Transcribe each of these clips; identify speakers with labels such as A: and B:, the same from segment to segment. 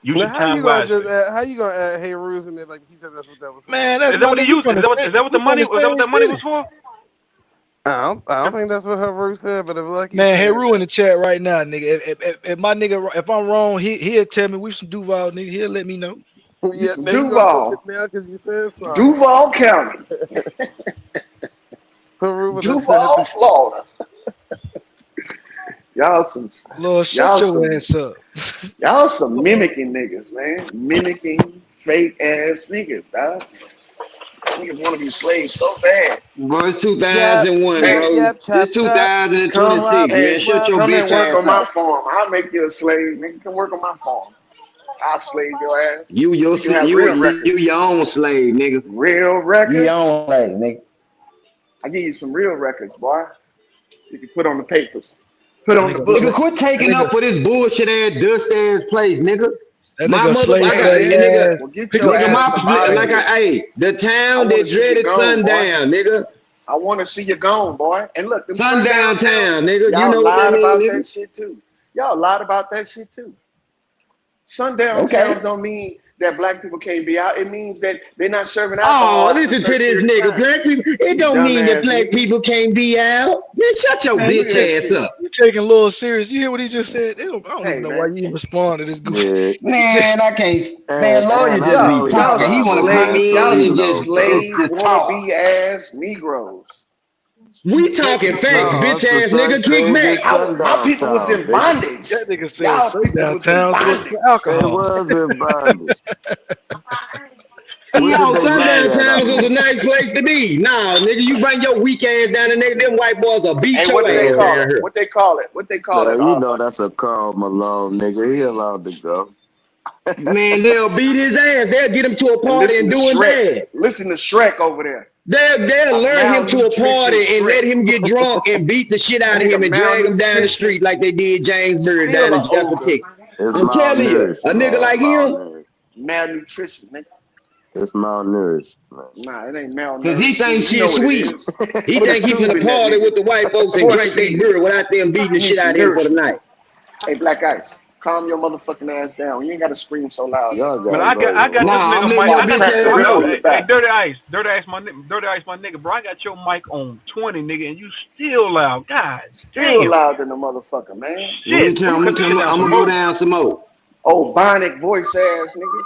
A: Use
B: Now,
A: your time wisely.
B: how you gonna add Hey Ruse in there like he said that's what that was for?
C: Man, that's
A: Is that
C: my
A: what he
C: nigga. We
A: used?
C: from the
A: Is that what the
C: we from
A: money?
C: the
A: Was that what
C: same
A: that money was
C: city.
A: for?
B: I don't think that's what her Ruse said, but if like he
C: Man,
B: said
C: Heru in
B: that,
C: the chat right now, nigga. If my nigga, if I'm wrong, he'll tell me we some Duval, nigga. He'll let me know.
D: You
B: yeah,
D: from
B: now you gonna cook it
D: Duval,
B: now because you said something.
D: Duval County,
B: Peru would have said
D: Duval, Florida. Y'all some,
C: Lord, shut
D: y'all
C: your
D: some,
C: ass up.
D: y'all some mimicking niggas, man. Mimicking fake ass niggas, dog. Niggas want to be slaves so bad.
E: Bro, it's
B: Yep,
E: 2001,
B: yep,
E: bro.
B: yep,
E: It's
B: chop, chop.
D: Come,
B: Wop,
E: 2026, man.
D: hey,
E: Shut
B: wop.
E: your
D: come and
E: bitch
D: work on
E: ass
D: my
E: up.
D: farm. I'll make you a slave, nigga. Come work on my farm. I'll slave your ass. You can have
E: You
D: real
E: you
D: records.
E: your own slave, nigga.
D: Real
E: You your
D: records.
E: own slave, nigga.
D: I give you some real records, boy. You can put on the papers. Put
C: That
D: on the
C: nigga,
E: Nigga,
D: books.
E: quit taking up for this bullshit ass dust ass place, nigga.
C: that
E: My
C: nigga
E: mother,
C: slave
E: I
D: Hey,
E: got,
C: fat
D: man.
E: nigga,
D: Well,
C: ass.
D: get
C: Pick up
D: your
E: nigga,
C: some
D: ass up out of
E: like
D: here.
E: the
D: I
E: town
D: want
E: that
D: to see you
E: dreaded
D: gone, boy.
E: sundown, nigga.
D: I want to see you gone, boy. And look, them
E: Sundown
D: sundown towns,
E: town, nigga. You
D: y'all
E: know what that
D: lied
E: mean,
D: about that
E: nigga?
D: shit too. Y'all lied about that shit too. Sundown towns
E: Okay.
D: don't mean that black people can't be out. It means that they're not serving alcohol
E: Oh,
D: after a
E: listen to
D: certain
E: this
D: period of
E: nigga.
D: time.
E: Black people, it
D: You
E: don't mean that
D: dumbass
E: black
D: nigga.
E: people can't be out. Man, shut your
D: Man, look
E: bitch
D: at that
E: ass
D: shit.
E: up.
C: You taking Lil serious? You hear what he just said? I don't
D: Hey,
C: even know why
D: man.
C: you even respond to this goofy.
F: Yeah,
C: He just
E: Man, I can't. Man, lawyer
F: and I
E: just be
F: know he
D: Y'all
E: talking. He
D: some
E: want to
F: trouble,
E: come
F: man.
D: slave,
F: So
E: in
D: y'all
F: he
E: and
D: some
F: knows, bro.
D: slave
E: just talk.
D: wannabe ass Negroes.
E: We
D: Taking
E: talking facts,
D: slave.
F: No,
E: bitch
F: it's the
E: ass
F: same
E: nigga. Kick
F: thing
E: back.
F: as
D: My
F: Sundown
D: people was
F: Town,
D: in
F: nigga.
D: bondage.
C: that nigga said
D: Y'all people
C: sundown
D: was in
C: towns was for
D: bondage.
F: They
C: alcohol.
F: was in bondage. Where did
E: Yo,
F: they
E: Sundown
F: lie at? I
E: Towns is a
F: mean,
E: nice place to be. Nah, nigga, you bring your weak ass down and nigga, them white boys will beat
D: And
E: your
D: what do they
E: ass
F: yeah,
D: call
E: down
D: it?
E: here.
D: What they call it? What they call it?
F: you know that's a Carl Malone, nigga. He allowed to go.
E: Man, they'll beat his ass. They'll get him to a
D: And
E: party
D: listen
E: and
D: to
E: doing
D: Shrek.
E: bad.
D: Listen to Shrek over there.
E: They'll
D: A
E: lure him to a
D: malnutrition
E: party and
D: Shrek.
E: let him get drunk and beat the shit
D: That
E: out of
D: nigga
E: him and drag him down the
D: malnutrition,
E: street like they did James Byrd
D: still
E: down
D: a
E: in Jackson,
D: ogre.
E: Texas.
F: It's
E: I'm telling you,
F: malnourished,
E: a nigga
F: man.
E: like him,
F: Malnourished.
D: Malnutrition, nigga.
F: It's malnourished, man.
D: Nah, it ain't
E: cause he
D: malnourished, nigga.
E: thinks
D: You know
E: shit
D: what it
E: sweet.
D: is.
E: He
D: Put a
E: think he
D: tube
E: finna
D: in that
E: party
D: nigga.
E: with the white folks and
D: Force
E: drink they
D: feed him.
E: beer without them beating
D: He
E: the shit
D: needs
E: out
D: some
E: of him for the
D: nourishment.
E: night.
D: Hey, Black Ice, calm your motherfucking ass down. You ain't got to scream so loud,
F: Y'all
D: nigga.
A: Man,
F: got
A: I got this
F: low.
E: Nah, I'm
A: nigga
E: letting
A: Mike.
E: your
D: Before I
E: bitch
D: crack the
E: ass
D: rip
E: know.
D: on your
A: Hey,
D: back.
A: Dirty Ice, my nigga, bro. I got your mic on 20, nigga, and you still loud. God
D: Still
A: damn.
D: loud than the motherfucker, man.
A: Shit, I'm gonna cut this shit down
E: I'm
A: some
E: gonna go
A: more.
E: down some more.
D: Oh, bionic voice ass nigga.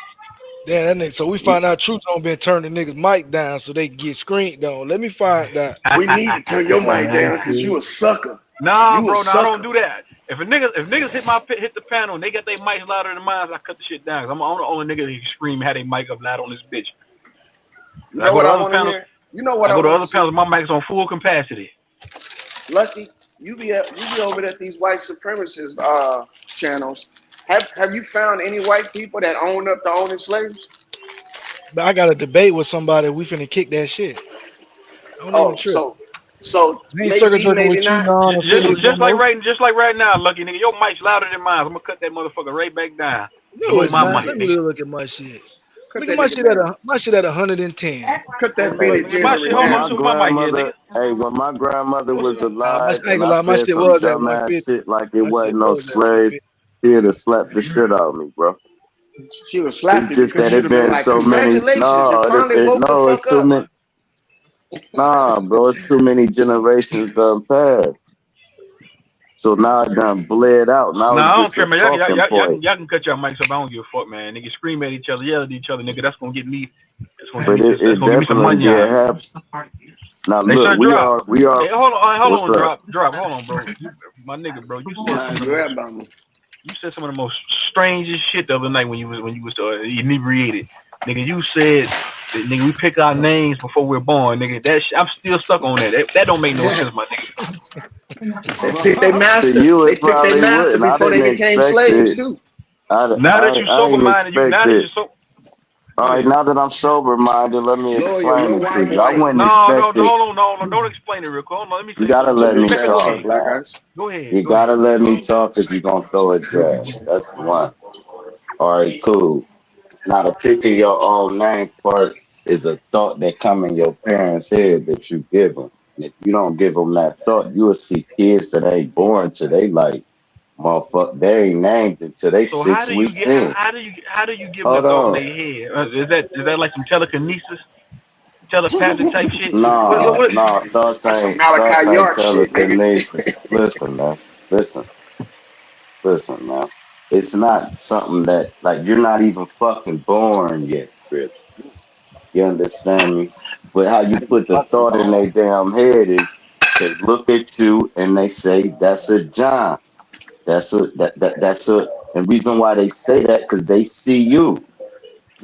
C: Damn, that nigga. So we find out Truth on been turning niggas mic down so they can get screened on. Let me find that.
D: We need to turn your mic
C: Oh,
D: down because you
C: shit.
D: a sucker.
A: Nah,
D: You a
A: bro, no, I don't
D: sucker.
A: do that. If niggas hit the panel and they got their mics louder than mine, I cut the shit down. I'm the only nigga that can scream and have their mic up loud on this bitch.
D: You
A: I
D: know
A: go
D: what
A: to
D: I
A: other
D: want to
A: panels.
D: hear? You know what
A: I
D: I
A: go to
D: want to
A: other
D: see?
A: panels. My mic's on full capacity.
D: Lucky, you be over at these white supremacist channels. Have you found any white people that own up to owning slaves?
C: But I got a debate with somebody. We finna kick that shit. Don't even
D: Oh,
C: trip.
D: so
C: I ain't circle
D: maybe,
C: jerking
D: maybe
C: with you,
D: not.
C: non or Felix no more.
A: Just like right now, Lucky nigga, your mic's louder than mine. I'm gonna cut that motherfucker right back down
C: No,
A: below
C: it's
A: my
C: not.
A: mic,
C: Let me
A: nigga.
C: look at my shit.
D: Cut
C: Nigga,
D: that nigga down.
C: my shit at 110.
D: Cut that
C: Look,
D: Benny
A: Nigga, my shit.
D: Gesserit
A: Hold
F: When
A: on, let me
F: my
D: down.
A: see what my mic is,
F: grandmother,
A: nigga.
F: hey, when my grandmother was
C: my,
F: alive
C: I ain't
F: and
C: gonna
F: I
C: lie, my
F: said
C: shit
F: some
C: was at
F: dumbass
C: 150.
F: shit like it
C: My shit
F: wasn't no
C: was at
F: slave,
C: 150.
F: he'd have slapped the shit out of me, bro.
D: She would slap
F: It's
D: you
F: just
D: because
F: that
D: she'd
F: it
D: have been
F: been
D: like,
F: so many.
D: "Congratulations, you finally woke the
F: No, it's
D: fuck
F: too
D: up."
F: many. Nah, bro, it's too many generations done passed. So now it done bled out. Now
A: Nah,
F: it's
A: I don't
F: just
A: care,
F: a
A: man.
F: talking point.
A: Y'all can cut your mics up. I don't give a fuck, man. Nigga scream at each other, yell at each other, nigga. That's gonna get me.
F: But
A: That's
F: it
A: gonna give me some
F: definitely
A: money.
F: did happen. Now
A: Hey,
F: look,
A: son, drop.
F: we are.
A: Hey, hold
F: What's
A: on,
F: up?
A: drop. Hold on, bro. My nigga, bro.
D: Nah, grab on me.
A: You said some of the most strangest shit the other night when you was inebriated, nigga. You said, that, nigga, we pick our names before we're born, nigga. I'm still stuck on that. That don't make no sense, my nigga.
D: They picked their
F: To
D: master.
F: you,
D: They
F: it
D: picked their
F: probably
D: master
F: wouldn't. I
D: before they
F: didn't
D: became
F: expect
D: slaves
F: it.
D: too.
F: I ain't expect
A: Now that you
F: it.
A: so.
F: All
A: Go
F: right,
A: ahead.
F: now that I'm sober minded, let me
E: Lawyer,
F: explain
E: your
F: it to
E: wife
F: you. I
E: white.
F: wouldn't
A: No,
F: expect it.
A: hold on, no, don't explain it real quick. Hold on, let me
F: You
A: say.
F: gotta
D: Shut
F: let
D: your
F: me
D: fat
A: Go
D: teeth,
F: talk.
A: ahead.
D: black guys.
A: Go ahead.
F: You
A: Go ahead.
F: gotta let me talk if you're gonna throw a jab. That's one. All right, cool. Now the picking your own name part is a thought that come in your parents' head that you give them. And if you don't give them that thought, you will see kids that ain't born to they like Motherfucker, they ain't named it till they
A: So how
F: 6
A: do you
F: weeks
A: get
F: in.
A: how do you give them the
F: Hold
A: thought in
F: on.
A: their head? Is that like some telekinesis, telepathic type shit?
F: No,
A: What?
F: no,
D: That's some
F: thoughts
D: Malachi
F: ain't
D: York shit, nigga.
F: telekinesis. Listen, man. Listen, listen, man. It's not something that like you're not even fucking born yet, really. You understand me? But how you put the
D: Fucking
F: thought in
D: ball.
F: their damn head is they look at you and they say, that's a John. That's a and reason why they say that because they see you.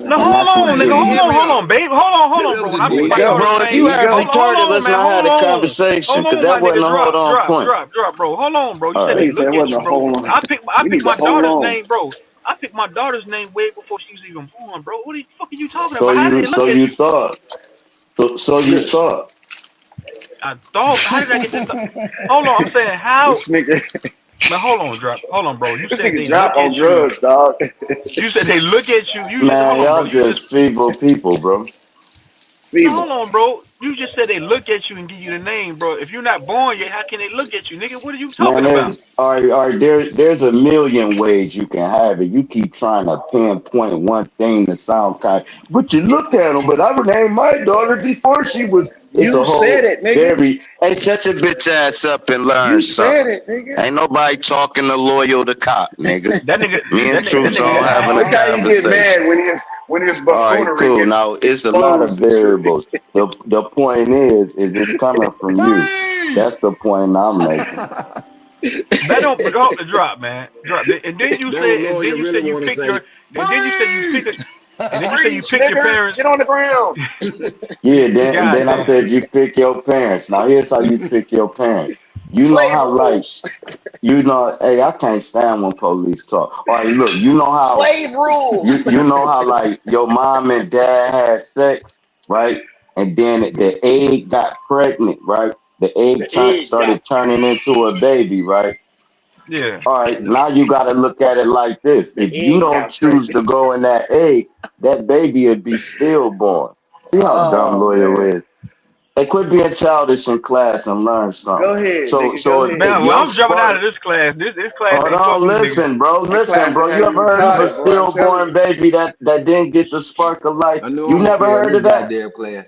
A: No,
F: And
D: Mm-hmm.
A: hold
F: that's
A: on,
F: what
A: nigga.
F: they
E: Hey, hit me
A: Hold
E: up.
A: on, babe.
E: Hit
A: Hold
E: me
A: on,
E: up
A: bro.
E: with
A: When
E: the
A: I
D: There
A: pick
D: you
A: my
E: details.
F: Hey,
D: go.
A: daughter's
F: bro, if
D: There
A: name,
F: you
D: you
F: having
D: go.
F: retarded, let's
A: man.
F: not have
A: Hold
F: a
A: on.
F: conversation
A: Hold
F: because
A: on,
F: that
A: my
F: wasn't
A: nigga.
F: a hold on point.
A: Bro. Hold on, bro. You
F: All
A: said
F: right.
A: they
D: Nigga said
A: look
D: it
A: at
D: wasn't
A: you,
D: a
A: bro.
D: hold on.
A: I
D: You
A: picked
D: need to
A: my
D: hold
A: daughter's
D: on.
A: name, bro. I picked my daughter's name way before she was even born, bro. What the fuck are you talking
F: So
A: about? How did
F: you
A: they look
F: so
A: at
F: you
A: you?
F: thought. So you
D: Look,
F: thought.
A: I thought. How did I get this? Hold on. I'm saying how.
D: this nigga,
A: Man, hold on, drop. Hold on, bro. You
D: this
A: said
D: nigga
A: they
D: drop
A: look
D: on
A: at you.
D: drugs, dog.
A: You said they look at you. You just hold
F: Man,
A: on, bro.
F: y'all
A: You just
F: just feeble people, bro.
A: no,
D: Feeble.
A: hold on, bro. You just said they look at you and give you the name, bro. If you're not born yet, how can they look at you, nigga? What are you
F: Man,
A: talking about?
F: there's a million ways you can have it. You keep trying to pinpoint one thing to sound kind, but you look at them. But I would name my daughter before she was. It's a
D: You said
F: whole
D: it, nigga.
F: very. Hey, shut your bitch ass up and learn
D: You said
F: something.
D: it, nigga.
F: Ain't nobody talking to loyal to cop, nigga.
A: That nigga,
F: Me and
A: that
F: Truths
A: nigga,
F: all having a
D: Look how you get
F: conversation.
D: mad when his
F: All right,
D: buffoonery
F: cool.
D: gets
F: Now it's a lot of
D: exposed and shit.
F: variables. The point is it's coming from you.
E: Dang!
F: That's the point I'm making.
A: that don't drop, man, drop. And then you
E: That what
A: said,
E: lawyer really
A: you
E: want to
A: pick
E: say.
A: your, and then you said you pick, and then you said you
D: Preach,
A: pick your
D: nigga.
A: parents.
D: Get on the ground.
F: Yeah, then I
A: God
F: said you pick your parents. Now here's how you pick your parents. You know
D: Slave
F: how like
D: rules.
F: hey, I can't stand when police talk. All right, look,
D: Slave rules.
F: you know how like your mom and dad had sex, right? And then the egg got pregnant, right? The egg
D: The egg got
F: started turning into a baby, right?
A: yeah.
F: All right, now you got to look at it like this.
D: the
F: If you
D: egg
F: don't
D: got
F: choose
D: pregnant.
F: to go in that egg, that baby would be stillborn. See how dumb
D: Oh
F: lawyer
D: man.
F: is? They quit being childish in class and learn
D: Go
F: something.
D: ahead,
F: So,
D: nigga. Go
F: if
A: Man,
D: ahead.
A: well,
F: your
A: I'm jumping out
F: spark,
A: of this class. This class
F: hold
A: ain't for
F: on,
A: me, nigga.
D: That
F: listen,
D: class
F: bro.
D: done
F: You
D: had you
F: ever heard of a
D: retarded, boy. I'm telling
F: stillborn
D: you.
F: baby that didn't get the spark of life?
E: I know
F: You
E: I'm gonna
F: never
E: fail
F: heard
E: this
F: of that?
E: goddamn class.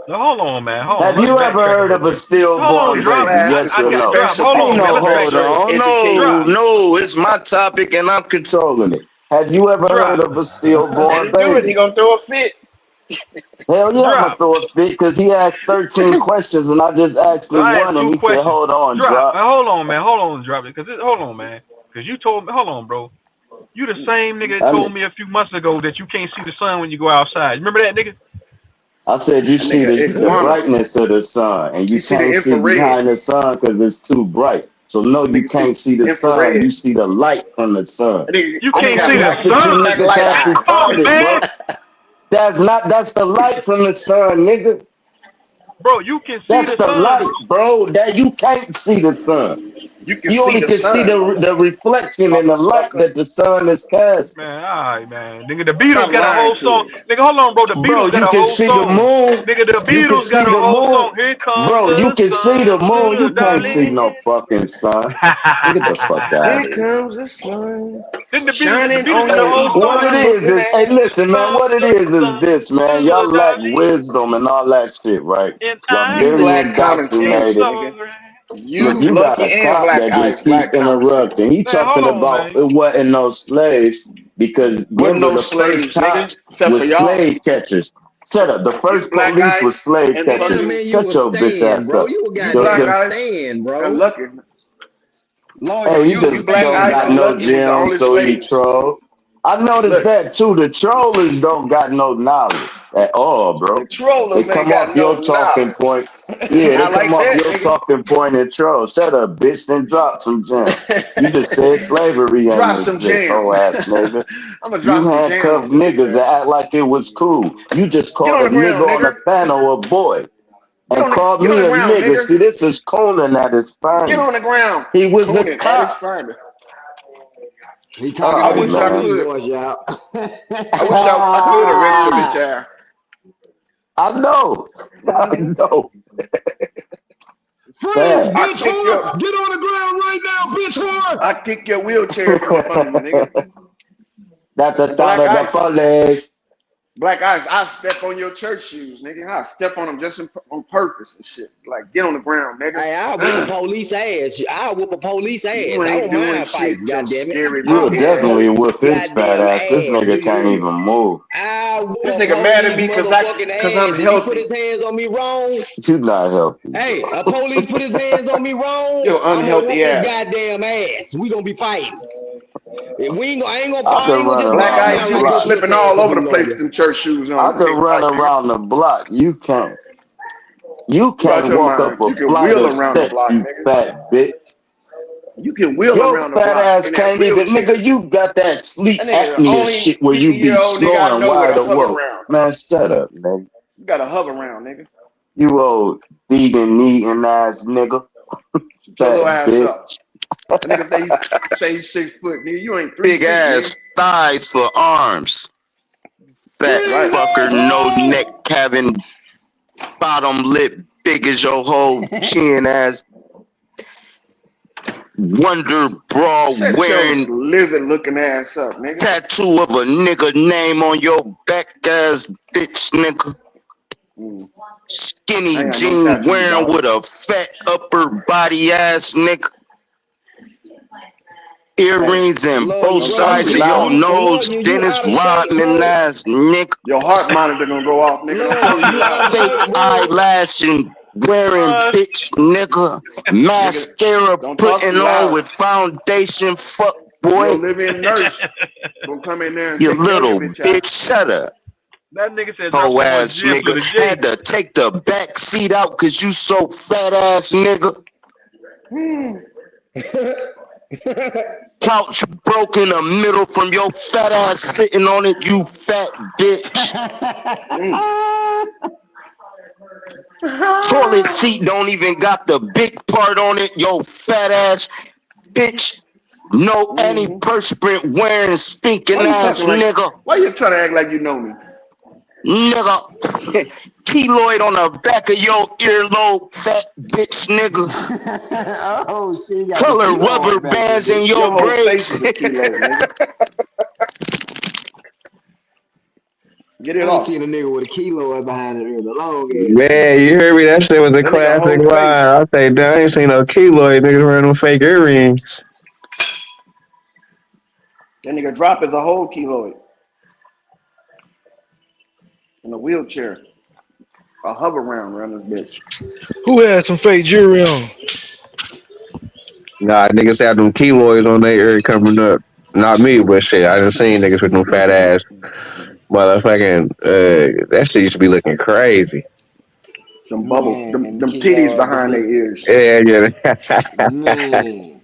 A: No, hold on, man. Hold on.
F: Have
A: Let's
F: you ever
A: backtrack a
F: heard
A: little
F: of a
A: bit. Hold on,
F: stillborn
D: This
A: drop.
F: baby?
D: class
F: Yes
D: is
A: I
F: or
D: for
A: got
F: no?
A: drop.
D: special
A: Hold
F: Ain't
A: on, man.
F: no
A: Let's
F: hold
A: backtrack.
D: education.
F: on. No,
A: Drop,
F: no, it's my topic and I'm controlling it. Have you ever heard
A: drop,
F: of a
D: Let
F: stillborn
D: him do it. He
F: baby?
D: gonna throw a fit.
F: Hell yeah, I'm gonna
A: drop.
F: throw a fit because he asked 13 questions and I just asked
A: So
F: him
A: I asked
F: one and
A: two
F: he said,
A: questions.
F: hold on,
A: Drop.
F: drop.
A: Man, hold on, man. Hold on, drop it. Hold on, man. Cause you told me. Hold on, bro. You the same nigga that
F: I,
A: told me a few months ago that you can't see the sun when you go outside. You remember that, nigga?
F: I said you
D: That
F: see
D: nigga
F: the
D: iguana.
F: brightness of the sun and
D: You
F: you
D: see the
F: can't see
D: infrared.
F: behind the sun because it's too bright. So no, you
D: Nigga see
F: can't see the sun.
D: infrared.
F: You see the light from the sun.
A: You
D: That nigga
A: can't
D: got
A: see the
F: That's
D: black.
F: what you
A: sun.
D: Black
F: niggas
D: light
F: have
D: eyes.
A: Oh
F: retarded,
A: man,
F: bro. That's the light from the sun, nigga.
A: bro, you can see
F: That's
A: the
F: the
A: sun,
F: light,
A: bro.
F: bro. That you can't see the sun.
D: You can
F: You
D: see
F: only
D: the
F: can see
D: sun,
F: the reflection and
D: mother
F: the light
D: sucker.
F: that the sun is casting.
A: Man, alright, man. Nigga, the Beatles
D: Stop
A: got a
D: lying
A: whole
D: to
A: song.
D: us.
A: Nigga, hold on, bro. The
F: Bro,
A: Beatles got
F: you
A: a
F: can
A: whole
F: see the
A: song.
F: moon.
A: Nigga, the
F: You can
A: Beatles got
F: see
A: a
F: the
A: whole
F: moon.
A: song. Here comes
F: Bro, you
A: the
F: can see the
A: sun,
F: moon. You
A: little
F: can't see
A: darling.
F: no fucking sun. Get the fuck out
D: Here
F: of here.
D: comes the sun,
A: Then the
D: shining
A: Beatles
D: on
A: got a
D: your
A: whole
F: What
A: song.
F: it
D: iguana looking
F: is, hey,
D: ass.
F: listen, man,
A: Comes
F: what it
A: the
F: is
A: sun,
F: this, man.
A: little
F: Y'all lack
A: darling.
F: wisdom and all that shit, right?
A: And
F: Y'all
A: I
D: You
F: very
D: lack
A: know
D: common
A: it's
D: sense,
F: indoctrinated.
D: nigga.
A: alright.
F: Look,
D: You,
F: you got
D: Lucky,
F: a
D: and
F: cop
D: Black
F: that
D: Ice
F: just keep
D: lack common
F: interrupting.
D: sense.
F: He
A: Man, hold
F: talking
A: on,
F: about
A: man.
F: it wasn't no slaves because
D: Wasn't
F: remember
D: no
F: the first
D: slaves, nigga,
F: cops
D: except for
F: was
D: y'all.
F: slave catchers. Shut up. The
D: You
F: first
D: Black
F: police was
D: Ice
F: slave
D: and
F: catchers.
E: Damn,
D: fucking
E: man, you
F: Shut
E: a
F: your bitch
E: stand,
F: ass
E: bro.
F: up.
E: You a
D: you Black
E: goddamn
D: Ice
E: stand,
D: and
E: bro.
D: Lucky.
E: Lawyer,
F: Hey, he
E: you a
D: You
F: just
D: Black
F: don't
E: stand,
D: Ice
F: got
D: and
E: bro.
F: no
D: Lucky was the
F: gym,
D: only
F: so he
D: slaves.
F: troll. I noticed
D: Look,
F: that too. The trollers don't got no knowledge at all,
D: the
F: bro. They
D: trollers ain't
F: come
D: got
F: off your
D: no
F: talking
D: knowledge.
F: point. Yeah, they
D: I
F: come
D: like
F: off
D: that,
F: your
D: nigga.
F: talking point and troll. Shut up, bitch, then drop some gems. You just said slavery ain't
D: Drop some
F: exist,
D: jam.
F: hoe ass nigga.
D: I'm gonna
F: You
D: drop some jam
F: handcuff
D: on your bitch
F: niggas that
D: ass.
F: act like it was cool. You just
D: Get
F: called
D: on
F: a
D: the
F: nigga
D: ground,
F: on the
D: nigger.
F: panel a boy and called
D: Get on
F: me
D: the
F: a
D: ground,
F: nigga.
D: nigger.
F: See, this is Conan at his
D: Get on the
F: finest.
D: ground.
F: He was a
D: Cooning at his
F: cop.
D: finest.
E: He talking
D: I
F: All
E: to
F: right,
E: his
D: wish I
E: police
F: man.
D: could.
E: force, y'all.
D: I wish I could arrest your bitch ass.
F: I know. I
D: Mm-hmm.
F: know.
E: Freeze,
F: Fat.
D: I
E: bitch
D: kick
E: whore.
D: your,
E: Get on the ground right now, bitch whore.
D: I kick your wheelchair from up under you, nigga.
F: That's the thought
D: Black
F: of the
D: ice,
F: police.
D: black ice. I step on your church shoes, nigga. I step on them just on purpose and shit. Like get on the ground, nigga.
E: Hey, I'll whoop a police ass. I'll whoop a police ass.
D: You
E: I
D: ain't
E: don't
D: doing
E: mind
D: shit,
E: fighting,
D: your
E: goddammit.
D: scary
F: You'll
D: monkey
F: definitely
D: ass.
F: whip his fat
E: Goddamn
F: ass. This
E: ass,
F: nigga can't
E: nigga.
F: even move.
E: I'll whoop
D: This
E: a
D: nigga mad at
E: police
D: me cause
E: motherfucking
D: I'm
E: ass. If he
D: healthy.
E: put his hands on me wrong,
F: You not healthy,
E: hey,
F: bro.
E: a police put his hands on me wrong,
D: Your
E: I'm gonna whoop
D: unhealthy
E: his
D: ass.
E: goddamn ass. We gonna be fighting. If we ain't gonna, I ain't gonna,
F: I
E: I
F: could
E: ain't gonna
F: run
E: just
D: Black
E: walk
F: around the
D: ice,
E: out
D: you
E: like
D: be
E: this
F: block.
E: bitch
D: slipping
E: ass
D: all
E: cause
D: over
E: you
D: the
E: know
D: place
E: me.
D: with them church shoes
F: I
D: on.
F: could
D: Can't
F: run
D: fight, nigga.
F: around the block. You can't. You
D: You out
F: can't
D: your
F: walk
D: mind.
F: up a
D: You can
F: flight
D: wheel
F: of
D: around the
F: steps,
D: block,
F: you
D: nigga.
F: fat bitch.
D: You can wheel
F: Your
D: around the
F: fat
D: block
F: ass
D: in that
F: can't even,
D: wheelchair.
F: nigga, you got that sleep
D: That nigga the
F: apnea
D: only
F: shit where you be
D: 50-year-old nigga I
F: snoring
D: know with
F: wide
D: a hover
F: awoke.
D: round.
F: Man, shut up, nigga.
D: You got a hover round, nigga.
F: You old vegan eating ass nigga.
D: Shut your little
F: Fat
D: ass up.
F: bitch.
D: That nigga say he's 6 foot, nigga. You ain't 3
F: Big
D: feet, nigga.
F: ass thighs for arms. Fat
E: Freeze,
D: Right.
F: fucker, no
E: asshole!
F: neck having bottom lip big as your whole chin ass. Wonder bra
D: Shut your
F: wearing
D: lizard looking ass up, nigga.
F: tattoo of a nigga name on your back ass bitch nigga.
D: Mm. I
F: Skinny
D: ain't got no
F: jean
D: tattoo,
F: wearing
D: dog.
F: with a fat upper body ass nigga. Earrings in
E: Love you,
F: both
D: Don't
E: brother.
D: talk
F: sides
D: too
F: of your
D: loud.
E: Love
F: nose.
E: you. You
F: Dennis
E: out of shape,
F: Rodman
E: brother.
F: ass nigga.
D: Your heart monitor gonna go off, nigga. Don't
E: Love
D: talk too
E: you out
D: loud.
E: of
F: Fake
E: shape, brother.
F: eyelashing wearing bitch nigga.
D: Nigga,
F: Mascara
D: don't talk
F: putting
D: too
F: on
D: loud.
F: with foundation. Fuck
D: Your
F: boy.
D: live-in nurse gonna come in there and
F: You
D: take your
F: little
D: bitch
F: bitch.
D: out.
F: Shut up.
A: That nigga said drop
F: Hoe
A: so much
F: ass
A: gems with
F: nigga.
A: a J.
F: Had to take the back seat out cause you so fat ass nigga. Couch broke in the middle from your fat ass sitting on it, you fat bitch.
D: Mm.
F: Toilet seat don't even got the big part on it, yo fat ass bitch. No
D: Mm-hmm.
F: antiperspirant wearing stinking
D: Why you
F: ass
D: talking like?
F: nigga.
D: Why you trying to act like you know me?
F: Nigga. Keloid on the back of your earlobe, fat bitch nigga.
E: Oh, shit, you got the
F: Color
E: kilo on
F: rubber
E: the back of
F: bands
E: this
F: in
E: bitch.
D: Your
F: your
D: whole face
F: braids.
D: is a kilo, nigga. Get
E: I
D: it
E: ain't
D: off.
E: seen a nigga with a kilo behind it in a long ass time.
B: Man, you heard me? That shit was a
D: That nigga
B: classic
D: whole
B: line.
D: face.
B: I say, damn, I ain't seen no keloid niggas wearing them fake earrings.
D: That nigga drop is a whole kilo in a wheelchair. A hover round around this bitch.
C: Who had some fake jewelry on?
B: Nah, niggas have them keloids on their ear coming up. Not me, but shit, I done seen niggas with them fat ass motherfucking. That shit used to be looking crazy.
D: Them bubble,
E: Man,
D: them titties
E: keloid,
D: behind their ears.
B: Yeah, yeah.
E: man.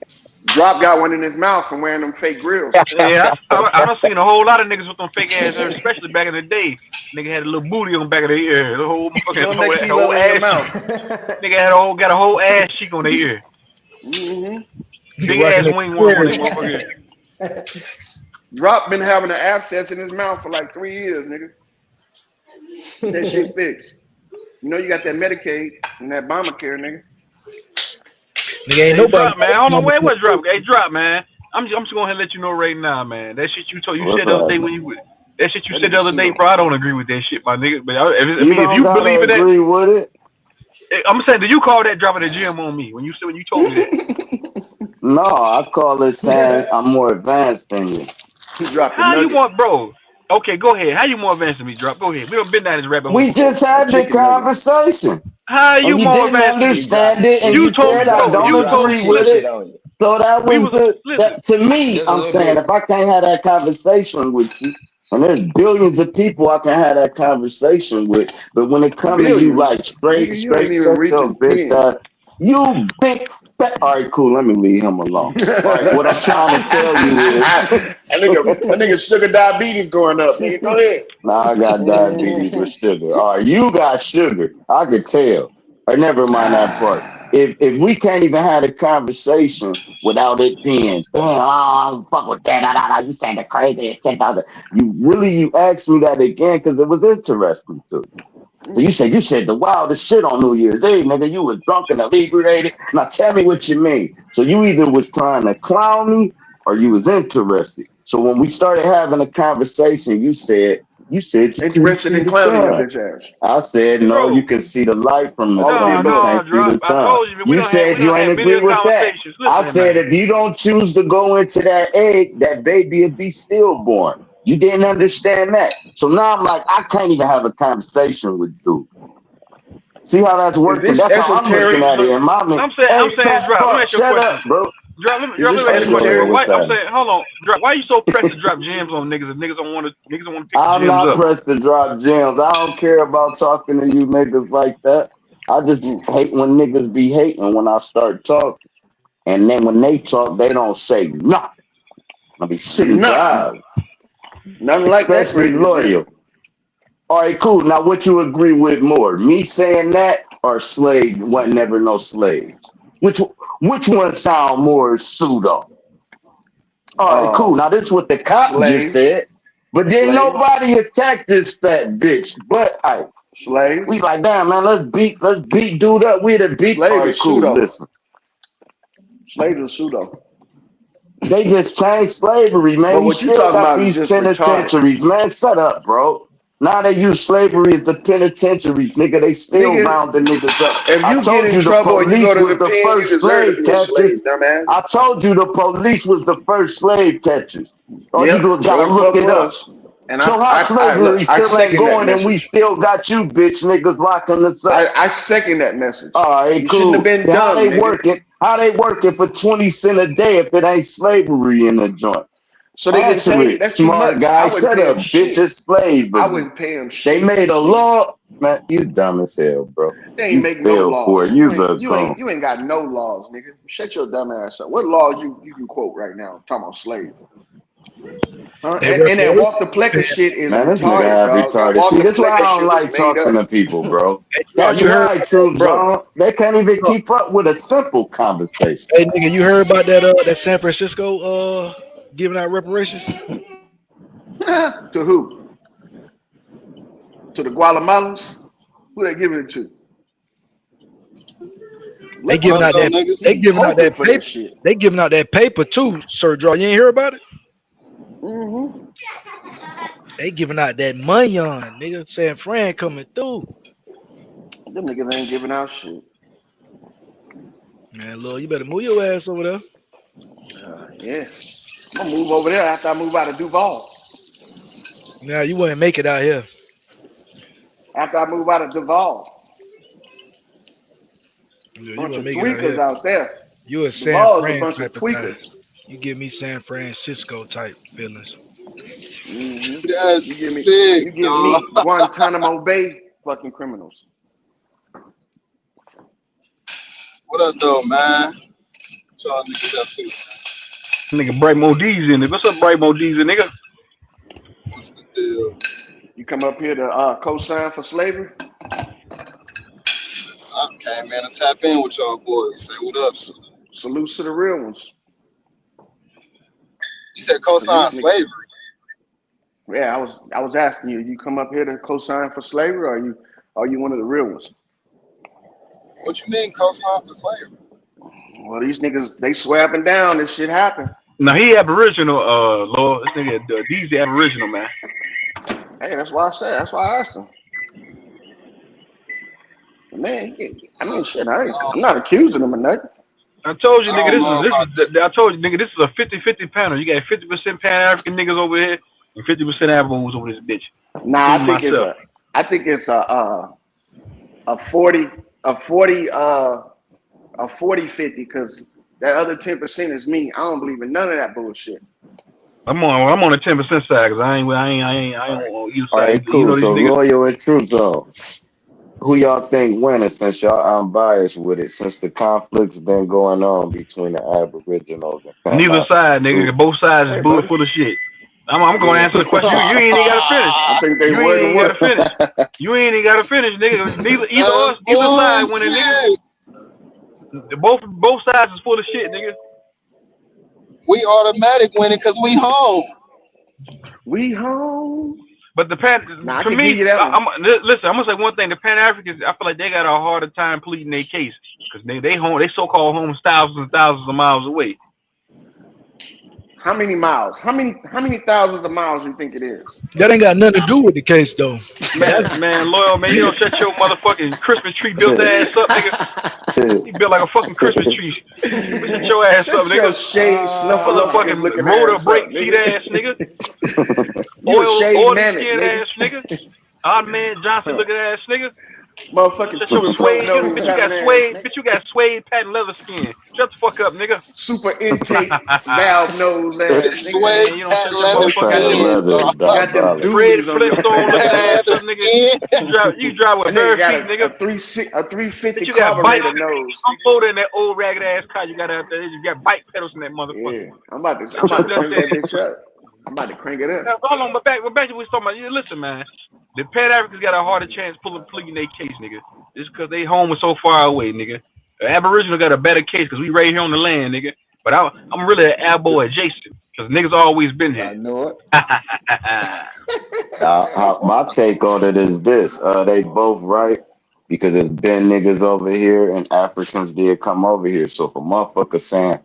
D: Drop got one in his mouth from wearing them fake grills.
A: Yeah, I done seen a whole lot of niggas with them fake ass ears, especially back in the day. Nigga had a little booty on the back of their ear. The whole fucking
D: Showing that
A: whole
D: kilo in your
A: ass
D: mouth.
A: cheek. Nigga got a whole ass cheek on their ear.
D: Mm-hmm.
A: Big
C: Rocking
A: ass
C: that
A: wingworm on their
C: square.
A: motherfucker ear.
D: Drop been having an abscess in his mouth for like 3 years, nigga. Get that shit fixed. You know you got that Medicaid and that Obamacare, nigga.
C: Nigga ain't
A: Hey,
C: nobody.
A: drop, man. I don't know where it was drop. Hey, drop, man. I'm just going ahead and let you know right now, man. That shit you
F: What's
A: said the other
F: up,
A: day
F: man?
A: when you that shit you
D: That
A: said the
D: nigga
A: other day,
D: pseudo.
A: bro. I don't agree with that shit, my nigga. But I
F: You
A: mean, if
F: don't
A: you
F: gotta
A: believe in that,
F: agree with it.
A: I'm saying, do you call that dropping the gym on me when you told me that?
F: No, I call it saying I'm more advanced than you.
D: He dropped the
A: How you
D: nugget,
A: want, bro? Okay, go ahead. How you more advanced than me, drop? Go ahead. We done been down this rabbit hole
F: We
A: before.
F: just
D: a
F: had the
D: chicken nugget.
F: conversation,
A: How you
F: and you
A: more
F: didn't
A: advanced than
E: He
A: me?
E: dropped.
F: understand it, and
A: You
F: you
A: told me,
F: said I
A: bro.
F: don't
A: You told
F: agree
A: me.
F: with
A: Listen,
F: it.
E: On you.
F: So that
A: we
F: was
A: was listen.
F: that to me.
E: Just a
F: I'm
E: little
F: saying
E: bit.
F: if I can't have that conversation with you, and there's billions of people I can have that conversation with, but when it come to you
D: Billions.
F: like straight,
D: Nigga, you ain't
F: straight,
D: even
F: shut your
D: reaching
F: bitch
D: 10.
F: ass, you big fat. All right, cool. Let me leave him alone. All right, what I'm trying to tell you is,
D: that nigga sugar diabetes going up. Nigga, go ahead.
F: nah, I got diabetes with sugar. All right, you got sugar. I could tell. Or never mind that part. If we can't even have a conversation without it being, damn, I don't fuck with that. You saying the craziest shit out there. You asked me that again because it was interesting to you. So you said the wildest shit on New Year's Eve, nigga. You was drunk and inebriated. Now tell me what you mean. So you either was trying to clown me or you was interested. So when we started having a conversation, you said you couldn't
D: Interested
F: see
D: in
F: the
D: clowning your
F: sun.
D: bitch ass.
F: I said no,
A: Bro,
F: you can see the light from the
D: All of the
F: sun.
A: no,
F: You
D: above.
F: can't see
A: Drop.
F: the
A: I
F: sun.
A: told you, we
F: You
A: don't
F: said you ain't
A: have many
F: agree with that.
A: conversations.
F: I
A: Listen,
F: said
A: man.
F: if you don't choose to go into that egg, that baby will be stillborn. You didn't understand that. So now I'm like, I can't even have a conversation with you. See how that's
D: Is
F: working?
D: this
F: That's how I'm looking
D: esoteric?
F: at it in my mind.
A: I'm
F: Hey,
A: saying,
F: fat
A: Drop. Let me
F: fuck,
A: ask you a
F: shut up,
A: question.
F: bro.
A: Drop.
D: Is
A: Let
D: this
A: me ask you a question, bro.
F: Go
D: esoteric?
F: ahead,
A: Why?
F: what's
A: I'm
F: that?
A: saying, hold on, Drop. Why you so pressed to drop gems on niggas? If niggas don't want to pick the
F: I'm
A: gems
F: not
A: up.
F: pressed to drop gems. I don't care about talking to you niggas like that. I just
D: Mm.
F: hate when niggas be hating when I start talking. And then when they talk, they don't say nothing. I be sitting
D: Nothing.
F: dry,
D: Nothing like that for
F: especially
D: you, G.
F: loyal. All right, cool. Now, what you agree with more? Me saying that or slave wasn't never no slaves? Which one sound more pseudo? All right,
D: Uh,
F: cool. Now, this is what the cop just
D: slaves.
F: said. But then
D: Slaves.
F: nobody attacked this fat bitch. But we
D: Slaves.
F: like, damn, man, let's beat dude up. We the beat. All
D: Slave
F: right,
D: is
F: cool.
D: pseudo.
F: Listen.
D: Slaves is pseudo.
F: They just changed slavery, man.
D: But
F: We
D: what you
F: still
D: talking
F: got
D: about is
F: these
D: just retarded.
F: penitentiaries, man. Shut up, bro. Now they use slavery as the penitentiaries, nigga. They still
D: Nigga,
F: rounding niggas up.
D: if
F: I
D: you get
F: told
D: in
F: you the
D: trouble and you go
F: police
D: to
F: was
D: the
F: the
D: pen, you
F: first
D: deserve to
F: slave
D: be a slave,
F: catchers.
D: dumbass.
F: I told you the police was the first slave catchers. Oh, you
D: Yep,
F: gotta
D: sure the
F: look
D: fuck
F: it up.
D: was. And
F: So how
D: I look,
F: slavery
D: I
F: still ain't
D: second that
F: going and we
D: message.
F: still got you bitch niggas locking us up.
D: I second that message.
F: All right,
D: You shouldn't have
F: cool.
D: been
F: Then how
D: dumb,
F: they
D: nigga.
F: working? How they working for 20 cents a day if it ain't slavery in the joint?
D: So they getting
F: Answer
D: paid.
F: it,
D: That's too
F: smart
D: much.
F: guy.
D: I wouldn't
F: Shut
D: pay him
F: up, bitch.
D: shit.
F: It's
D: I
F: slavery.
D: wouldn't pay him
F: They
D: shit,
F: made a
D: nigga.
F: law. Man, you dumb as hell, bro.
D: They ain't
F: You
D: make no
F: fell for it.
D: laws.
F: You the goon.
D: You ain't got no laws, nigga. Shut your dumb ass up. What law you can quote right now? I'm talking about slave. Huh?
C: They work
D: And
C: for
D: that
C: us.
D: Walter Plecker shit is
F: Man, this nigga
D: retarded,
F: have
D: dog. That
F: retarded. See,
D: Walter
F: this why I
D: Plecker
F: don't
D: shit was
F: like
D: made
F: talking
D: up.
F: to people, bro.
C: Hey,
F: That's
C: you heard
F: why,
C: about that,
F: True
C: bro?
F: Zone. They can't even
C: Bro,
F: keep up with a simple conversation.
C: hey, nigga, you heard about that San Francisco giving out reparations?
D: To who? To the Guatemalans? Who they giving it to?
C: They
D: Look,
C: giving
G: What up,
C: out
G: though,
C: that
G: niggas?
C: they
D: he
C: giving out
D: hoping
C: that
D: for that
C: paper.
D: shit.
C: They giving out that paper too, Sir Draw. You ain't hear about it?
D: Mm-hmm.
C: They giving out that money on nigga. San Fran coming through.
D: Them niggas ain't giving out shit.
C: Man, Lord, you better move your ass over there.
D: Yeah. I'm gonna move over there after I move out of Duval.
C: Now you wouldn't make it out here.
D: After I move out of Duval.
C: Yeah, you
D: Bunch
C: wouldn't
D: of
C: make it out
D: tweakers
C: here.
D: out there.
C: You a San
D: Duval is a
C: Fran
D: bunch of
C: type of guy.
D: tweakers.
C: You give me San Francisco type feelings.
D: Hmm
G: That's sick,
D: You give
G: dog.
D: me Guantanamo Bay fucking criminals.
G: What up, though, man? What y'all niggas up to?
A: Nigga, Bright Modiz in it. What's up, Bright Modiz, nigga?
G: What's the deal?
D: You come up here to co-sign for slavery?
G: I came in to tap in with y'all boys. Say what up.
D: S- Salute to the real ones.
G: You said
D: Cause
G: co-sign
D: these niggas,
G: slavery.
D: yeah, I was asking you, you come up here to co-sign for slavery, or are you one of the real ones?
G: What you mean co-sign for slavery?
D: Well, these niggas, they swear up and down this shit happened.
A: Now he Aboriginal, Lord. This nigga DZ Aboriginal, man.
D: Hey, that's why I said. That's why I asked him. Man, I mean, shit, I'm not accusing him of nothing.
A: I told you,
G: I
A: nigga,
G: don't know about
A: I told you, nigga, this is a 50-50 panel. You got 50% Pan African niggas over here and 50% Abos over this bitch.
D: Nah,
A: Including myself.
D: I think it's a 40, a 40, a 40-50, because that other 10% is me. I don't believe in none of that bullshit.
A: I'm on the 10% side because I ain't on either
F: All
A: side.
F: right,
A: You know
F: cool.
A: these
F: So
A: niggas.
F: loyal and True Zone. Who y'all think winning since y'all unbiased with it since the conflict's been going on between the Aboriginals and Pan
A: Neither side, nigga.
F: Africans?
A: Both sides is
D: Hey,
A: bull
D: buddy.
A: full of shit. I'm going to
D: Yeah,
A: answer the question. You ain't even got to finish.
D: I think they
A: You ain't
D: word to
A: even got to
D: word.
A: finish. You ain't even got to finish, nigga.
G: That's
A: Either side winning, nigga.
G: bullshit.
A: Both sides is full of shit, nigga.
G: We automatic winning because we home.
D: We home.
A: But the
D: Nah, I
A: to
D: can
A: me,
D: give you that one.
A: listen. I'm gonna say one thing. The Pan Africans, I feel like they got a harder time pleading their case because they so-called homes thousands and thousands of miles away.
D: How many miles? How many thousands of miles you think it is?
C: That ain't got nothing to do with the case though.
A: Man, loyal man, you don't shut your motherfucking Christmas tree built ass up, nigga. You built like a fucking Christmas tree. You shut your ass up,
D: Shut your
A: nigga.
D: shade snuffleupagus looking
A: Motherfucking rotor
D: ass
A: brake
D: up,
A: seat
D: nigga.
A: ass nigga.
D: You a shade
A: Oil
D: mammoth,
A: skin
D: nigga.
A: ass nigga. Odd man Johnson looking ass nigga.
D: Motherfucking
A: Shut your
D: tutti
A: suede,
D: fruit nose
A: bitch. You
D: having
A: got
D: ass,
A: suede,
D: nigga.
A: bitch. You got suede patent leather skin. Shut the fuck up, nigga.
D: Super intake valve nose ass, nigga.
G: Suede
A: Man, you don't
G: patent
A: shut your
G: leather
A: motherfucking
B: Patent
G: skin.
A: nose.
B: leather is
D: Got them
B: diabolical.
A: Fred
D: doobies on your
A: Flintstone looking
G: Patent
A: ass
G: leather
A: up, nigga. You drive with
D: That
A: bare
D: nigga got
A: feet, nigga.
D: a 350
A: Bitch, you got bike.
D: carburetor nose.
A: I'm holding that old ragged ass car you got out there. You got bike pedals in that motherfucker.
D: Yeah, I'm about to crank that bitch up. I'm about to crank it up.
A: Now, hold on, but back to what we was talking about. Listen, man, the Pan Africans got a harder chance pleading their case, nigga. Just because they home is so far away, nigga. The Aboriginal got a better case because we right here on the land, nigga. But I'm really an Abo adjacent because niggas always been
E: I
A: here.
E: know it.
F: My take on it is this: they both right because there's been niggas over here and Africans did come over here. So for motherfuckers saying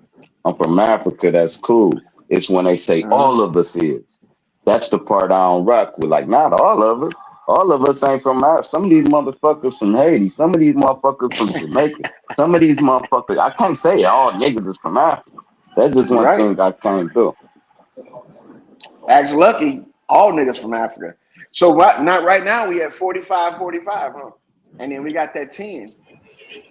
F: I'm from Africa, that's cool. It's when they say all of us is. That's the part I don't rock with. Like not all of us. All of us ain't from Africa. Some of these motherfuckers from Haiti. Some of these motherfuckers from Jamaica. Some of these motherfuckers. I can't say all niggas is from Africa. That's just one
D: Right.
F: thing I can't do.
D: Ask Lucky, all niggas from Africa. So not right now we at 45, huh? And then we got that 10.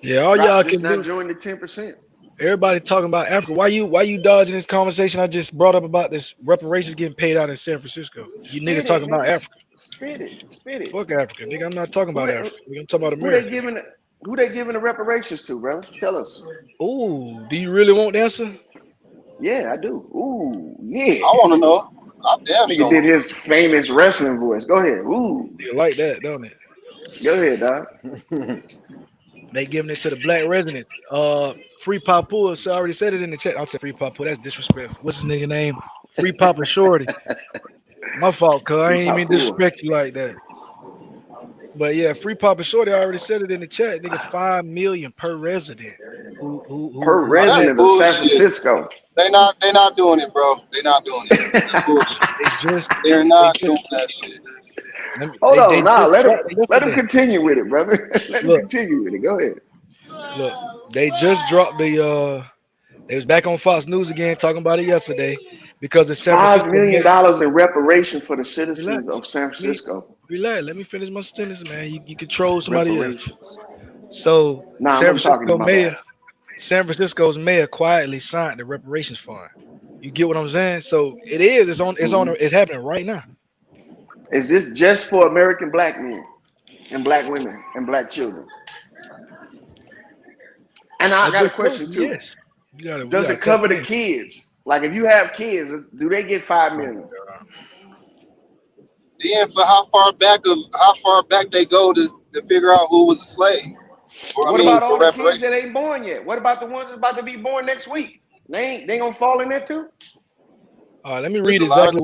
C: Yeah, all y'all
D: Just
C: can
D: not
C: do.
D: join the 10%.
C: Everybody talking about Africa. Why you dodging this conversation I just brought up about this reparations getting paid out in San Francisco? You niggas talking about Africa.
D: Spit it.
C: Fuck Africa, nigga. I'm not talking about Africa. I'm talking about
D: Who
C: America.
D: they giving the reparations to, bro? Tell us.
C: Ooh, do you really want the answer?
D: Yeah, I do. Ooh, yeah.
G: I want to know. I'm damn
D: Nigga
G: sure.
D: did his famous wrestling voice. Go ahead. Ooh.
C: You like that, don't it?
D: Go ahead, dog.
C: They giving it to the black residents. Free Papua. So I already said it in the chat. I'll say Free Papua. That's disrespectful. What's his nigga name? Free Papa Shorty. My fault, cuz I ain't even
D: Papua.
C: disrespect you like that. But yeah, Free Papa Shorty. I already said it in the chat. Nigga, $5 million per resident.
D: Per resident of San Francisco.
G: They not doing it, bro. They not doing it. That's bullshit. They're not doing that shit.
D: Hold on, let him continue with it, brother. Let him continue with it. Go ahead.
C: Look, they just dropped the they was back on Fox News again talking about it yesterday because it's
D: $5 million in reparation for the citizens of San Francisco.
C: Relax, let me finish my sentence, man. You control somebody else. So San Francisco's mayor quietly signed the reparations fund. You get what I'm saying? So it's happening right now.
D: Is this just for American black men and black women and black children? And I got a question too.
C: Yes.
D: Does it cover the kids? Like if you have kids, do they get $5 million?
G: Then for how far back they go to figure out who was a slave?
D: What about all the kids that ain't born yet? What about the ones that's about to be born next week? They gonna fall in there too?
C: All right, let me read exactly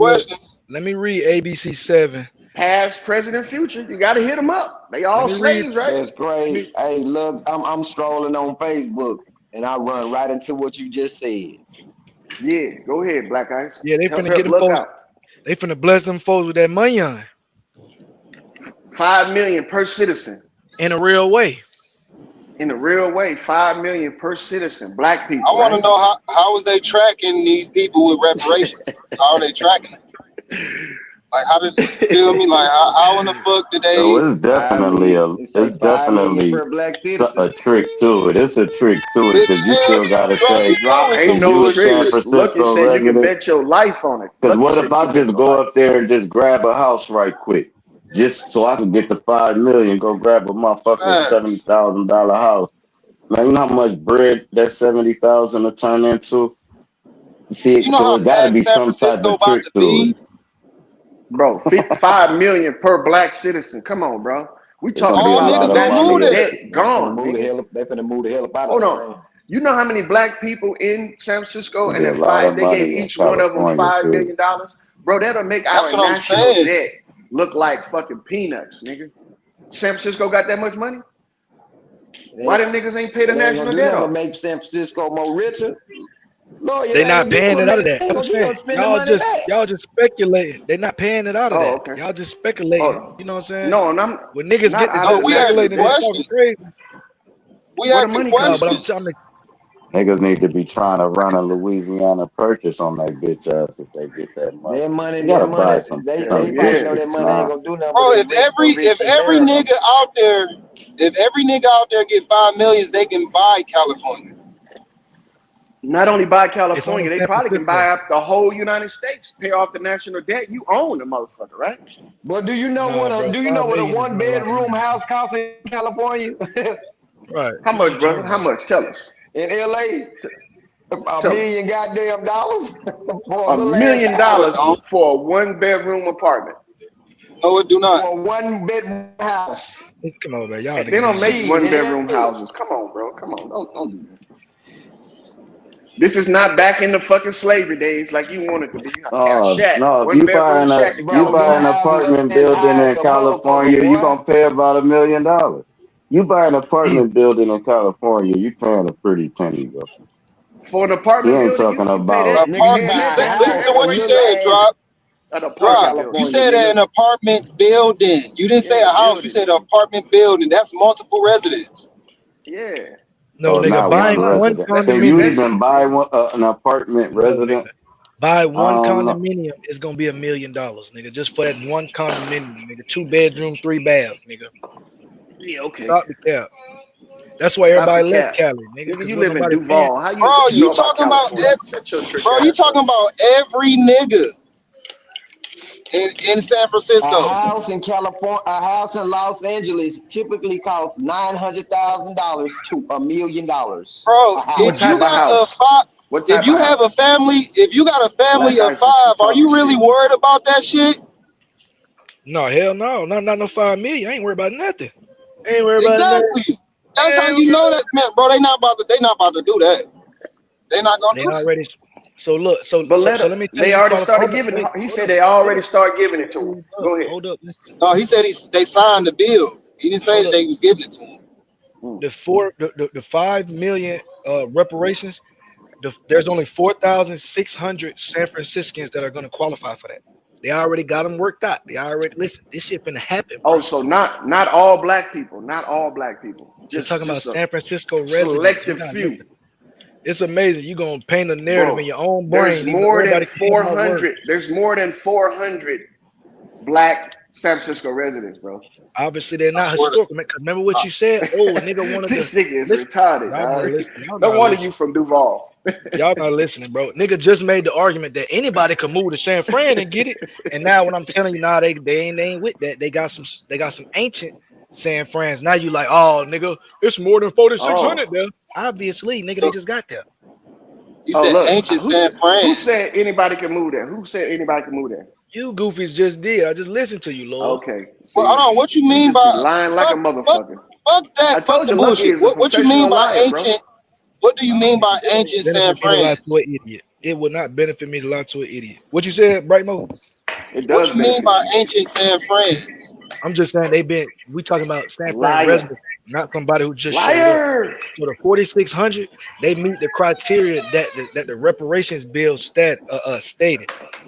C: let me read ABC 7.
D: Past, present, future. You gotta hit them up. They all slaves, right?
E: That's great. Hey, look, I'm scrolling on Facebook and I run right into what you just said.
D: Yeah, go ahead, Black Ice.
C: Yeah, they finna get them folks. They finna bless them folks with that money on.
D: $5 million per citizen.
C: In a real way.
D: In a real way, $5 million per citizen. Black people.
G: I want to know how is they tracking these people with reparations? How are they tracking it? Like how did feel me? Like how in the fuck did they?
F: So it's definitely a trick to it. It's a trick to it because you still gotta say
D: ain't no trick. Lucky said you can bet your life on it.
F: Because what if I just go up there and just grab a house right quick, just so I can get the $5 million, go grab a motherfucking $70,000 house? Man, you know how much bread that $70,000 will turn into? See,
G: you know
F: so it gotta be some type of trick to it.
D: Bro, $5 million per black citizen. Come on, bro. We talking about
E: that
D: gone.
E: They finna move the hell up out of
D: Hold on. You know how many black people in San Francisco and they gave each one of them $5 million? Bro, that'll make our national debt look like fucking peanuts, nigga. San Francisco got that much money? Why them niggas ain't pay the national debt
E: to
D: off?
E: make San Francisco more richer. Lord,
C: They not paying it out of that.
E: They
C: I'm
E: gonna
C: saying,
E: spend the money back.
C: y'all just speculating. They're not paying it out of
D: Oh,
C: that.
D: okay.
C: Y'all just speculating.
D: Oh,
C: You know what I'm saying?
D: No, and I'm
C: When niggas
D: not
C: get
D: out
C: to
D: of
G: we
D: that.
G: asking
C: speculating and talking
G: questions.
C: crazy,
G: We
D: Where the
G: asking
D: money
C: no,
D: comes
C: but I'm
G: questions.
C: telling you,
F: Niggas need to be trying to run a Louisiana purchase on that bitch ass if they get that money.
E: Their money,
F: You gotta buy some
E: they
D: Hell
E: probably
D: yeah.
E: know that money ain't gonna do nothing.
G: Bro,
E: but
G: if every
E: America.
G: nigga out there get 5 million, they can buy California.
D: Not only buy
C: it's only
D: California, they
C: San
D: probably can
C: Francisco.
D: buy up the whole United States, pay off the national debt. You own the motherfucker, right?
E: But do you know
C: Nah,
E: what
C: bro,
E: a
C: 5 million is
E: one
C: not a lot of
E: bedroom
C: money.
E: house costs in California?
C: Right.
D: How
C: What
D: much,
C: you
D: brother?
C: talking
D: How
C: about?
D: much? Tell us.
E: In LA, $1
D: Tell us.
E: million goddamn dollars for a
D: $1
E: little
D: million
E: ass house,
D: for a 1-bedroom apartment.
G: No, it do not.
E: for a 1-bedroom house.
C: Come on, man. Y'all
D: They don't
C: niggas
D: make
E: Shit,
D: 1-bedroom
E: yeah.
D: houses. Come on, bro. Come on. Don't do that. This is not back in the fucking slavery days like you wanted to be. You got
F: Oh
D: shack.
F: no! If you
D: 1-bedroom shack in
E: Bro,
F: you buy an
D: California.
F: apartment
E: as
F: building
E: high as
F: in
E: the
F: California,
E: motherfucker,
F: you
E: boy.
F: gonna pay about $1 million. You buy an apartment building in California, you paying a pretty penny, bro.
D: For an
F: He
D: apartment
F: ain't
D: building,
F: talking
D: you pay
F: about.
D: that. You
E: Nigga,
D: pay
E: you
D: at least
E: buy a
G: Listen to
E: house, a
G: what you
E: little
G: said,
E: ass
G: Drop.
D: an apartment
G: Drop.
D: building.
G: You
E: California,
G: said
E: nigga.
G: an apartment building. You didn't say
D: Yeah,
G: a house. You
D: building.
G: said an apartment building. That's multiple residents.
D: Yeah.
C: No,
F: Oh,
C: nigga,
F: not
C: buying
F: one
D: Plus,
C: one
F: resident.
D: let's
F: Can you
C: condominium.
D: invest
F: even
D: it.
F: buy an apartment
C: No, nigga.
F: resident?
C: Buy one
F: No.
C: condominium is gonna be $1 million, nigga. Just for that one condominium, nigga. 2 bedroom, 3 bath, nigga.
D: Yeah, okay.
C: Stop the cap. That's why
D: Stop the
C: everybody left
D: cap.
C: Cali, nigga.
D: Nigga,
C: Because
D: you
C: when
D: live in
C: nobody paying.
D: Duval.
G: Bro,
D: What you
G: you
D: know about
G: talking about
D: California? Shut your church
G: bro, you
D: ass up.
G: talking about every nigga in San
E: A
G: Francisco.
E: house in California, a house in Los Angeles typically costs $900,000 to $1 million.
G: Bro,
E: A house.
D: What type of house? What type
G: if you
D: of
G: have a
D: house?
G: family, if you got a family
D: Black
G: of
D: Ice just
G: 5,
D: be
G: are you
D: talking
G: really
D: shit.
G: worried about that shit?
C: No, hell no. Not no 5 million. I ain't worried about nothing. I ain't worried about nothing.
G: Exactly. That's how you know that, man, bro. They not about to do that. They not gonna
C: They
G: do that.
C: already. So look. So
D: But
C: let me tell
D: they
C: you.
D: already
C: Hold
D: started
C: up,
D: giving.
C: wait,
D: He
C: hold
D: said
C: up,
D: they
C: hold
D: already
C: up,
D: started giving it to him. Go ahead.
C: hold up. Listen.
G: No, he said they signed the bill. He didn't say
C: Hold
G: that
C: up.
G: they was giving it to him.
C: The 5 million reparations. There's only 4,600 San Franciscans that are going to qualify for that. They already got them worked out. They already listen. This shit finna happen. Bro.
D: Oh, so not all black people. Not all black people.
C: You're talking about
D: Just a
C: San Francisco residents.
D: selective
C: You're not
D: few.
C: listening. It's amazing. You're gonna paint a narrative
D: Bro,
C: in your own
D: there's
C: brain. Even
D: more than
C: everybody can hear my words.
D: 400. There's more than 400 black San Francisco residents, bro.
C: Obviously, they're not
G: I swear to-
C: historical. Because remember what you said? Oh, a nigga wanted
D: This
C: to.
D: nigga is
C: Listen,
D: retarded.
C: y'all not
D: Dog.
C: listening. Y'all
D: No
C: not
D: wonder
C: listening.
D: you from Duval.
C: Y'all not listening, bro. Nigga just made the argument that anybody could move to San Fran and get it. And now when I'm telling you, nah, they ain't with that. They got some ancient San Frans. Now you like, oh, nigga, it's more than 4,600 there. Obviously, nigga, they just got there.
G: You
D: Oh,
G: said
D: look.
G: ancient
D: Who
G: San Fran.
D: said anybody can move there? Who said anybody can move there?
C: You goofies just did. I just listened to you, Lord.
D: Okay. See,
G: Well, hold on. What you mean
D: just
G: by
D: be lying like a motherfucker?
G: fuck that?
D: I told
G: Fuck the
D: you, Lucky
G: bullshit.
D: is a
G: What you mean
D: professional
G: by
D: liar, bro.
G: ancient? What do you mean by ancient San
C: Benefit me to lie
G: Fran?
C: to an idiot. It would not benefit me to lie to an idiot. What you said, Brightmo?
D: It
G: What
D: does
G: you mean
D: benefit
G: by
D: you.
G: ancient San Fran?
C: I'm just saying we talking about San Fran
D: Liar.
C: residents, not somebody who just showed up.
D: Liar.
C: So the 4,600, they meet the criteria that the reparations bill stated,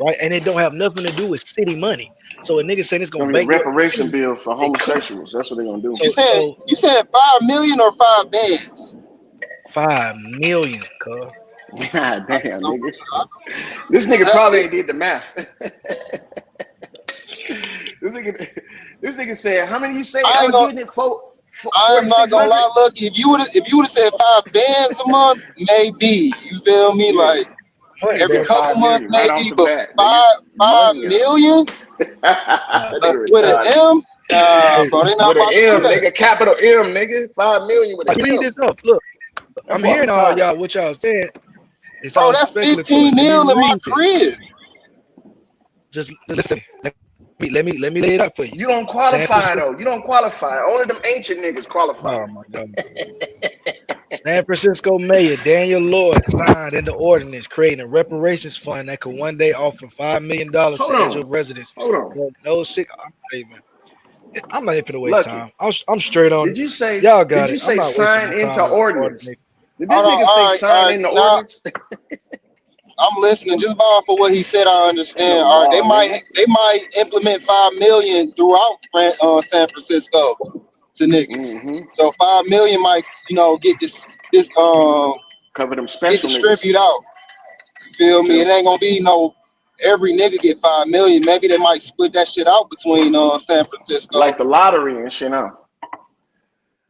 C: right? And it don't have nothing to do with city money. So a nigga saying it's gonna
D: Gonna be a
C: bankrupt the
D: reparation
C: city.
D: bill for homosexuals. That's what they're gonna do.
G: You said 5 million or 5 bands?
C: 5 million, cuz.
D: God damn, nigga. This nigga probably ain't did the math. This nigga said, how many you say
G: I ain't
D: are
G: gonna-
D: getting it for?
G: I'm not gonna lie, look. If you would have said 5 bands a month, maybe. You feel me?
D: Yeah.
G: Like every
D: Said
G: couple
D: 5
G: months,
D: million right
G: maybe.
D: off the
G: But
D: bat,
G: 5
D: Money,
G: million
D: That nigga
G: with an
D: retarded.
G: M, bro, they not
D: With
G: about
D: an
G: to
D: M,
G: do that.
D: nigga, capital M, nigga. 5 million with an
C: Read
D: M.
C: this up. Look, I'm
D: boy
C: hearing all
D: retarded.
C: y'all what y'all saying. It's
G: Bro,
C: all
G: that's
C: speculative.
G: 15 mil in my
C: read this.
G: crib.
C: Just listen. Let me lay it out for you.
D: You don't qualify though. You don't qualify. Only them ancient niggas qualify.
C: Oh my god. San Francisco Mayor Daniel Lloyd signed into ordinance creating a reparations fund that could one day offer $5 million
D: Hold
C: to
D: on.
C: eligible residents.
D: Hold on.
C: No sick. I'm not even finna waste
D: Lucky.
C: time. I'm straight on.
D: Did you say
C: Y'all got
D: did you
C: it. I'm
D: say
C: not wasting
D: sign
C: my
D: into
C: time.
D: ordinance? Did this
G: Hold on,
D: nigga
G: all
D: say
G: right,
D: sign into
G: now
D: ordinance?
G: I'm listening. Just by for what he said, I understand.
D: No
G: All right,
D: law, man.
G: they might implement 5 million throughout San Francisco to niggas.
D: Mm-hmm.
G: So 5 million might, get this
D: Cover them
G: get
D: special niggas.
G: distributed out. You feel me? It ain't gonna be no every nigga get 5 million. Maybe they might split that shit out between San Francisco.
D: Like the lottery and shit now.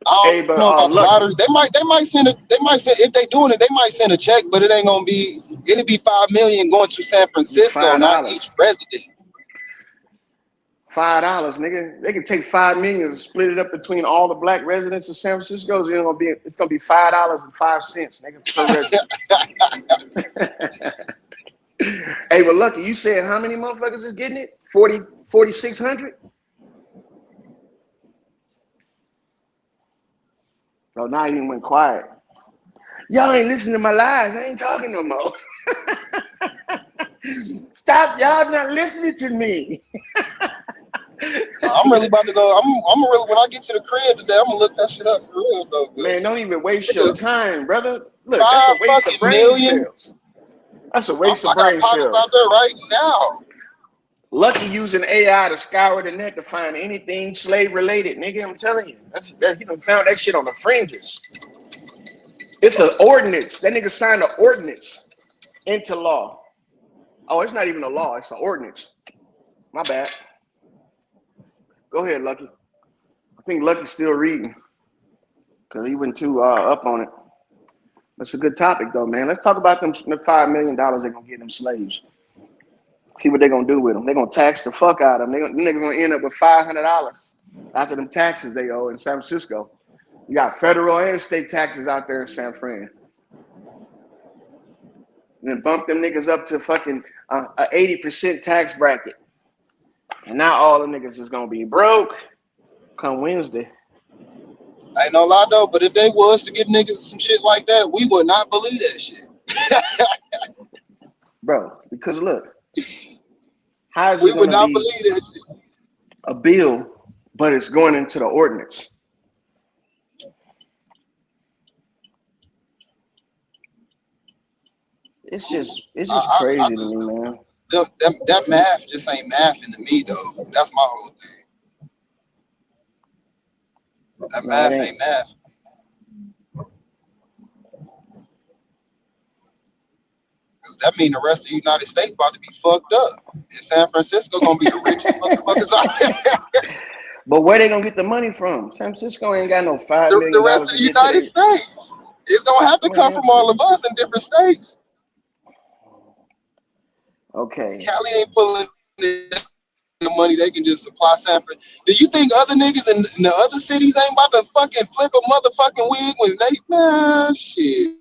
G: I don't know about the lottery. They might send if they doing it, they might send a check, but it'll be 5 million going to San Francisco,
D: $5.
G: not each resident.
D: $5, nigga. They can take 5 million and split it up between all the black residents of San Francisco. It's gonna be $5.05, nigga, per resident. Hey, but Lucky, you said how many motherfuckers is getting it? 4,600? Oh, now he went quiet. Y'all ain't listening to my lies. I ain't talking no more. Stop, y'all not listening to me.
G: I'm really about to go. I'm really when I get to the crib today, I'm gonna look that shit up for real though.
D: Man, don't even waste your time, brother. Look,
G: 5
D: that's a waste of
G: fucking
D: brain
G: million?
D: cells. That's a waste
G: I
D: of
G: got
D: brain
G: partners
D: cells.
G: out there right now.
D: Lucky using AI to scour the net to find anything slave related, nigga. I'm telling you, he done found that shit on the fringes. It's an ordinance. That nigga signed an ordinance into law. Oh, it's not even a law. It's an ordinance. My bad. Go ahead, Lucky. I think Lucky's still reading because he went too up on it. That's a good topic, though, man. Let's talk about them the $5 million they're going to get them slaves. See what they're going to do with them. They're going to tax the fuck out of them. They're going to end up with $500 after them taxes they owe in San Francisco. You got federal and state taxes out there in San Fran. And then bump them niggas up to fucking a 80% tax bracket. And now all the niggas is going to be broke come Wednesday.
G: I ain't no lie though, but if they was to give niggas some shit like that, we would not believe that shit.
D: Bro, because look, how is
G: We
D: it
G: would
D: going
G: not
D: to be
G: believe that shit.
D: a bill, but it's going into the ordinance? It's just crazy to me, man.
G: That math just ain't mathing to me though. That's my whole thing. That math ain't math. That mean the rest of the United States about to be fucked up. And San Francisco gonna be the richest motherfuckers out there.
D: But where they gonna get the money from? San Francisco ain't got no $5 million.
G: The rest of the United States. It's gonna have to come from all of us in different states.
D: Okay.
G: Cali ain't pulling the money. They can just supply San Francisco. Do you think other niggas in the other cities ain't about to fucking flip a motherfucking wig when they shit?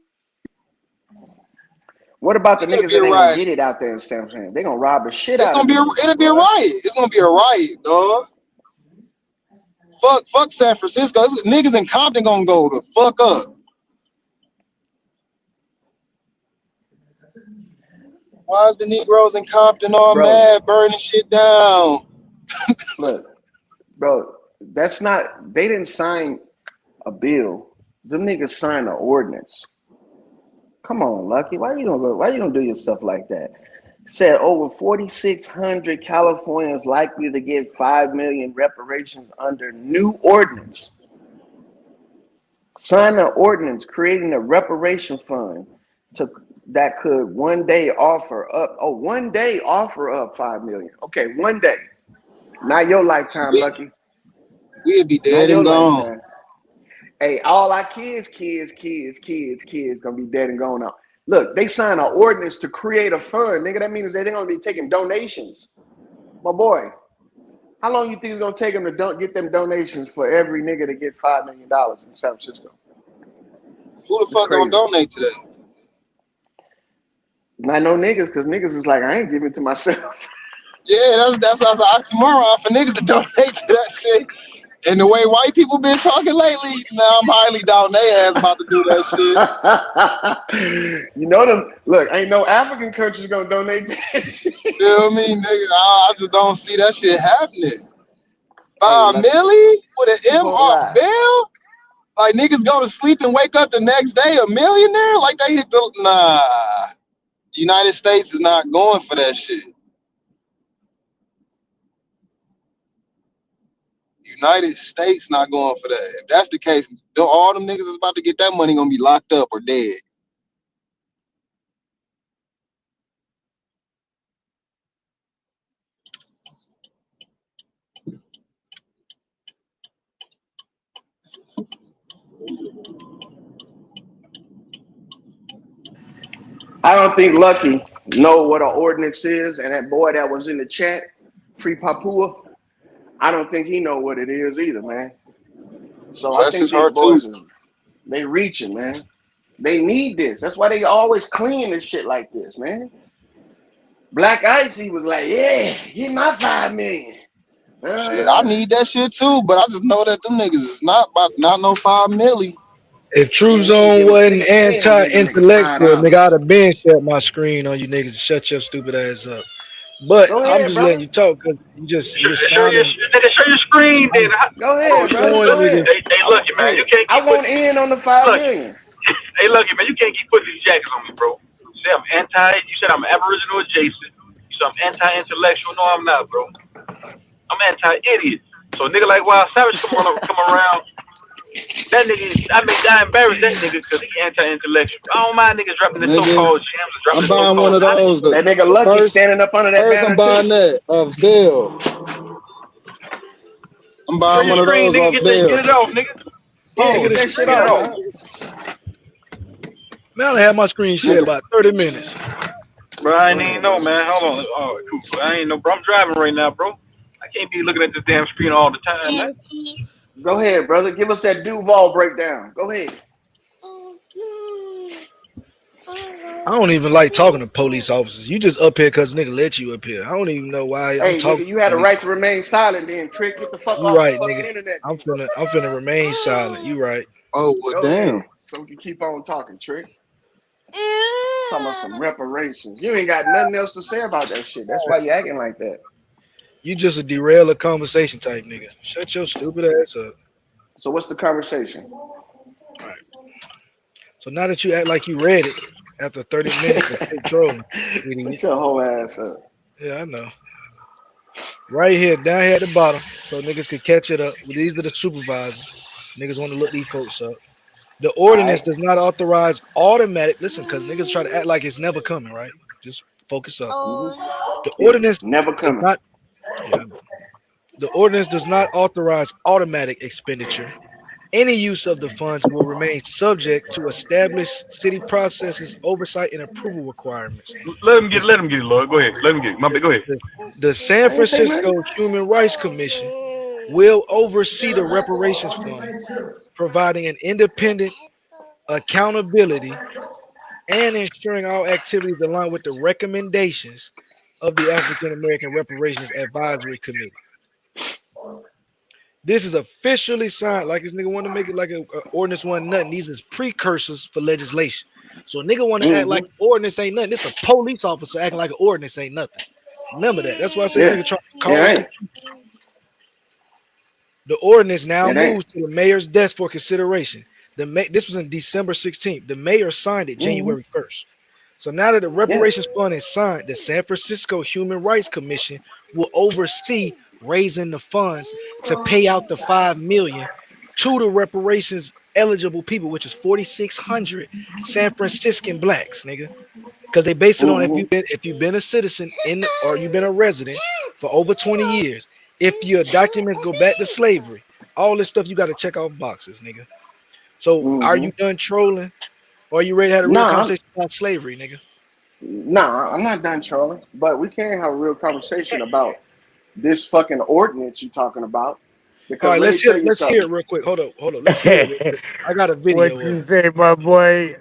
D: What about the niggas that ain't gonna get it out there in San Fran? They gonna rob the shit out of it.
G: It'll be a riot. It's gonna be a riot, dog. Fuck San Francisco. Niggas in Compton gonna go the fuck up. Why is the Negroes in Compton all mad, burning shit down?
D: Look, bro, that's not. They didn't sign a bill. Them niggas signed an ordinance. Come on, Lucky. Why you don't do yourself like that? Said over 4,600 Californians likely to get 5 million reparations under new ordinance. Sign an ordinance creating a reparation fund that could one day offer up 5 million. Okay, one day. Not your lifetime, Lucky.
G: We'll be dead and gone.
D: Lifetime. Hey, all our kids gonna be dead and gone now. Look, they signed an ordinance to create a fund, nigga. That means they're gonna be taking donations. My boy, how long you think it's gonna take them to get them donations for every nigga to get $5 million in San Francisco?
G: Who the fuck gonna donate to that?
D: Not no niggas, because niggas is like, I ain't giving it to myself.
G: Yeah, that's an oxymoron for niggas to donate to that shit. And the way white people been talking lately, now I'm highly doubting they ass about to do that shit.
D: You know them. Look, ain't no African countries gonna donate that shit.
G: Feel me, nigga? I just don't see that shit happening. 5
D: Lucky.
G: milli with an
D: You won't
G: MR
D: lie.
G: bill? Like niggas go to sleep and wake up the next day a millionaire? Like they hit the The United States is not going for that shit. United States not going for that. If that's the case, all them niggas that's about to get that money gonna be locked up or dead.
D: I don't think Lucky know what an ordinance is, and that boy that was in the chat, Free Papua, I don't think he know what it is either, man. So I
G: That's
D: think
G: his
D: these
G: heart
D: boys
G: too.
D: they reaching, man. They need this. That's why they always clean and shit like this, man. Black Ice, he was like, yeah, get my 5 million.
G: Shit, I need that shit too, but I just know that them niggas is not no 5 milli.
C: If True Zone wasn't anti-intellectual, nigga, I'd have been shut my screen on you niggas and shut your stupid ass up. But
D: Go ahead,
C: I'm just
D: brother.
C: letting you talk because you're
A: Show your
C: sounding.
A: screen, then.
D: Go ahead, brother.
C: showing
D: Go ahead.
A: They lucky, man.
D: Hey,
A: You can't
D: I
A: keep
D: want
A: putting.
D: in on the 5
A: Look.
D: million.
A: Hey, lucky, man. You can't keep putting these jackets on me, bro. You said I'm anti. You said I'm Aboriginal adjacent. You said I'm anti-intellectual. No, I'm not, bro. I'm anti-idiot. So nigga like Wild Savage come around. That nigga, I embarrass that nigga because he anti-intellectual. I don't mind niggas dropping the
G: Nigga,
A: so-called gems and dropping
G: I'm buying one of those.
D: That nigga Lucky standing up under that
G: First
D: banner
G: I'm buying that off Bill. I'm buying one of those
A: nigga,
G: off
A: get
G: Bill.
A: it off, nigga.
D: Yeah, get that shit off, man.
C: Man, I done had my screen shared about 30 minutes.
A: Bro, I ain't even know, man. Hold on. Oh, cool. I ain't know, bro. I'm driving right now, bro. I can't be looking at this damn screen all the time, man.
D: Go ahead, brother. Give us that Duval breakdown. Go ahead.
C: I don't even like talking to police officers. You just up here because nigga let you up here. I don't even know why
D: Hey,
C: I'm talking.
D: nigga, you had a right to remain silent then, Trick. Get the fuck
C: You
D: off
C: right,
D: the fucking
C: nigga.
D: internet.
C: I'm finna remain silent. You right.
G: Oh, well,
D: Go
G: damn.
D: ahead. So we can keep on talking, Trick. Talking about some reparations. You ain't got nothing else to say about that shit. That's why you acting like that.
C: You just a derail a conversation type nigga. Shut your stupid ass up.
D: So what's the conversation?
C: So now that you act like you read it after 30 minutes of trolling,
D: Shut your whole ass up.
C: yeah, I know. Right here, down here at the bottom, so niggas could catch it up. These are the supervisors. Niggas want to look these folks up. The ordinance does not authorize automatic. Listen, because niggas try to act like it's never coming, right? Just focus up. The ordinance
D: never coming.
C: The ordinance does not authorize automatic expenditure. Any use of the funds will remain subject to established city processes, oversight, and approval requirements.
A: Let him get it, Lord. Go ahead. Let him get it. My bad, go ahead.
C: The San Francisco Human Rights Commission will oversee the reparations fund, providing an independent accountability and ensuring all activities align with the recommendations of the African American Reparations Advisory Committee. This is officially signed, like this nigga want to make it like a ordinance wasn't nothing. These is precursors for legislation. So a nigga want to act like ordinance ain't nothing. This a police officer acting like an ordinance ain't nothing. Remember that. That's why I say nigga try to call us. The ordinance now moves to the mayor's desk for consideration. This was in December 16th. The mayor signed it January 1st. So now that the reparations fund is signed, the San Francisco Human Rights Commission will oversee raising the funds to pay out the $5 million to the reparations eligible people, which is 4,600 San Franciscan blacks, nigga. Because they base it on if you've been a citizen or you've been a resident for over 20 years. If your documents go back to slavery, all this stuff you got to check off boxes, nigga. So are you done trolling? Or are you ready to have a real conversation about slavery, nigga?
D: Nah, I'm not done trolling. But we can have a real conversation about this fucking ordinance you're talking about. Because
C: all right, let's hear it real quick. Hold up. Let's hear it real quick. I got a video.
H: What you say, my boy?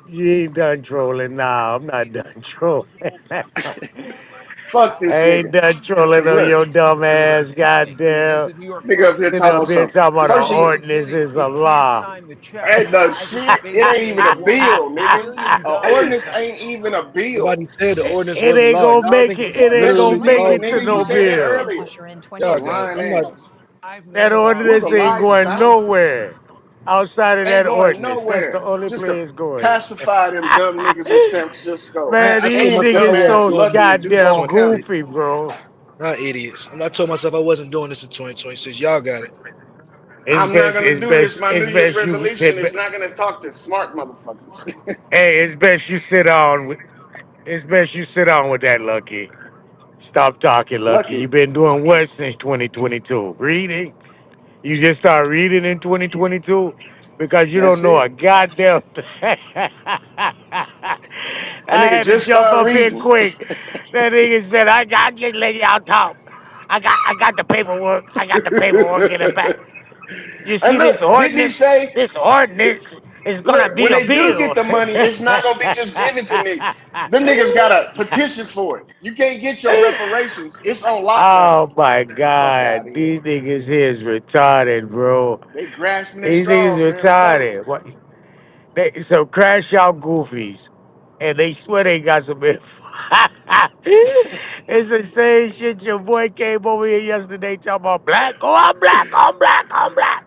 H: You ain't done trolling. Nah, I'm not done trolling.
D: Fuck
H: I
D: this
H: ain't
D: nigga.
H: done trolling
D: Cause
H: on
D: look,
H: your dumb ass, goddamn.
D: nigga up here
H: Sitting
D: talking
H: up
D: about
H: here
D: something.
H: talking about the
D: First he
H: ordinance is a law.
D: ain't no shit. It ain't even a bill, nigga. Ordinance ain't even a bill.
C: Nobody said the ordinance
H: It
C: wasn't
H: ain't
C: law.
H: gonna
C: Y'all
H: make
C: niggas
H: it. It ain't
D: Yes,
H: gonna
D: you
C: literally
H: make
D: did,
H: it
C: talking.
H: to
D: nigga. You
H: no
D: said that
H: bill.
D: earlier.
C: Y'all got it.
D: Lying
C: I'm not.
D: ass.
H: That
D: Where
H: ordinance
D: the
H: ain't
D: lies
H: going
D: stop?
H: nowhere outside of
D: Ain't
H: that
D: going
H: ordinance. That's the
D: nowhere.
H: only
D: Just to
H: place going.
D: pacify them dumb niggas in San Francisco.
C: Man,
H: Man,
C: I told
H: these
D: And
C: myself I
H: niggas
C: wasn't
D: dumbass
H: so
C: doing
D: Lucky in
H: goddamn
D: Duval County.
H: goofy, bro.
C: not idiots. I told myself I wasn't doing this in 2026. Y'all got it.
H: It's
D: I'm not
H: best.
D: gonna
H: It's
D: do
H: best.
D: this. My New
H: It's
D: Year's
H: best you sit.
D: resolution is not gonna talk to smart motherfuckers.
H: Hey, it's best you sit on. It's best you sit on with that, Lucky. Stop talking, Lucky.
D: Lucky.
H: You've been doing what since 2022? Reading? You just start reading in 2022 because you don't
D: That's
H: know
D: it.
H: a goddamn thing.
D: That
H: I
D: nigga
H: had to
D: just
H: jump
D: started
H: up here
D: reading.
H: quick. That nigga said, I just let y'all talk. I got the paperwork. I got the paperwork in the back. You
D: And
H: see this
D: look, didn't he
H: ordinance?
D: say,
H: This ordinance is gonna
D: look,
H: be
D: when
H: a
D: they do
H: bill.
D: get the money, it's not gonna be just given to niggas. Them niggas got a petition for it. You can't get your reparations. It's on lockdown.
H: Oh my
D: Fuck out
H: God,
D: of here.
H: these niggas here is retarded, bro.
D: They grasping at
H: These niggas
D: straws, man. I'm telling you.
H: retarded. What? So crash out goofies, and they swear they got some info. It's the same shit your boy came over here yesterday talking about black. Oh, I'm black. I'm black. I'm black.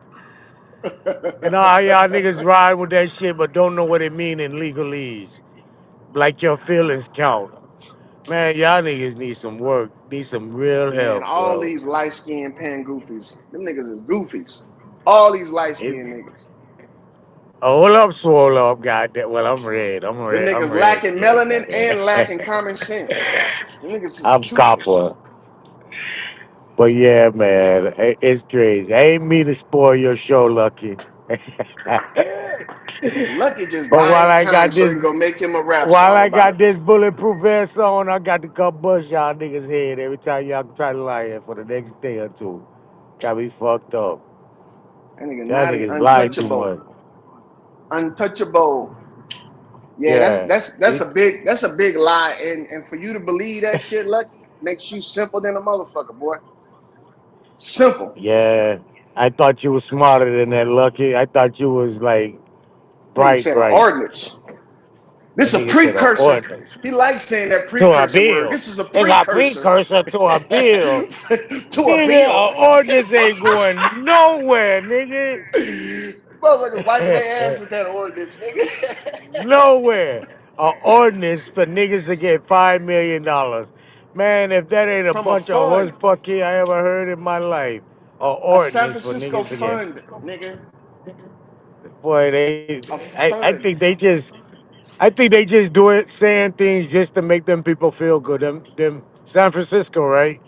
H: And all y'all niggas ride with that shit, but don't know what it mean in legalese. Like your feelings count. Man, y'all niggas need some work. Need some real
D: Man,
H: help,
D: all
H: bro.
D: these light skinned pan goofies. Them niggas is goofies. All these light
H: It,
D: skinned niggas.
H: hold up, swole up, goddamn. Well, I'm red. I'm
D: Them
H: red. I'm
D: niggas
H: red
D: lacking
H: still,
D: melanin
H: goddamn.
D: and lacking common sense. Them niggas is
H: I'm
D: toothless.
H: copper. But yeah, man, it's crazy. I ain't me to spoil your show, Lucky.
D: Lucky just
H: But
D: buying time so he can go make him a rap
H: while
D: song
H: I
D: about
H: got
D: it.
H: this bulletproof vest on, I got to come bust y'all niggas head every time y'all try to lie here for the next day or two. Got me fucked up.
D: That nigga
H: Y'all
D: Naughty
H: niggas lie too
D: untouchable.
H: much.
D: Untouchable. Yeah,
H: Yeah.
D: that's a big lie. And for you to believe that shit, Lucky, makes you simple than a motherfucker, boy. Simple.
H: Yeah. I thought you was smarter than that, Lucky. I thought you was like
D: Nigga
H: bright,
D: said an
H: bright.
D: ordinance. This
H: That
D: is a
H: nigga said an
D: precursor.
H: ordinance.
D: He likes saying that
H: To a
D: precursor word.
H: bill.
D: This is a
H: It's a
D: precursor
H: precursor to a bill.
D: to a
H: Nigga,
D: bill.
H: a ordinance ain't going nowhere, nigga.
D: Motherfuckers wiping their ass with that ordinance, nigga.
H: Nowhere. A ordinance for niggas to get $5 million. Man, if that ain't a
D: From a
H: bunch of horse
D: fund,
H: fucky I ever heard in my life. A
D: a San
H: ordinance for
D: Francisco
H: niggas to get.
D: fund, nigga.
H: Boy,
D: A
H: I
D: fund.
H: think they just do it, saying things just to make them people feel good. Them San Francisco, right?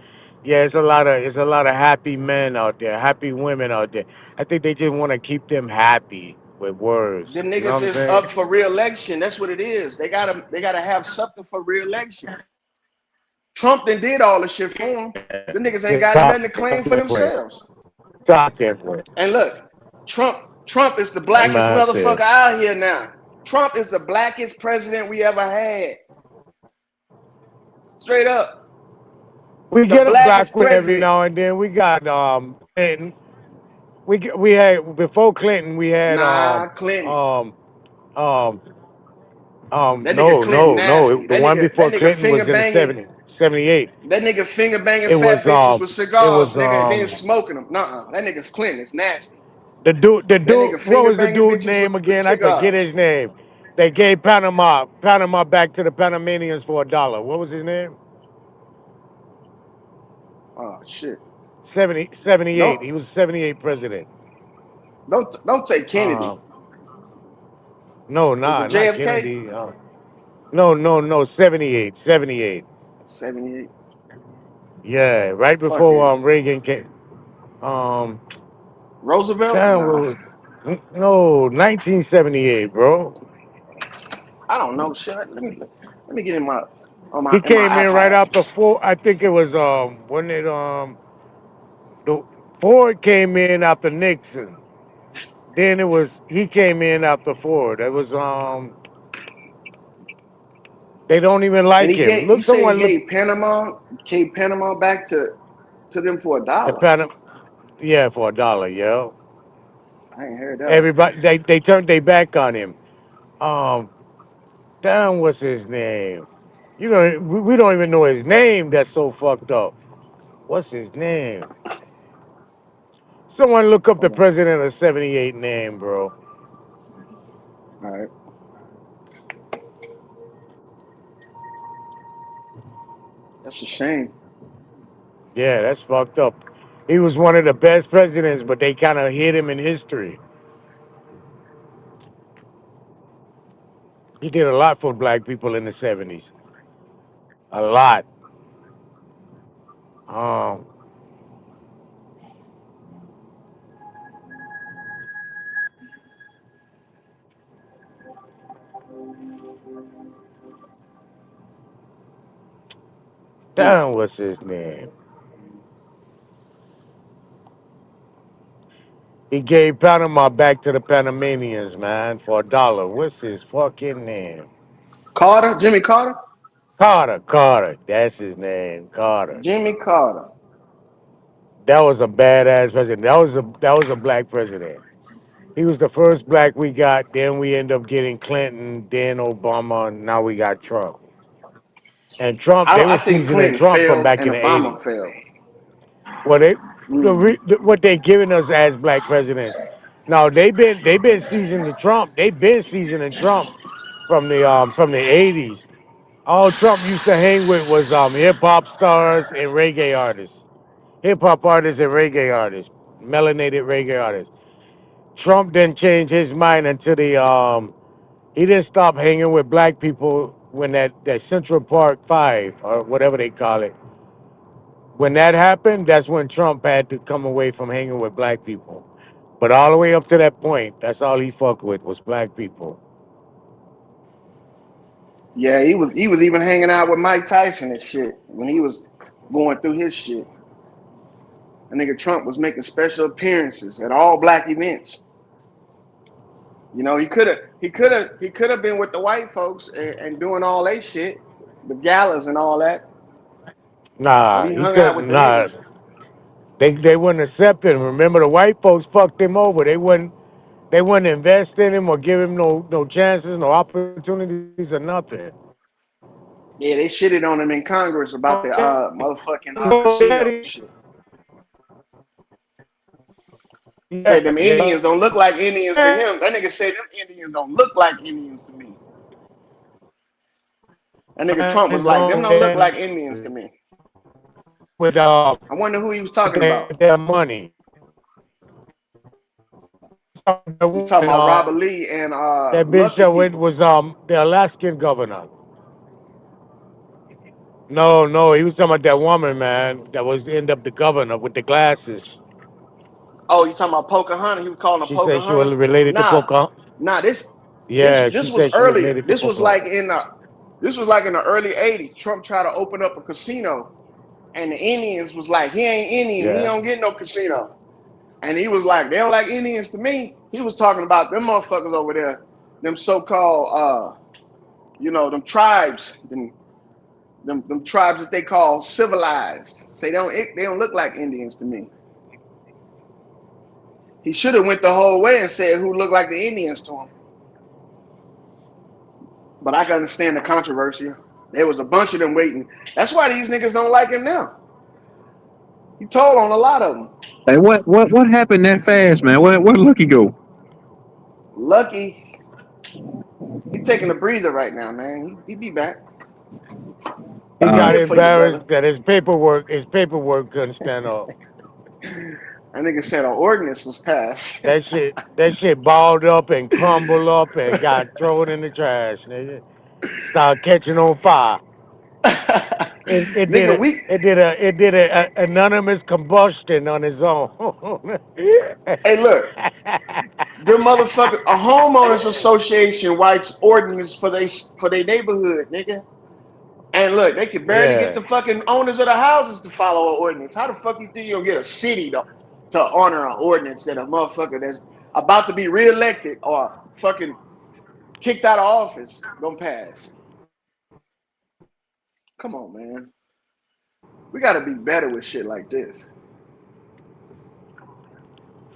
H: Yeah, it's a lot of happy men out there, happy women out there. I think they just want to keep them happy with words.
D: Them
H: You know
D: niggas
H: what I'm
D: is
H: saying?
D: up for re-election. That's what it is. They gotta have something for re-election. Trump did all the shit for him. Them niggas ain't got
H: Talk
D: nothing to claim for
H: different.
D: themselves.
H: Talk different.
D: And look, Trump is the
H: That
D: blackest
H: man said,
D: motherfucker out here now. Trump is the blackest president we ever had. Straight up.
H: we
D: The
H: get a
D: blackest
H: black one every
D: president.
H: now and then. We got Clinton. We had before Clinton. We had
D: Nah, Clinton.
H: um um
D: That nigga Clinton
H: no.
D: nasty.
H: The
D: That
H: one
D: nigga,
H: before
D: that nigga
H: Clinton was
D: finger
H: in the
D: banging.
H: 70s, 78.
D: That nigga finger banging
H: It was
D: fat bitches with
H: it was
D: cigars, nigga, and then smoking them. Nuh-uh. That nigga's Clinton. It's nasty.
H: the
D: That
H: dude.
D: nigga
H: What
D: finger
H: was the
D: banging
H: dude's
D: bitches
H: name
D: with
H: again? I forget
D: cigars.
H: his name. They gave Panama back to the Panamanians for $1. What was his name?
D: Oh shit.
H: 78.
D: Don't
H: He was 78 president.
D: don't take Kennedy.
H: Um, no,
D: Was it
H: not
D: JFK?
H: Kennedy. No, 78, 78.
D: 78.
H: Yeah, right before
D: Fucking
H: Reagan came. Um,
D: Roosevelt?
H: damn,
D: Nah.
H: no, 1978, bro.
D: I don't know. Shit. Let me get in my
H: He
D: in my
H: came in right
D: iPad.
H: after Ford. I think it was when it the Ford came in after Nixon. Then he came in after Ford. It was They don't even
D: And
H: like
D: he
H: him.
D: gave, you
H: Look,
D: say he
H: someone look
D: gave Panama back to them for
H: the
D: $1.
H: Pan. Yeah, for $1. Yeah.
D: I ain't heard that one.
H: Everybody they turned their back on him. Um, damn, what's his name? You know, we don't even know his name. That's so fucked up. What's his name? Someone look up the
D: Hold on.
H: president of '78 name, bro.
D: All right. That's a shame.
H: Yeah, that's fucked up. He was one of the best presidents, but they kind of hid him in history. He did a lot for black people in the '70s. A lot. Um,
D: Hmm.
H: damn, what's his name? He gave Panama back to the Panamanians, man, for $1. What's his fucking name?
D: Carter, Jimmy Carter,
H: Carter. Carter. That's his name. Carter.
D: Jimmy Carter.
H: That was a badass president. That was a black president. He was the first black we got. Then we end up getting Clinton, then Obama, and now we got Trump. And Trump, they
D: I
H: were
D: think
H: seasoning
D: Clinton
H: Trump from
D: failed
H: back
D: and
H: in the '80s.
D: Obama failed.
H: Well,
D: Mm.
H: what they giving us as black presidents. Now they've been seasoning Trump. They've been seasoning Trump from the '80s. All Trump used to hang with was hip hop stars and reggae artists. Hip hop artists and reggae artists, melanated reggae artists. Trump didn't change his mind until he didn't stop hanging with black people when that Central Park Five or whatever they call it. When that happened, that's when Trump had to come away from hanging with black people. But all the way up to that point, that's all he fucked with was black people.
D: Yeah, he was even hanging out with Mike Tyson and shit when he was going through his shit. And nigga Trump was making special appearances at all black events. You know, he could have been with the white folks and doing all that shit, the galas and all that. But
H: Nah,
D: he
H: he
D: hung out
H: could
D: with the
H: nah.
D: niggas.
H: They wouldn't accept him. Remember, the white folks fucked him over. They wouldn't invest in him or give him no chances, no opportunities, or nothing.
D: Yeah, they shitted on him in Congress about the motherfucking casino
H: Yeah,
D: shit. Say them
H: yeah.
D: Indians don't look like Indians to him. That nigga said them Indians don't look like Indians to me. That nigga Trump was
H: His
D: like, them
H: own
D: don't look
H: damn
D: like Indians to me.
H: with
D: I wonder who he was
H: with
D: talking about.
H: their money.
D: You talking about
H: Uh,
D: Robert Lee and
H: that bitch
D: Lucky
H: that went
D: people.
H: was the Alaskan governor. No, no, he was talking about that woman, man, that was end up the governor with the glasses.
D: Oh, you talking about Pocahontas? He was calling her
H: She said she was
D: Pocahontas.
H: related to
D: Nah,
H: Pocahontas.
D: nah. This this
H: Yeah,
D: this
H: she
D: was
H: said she
D: earlier.
H: related to
D: This was like
H: Pocahontas.
D: in the early '80s. Trump tried to open up a casino, and the Indians was like, he ain't Indian. He
H: Yeah,
D: don't get no casino. And he was like, they don't like Indians to me. He was talking about them motherfuckers over there, them so-called, them tribes, them tribes that they call civilized. Say they don't look like Indians to me. He should have went the whole way and said who looked like the Indians to him. But I can understand the controversy. There was a bunch of them waiting. That's why these niggas don't like him now. He told on a lot of them.
B: Hey, what happened that fast, man? Where Lucky go?
D: Lucky, he taking a breather right now, man. He be back.
H: he
D: We
H: got
D: here for you, brother.
H: embarrassed that his paperwork couldn't stand up.
D: That nigga said an ordinance was passed.
H: That shit balled up and crumbled up and got thrown in the trash, nigga. Started catching on fire. It did
D: Nigga,
H: a
D: we
H: it did a anonymous combustion on its own.
D: hey look, them motherfuckers, a homeowners association writes ordinance for their neighborhood, nigga. And look, they can barely get
H: Yeah,
D: the fucking owners of the houses to follow an ordinance. How the fuck you think you'll get a city to honor an ordinance that a motherfucker that's about to be reelected or fucking kicked out of office gonna pass? Come on, man. We gotta be better with shit like this.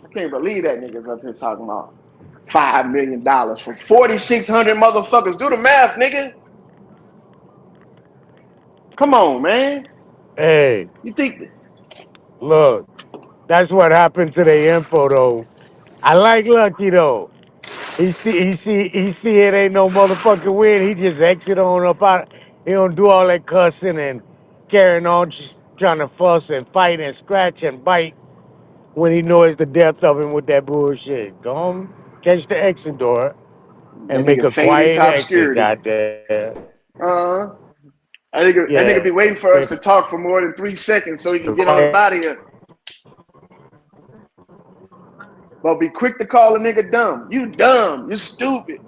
D: I can't believe that niggas up here talking about $5 million for 4,600 motherfuckers. Do the math, nigga. Come on, man.
H: Hey,
D: You think
H: look, that's what happened to the info though. I like Lucky though. He see it ain't no motherfucking win. He just exit on up out. He don't do all that cussing and carrying on, just trying to fuss and fight and scratch and bite when he knows the depth of him with that bullshit. Go on, catch the exit door
D: that
H: and make
D: nigga
H: a
D: faded
H: quiet
D: top
H: exit.
D: security?
H: Goddamn.
D: Uh that nigga
H: Yeah.
D: be waiting for us to talk for more than 3 seconds so he can get on about here. But be quick to call a nigga dumb. You dumb. You stupid.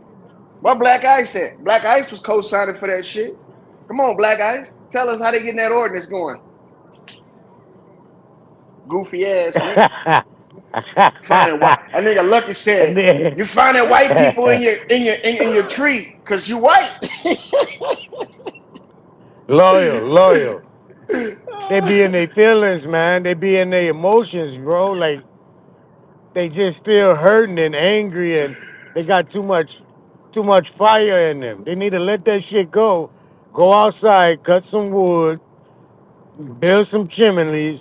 D: What Black Ice at? Black Ice was co-signing for that shit. Come on, Black Ice. Tell us how they getting that ordinance going. Goofy ass nigga. Finding white. That nigga Lucky said, you finding white people in your tree because you white.
H: Loyal. They be in their feelings, man. They be in their emotions, bro. Like they just still hurting and angry, and they got too much fire in them. They need to let that shit go. Go outside, cut some wood, build some chimneys,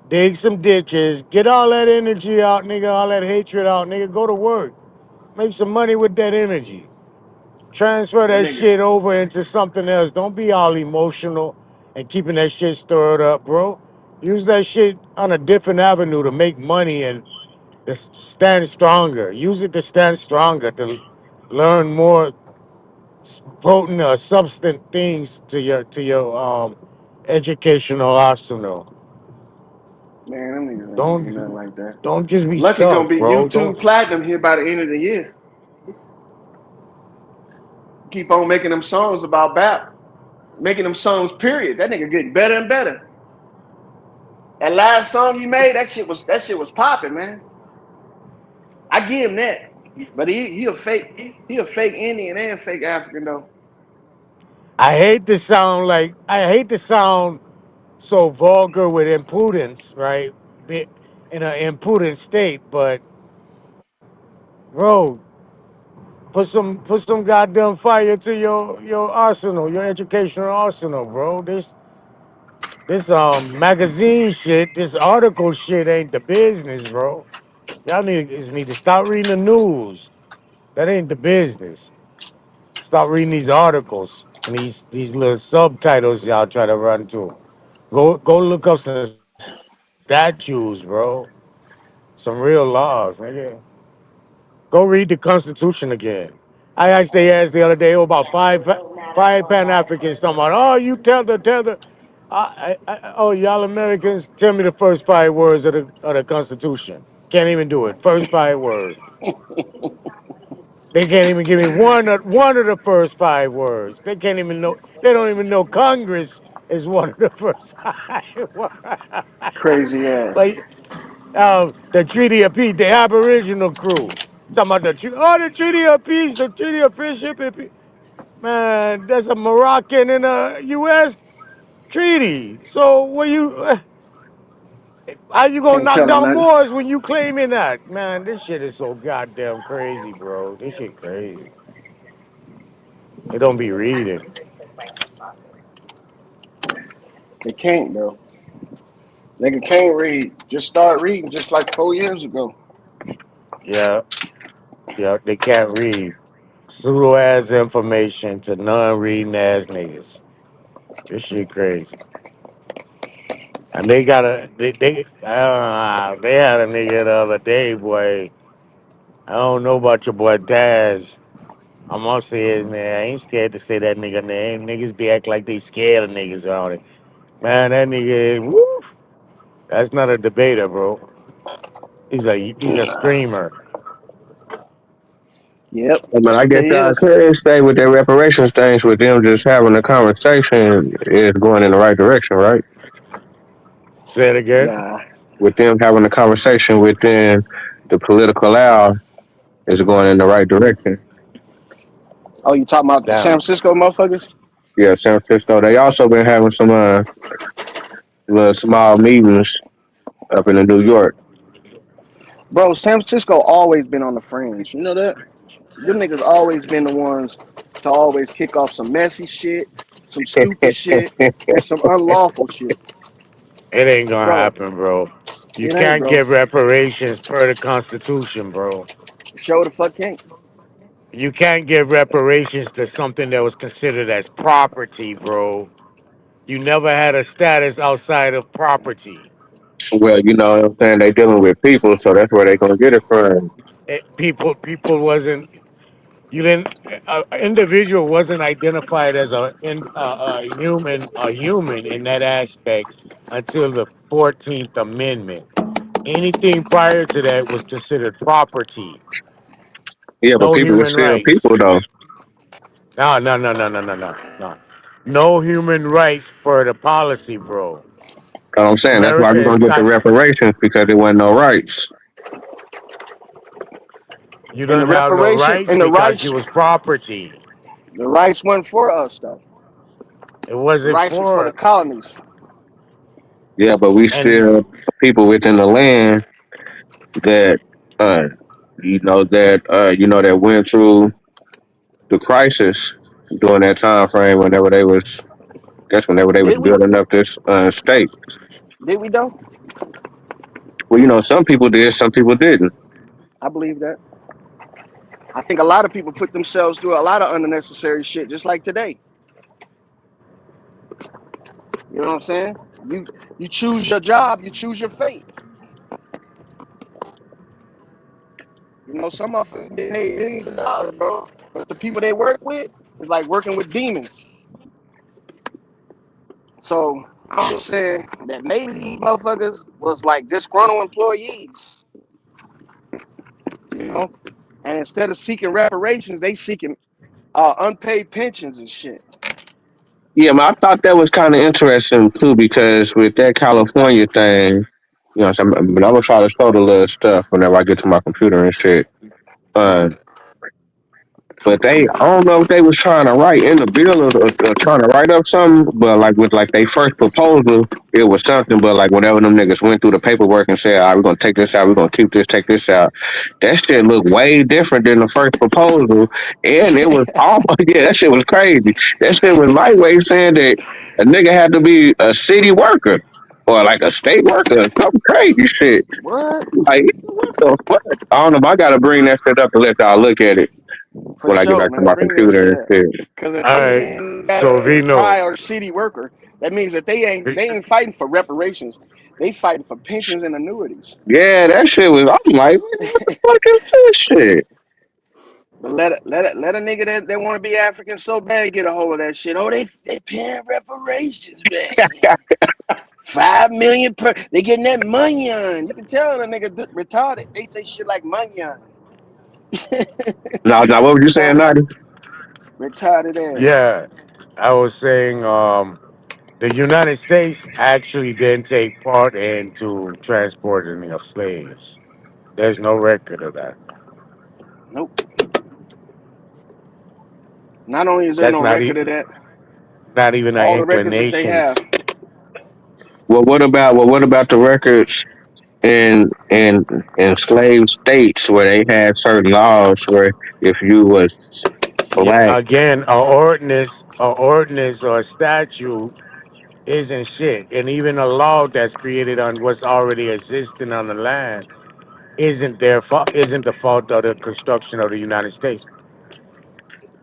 H: dig some ditches, get all that energy out, nigga, all that hatred out, nigga. Go to work, make some money with that energy. Transfer
D: That
H: that
D: nigga.
H: shit over into something else. Don't be all emotional and keeping that shit stirred up, bro. Use that shit on a different avenue to make money and to stand stronger. Use it to stand stronger, to learn more potent or substantive things to your educational arsenal.
D: Man, them niggas ain't gonna do nothing like that.
H: Don't just be
D: Lucky gonna
H: stuck,
D: be
H: bro.
D: YouTube platinum here by the end of the year. Keep on making them songs about BAP. Making them songs, period. That nigga getting better and better. That last song he made, that shit was popping, man. I give him that. But he a fake Indian and fake African though.
H: I hate to sound so vulgar with impudence, right? In an impudent state, but bro, put some goddamn fire to your arsenal, your educational arsenal, bro. This magazine shit, this article shit ain't the business, bro. Y'all need to stop reading the news. That ain't the business. Stop reading these articles and these little subtitles y'all try to run to. Go look up some statues, bro. Some real laws, nigga. Go read the Constitution again. I asked they asked the other day about five Pan Africans talking about. Oh, you tell the. Oh, y'all Americans, tell me the first 5 words of the Constitution. Can't even do it. First 5 words. They can't even give me one of the first 5 words. They can't even know. They don't even know Congress is one of the first 5 words.
D: Crazy ass.
H: Like the Treaty of Peace, the Aboriginal crew. Talking about the Treaty of Peace, the Treaty of Friendship. Man, there's a Moroccan and a U.S. treaty. So how you gonna
D: Can't
H: knock
D: tell him
H: down
D: nothing.
H: Moors when you claiming that? Man, this shit is so goddamn crazy, bro. This shit crazy. They don't be reading.
D: They can't, bro. Nigga can't read. Just start reading just like 4 years ago.
H: Yeah, they can't read. Pseudo ass information to non-reading ass niggas. This shit crazy. And they got they had a nigga the other day, boy. I don't know about your boy Daz. I'm gonna say his name. I ain't scared to say that nigga name. Niggas be act like they scared of niggas around it. Man, that nigga, woof. That's not a debater, bro. He's a screamer.
D: Yep,
B: I mean,
D: that's
B: I
D: what
B: guess
D: they
B: I
D: is.
B: could say with their reparations things, with them just having a conversation is going in the right direction, right?
H: Say it again.
D: Nah.
B: With them having a conversation within the political aisle is going in the right direction.
D: Oh, you talking about the San
H: Down.
D: Francisco motherfuckers?
B: Yeah, San Francisco. They also been having some little small meetings up in New York.
D: Bro, San Francisco always been on the fringe. You know that? Them niggas always been the ones to always kick off some messy shit, some stupid shit, and some unlawful shit.
H: It ain't gonna
D: Bro,
H: happen, bro. You
D: it ain't,
H: can't
D: bro.
H: give reparations per the Constitution, bro.
D: Show the fuck ain't.
H: You can't give reparations to something that was considered as property, bro. You never had a status outside of property.
B: Well, you know what I'm saying? They dealing with people, so that's where they gonna get it from.
H: People wasn't. You didn't. Individual wasn't identified as a human in that aspect until the 14th Amendment. Anything prior to that was considered property.
B: Yeah, but
H: No
B: people were
H: human
B: still
H: rights.
B: people though.
H: No, no, no, no, no, no, no, no. No human rights for the policy, bro.
B: You know what I'm saying? That's why we're
H: America is
B: gonna get the
H: not.
B: reparations because there wasn't no rights.
H: You
D: And the
H: don't have no
D: reparation
H: rights
D: and
H: because you was property.
D: the rights weren't for us though.
H: It
D: The
H: wasn't
D: rights were for the
H: for.
D: colonies.
B: Yeah, but we
H: And
B: still people within the land that uh that went through the crisis during that time frame whenever they was
D: Did we?
B: building up this state.
D: Did we though?
B: Well, some people did, some people didn't.
D: I believe that. I think a lot of people put themselves through a lot of unnecessary shit, just like today. You know what I'm saying? You choose your job, you choose your fate. Some of them get paid millions of dollars, bro. But the people they work with is like working with demons. So I'm just saying that maybe these motherfuckers was like disgruntled employees, you know? And instead of seeking reparations, they seeking unpaid pensions and shit.
B: Yeah, I thought that was kind of interesting too because with that California thing, but I'm gonna try to show the little stuff whenever I get to my computer and shit. Uh, But I don't know if they was trying to write in the bill or trying to write up something, but like with like they first proposal, it was something. But like whenever them niggas went through the paperwork and said, "All right, we're gonna take this out, we're gonna keep this, take this out," that shit looked way different than the first proposal, and it was all yeah, that shit was crazy. That shit was lightweight saying that a nigga had to be a city worker or like a state worker, some crazy shit.
D: What?
B: Like what the fuck? I don't know. If I gotta bring that shit up to let y'all look at it
D: For
B: when I get
D: sure,
B: back to
D: man.
B: my
D: Bring that
B: computer
D: shit
B: and
D: up.
B: shit.
D: Because if
H: all
D: they
H: right,
D: ain't got
H: so
D: a
H: Vino,
D: prior city worker, that means that they ain't fighting for reparations. They fighting for pensions and annuities.
B: Yeah, that shit was. I'm like, man, what the fuck is this shit?
D: But let a nigga that want to be African so bad get a hold of that shit. Oh, they paying reparations, man. 5 million per. They getting that money on. You can tell the nigga retarded. They say shit like money on.
B: No, what were you saying,
D: Huh?
B: Nadi?
D: Retarded ass.
H: yeah, I was saying the United States actually didn't take part into transporting of slaves. There's no record of that.
D: Nope. Not only is there
H: That's
D: no
H: not
D: record of that,
H: not even an
D: all the records that they
H: inclination.
D: have.
B: What about the records in slave states where they had certain laws where if you was
H: Yeah,
B: black,
H: again, a ordinance or a statute isn't shit, and even a law that's created on what's already existing on the land isn't their fault. Isn't the fault of the construction of the United States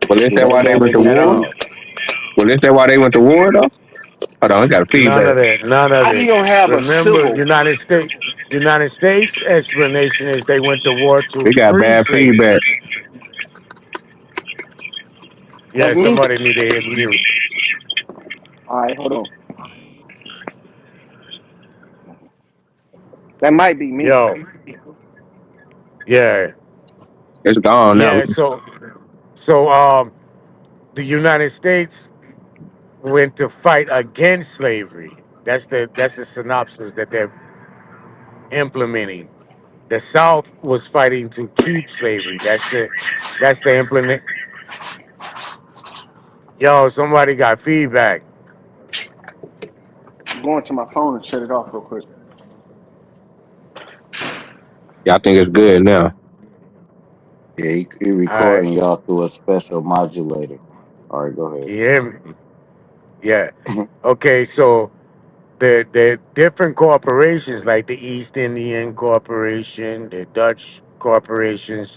B: well, is
E: Do
B: that
E: they
B: why they
E: got
B: went to
H: at
B: war?
E: any?
H: all.
B: Well, is that why they went to war though? Hold on, I got a
H: None
B: feedback.
H: of that. None of
D: How you
H: it.
D: gonna have a
H: Remember,
D: civil?
H: United States explanation is they went to war to
B: We got
H: free
B: bad
H: slaves.
B: feedback.
H: Yeah,
D: That's me.
H: somebody need to hit mute.
D: All right, hold on. That might be me.
H: Yo, yeah,
B: It's gone now.
H: yeah. So the United States went to fight against slavery. That's the synopsis that they're implementing. The South was fighting to keep slavery. That's the implement. Yo, somebody got feedback.
D: I'm going to my phone and shut it off real quick.
B: Yeah, I think it's good now.
F: Yeah, he
H: All right.
F: recording y'all through a special modulator. All right, go
H: Can
F: ahead.
H: you hear me? Yeah. Okay, so the different corporations like the East Indian Corporation, the Dutch corporations,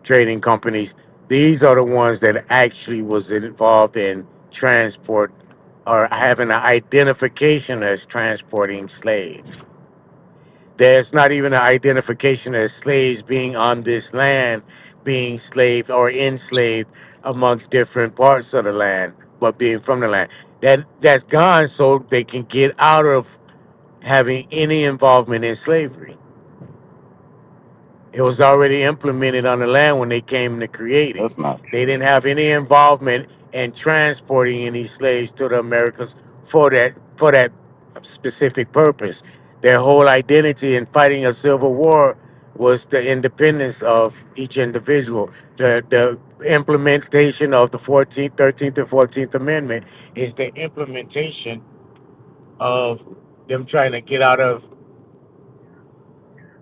H: trading companies, these are the ones that actually was involved in transport or having an identification as transporting slaves. There's not even an identification as slaves being on this land, being slaved or enslaved amongst different parts of the land, but being from the land. That's gone so they can get out of having any involvement in slavery. It was already implemented on the land when they came to create it.
F: That's not
H: They
F: true.
H: didn't have any involvement in transporting any slaves to the Americas for that specific purpose. Their whole identity in fighting a civil war was the independence of each individual. The implementation of the 14th, 13th, and 14th Amendment is the implementation of them trying to get out of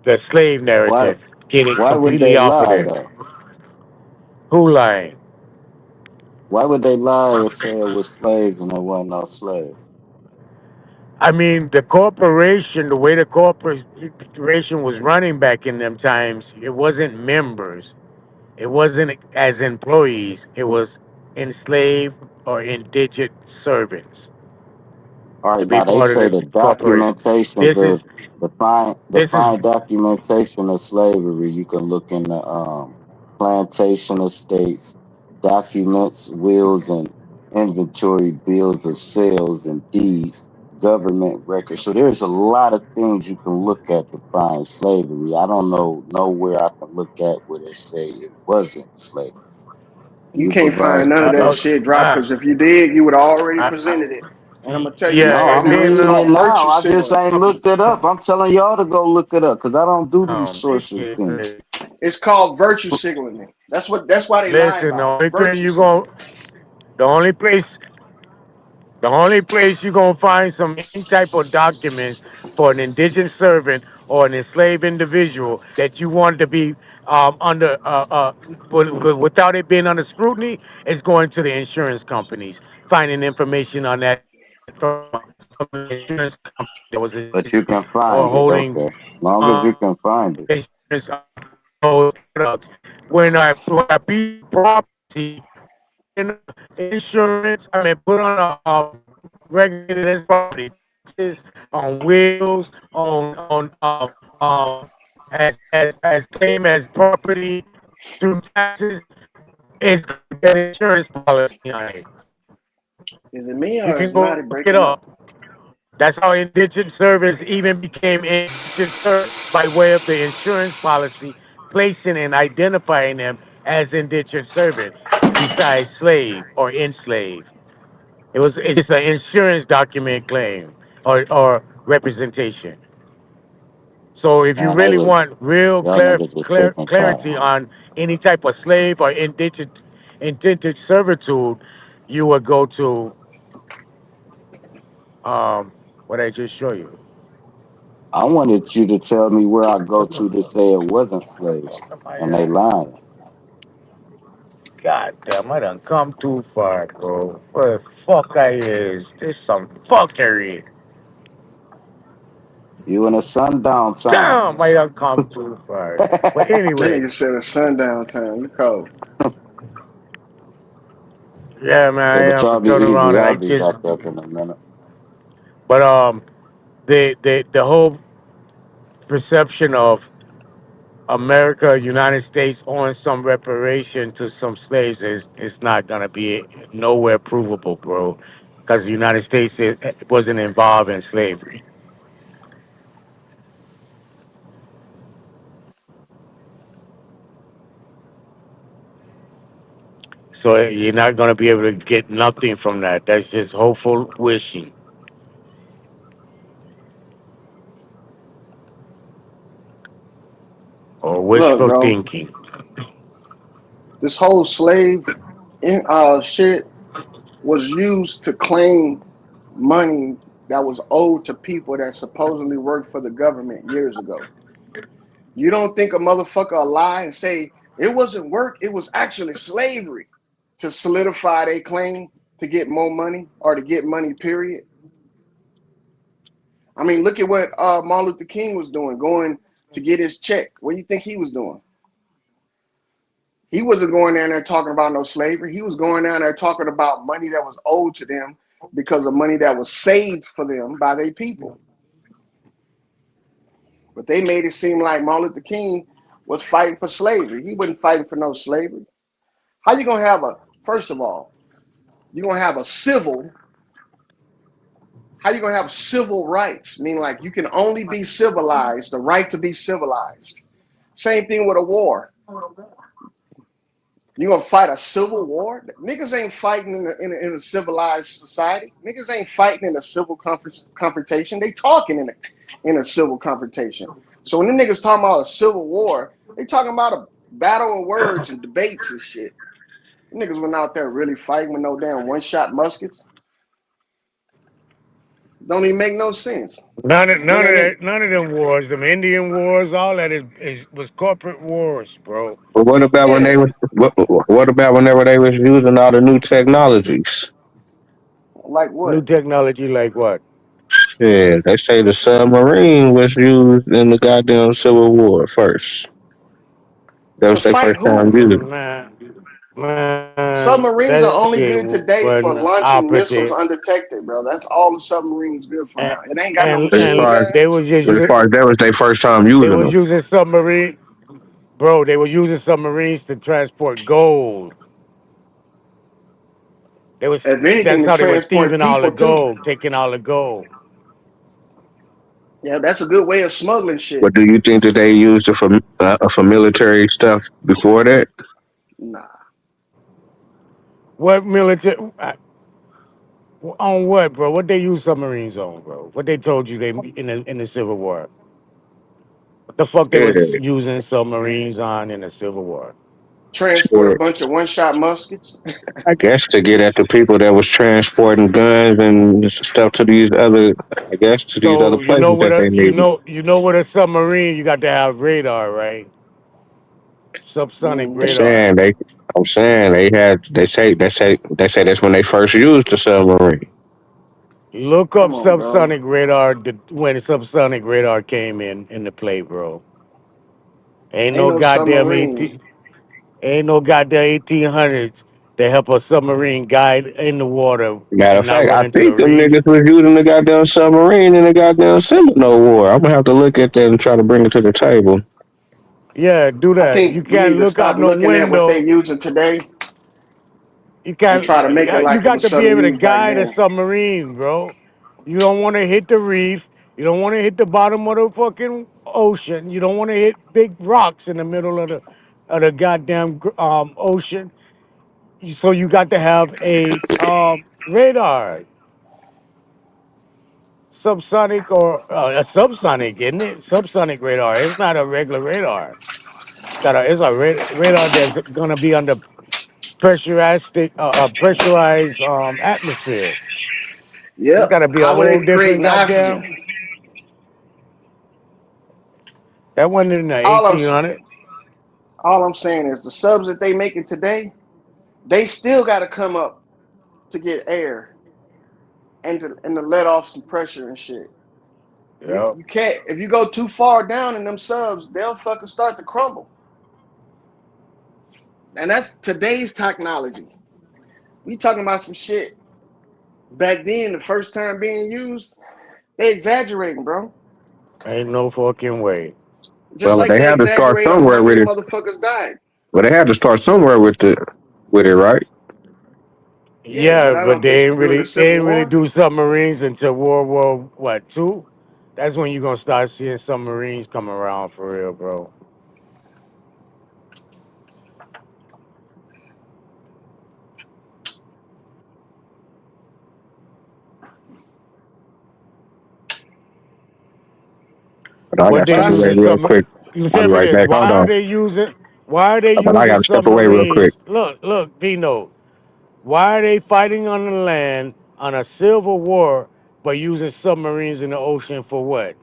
H: the slave
F: Why
H: narrative, get it
F: why would
H: completely
F: they
H: off of
F: lie
H: there.
F: though?
H: Who lying?
F: Why would they lie and say it was slaves and there wasn't no slaves?
H: I mean, the corporation, the way the corporation was running back in them times, it wasn't members. It wasn't as employees. It was enslaved or indigent servants
F: All
H: to
F: right,
H: be
F: now they
H: part of
F: say
H: the
F: the
H: corporation.
F: documentation,
H: This is
F: the
H: this is
F: fine documentation of slavery. You can look in the plantation estates, documents, wills, and inventory bills of sales and deeds, government records. So there's a lot of things you can look at to find slavery. I don't know nowhere I can look at where they say it wasn't slavery. Can
D: You
F: you
D: can't
F: provide
D: find none of that
F: example?
D: shit, drop,
H: uh,
D: because if you did, you would have already
H: uh, uh,
D: presented it. And I'm gonna tell you
H: yeah,
D: this
F: No,
D: right
H: and
F: I'm
D: now.
H: then
D: It's
F: reading it
D: called
F: now.
D: virtue
F: I just
D: signaling.
F: ain't looked it up. I'm telling y'all to go look it up because I don't do these
H: this
F: sources
H: shit
F: things.
H: crazy.
D: It's called virtue signaling. That's why they lie
H: Listen,
D: about it. Virtue signaling.
H: the only place The only place you're gonna find any type of documents for an indigent servant or an enslaved individual that you want to be under without it being under scrutiny is going to the insurance companies, finding information on that from the insurance company that was
F: But you
H: indigent
F: can
H: or
F: find it,
H: holding
F: okay. Long as you can find it.
H: insurance products. When I be property in insurance, I mean, put on a regulated property taxes on wheels, as claim as property through taxes. It's got an insurance policy on it.
D: Is it me
H: You
D: or
H: can
D: is
H: go
D: Naughty
H: look it
D: breaking up?
H: up. That's how indigent service even became indigent service by way of the insurance policy, placing and identifying them as indigent servant besides slave or enslaved. It's an insurance document claim or representation. So if you
F: Man, they
H: really
F: was
H: want real
F: y'all niggas was tripping
H: clarity
F: cotton.
H: on any type of slave or indentured servitude, you would go to what I just show you.
F: I wanted you to tell me where I go to say it wasn't slaves.
H: Fuck am I
F: And they
H: at?
F: lying.
H: God damn, I done come too far, bro. Where the fuck I is? This some fuckery.
F: You in a sundown time.
H: Damn, I done come too far. But
D: That
H: anyway,
D: nigga said it's sundown time. You cold.
H: yeah, man,
F: Yeah,
H: I
F: but
H: have to
F: y'all be
H: turn around.
F: easy.
H: I
F: I'll be
H: just,
F: back up in a minute.
H: but the whole perception of America, United States, owing some reparation to some slaves is not gonna be nowhere provable, bro, because the United States wasn't involved in slavery. So you're not gonna be able to get nothing from that. That's just hopeful wishing or
D: Look,
H: wishful
D: bro,
H: thinking.
D: this whole slave shit. was used to claim money that was owed to people that supposedly worked for the government years ago. You don't think a motherfucker will lie and say it wasn't work, it was actually slavery to solidify their claim to get more money or to get money, period? I mean, look at what Martin Luther King was doing, going to get his check. What do you think he was doing? He wasn't going down there talking about no slavery. He was going down there talking about money that was owed to them because of money that was saved for them by their people. But they made it seem like Martin Luther King was fighting for slavery. He wasn't fighting for no slavery. How you gonna have first of all, you're gonna have how you gonna have civil rights? Meaning like you can only be civilized, the right to be civilized. Same thing with a war. You gonna fight a civil war? Niggas ain't fighting in a civilized society. Niggas ain't fighting in a civil confrontation. They talking in a civil confrontation. So when the niggas talking about a civil war, they talking about a battle of words and debates and shit. The niggas went out there really fighting with no damn one-shot muskets. Don't even make no sense.
H: None of them wars, them Indian wars, all that was corporate wars, bro.
B: But what about when they
D: Yeah,
B: was what about whenever they was using all the new technologies?
D: like
H: New
D: what?
H: technology like what?
B: Yeah, they say the submarine was used in the goddamn Civil War first. That
D: To
B: was their
D: fight
B: first time
D: who?
B: using it.
H: Man,
D: Submarines are
H: that
D: only
H: shit
D: good today for
H: wasn't
D: launching missiles
H: opposite.
D: undetected, bro. That's all the submarines good for
H: And
D: now. It ain't got no
H: and,
B: But as
D: machine
H: and
B: far as
H: they was
D: guns.
H: just
B: but as far as that was their first time
H: they
B: using
H: was
B: them.
H: using submarine, bro. They were using submarines to transport gold.
D: If anything,
H: That's
D: to
H: how they were
D: transport
H: thieving all the
D: people too.
H: gold, taking all the gold.
D: Yeah, that's a good way of smuggling shit.
B: But do you think that they used it for military stuff before that?
D: Nah.
H: What military? On what, bro? What they use submarines on, bro? What they told you they in the Civil War? What the fuck they was
B: Yeah,
H: using submarines on in the Civil War?
D: Transport a
B: sure.
D: bunch of one-shot muskets.
B: I guess to get at the people that was transporting guns and stuff to these other, I guess to these other
H: So
B: places that they needed.
H: you know what a submarine you got to have radar, right? Subsonic
B: I'm
D: Mm-hmm.
H: radar.
B: saying they say that's when they first used the submarine.
H: Look up
D: Come on, bro.
H: subsonic radar when subsonic radar came in the play, bro. Ain't
D: Ain't
H: no
D: no
H: goddamn
D: submarine.
H: ain't no goddamn 1800s to help a submarine guide in the water
B: Matter
H: and
B: of
H: not
B: fact,
H: run
B: I
H: into the
B: think them
H: reef.
B: niggas was using the goddamn submarine in the goddamn Seminole War. I'm gonna have to look at that and try to bring it to the table.
H: Yeah, do
D: I
H: that. You
D: think we need
H: can't
D: to
H: look
D: stop
H: out no
D: looking at what they
H: window.
D: using today
H: You
D: and
H: can't.
D: try to make it
H: You
D: like it
H: got
D: was
H: to be
D: something
H: able to
D: used back
H: guide a
D: then.
H: submarine, bro. You don't want to hit the reef. You don't want to hit the bottom of the fucking ocean. You don't want to hit big rocks in the middle of the goddamn ocean. So you got to have a radar, subsonic or a subsonic, isn't it? Subsonic radar. It's not a regular radar. It's a radar that's gonna be under pressurized atmosphere. It's
D: Yep.
H: got to be a
D: How were
H: whole
D: they
H: different
D: creating
H: goddamn.
D: oxygen?
H: That wasn't in the
D: All I'm
H: 1800s.
D: all I'm saying is the subs that they making today, they still got to come up to get air and to let off some pressure and shit.
H: Yep.
D: You can't if you go too far down in them subs, they'll fucking start to crumble. And that's today's technology. We talking about some shit back then, the first time being used, they exaggerating, bro.
H: Ain't no fucking way.
D: Just
B: Well,
D: like
B: they
D: they
B: had to start
D: exaggerate on
B: somewhere
D: how
B: with
D: many
B: it.
D: motherfuckers died.
B: Well, they had to start somewhere with it, right?
D: Yeah,
H: Yeah,
D: but I
H: but
D: don't think during the
H: they
D: Civil
H: ain't really
D: War.
H: do submarines until World War what two? That's when you're gonna start seeing submarines come around for real, bro.
B: But I
H: What
B: got to
H: they
D: But
B: step
D: I
B: away
H: using
B: real
H: sub?
B: quick. I'll
H: Tell
B: be
H: me
B: right
H: this:
B: back. Hold on.
H: Why are they
B: But I got
H: using
B: to step away real
H: submarines?
B: quick.
H: Look, Vino. Why are they fighting on the land on a civil war, but using submarines in the ocean for what?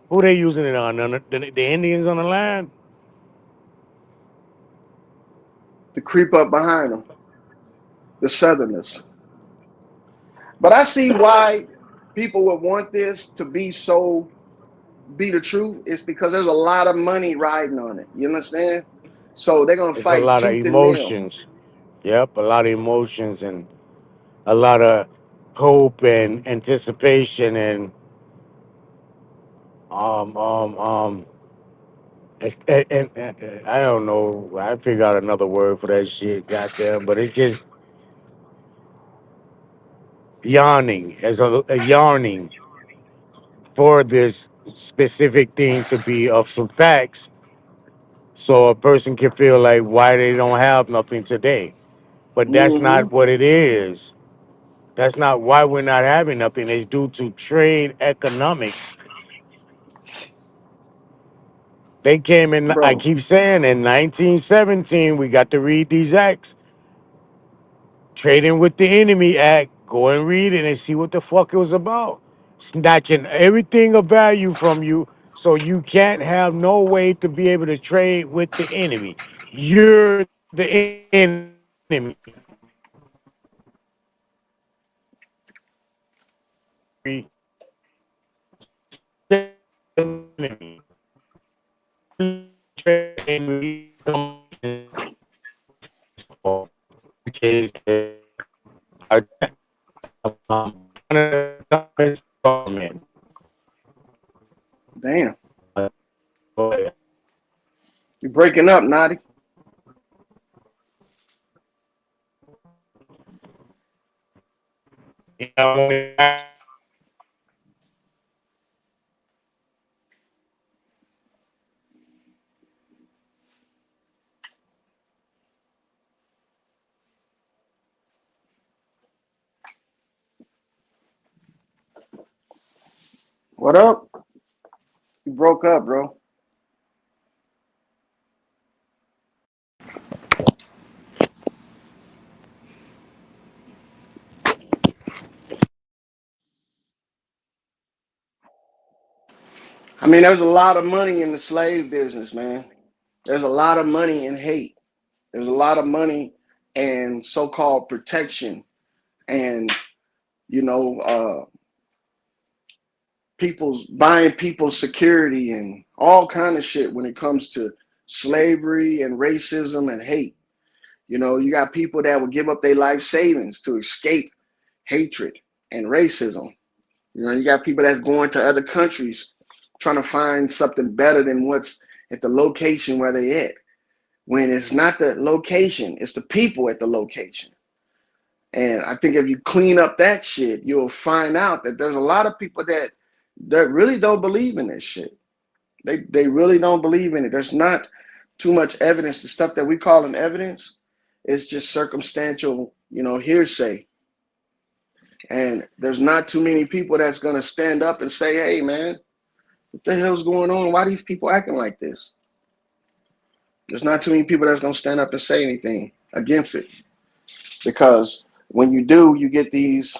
H: Who they using it on? The Indians on the land?
D: To creep up behind them, the Southerners. But I see why people would want this to be the truth. It's because there's a lot of money riding on it. You understand? So they're gonna
H: It's a
D: fight
H: lot of
D: tooth and nail.
H: emotions. Yep, a lot of emotions and a lot of hope and anticipation and um um um and I don't know. I figure out another word for that shit, goddamn. But it's just yawning as a yarning for this specific thing to be of some facts, so a person can feel like why they don't have nothing today. But that's
D: Mm-hmm.
H: not what it is. That's not why we're not having nothing. It's due to trade economics. They came in, I
D: Bro,
H: keep saying, in 1917, we got to read these acts. Trading with the Enemy Act, go and read it and see what the fuck it was about. Snatching everything of value from you so you can't have no way to be able to trade with the enemy. You're the enemy.
D: damn. You breaking up, Naughty. What up? You broke up, bro. I mean, there's a lot of money in the slave business, man. There's a lot of money in hate. There's a lot of money in so-called protection and people's buying people's security and all kind of shit when it comes to slavery and racism and hate. You got people that will give up their life savings to escape hatred and racism. You got people that's going to other countries trying to find something better than what's at the location where they at. When it's not the location, it's the people at the location. And I think if you clean up that shit, you'll find out that there's a lot of people that really don't believe in this shit. They really don't believe in it. There's not too much evidence. The stuff that we call an evidence is just circumstantial, hearsay. And there's not too many people that's gonna stand up and say, "Hey, man, what the hell's going on? Why are these people acting like this?" There's not too many people that's gonna stand up and say anything against it. Because when you do, you get these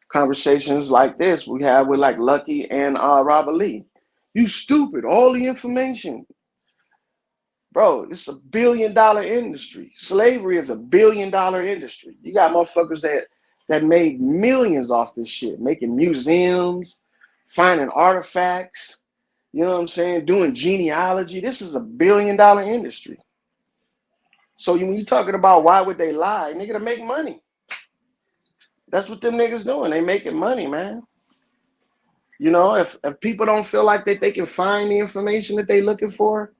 D: conversations like this we have with like Lucky and Robert Lee. You stupid, all the information. Bro, it's $1 billion industry. Slavery is $1 billion industry. You got motherfuckers that made millions off this shit, making museums, finding artifacts, you know what I'm saying, doing genealogy. This is $1 billion industry. So when you talking about why would they lie, nigga, to make money. That's what them niggas doing. They making money, man. If people don't feel like that they can find the information that they looking for,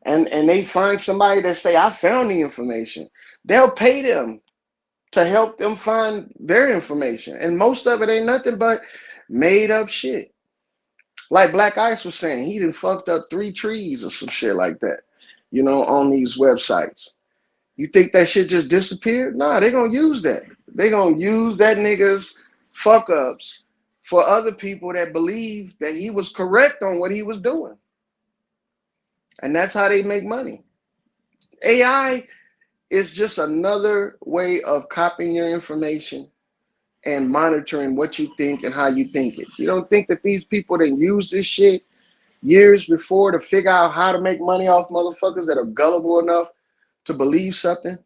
D: and they find somebody that say, I found the information, they'll pay them to help them find their information. And most of it ain't nothing but made up shit. Like Black Ice was saying, he done fucked up 3 trees or some shit like that, on these websites. You think that shit just disappeared? Nah, they gonna use that. They gonna use that nigga's fuck ups for other people that believe that he was correct on what he was doing. And that's how they make money. AI it's just another way of copying your information and monitoring what you think and how you think it. You don't think that these people didn't use this shit years before to figure out how to make money off motherfuckers that are gullible enough to believe something?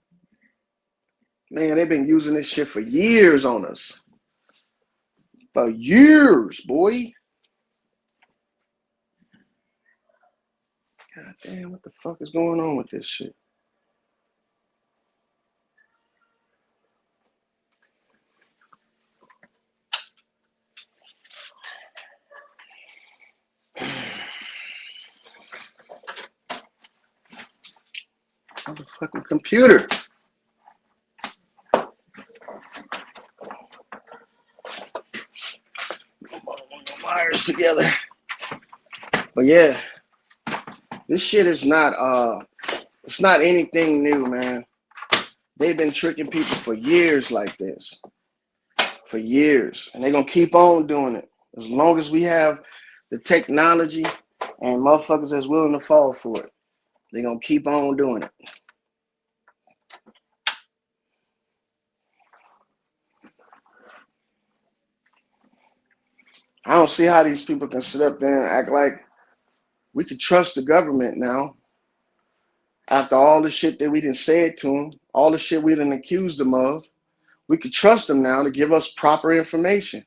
D: Man, they've been using this shit for years on us. For years, boy. God damn, what the fuck is going on with this shit? Motherfucking computer. Wires together. But yeah, this shit is not it's not anything new, man. They've been tricking people for years like this. For years. And they're gonna keep on doing it. As long as we have the technology and motherfuckers that's willing to fall for it. They're gonna keep on doing it. I don't see how these people can sit up there and act like we can trust the government now. After all the shit that we done said to them, all the shit we done accused them of, we could trust them now to give us proper information.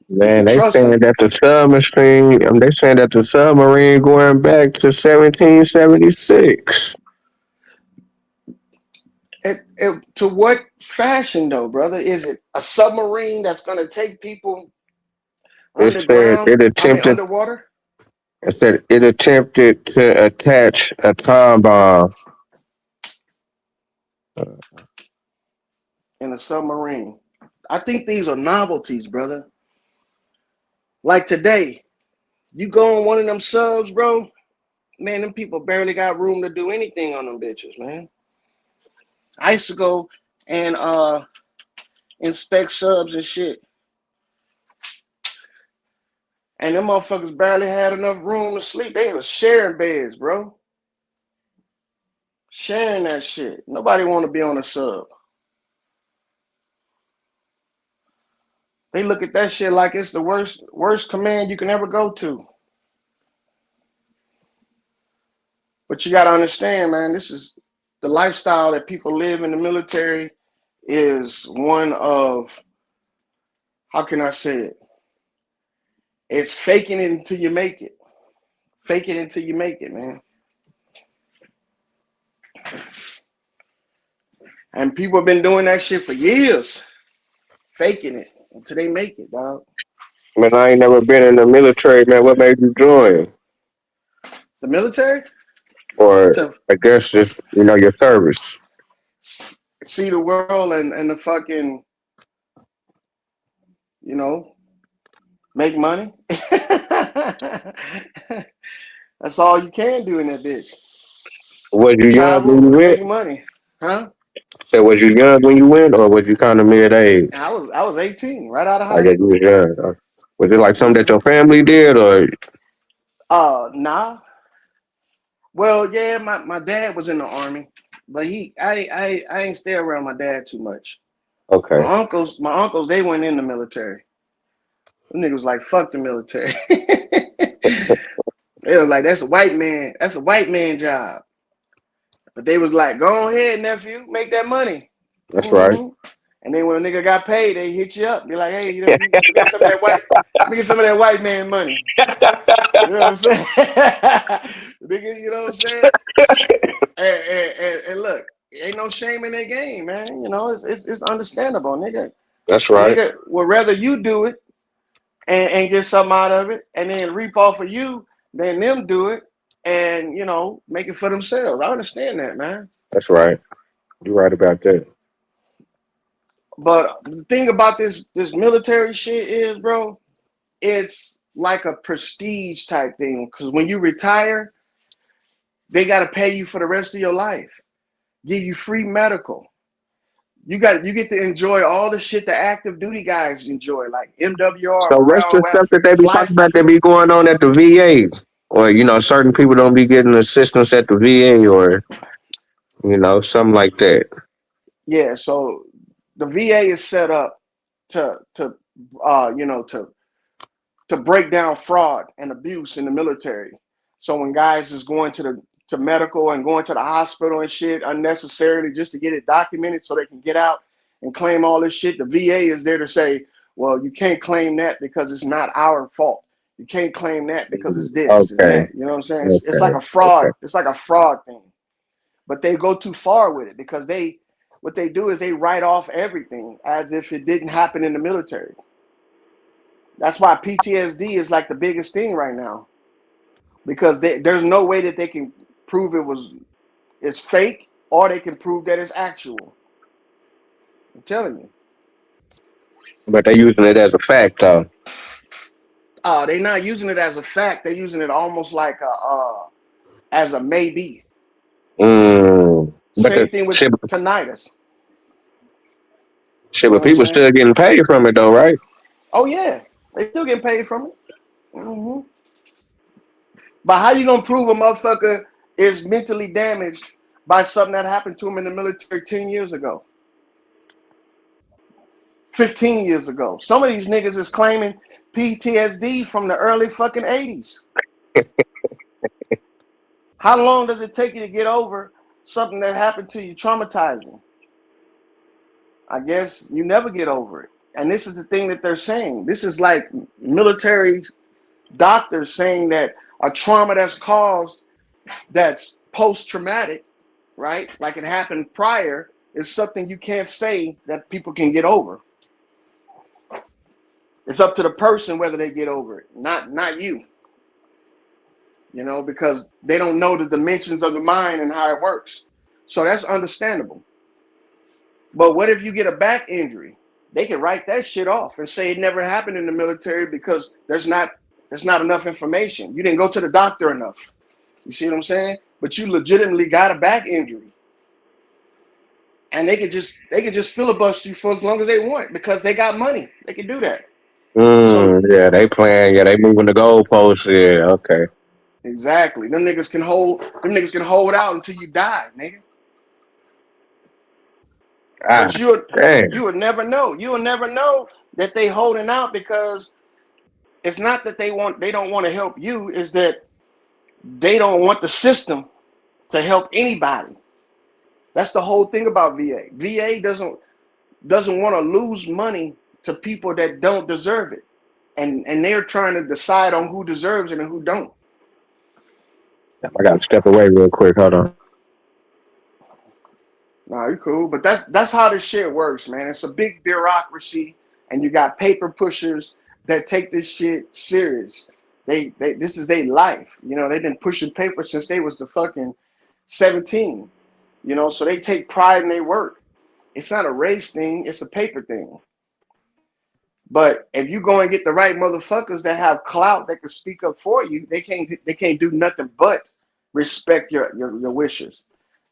B: Man, they saying that the submarine. They saying that the submarine going back to 1776.
D: To what fashion, though, brother? Is it a submarine that's going to take people underground? Underwater?
B: It said it attempted to attach a time bomb
D: in a submarine. I think these are novelties, brother. Like today, you go on one of them subs, bro. Man, them people barely got room to do anything on them bitches, man. I used to go and inspect subs and shit. And them motherfuckers barely had enough room to sleep. They was sharing beds, bro. Sharing that shit. Nobody want to be on a sub. They look at that shit like it's the worst command you can ever go to. But you got to understand, man, this is the lifestyle that people live in the military is one of, how can I say it? It's faking it until you make it. Fake it until you make it, man. And people have been doing that shit for years. Faking it until they make it, dog.
B: Man, I ain't never been in the military, man. What made you join?
D: The military?
B: Or I guess just, your service.
D: See the world and the fucking, make money. That's all you can do in that bitch.
B: Was you young when you went?
D: Make money, huh?
B: So was you young when you went, or was you kind of mid-age?
D: I was 18, right out of high
B: school. You was young. Was it like something that your family did, or?
D: Nah. Well, yeah, my dad was in the army, but I ain't stay around my dad too much.
B: Okay.
D: My uncles, they went in the military. Them niggas like, fuck the military. They was like, that's a white man job. But they was like, go ahead, nephew, make that money.
B: That's right.
D: And then when a nigga got paid, they hit you up. Be like, hey, let me get some of that white man money. You know what I'm saying? Nigga, you know what I'm saying? And look, ain't no shame in that game, man. It's understandable, nigga.
B: That's right.
D: Nigga would rather you do it and get something out of it and then reap off of you than them do it and, make it for themselves. I understand that, man.
B: That's right. You're right about that.
D: But the thing about this military shit is, bro, it's like a prestige type thing. Because when you retire, they got to pay you for the rest of your life. Give you free medical. You get to enjoy all the shit the active duty guys enjoy, like MWR.
B: So rest of the stuff that they be talking about that be going on at the VA. Or, certain people don't be getting assistance at the VA or... Something like that.
D: Yeah, so the VA is set up to to break down fraud and abuse in the military. So when guys is going to medical and going to the hospital and shit unnecessarily just to get it documented so they can get out and claim all this shit, the VA is there to say, well, you can't claim that because it's not our fault. You can't claim that because it's this and
B: Okay.
D: that. You know what I'm saying? It's like
B: Okay.
D: a fraud.
B: Okay.
D: It's like a fraud thing. But they go too far with it because what they do is they write off everything as if it didn't happen in the military. That's why PTSD is like the biggest thing right now because there's no way that they can prove it's fake or they can prove that it's actual. I'm telling you.
B: But they're using it as a fact, though.
D: They're not using it as a fact. They're using it almost like as a maybe.
B: But
D: Same
B: the
D: thing with
B: shit,
D: tinnitus.
B: shit,
D: You know
B: but
D: what I'm
B: people
D: saying?
B: still getting paid from it, though, right?
D: Oh yeah, they still getting paid from it. Hmm. But how you gonna prove a motherfucker is mentally damaged by something that happened to him in the military 10 years ago, 15 years ago? Some of these niggas is claiming PTSD from the early fucking 80s. How long does it take you to get over something that happened to you traumatizing? I guess you never get over it. And this is the thing that they're saying. This is like military doctors saying that a trauma that's caused that's post-traumatic, right? Like it happened prior, is something you can't say that people can get over. It's up to the person whether they get over it, not you. Because they don't know the dimensions of the mind and how it works. So that's understandable. But what if you get a back injury? They can write that shit off and say it never happened in the military because there's not enough information. You didn't go to the doctor enough. You see what I'm saying? But you legitimately got a back injury. And they could just filibuster you for as long as they want because they got money. They can do that. So
B: Yeah, they playing. Yeah, they moving the goalposts. Yeah, okay.
D: exactly. Them niggas can hold out until you die, nigga. But
B: Ah, damn.
D: you would never know. You would never know that they holding out because it's not that they don't want to help you, is that they don't want the system to help anybody. That's the whole thing about VA. VA doesn't want to lose money to people that don't deserve it. And they're trying to decide on who deserves it and who don't.
B: I gotta step away real quick. Hold on.
D: Nah, you cool. But that's how this shit works, man. It's a big bureaucracy, and you got paper pushers that take this shit serious. They this is their life. They've been pushing paper since they was the fucking 17. So they take pride in their work. It's not a race thing, it's a paper thing. But if you go and get the right motherfuckers that have clout that can speak up for you, they can't do nothing but respect your wishes.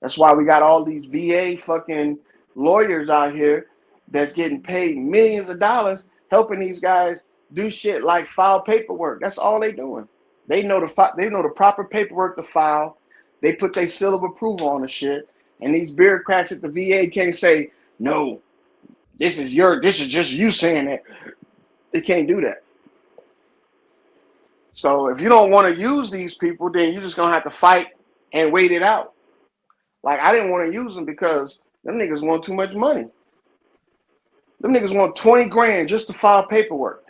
D: That's why we got all these VA fucking lawyers out here that's getting paid millions of dollars helping these guys do shit like file paperwork. That's all they doing. They know the proper paperwork to file. They put their seal of approval on the shit, and these bureaucrats at the VA can't say no. This is just you saying that. They can't do that. So if you don't want to use these people, then you're just gonna have to fight and wait it out. Like I didn't want to use them because them niggas want too much money. Them niggas want 20 grand just to file paperwork.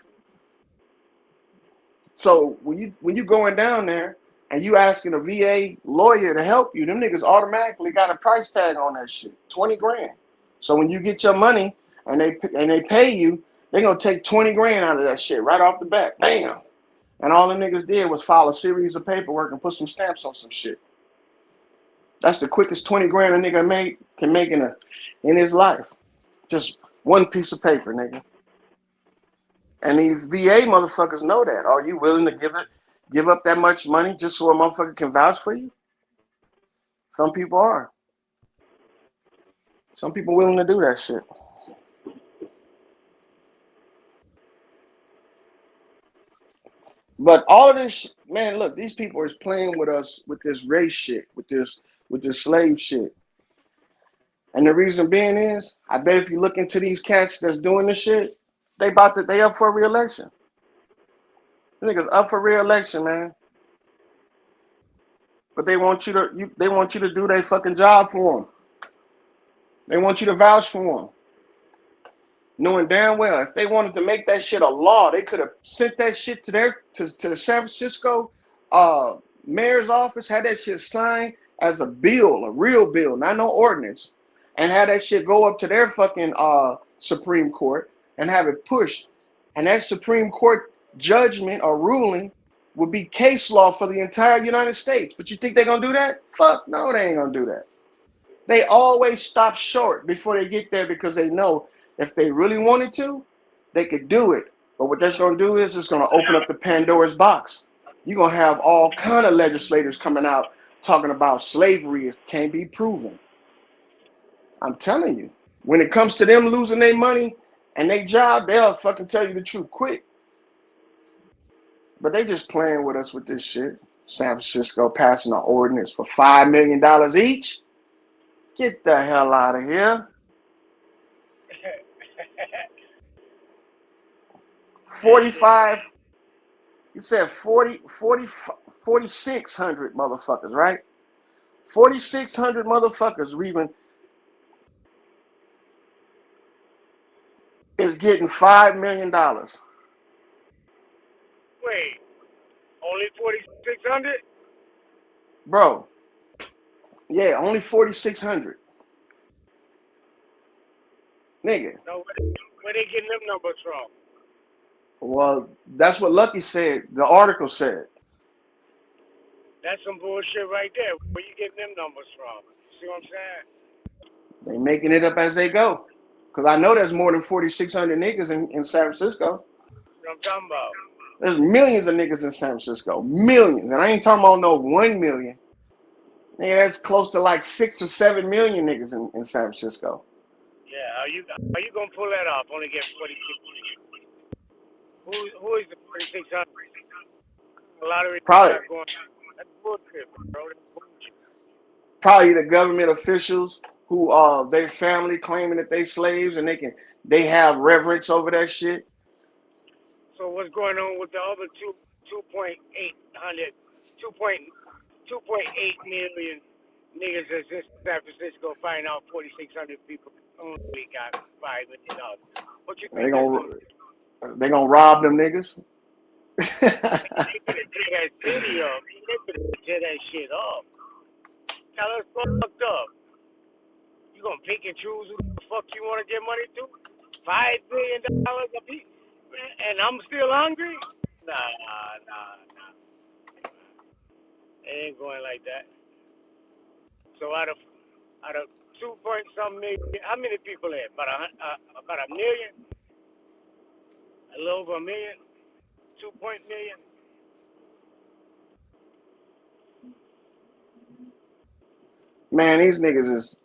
D: So when you going down there and you asking a VA lawyer to help you, them niggas automatically got a price tag on that shit, 20 grand. So when you get your money and they pay you, they gonna take 20 grand out of that shit right off the bat. Bam. And all the niggas did was file a series of paperwork and put some stamps on some shit. That's the quickest 20 grand a nigga can make in his life. Just one piece of paper, nigga. And these VA motherfuckers know that. Are you willing to give up that much money just so a motherfucker can vouch for you? Some people are. Some people willing to do that shit. But all of this, man, look, these people is playing with us with this race shit, with this slave shit. And the reason being is, I bet if you look into these cats that's doing this shit, they up for re-election. Niggas up for re-election, man. But they want you to do their fucking job for them. They want you to vouch for them. Knowing damn well, if they wanted to make that shit a law, they could have sent that shit to the San Francisco mayor's office, had that shit signed as a bill, a real bill, not no ordinance, and had that shit go up to their fucking Supreme Court and have it pushed. And that Supreme Court judgment or ruling would be case law for the entire United States. But you think they're gonna do that? Fuck no, they ain't gonna do that. They always stop short before they get there because they know if they really wanted to, they could do it. But what that's gonna do is it's gonna open up the Pandora's box. You're gonna have all kind of legislators coming out talking about slavery can't be proven. I'm telling you, when it comes to them losing their money and their job, they'll fucking tell you the truth quick. But they just playing with us with this shit. San Francisco passing an ordinance for $5 million each. Get the hell out of here. 45, you said 4,600 motherfuckers, right? 4,600 motherfuckers is getting $5 million.
H: Wait, only 4,600?
D: Bro, yeah, only 4,600. Nigga.
H: No, where they getting them numbers from?
D: Well, that's what Lucky said. The article said.
H: That's some bullshit right there. Where you getting them numbers from? See what I'm saying?
D: They making it up as they go. Because I know there's more than 4,600 niggas in San Francisco.
H: What I'm talking about.
D: There's millions of niggas in San Francisco. Millions. And I ain't talking about no 1 million. Nigga, that's close to like 6 or 7 million niggas in San Francisco.
H: Yeah, are you gonna pull that off? Only get 46. Who is the 4,600? A lottery
D: Probably.
H: going. That's bullshit, bro. That's bullshit.
D: Probably the government officials who their family claiming that they slaves and they have reverence over that shit.
H: So what's going on with the other 2.8 million niggas that's in San Francisco finding out 4,600 people only got $5 million? What you think?
D: They gonna rob them niggas?
H: They could tear that city up. They could tear that shit up. Now that's fucked up. You gonna pick and choose who the fuck you wanna give money to? $5 billion a piece? And I'm still hungry? Nah. It ain't going like that. So out of 2-point-some million, how many people there? About a million? A little over a million? 2 million?
D: Man, these niggas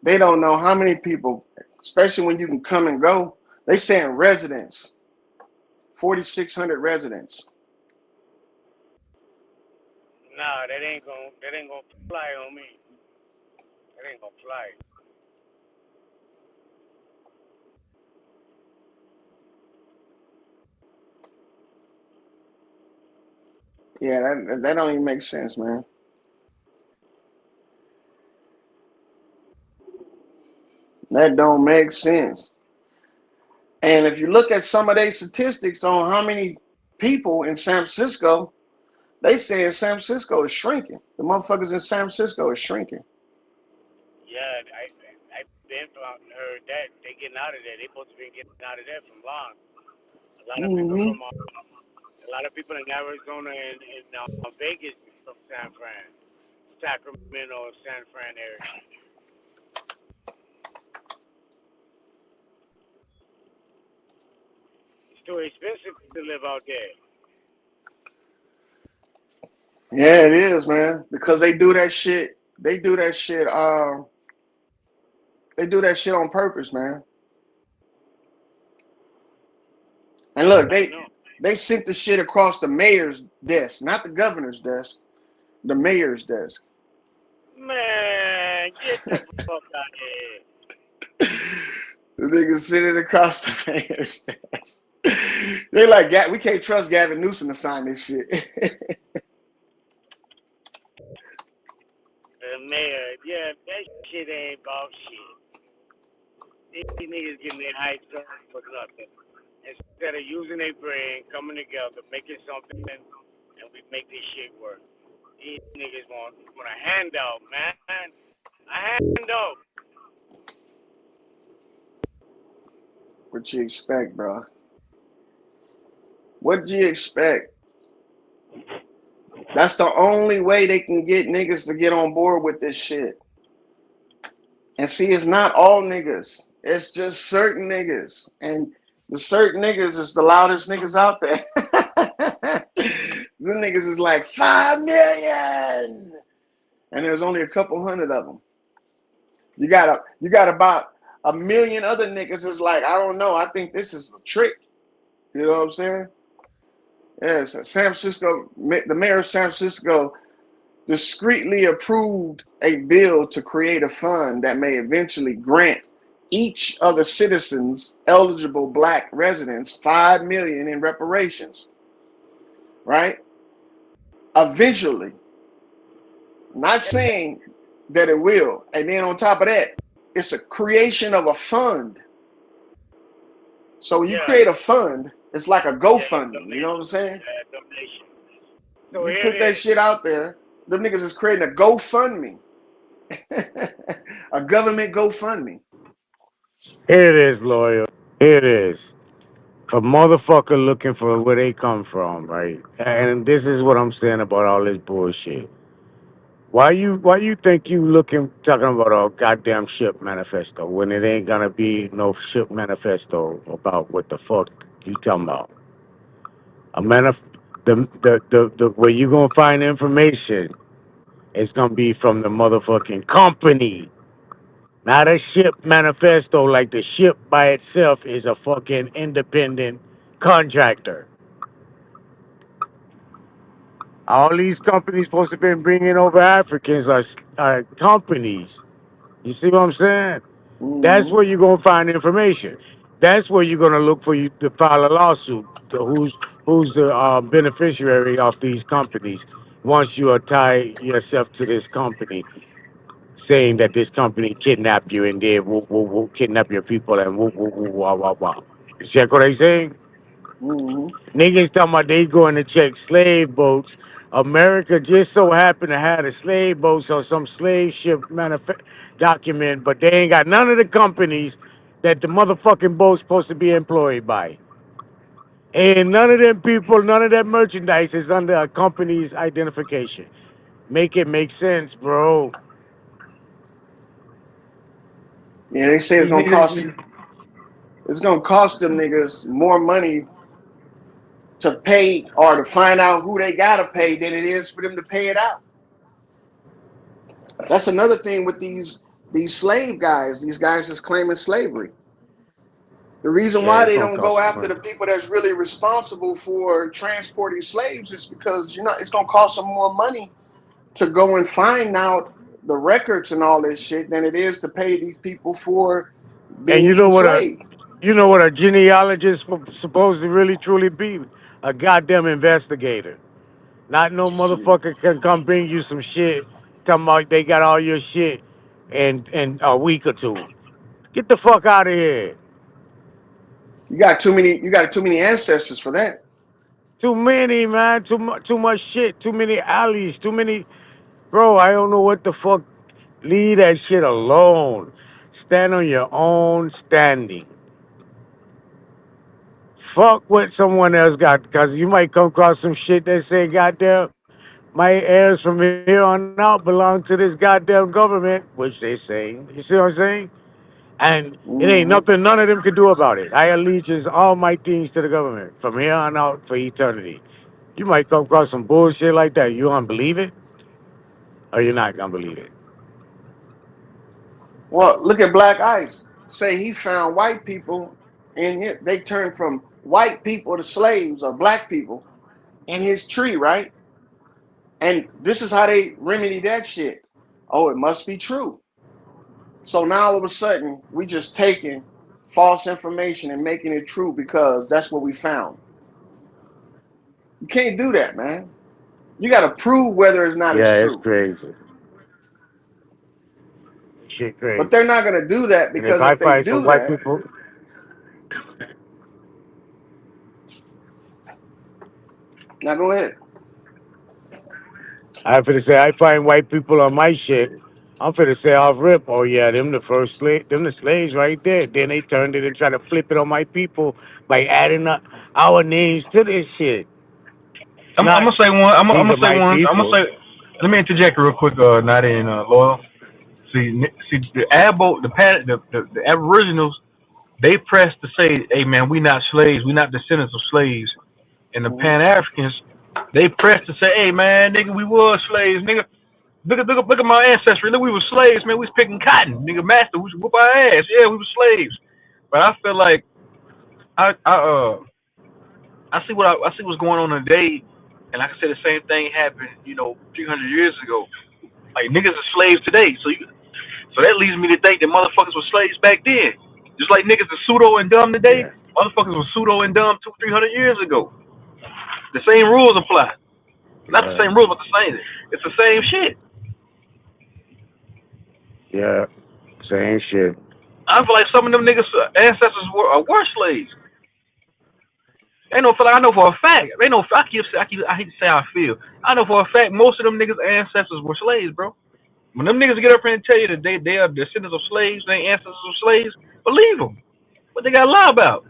D: they don't know how many people, especially when you can come and go. They saying residents. 4,600 residents.
H: Nah, that ain't gonna fly on me. That ain't gonna fly.
D: Yeah, that don't even make sense, man. That don't make sense. And if you look at some of their statistics on how many people in San Francisco, they say San Francisco is shrinking. The motherfuckers in San Francisco is shrinking.
H: Yeah, I've been heard that they getting out of there. They supposed to be getting out of there from long. A lot of people in Arizona and Vegas from San Fran, Sacramento, San Fran area. It's too expensive to live out there.
D: Yeah, it is, man. Because they do that shit. They do that shit on purpose, man. And look, they sent the shit across the mayor's desk, not the governor's desk, the mayor's desk.
H: Man, man. Get the fuck out of here.
D: The niggas sitting across the mayor's stairs. They like, we can't trust Gavin Newsom to sign this shit.
H: Mayor, yeah, that shit ain't about shit. These niggas getting their hyped up for nothing. Instead of using their brain, coming together, making something, and we make this shit work. These niggas want a handout, man. A handout.
D: What you expect, bro? What do you expect? That's the only way they can get niggas to get on board with this shit. And see, it's not all niggas. It's just certain niggas. And the certain niggas is the loudest niggas out there. The niggas is like 5 million. And there's only a couple hundred of them. You got about a million other niggas is like, I don't know. I think this is a trick. You know what I'm saying? Yes, San Francisco, the mayor of San Francisco discreetly approved a bill to create a fund that may eventually grant each of the citizens, eligible black residents, $5 million in reparations. Right? Eventually. Not saying that it will. And then on top of that, it's a creation of a fund. So when you create a fund, it's like a GoFundMe. You know what I'm saying?
H: So
D: you put that shit out there, them niggas is creating a GoFundMe. A government GoFundMe.
H: Here it is, lawyer. Here it is. A motherfucker looking for where they come from, right? And this is what I'm saying about all this bullshit. Why you think you talking about a goddamn ship manifesto when it ain't gonna be no ship manifesto about what the fuck you talking about? The where you gonna find information is gonna be from the motherfucking company, not a ship manifesto. Like the ship by itself is a fucking independent contractor. All these companies supposed to be bringing over Africans are companies. You see what I'm saying?
D: Mm-hmm.
H: That's where you're gonna find information. That's where you're gonna look for you to file a lawsuit. To who's the beneficiary of these companies? Once you tie yourself to this company, saying that this company kidnapped you and they will kidnap your people and wah wah wah. You check what I'm saying?
D: Mm-hmm.
H: Niggas talking about they going to check slave boats. America just so happened to have a slave boats or some slave ship document, but they ain't got none of the companies that the motherfucking boat's supposed to be employed by. And none of them people, none of that merchandise is under a company's identification. Make it make sense, bro.
D: Yeah, they say it's gonna cost them niggas more money to pay or to find out who they gotta pay than it is for them to pay it out. That's another thing with these slave guys. These guys is claiming slavery. The reason why they don't go after the people that's really responsible for transporting slaves is because it's gonna cost them more money to go and find out the records and all this shit than it is to pay these people for being enslaved.
H: You know what a genealogist supposed to really truly be? A goddamn investigator. Not no motherfucker can come bring you some shit talking about they got all your shit in a week or two. Get the fuck out of here.
D: You got too many ancestors for that.
H: Too many, man. Too much shit. Too many alleys. Too many. Bro, I don't know what the fuck. Leave that shit alone. Stand on your own standing. Fuck what someone else got, because you might come across some shit that say, goddamn, my heirs from here on out belong to this goddamn government, which they say. You see what I'm saying? And it ain't nothing none of them can do about it. I allegiance all my things to the government from here on out for eternity. You might come across some bullshit like that. You gonna believe it? Or you're not gonna believe it?
D: Well, look at Black Ice. Say he found white people in here. They turned from white people to slaves or black people in his tree, right? And this is how they remedy that shit. Oh, it must be true. So now all of a sudden, we just taking false information and making it true because that's what we found. You can't do that, man. You got to prove whether or not it's
H: Yeah, it's
D: true.
H: crazy. Shit crazy.
D: But they're not going to do that
H: And if
D: because
H: I
D: if they
H: find
D: do
H: some white
D: that,
H: people,
D: now go ahead.
H: I finna say I find white people on my shit. I'm finna say off rip. Oh yeah, them the first slave, them the slaves right there. Then they turned it and tried to flip it on my people by adding up our names to this shit.
A: I'm
H: Not
A: gonna say one. I'm
H: these
A: gonna
H: are
A: say
H: my
A: one. I'm gonna
H: people.
A: say. Let me interject real quick. Not in Loyal. See the the Aboriginals. They pressed to say, "Hey man, we not slaves. We not descendants of slaves." And the
D: Hmm.
A: Pan Africans, they pressed to say, "Hey man, nigga, we was slaves, nigga. Look at my ancestry. Look, we was slaves, man. We was picking cotton, nigga. Master, we should whoop our ass. Yeah, we was slaves." But I feel like I see I see what's going on today, and like I said, the same thing happened, 300 years ago. Like niggas are slaves today, so that leads me to think that motherfuckers were slaves back then. Just like niggas are pseudo and dumb today,
H: Yeah,
A: motherfuckers were pseudo and dumb 200-300 years ago. The same rules apply. Not the
H: yeah,
A: same rules, but the same. It's the same shit.
H: yeah. Same shit.
A: I feel like some of them niggas' ancestors were slaves. They know for like I know for a fact. They know I hate to say how I feel. I know for a fact most of them niggas' ancestors were slaves, bro. When them niggas get up here and tell you that they are descendants of slaves, they ancestors of slaves, believe them. What they got to lie about?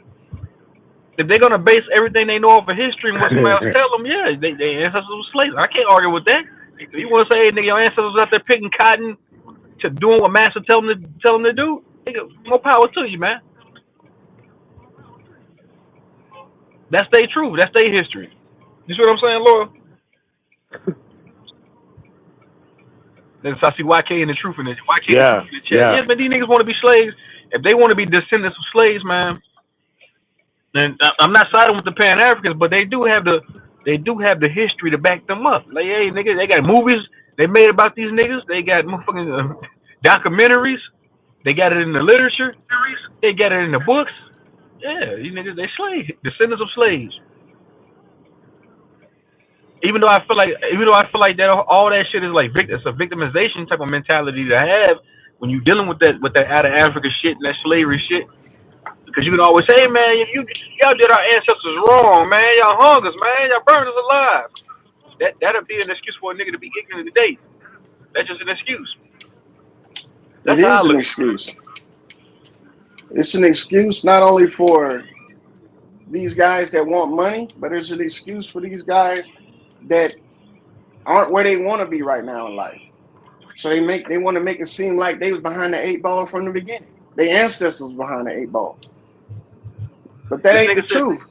A: If they're gonna base everything they know off of history and what somebody else tell them, yeah, they ancestors were slaves. I can't argue with that. If you want to say, hey, nigga, your ancestors was out there picking cotton to doing what master tell them to do, nigga, more power to you, man. That's their truth. That's their history. You see what I'm saying, Laura? Then I see YK and the truth in it. YK and the truth
H: Yeah,
A: in the chat.
H: yeah.
A: Yeah, but these niggas want to be slaves. If they want to be descendants of slaves, man, then I'm not siding with the Pan Africans, but they do have the history to back them up. Like, hey, nigga, they got movies they made about these niggas. They got motherfucking documentaries. They got it in the literature. They got it in the books. Yeah, these niggas, they slaves, descendants of slaves. Even though I feel like that all that shit is like it's a victimization type of mentality to have when you dealing with that out of Africa shit and that slavery shit. Because you can always say, hey man, y'all did our ancestors wrong, man. Y'all hung us, man. Y'all burned us alive. That'll be an excuse for a nigga to be ignorant today. That's just an excuse.
D: It
A: That's how I
D: is an
A: look at it.
D: excuse. It's an excuse not only for these guys that want money, but it's an excuse for these guys that aren't where they want to be right now in life. So they want to make it seem like they was behind the 8 ball from the beginning. Their ancestors behind the 8 ball. But that
A: This
D: ain't the
A: nigga said
D: truth.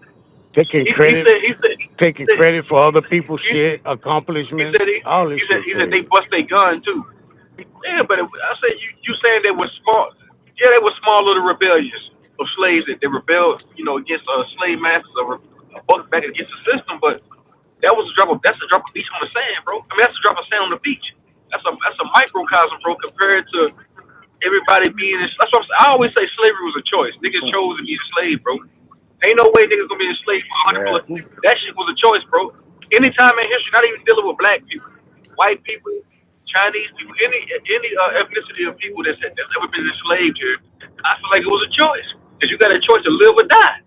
H: Taking
A: he
H: credit,
A: said he said
H: taking credit for other people's
A: he,
H: shit,
A: he
H: accomplishments,
A: said
H: all this shit
A: he said they
H: crazy.
A: bust their gun too. Yeah, but I said you saying they were small. Yeah, they were small little rebellions of slaves that they rebelled, against slave masters or buck back against the system. But that's a drop of beach on the sand, bro. I mean, that's a drop of sand on the beach. That's a microcosm, bro, compared to everybody being. That's what I always say. Slavery was a choice. Niggas
D: So,
A: chose to be a slave, bro. Ain't no way niggas gonna be a slave for 100
H: Yeah,
A: plus. That shit was a choice, bro. Anytime in history, not even dealing with black people, white people, Chinese people, any ethnicity of people that's ever been enslaved here, I feel like it was a choice. Cause you got a choice to live or die.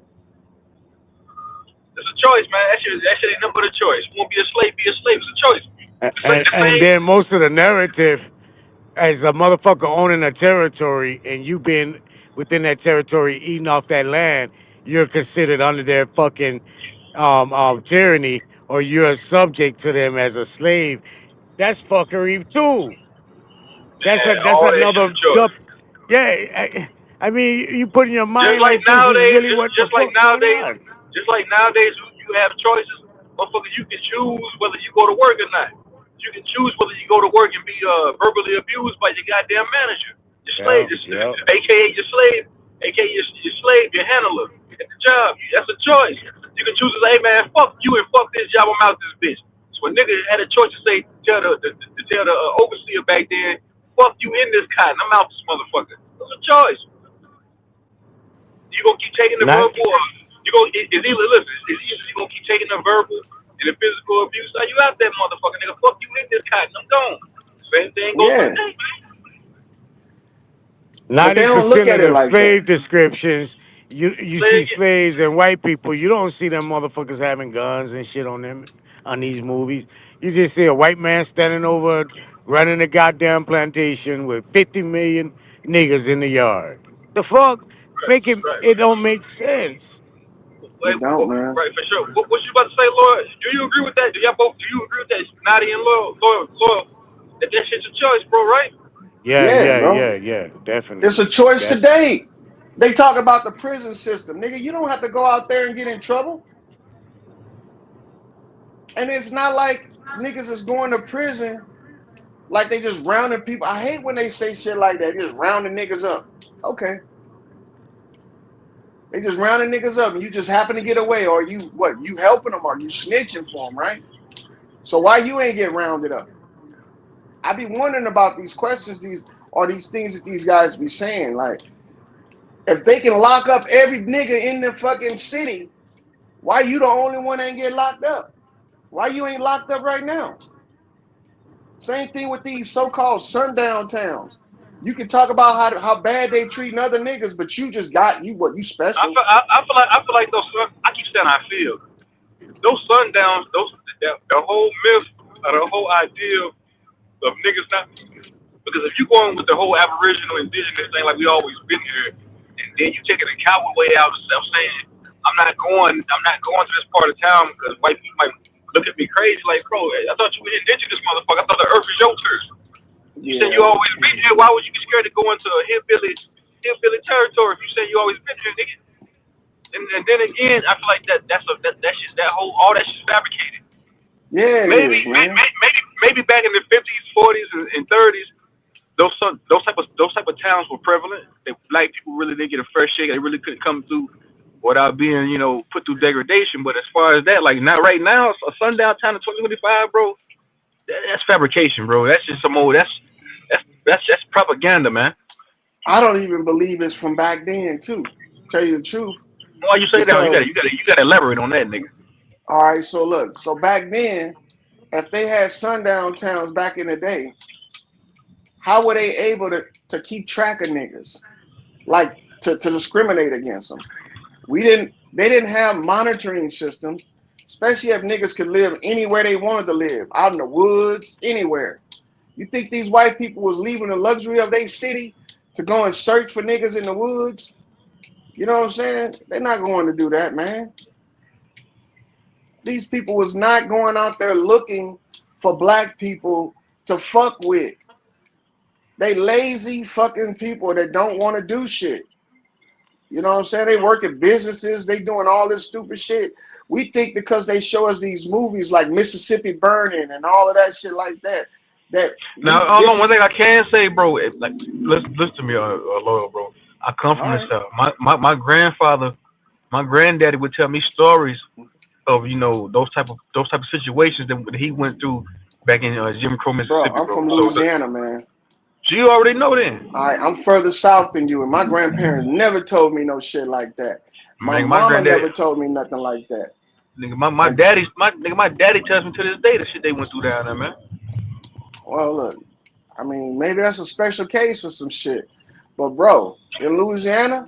A: It's a choice, man. That shit ain't nothing but a choice. You want to be a slave, be a slave. It's a choice. The
H: and
A: same.
H: then most of the narrative as a motherfucker owning a territory and you been within that territory eating off that land, you're considered under their fucking tyranny or you're a subject to them as a slave. That's fuckery too. That's
A: All that shit
H: another
A: a choice.
H: dup. Yeah, I mean, you put in your
A: Just
H: mind
A: like
H: like this is
A: nowadays,
H: really what the
A: just like
H: fuck's going
A: nowadays,
H: on.
A: you have choices. Motherfucker, you can choose whether you go to work or not. You can choose whether you go to work and be verbally abused by your goddamn manager. Your slave,
H: Yeah, yeah.
A: aka your slave, aka your slave, your handler at the job. That's a choice. You can choose to say, hey man, fuck you and fuck this job. I'm out this bitch. So a nigga had a choice to say, tell the overseer back then, fuck you in this cotton. I'm out this motherfucker. It's a choice. You gonna keep taking the
H: Not
A: verbal, or you gonna is either listen, is either you gonna keep taking the verbal and the physical abuse, or you out that motherfucker, nigga. Fuck you in this cotton. I'm gone. Same thing goes for
D: Yeah,
A: the day, man.
D: but they
H: 90%
D: don't look
H: of
D: at it
H: the
D: like that.
H: slave descriptions, you
A: Say
H: see
A: again.
H: slaves and white people. You don't see them motherfuckers having guns and shit on them on these movies. You just see a white man standing over running a goddamn plantation with 50 million niggas in the yard. The fuck?
A: Right,
H: Make it.
A: right,
H: It
A: right.
H: don't make sense.
D: It don't, man.
A: Right, for sure. What you about to say, Lord? Do you agree with that? Do y'all both? Do you agree with that? Naughty and loyal. That shit's a choice, bro. Right?
H: Yeah,
D: Yeah,
H: yeah,
D: bro.
H: yeah, yeah.
D: It's a
H: Definitely.
D: choice
H: Definitely.
D: today. They talk about the prison system, nigga. You don't have to go out there and get in trouble. And it's not like niggas is going to prison like they just rounding people. I hate when they say shit like that, just rounding niggas up. Okay. They just rounding niggas up and you just happen to get away, or you helping them, or you snitching for them, right? So why you ain't get rounded up? I be wondering about these questions, these things that these guys be saying. Like, if they can lock up every nigga in the fucking city, why you the only one that ain't get locked up? Why you ain't locked up right now? Same thing with these so-called sundown towns. You can talk about how bad they treating other niggas, but you just got you special.
A: I feel like those. I keep saying I feel those sundowns. The whole myth or the whole idea of niggas not. Because if you going with the whole Aboriginal indigenous thing, like we always been here, and then you taking the coward way out of stuff, saying I'm not going to this part of town because white people might look at me crazy. Like, bro, I thought you were indigenous, motherfucker. I thought the earth is your turf. You said you
D: Yeah.
A: always been here. Why would you be scared to go into a hillbilly territory if you said you always been here, nigga? And then again, I feel like that shit, all that shit's fabricated.
D: Yeah, it
A: Maybe
D: is, man.
A: maybe back in the 50s, 40s, and 30s. Those type of towns were prevalent. Black people really didn't get a fair shake. They really couldn't come through without being, put through degradation. But as far as that, like not right now, a sundown town in 2025, bro, that's fabrication, bro. That's just some old. That's propaganda, man.
D: I don't even believe it's from back then, too. Tell you the truth,
A: Why you say that?
D: because
A: You gotta elaborate on that, nigga.
D: all right. So look, so back then, if they had sundown towns back in the day, how were they able to keep track of niggas, like to discriminate against them? They didn't have monitoring systems, especially if niggas could live anywhere they wanted to live, out in the woods, anywhere. You think these white people was leaving the luxury of their city to go and search for niggas in the woods? You know what I'm saying? They're not going to do that, man. These people was not going out there looking for black people to fuck with. They lazy fucking people that don't want to do shit. You know what I'm saying? They work at businesses. They doing all this stupid shit. We think because they show us these movies like Mississippi Burning and all of that shit like that,
A: Now, hold on. One thing I can say, bro. Like, listen to me, loyal, bro. I come from this stuff. My grandfather, my granddaddy would tell me stories of those type of situations that he went through back in Jim Crow,
D: bro,
A: Mississippi,
D: I'm
A: bro.
D: from Louisiana, man.
A: So you already know then.
D: I'm further south than you, and my grandparents never told me no shit like that. My
A: Nigga, my
D: mama
A: granddaddy,
D: never told me nothing like that.
A: nigga, my daddy tells me to this day the shit they went through down there, man.
D: Well, look, I mean, maybe that's a special case or some shit. But bro, in Louisiana,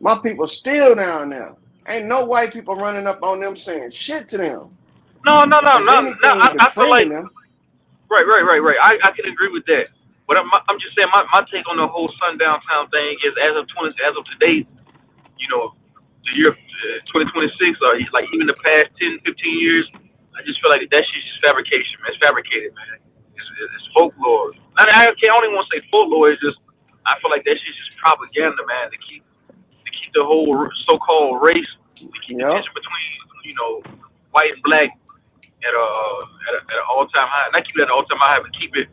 D: my people still down there. Ain't no white people running up on them saying shit to them.
A: No.
D: If anything,
A: I feel like
D: them.
A: right. I can agree with that. But I'm just saying my take on the whole sundown town thing is as of today, the year 2026 or like even the past 10, 15 years, I just feel like that shit's just fabrication, man. It's fabricated, man. It's folklore. I don't even want to say folklore. It's just I feel like that shit's just propaganda, man. To keep the whole so-called race, to keep the tension between white and black at an all-time high. Not keep it at an all-time high, but keep it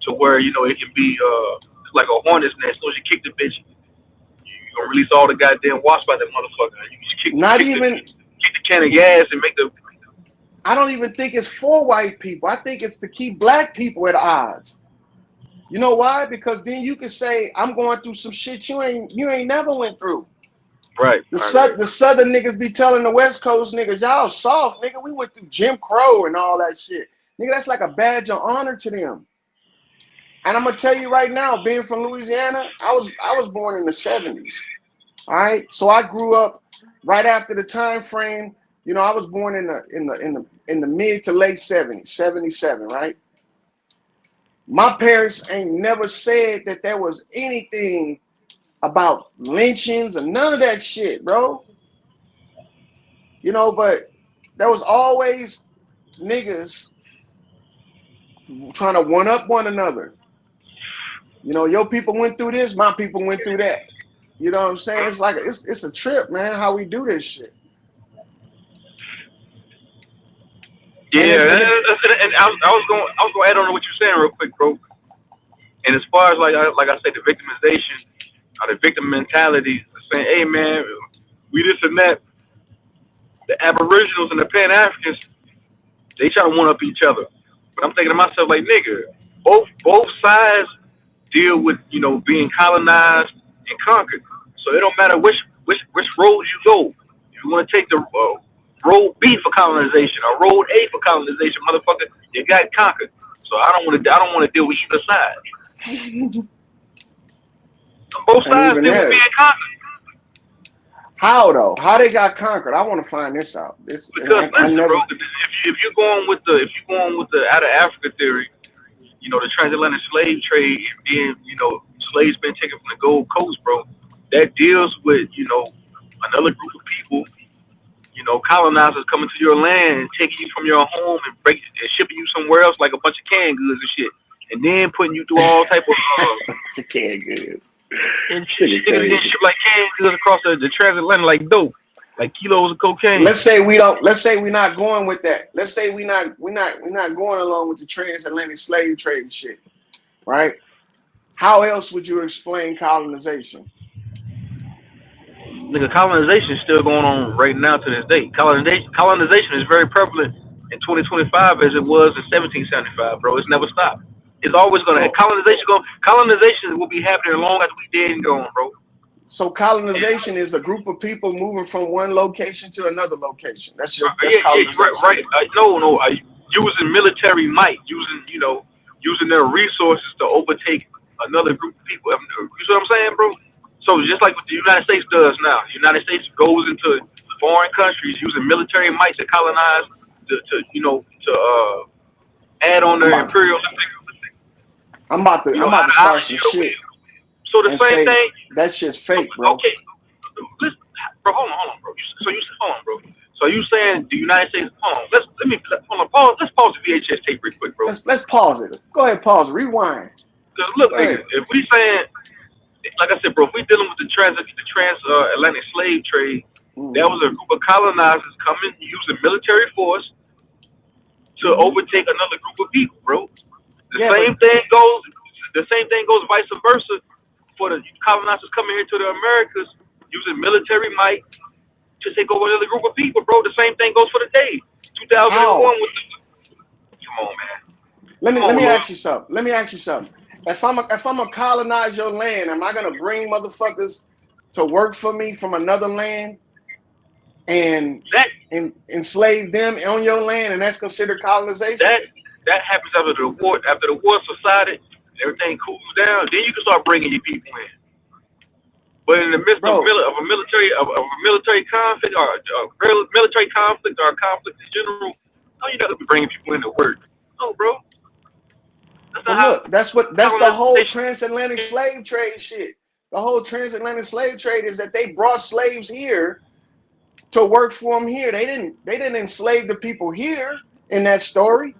A: to where it can be like a hornet's nest. As soon as you kick the bitch, you gonna release all the goddamn wasps by that motherfucker. You just kick the can of gas and make the.
D: I don't even think it's for white people. I think it's to keep black people at odds. You know why? Because then you can say, I'm going through some shit you ain't never went through.
A: Right.
D: The southern niggas be telling the West Coast niggas, y'all soft, nigga. We went through Jim Crow and all that shit. Nigga, that's like a badge of honor to them. And I'm gonna tell you right now, being from Louisiana, I was born in the 70s. All right. So I grew up right after the time frame. You know, I was born in the mid to late 70s, 77, right? My parents ain't never said that there was anything about lynchings or none of that shit, bro. You know, but there was always niggas trying to one up one another. You know, your people went through this, my people went through that. You know what I'm saying? It's like it's a trip, man, how we do this shit.
A: Yeah, and I was going to add on to what you're saying real quick, bro. And as far as like I said, the victimization or the victim mentality, saying, hey man, we this and that. The Aboriginals and the Pan Africans, they try to one up each other. But I'm thinking to myself, like, nigga, both sides deal with, you know, being colonized and conquered. So it don't matter which road you go. If you want to take the road B for colonization or road A for colonization, motherfucker, you got conquered. So I don't want to deal with either side. Both
D: And
A: sides
D: even
A: deal with
D: that,
A: being conquered.
D: how though? How they got conquered? I want to find this out.
A: Because listen, bro, if you're going with the out of Africa theory, you know, the transatlantic slave trade and being, you know, slaves being taken from the Gold Coast, bro, that deals with, you know, another group of people, you know, colonizers coming to your land and taking you from your home and shipping you somewhere else like a bunch of canned goods and shit, and then putting you through all type of
D: canned goods.
A: and shit getting shipped like canned goods across the transatlantic like dope, like kilos of cocaine.
D: Let's say we're not going with that. Let's say we're not going along with the transatlantic slave trade shit, right? How else would you explain colonization?
A: Nigga, colonization is still going on right now to this day. Colonization is very prevalent in 2025 as it was in 1775, bro. It's never stopped. It's always gonna colonization will be happening as long as we dead and gone, bro.
D: So colonization is a group of people moving from one location to another location. That's colonization.
A: Right. No. Using military might, using their resources to overtake another group of people. You see what I'm saying, bro? So just like what the United States does now, the United States goes into foreign countries using military might to colonize, to add on their imperialism.
D: I'm about to start some shit.
A: So the same thing.
D: That shit's fake, bro.
A: Okay, listen, bro. Hold on, bro. Hold on, bro. So you saying the United States? Hold on. Pause. Let's pause the VHS tape real quick, bro.
D: Let's pause it. Go ahead, pause. Rewind.
A: Cause look, nigga, if we saying, like I said, bro, if we dealing with the transatlantic slave trade, that was a group of colonizers coming using military force to overtake another group of people, bro. The same thing goes vice versa for the colonizers coming here to the Americas using military might to take over another group of people, bro. The same thing goes for the day. 2001 with come on, man.
D: Let me ask you something. If I'm gonna colonize your land, am I gonna bring motherfuckers to work for me from another land and enslave them on your land, and that's considered colonization?
A: That happens after the war. After the war subsided, everything cools down. Then you can start bringing your people in. But in the midst of a military conflict or a military conflict or a conflict in general, no, you got to be bringing people in to work. No, bro.
D: That's the whole transatlantic slave trade shit. The whole transatlantic slave trade is that they brought slaves here to work for them here. They didn't enslave the people here in that story.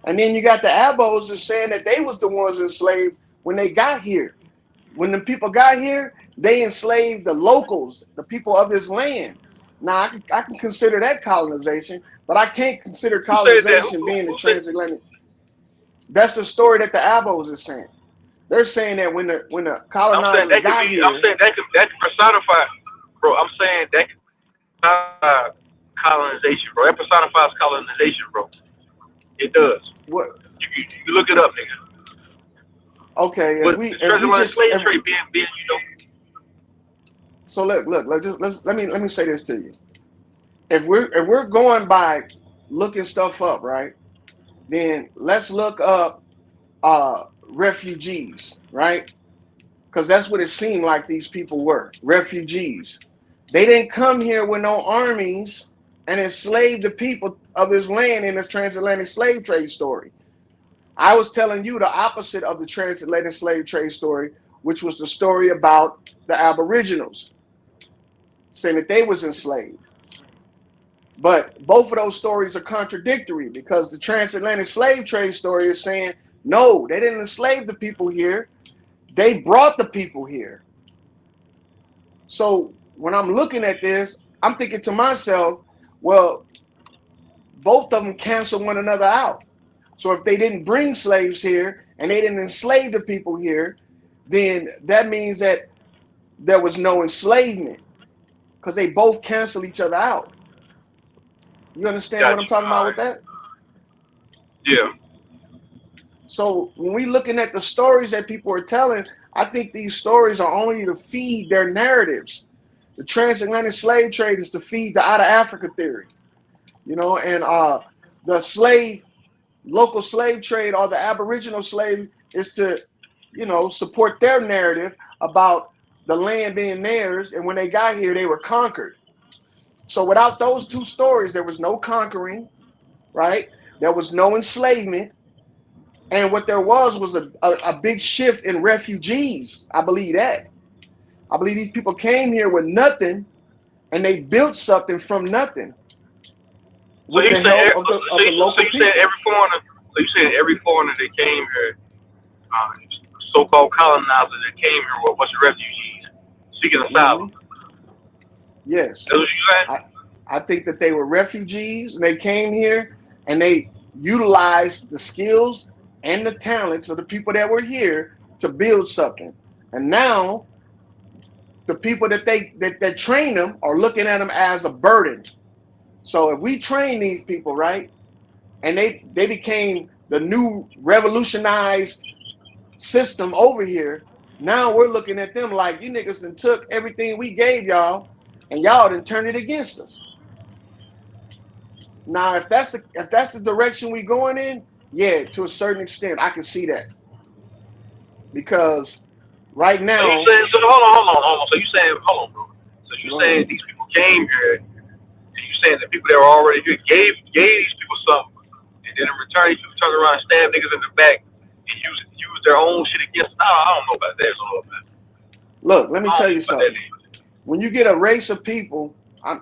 D: And then you got the Abos that's saying that they was the ones enslaved when they got here. When the people got here, they enslaved the locals, the people of this land. Now, I can consider that colonization, but I can't consider colonization being the transatlantic. That's the story that the Abos is saying. They're saying that when the colonizers got here.
A: I'm saying that can personify, bro. I'm saying that can colonization, bro. That personifies colonization, bro. It does.
D: What?
A: You look it up, nigga.
D: Okay,
A: But
D: if
A: transatlantic slave trade being
D: so look, let me say this to you. If we're going by looking stuff up, right? Then let's look up refugees, right? Because that's what it seemed like these people were, refugees. They didn't come here with no armies and enslave the people of this land in this transatlantic slave trade story. I was telling you the opposite of the transatlantic slave trade story, which was the story about the Aboriginals, saying that they was enslaved. But both of those stories are contradictory because the transatlantic slave trade story is saying, no, they didn't enslave the people here. They brought the people here. So when I'm looking at this, I'm thinking to myself, well, both of them cancel one another out. So if they didn't bring slaves here and they didn't enslave the people here, then that means that there was no enslavement because they both cancel each other out. You understand what I'm talking about with that?
A: Yeah.
D: So when we looking at the stories that people are telling, I think these stories are only to feed their narratives. The transatlantic slave trade is to feed the out of Africa theory, you know, and the local slave trade or the Aboriginal slave is to, you know, support their narrative about the land being theirs. And when they got here, they were conquered. So without those two stories, there was no conquering, right? There was no enslavement. And what there was a big shift in refugees. I believe that. I believe these people came here with nothing and they built something from nothing. With the help of the local people.
A: So you said every foreigner that came here, so-called colonizers that came here were a bunch of refugees seeking asylum.
D: Yes.
A: That's what you saying?
D: I think that they were refugees and they came here and they utilized the skills and the talents of the people that were here to build something. And now the people that train them are looking at them as a burden. So if we train these people, right, and they became the new revolutionized system over here, now we're looking at them like, you niggas done took everything we gave y'all and y'all done turned it against us. Now, if that's the direction we going in, yeah, to a certain extent, I can see that. Because right now,
A: hold on. So you saying, hold on, bro. So you saying these people came here, and you saying the people that were already here gave these people something, and then in return, these people turned around and stabbed niggas in the back and use their own shit against them. I don't know about that.
D: Look, let me tell you something. When you get a race of people,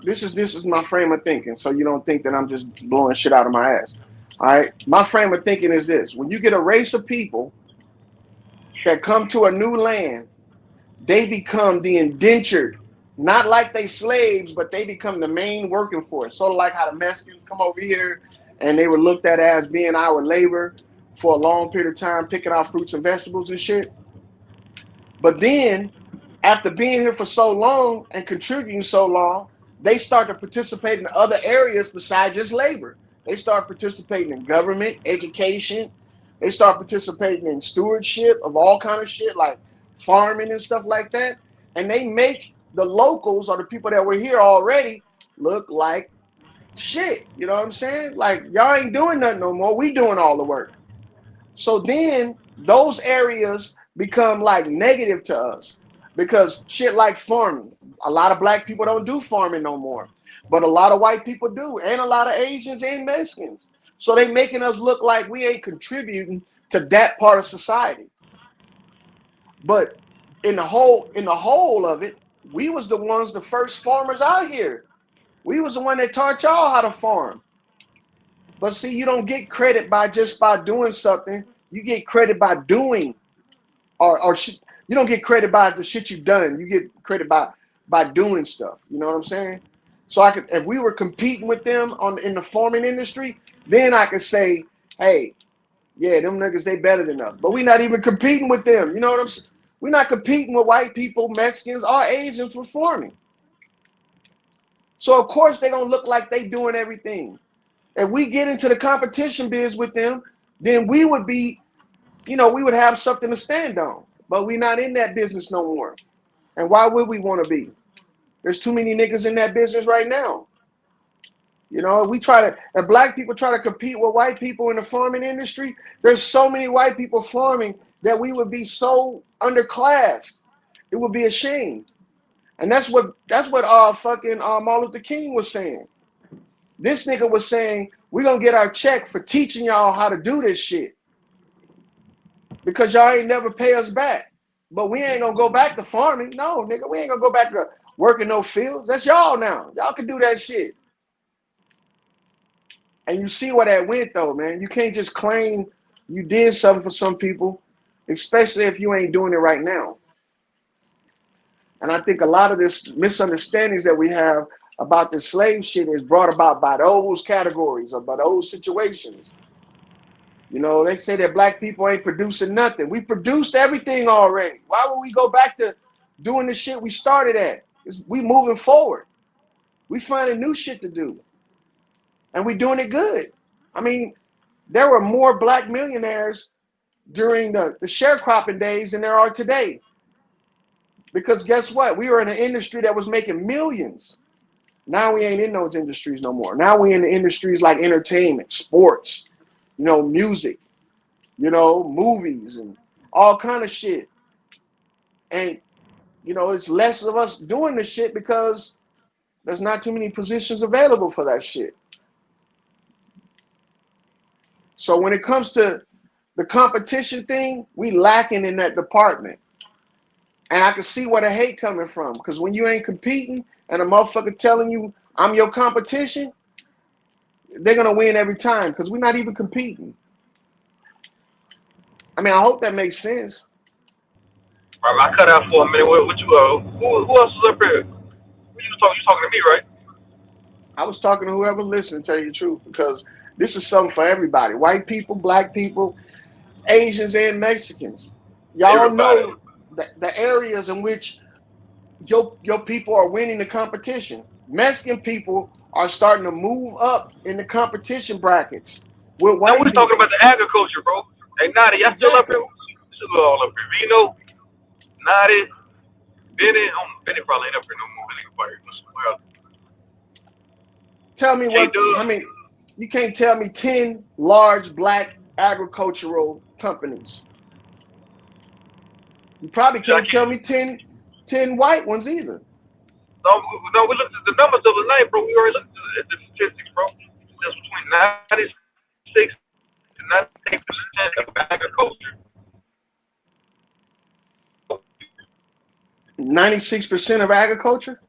D: this is my frame of thinking, so you don't think that I'm just blowing shit out of my ass. All right, my frame of thinking is this: when you get a race of people that come to a new land, they become the indentured, not like they slaves, but they become the main working force. Sort of like how the Mexicans come over here and they were looked at as being our labor for a long period of time, picking out fruits and vegetables and shit. But then, after being here for so long and contributing so long, they start to participate in other areas besides just labor. They start participating in government, education. They start participating in stewardship of all kind of shit like farming and stuff like that. And they make the locals or the people that were here already look like shit. You know what I'm saying? Like, y'all ain't doing nothing no more. We doing all the work. So then those areas become like negative to us because shit like farming. A lot of black people don't do farming no more, but a lot of white people do, and a lot of Asians and Mexicans. So they making us look like we ain't contributing to that part of society. But in the whole of it, we was the ones, the first farmers out here. We was the one that taught y'all how to farm. But see, you don't get credit by doing something. You get credit by doing, you don't get credit by the shit you've done. You get credit by doing stuff. You know what I'm saying? So if we were competing with them in the farming industry, then I could say, hey, yeah, them niggas, they better than us. But we're not even competing with them. You know what I'm saying? We're not competing with white people, Mexicans, or Asians for farming. So of course they don't look like they doing everything. If we get into the competition biz with them, then we would be you know, we would have something to stand on. But we're not in that business no more. And why would we want to be? There's too many niggas in that business right now. You know, and black people try to compete with white people in the farming industry. There's so many white people farming that we would be so underclassed. It would be a shame. And that's what fucking Martin Luther King was saying. This nigga was saying, we're gonna get our check for teaching y'all how to do this shit. Because y'all ain't never pay us back. But we ain't gonna go back to farming. No, nigga, we ain't gonna go back to working no fields. That's y'all now. Y'all can do that shit. And you see where that went though, man. You can't just claim you did something for some people, especially if you ain't doing it right now. And I think a lot of this misunderstandings that we have about the slave shit is brought about by those categories or by those situations. You know, they say that black people ain't producing nothing. We produced everything already. Why would we go back to doing the shit we started at? We moving forward. We finding new shit to do. And we doing it good. I mean, there were more black millionaires during the sharecropping days than there are today. Because guess what? We were in an industry that was making millions. Now we ain't in those industries no more. Now we in the industries like entertainment, sports, you know, music, you know, movies and all kind of shit. And, you know, it's less of us doing the shit because there's not too many positions available for that shit. So when it comes to the competition thing, we lacking in that department. And I can see where the hate coming from. Because when you ain't competing and a motherfucker telling you I'm your competition, they're going to win every time because we're not even competing. I mean, I hope that makes sense.
A: I cut out for a minute. What you who else is up here? You talking to me, right?
D: I was talking to whoever listened, to tell you the truth, because this is something for everybody. White people, black people, Asians, and Mexicans. Y'all know the areas in which your people are winning the competition. Mexican people are starting to move up in the competition brackets with white
A: we're
D: people.
A: talking about the agriculture, bro. Hey, Nadi, y'all still up here? Still all up here. Vino, Nadi, Benny. Benny probably ain't up here no more. Well,
D: tell me what, I mean, you can't tell me 10 large black agricultural companies. You probably can't tell me 10 white ones either.
A: No, we looked at the numbers the other night, bro. We already looked at the statistics, bro. That's between 96 to 98% of agriculture.
D: 96% of agriculture?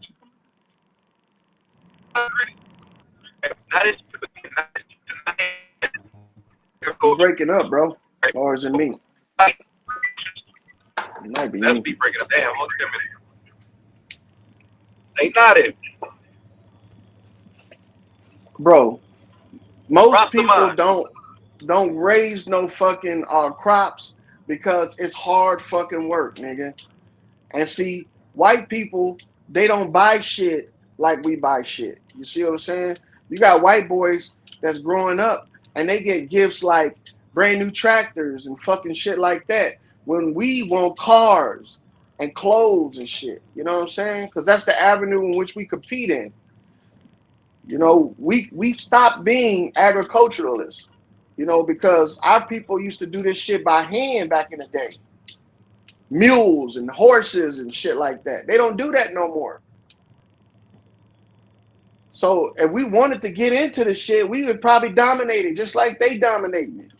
D: You're breaking up, bro. Or is it me? It might be
A: That's
D: me.
A: me breaking up. Damn, hold on a minute. Ain't not it.
D: Bro, most people don't raise no fucking crops because it's hard fucking work, nigga. And see, white people, they don't buy shit like we buy shit. You see what I'm saying? You got white boys that's growing up and they get gifts like brand new tractors and fucking shit like that when we want cars and clothes and shit. You know what I'm saying? Because that's the avenue in which we compete in. You know, we stopped being agriculturalists, you know, because our people used to do this shit by hand back in the day. Mules and horses and shit like that. They don't do that no more. So if we wanted to get into the shit, we would probably dominate it just like they dominating it.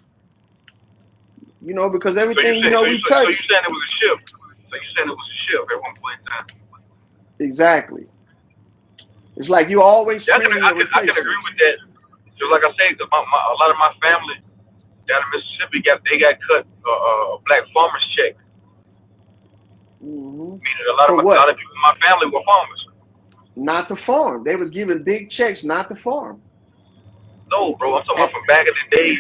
D: You know, because everything, we touch.
A: So you saying it was a shift. So you saying it was a shift at one point in time.
D: Exactly. It's like you always training your
A: I can agree with that. Just like I said, a lot of my family down in Mississippi got cut a black farmer's check.
D: Mm-hmm.
A: Meaning a lot of people in my family were farmers.
D: Not to farm. They was giving big checks not to farm.
A: No, bro. I'm talking about from back in the day.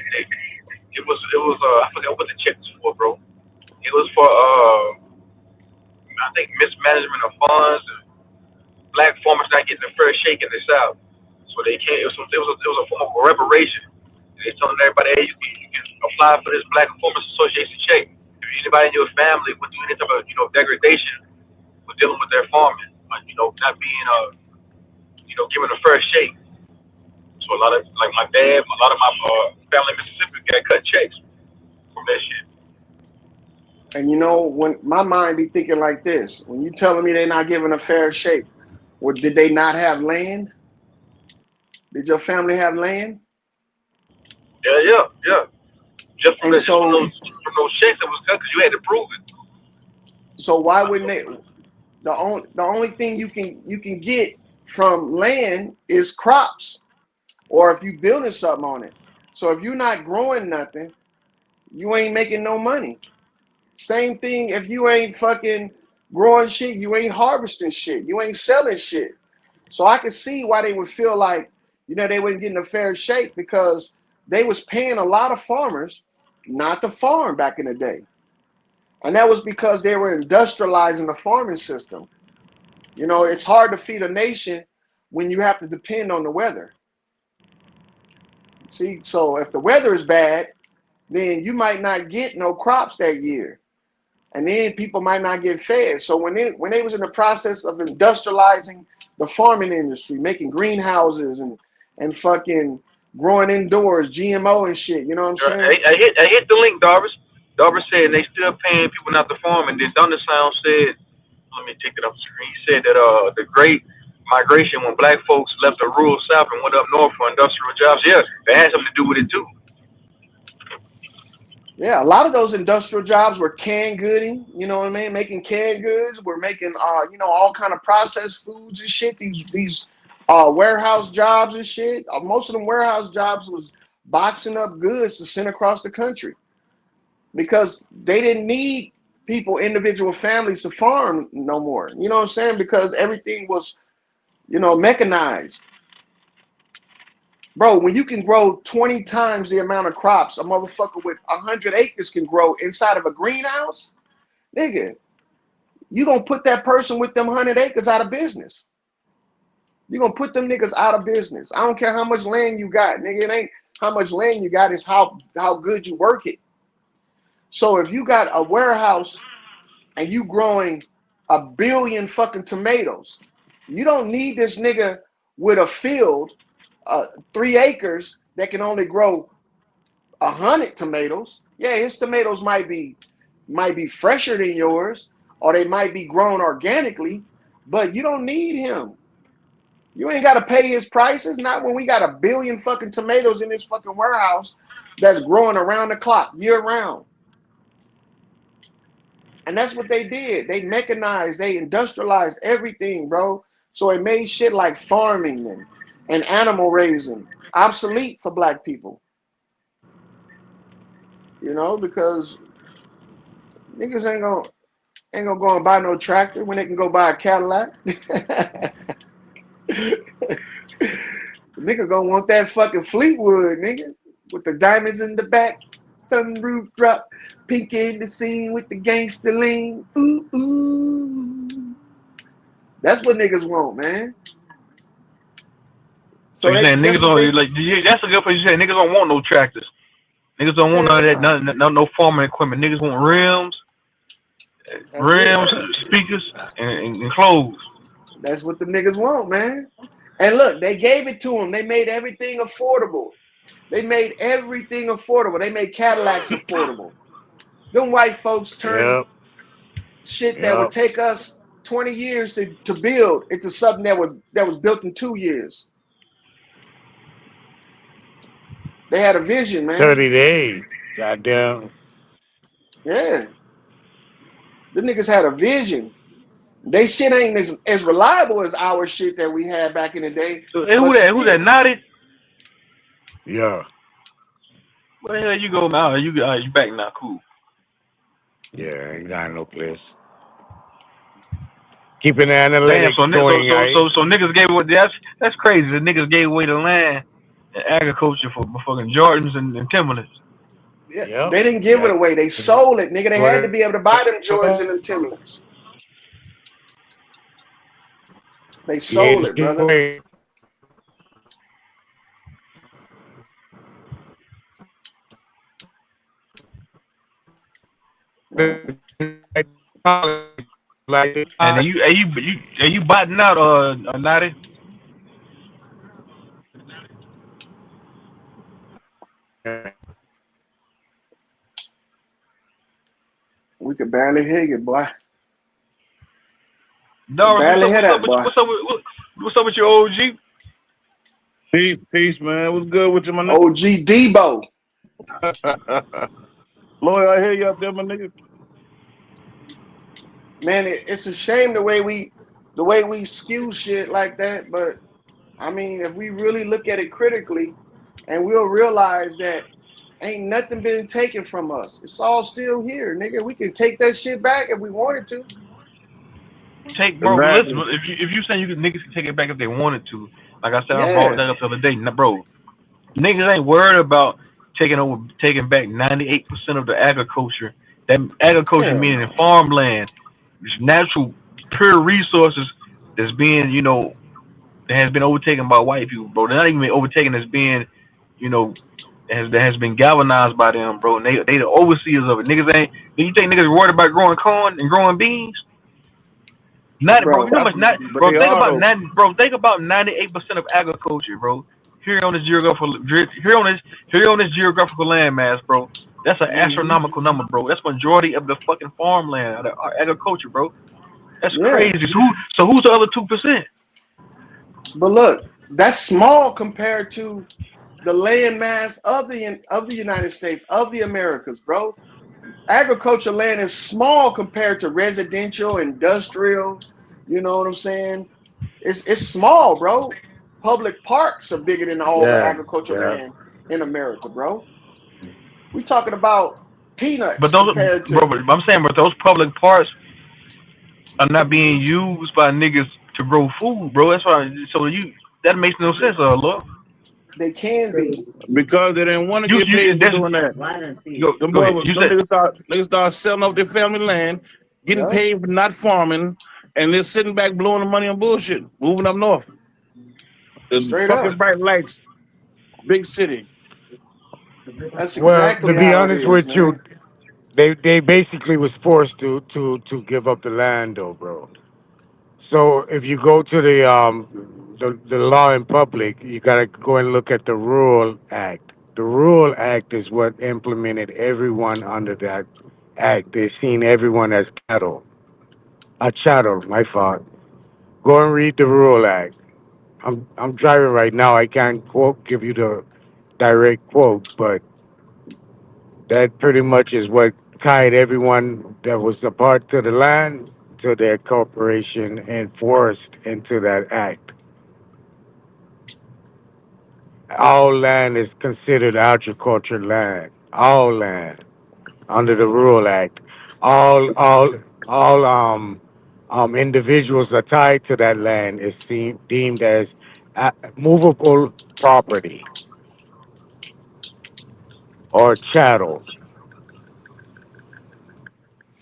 A: It was I forgot what the check was for, bro. It was for I think mismanagement of funds and black farmers not getting a fair shake in the South. So they came. It was a form of reparation. They're telling everybody, hey, you can apply for this Black Performance Association check. If anybody in your family would do any type of degradation with dealing with their farming, not being given a fair shake. So a lot of like my dad, a lot of my family in Mississippi got cut checks from that shit.
D: And when my mind be thinking like this, when you telling me they're not giving a fair shake, well, did they not have land? Did your family have land?
A: Yeah. Just from,
D: And so,
A: from those checks that was cut because you had to prove it.
D: so why wouldn't they? The only thing you can get from land is crops, or if you building something on it. So if you're not growing nothing, you ain't making no money. Same thing if you ain't fucking growing shit, you ain't harvesting shit, you ain't selling shit. So I could see why they would feel like, they weren't getting a fair shake because they was paying a lot of farmers not to farm back in the day. And that was because they were industrializing the farming system. It's hard to feed a nation when you have to depend on the weather. See, so if the weather is bad, then you might not get no crops that year. And then people might not get fed. So when they was in the process of industrializing the farming industry, making greenhouses and fucking growing indoors, GMO and shit, you know what I'm saying?
A: I hit the link, Darvis. Darvis said they still paying people not to farm, and then Thundersound said, let me take it up the screen. He said that the great migration when black folks left the rural south and went up north for industrial jobs, yeah, that had something to do with it too.
D: Yeah, a lot of those industrial jobs were canned gooding, you know what I mean? Making canned goods, we're making all kind of processed foods and shit. These warehouse jobs and shit. Most of them warehouse jobs was boxing up goods to send across the country because they didn't need individual families to farm no more. You know what I'm saying? Because everything was, mechanized. Bro, when you can grow 20 times the amount of crops a motherfucker with 100 acres can grow inside of a greenhouse, nigga, you gonna put that person with them 100 acres out of business. You gonna put them niggas out of business. I don't care how much land you got, nigga. It ain't how much land you got, it's how good you work it. So if you got a warehouse and you growing 1 billion fucking tomatoes, you don't need this nigga with a field 3 acres that can only grow 100 tomatoes. Yeah, his tomatoes might be fresher than yours, or they might be grown organically, but you don't need him. You ain't got to pay his prices. Not when we got 1 billion fucking tomatoes in this fucking warehouse that's growing around the clock, year round. And that's what they did. They mechanized, they industrialized everything, bro. So it made shit like farming and animal raising obsolete for black people. Because niggas ain't gonna go and buy no tractor when they can go buy a Cadillac. Nigga gonna want that fucking Fleetwood, nigga, with the diamonds in the back, sunroof drop, Pinky in the scene with the gangster lean. Ooh, ooh. That's what niggas want, man.
A: So you saying niggas don't that's a good place. You say niggas don't want no tractors. Niggas don't want none of that, no farming equipment. Niggas want rims, speakers, and clothes.
D: That's what the niggas want, man. And look, they gave it to them. They made everything affordable. They made Cadillacs affordable. Them white folks turned shit that would take us 20 years to build into something that was built in 2 years. They had a vision, man.
H: 30 days. Goddamn.
D: Yeah. The niggas had a vision. They shit ain't as reliable as our shit that we had back in the day.
A: Who that nodded?
H: Yeah.
A: Where the hell you go now? You back now, cool.
H: Yeah, ain't got no place. Keeping the analytics going.
A: So niggas gave away. That's crazy. The niggas gave away the land and agriculture for fucking Jordans and Timberlands.
D: Yeah, they didn't give it away. They sold it, nigga. They had to be able to buy them Jordans and them Timberlands. They sold it, brother. Yeah.
H: Like,
A: And are you botting out Naughty?
D: We could barely hear you, boy.
A: Doris,
D: Barely hear
A: what's up
D: that,
A: with
D: boy.
A: what's up with your OG?
I: Peace, man. What's good with you, my nigga?
D: OG Debo.
I: Lloyd, I hear you up there, my nigga.
D: Man, it's a shame the way we skew shit like that. But I mean, if we really look at it critically, and we'll realize that ain't nothing been taken from us. It's all still here, nigga. We can take that shit back if we wanted to.
A: Bro, listen,
I: Exactly.
A: if you saying niggas can take it back if they wanted to, like I said, I brought
D: Yeah.
A: that up the other day. Now, bro, niggas ain't worried about taking back 98% of the agriculture. That agriculture
D: Hell
A: meaning in
D: no.
A: farmland, it's natural, pure resources that's being, that has been overtaken by white people, bro. They're not even overtaken as being, you know, that has been galvanized by them, bro. And they the overseers of it. Niggas ain't. Do you think niggas worried about growing corn and growing beans? Not, bro. You
D: Bro.
A: know how much not,
I: But
A: bro.
I: they
A: Think
I: are
A: about
I: though.
A: 90, bro. Think about 98% of agriculture, bro. Here on this geographical landmass, bro. That's an
D: Hmm.
A: astronomical number, bro. That's majority of the fucking farmland, of the agriculture, bro. That's
D: Yeah.
A: crazy. So who's the other 2%?
D: But look, that's small compared to the land mass of the United States, of the Americas, bro. Agriculture land is small compared to residential, industrial. You know what I'm saying? It's small, bro. Public parks are bigger than all the
H: yeah,
D: agricultural
H: yeah.
D: land in America, bro. We talking about
A: But
D: peanuts
A: those,
D: compared
A: bro.
D: to
A: But I'm saying, but those public parks are not being used by niggas to grow food, bro. That's why. So that makes no sense,
D: they
A: look.
D: they can be.
I: Because they didn't want to get
A: You
I: paid for
A: that's
I: doing that. Them
A: go ahead.
I: boys,
A: You
I: them
A: said
I: niggas start selling off their family land, getting
D: Yeah,
I: paid for not farming, and they're sitting back blowing the money on bullshit, moving up north. The
D: straight
I: fucking
D: up.
I: bright lights, big city.
D: That's
H: Well, to
D: exactly
H: be
D: how it
H: honest with
D: is,
H: you,
D: man.
H: they basically was forced to give up the land, though, bro. So if you go to the law in public, you gotta go and look at the Rural Act. The Rural Act is what implemented everyone under that act. They've seen everyone as cattle. A chattel, my fault. Go and read the Rural Act. I'm driving right now. I can't give you the direct quote, but that pretty much is what tied everyone that was a part to the land to their corporation and forced into that act. All land is considered agriculture land. All land under the Rural Act. All individuals are tied to that land is deemed as movable property or chattel.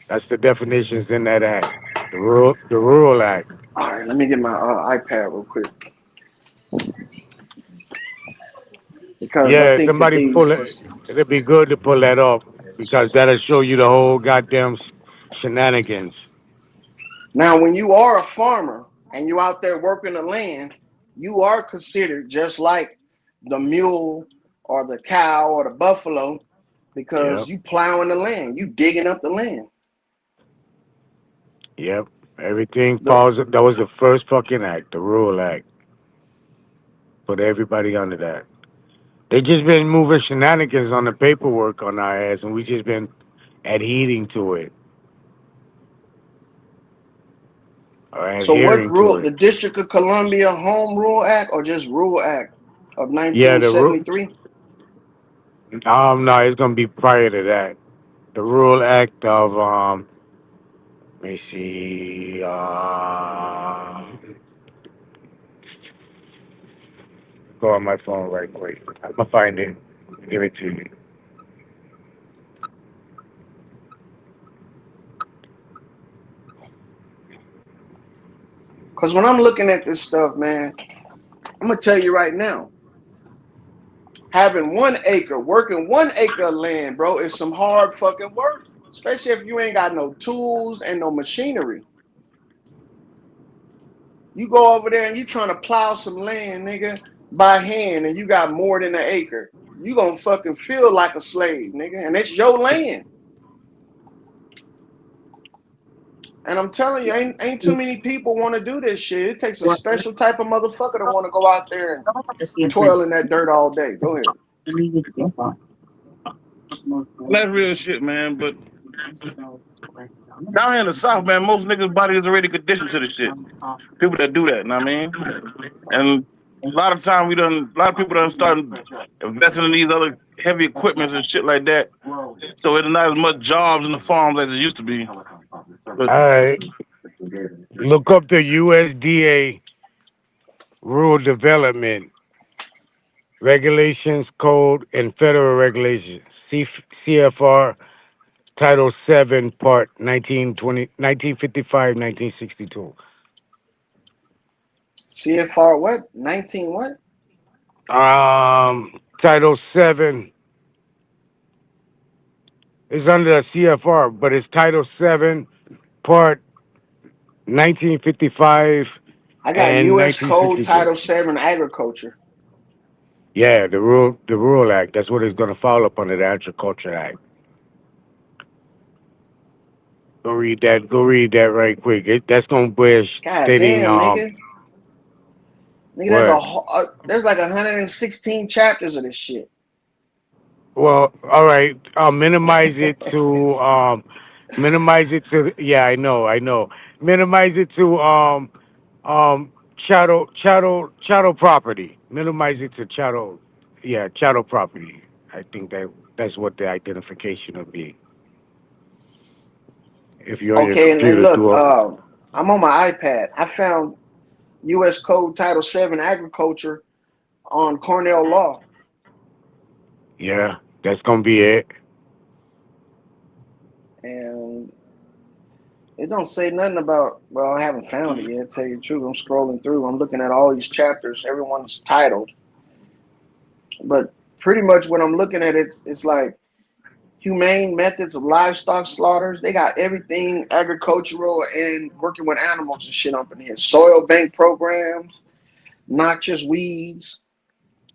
H: That's the definitions in that act. The Rural Act.
D: All right, let me get my iPad real quick because I
H: Yeah,
D: think that
H: somebody pull it.
D: these.
H: It'd be good to pull that up because that'll show you the whole goddamn shenanigans.
D: Now, when you are a farmer and you out there working the land, you are considered just like the mule or the cow or the buffalo because
H: Yep,
D: you plowing the land, you digging up the land.
H: yep. Everything
D: The
H: falls. That was the first fucking act, the Rural Act. Put everybody under that. They just been moving shenanigans on the paperwork on our ass, and we just been adhering to it or
D: so what
H: adhering to
D: rule? The
H: it.
D: District of Columbia Home Rule Act or just Rule Act of
H: Yeah, the
D: 1973?
H: no, it's gonna be prior to that. The Rural Act of let me see, go on my phone right quick. I'm gonna find it. Give it to you.
D: Because when I'm looking at this stuff, man, I'm gonna tell you right now, having 1 acre, working 1 acre of land, bro, is some hard fucking work. especially if you ain't got no tools and no machinery. You go over there and you trying to plow some land, nigga, by hand, and you got more than an acre. You gonna fucking feel like a slave, nigga, and it's your land. And I'm telling you, ain't too many people want to do this shit. It takes a special type of motherfucker to want to go out there and toil in that dirt all day. Go ahead.
I: That's real shit, man. But down here in the South, man, most niggas' body is already conditioned to this shit. People that do that, you know what I mean? And a lot of time a lot of people done start investing in these other heavy equipments and shit like that. So it's not as much jobs in the farms as it used to be. But
H: All right. Look up the USDA Rural Development Regulations Code and Federal Regulations. CFR Title 7, Part 1955, 1962.
D: CFR what? 19 what?
H: Title 7 is under the CFR, but it's Title 7, Part 1955
D: I got
H: and
D: U.S. Code
H: 1962.
D: Title 7 Agriculture.
H: Yeah, the Rural Act. That's what it's going to fall up under the Agriculture Act. Go read that. Go read that right quick. That's going to be
D: God
H: stating
D: damn, nigga. Nigga,
H: what.
D: there's like 116 chapters of this shit.
H: Well, all right. I'll minimize it to yeah, I know. Minimize it to um chattel property. Minimize it to chattel property. I think that's what the identification will be. If you're on your
D: Okay, and
H: computer
D: look,
H: through a
D: I'm on my iPad. I found U.S. Code Title 7 Agriculture on Cornell Law.
H: yeah, that's gonna be it.
D: And it don't say nothing about, well, I haven't found it yet, tell you the truth. I'm scrolling through. I'm looking at all these chapters. Everyone's titled. But pretty much what I'm looking at, it's like humane methods of livestock slaughters. They got everything agricultural and working with animals and shit up in here. Soil bank programs, noxious weeds,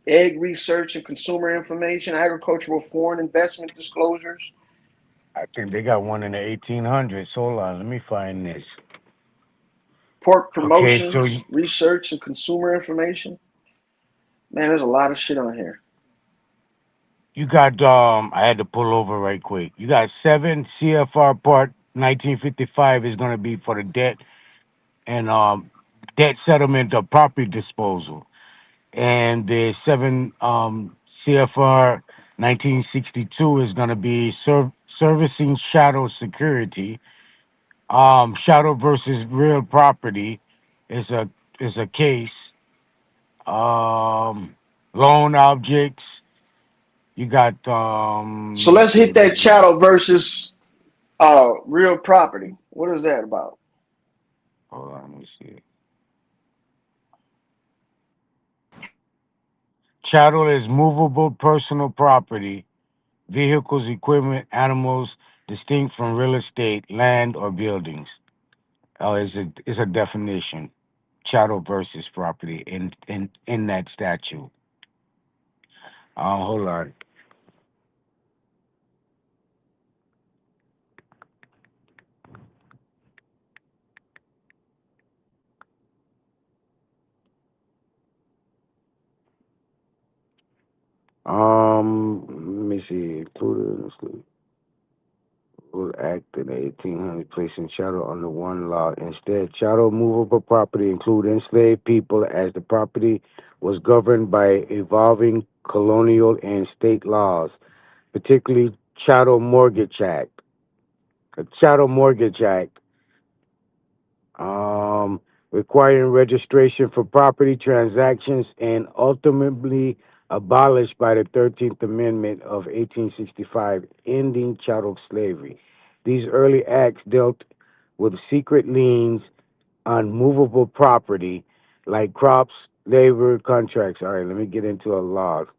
D: egg research and consumer information, agricultural foreign investment disclosures.
H: I think they got one in the 1800s. Hold on, let me find this.
D: Pork
H: Okay, so
D: promotions, research and consumer information. Man, there's a lot of shit on here.
H: you got I had to pull over right quick. You got 7 CFR Part 1955 is going to be for the debt and debt settlement or property disposal, and the 7 CFR 1962 is going to be servicing chattel security. Chattel versus real property is a case. Loan objects. You got
D: So
H: let me
D: let's
H: see.
D: hit that chattel versus real property. What is that about?
H: Hold on, let me see. Chattel is movable personal property, vehicles, equipment, animals distinct from real estate, land, or buildings. Oh, it's a definition. Chattel versus property in that statute. Hold on. Let me see. Act in the 1800s, placing chattel under one law. Instead, chattel movable property include enslaved people as the property was governed by evolving colonial and state laws, particularly Chattel Mortgage Act. The Chattel Mortgage Act, requiring registration for property transactions and ultimately abolished by the 13th Amendment of 1865, ending chattel slavery. These early acts dealt with secret liens on movable property like crops, labor, contracts. All right, let me get into a log.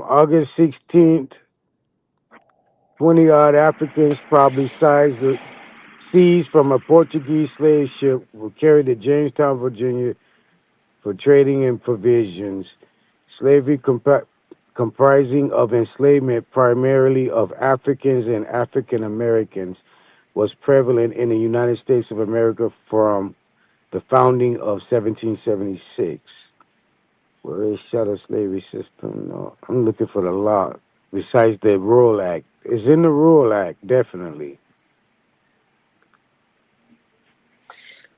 H: August 16th, 20 odd Africans, probably seized from a Portuguese slave ship, were carried to Jamestown, Virginia for trading in provisions. Slavery comprising of enslavement primarily of Africans and African Americans was prevalent in the United States of America from the founding of 1776. Where is chattel slavery system? No, I'm looking for the law. Besides the Rural Act. It's in the Rural Act, definitely.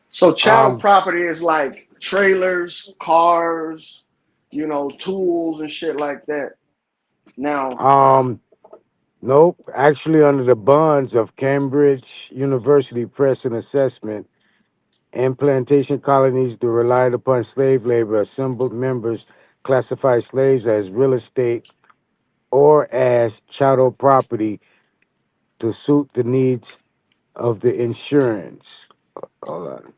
D: So chattel
H: Um,
D: property is like trailers, cars, tools and shit like that. Now,
H: nope. Actually, under the bonds of Cambridge University Press and Assessment and plantation colonies that relied upon slave labor, assembled members classified slaves as real estate or as chattel property to suit the needs of the insurance. Hold on.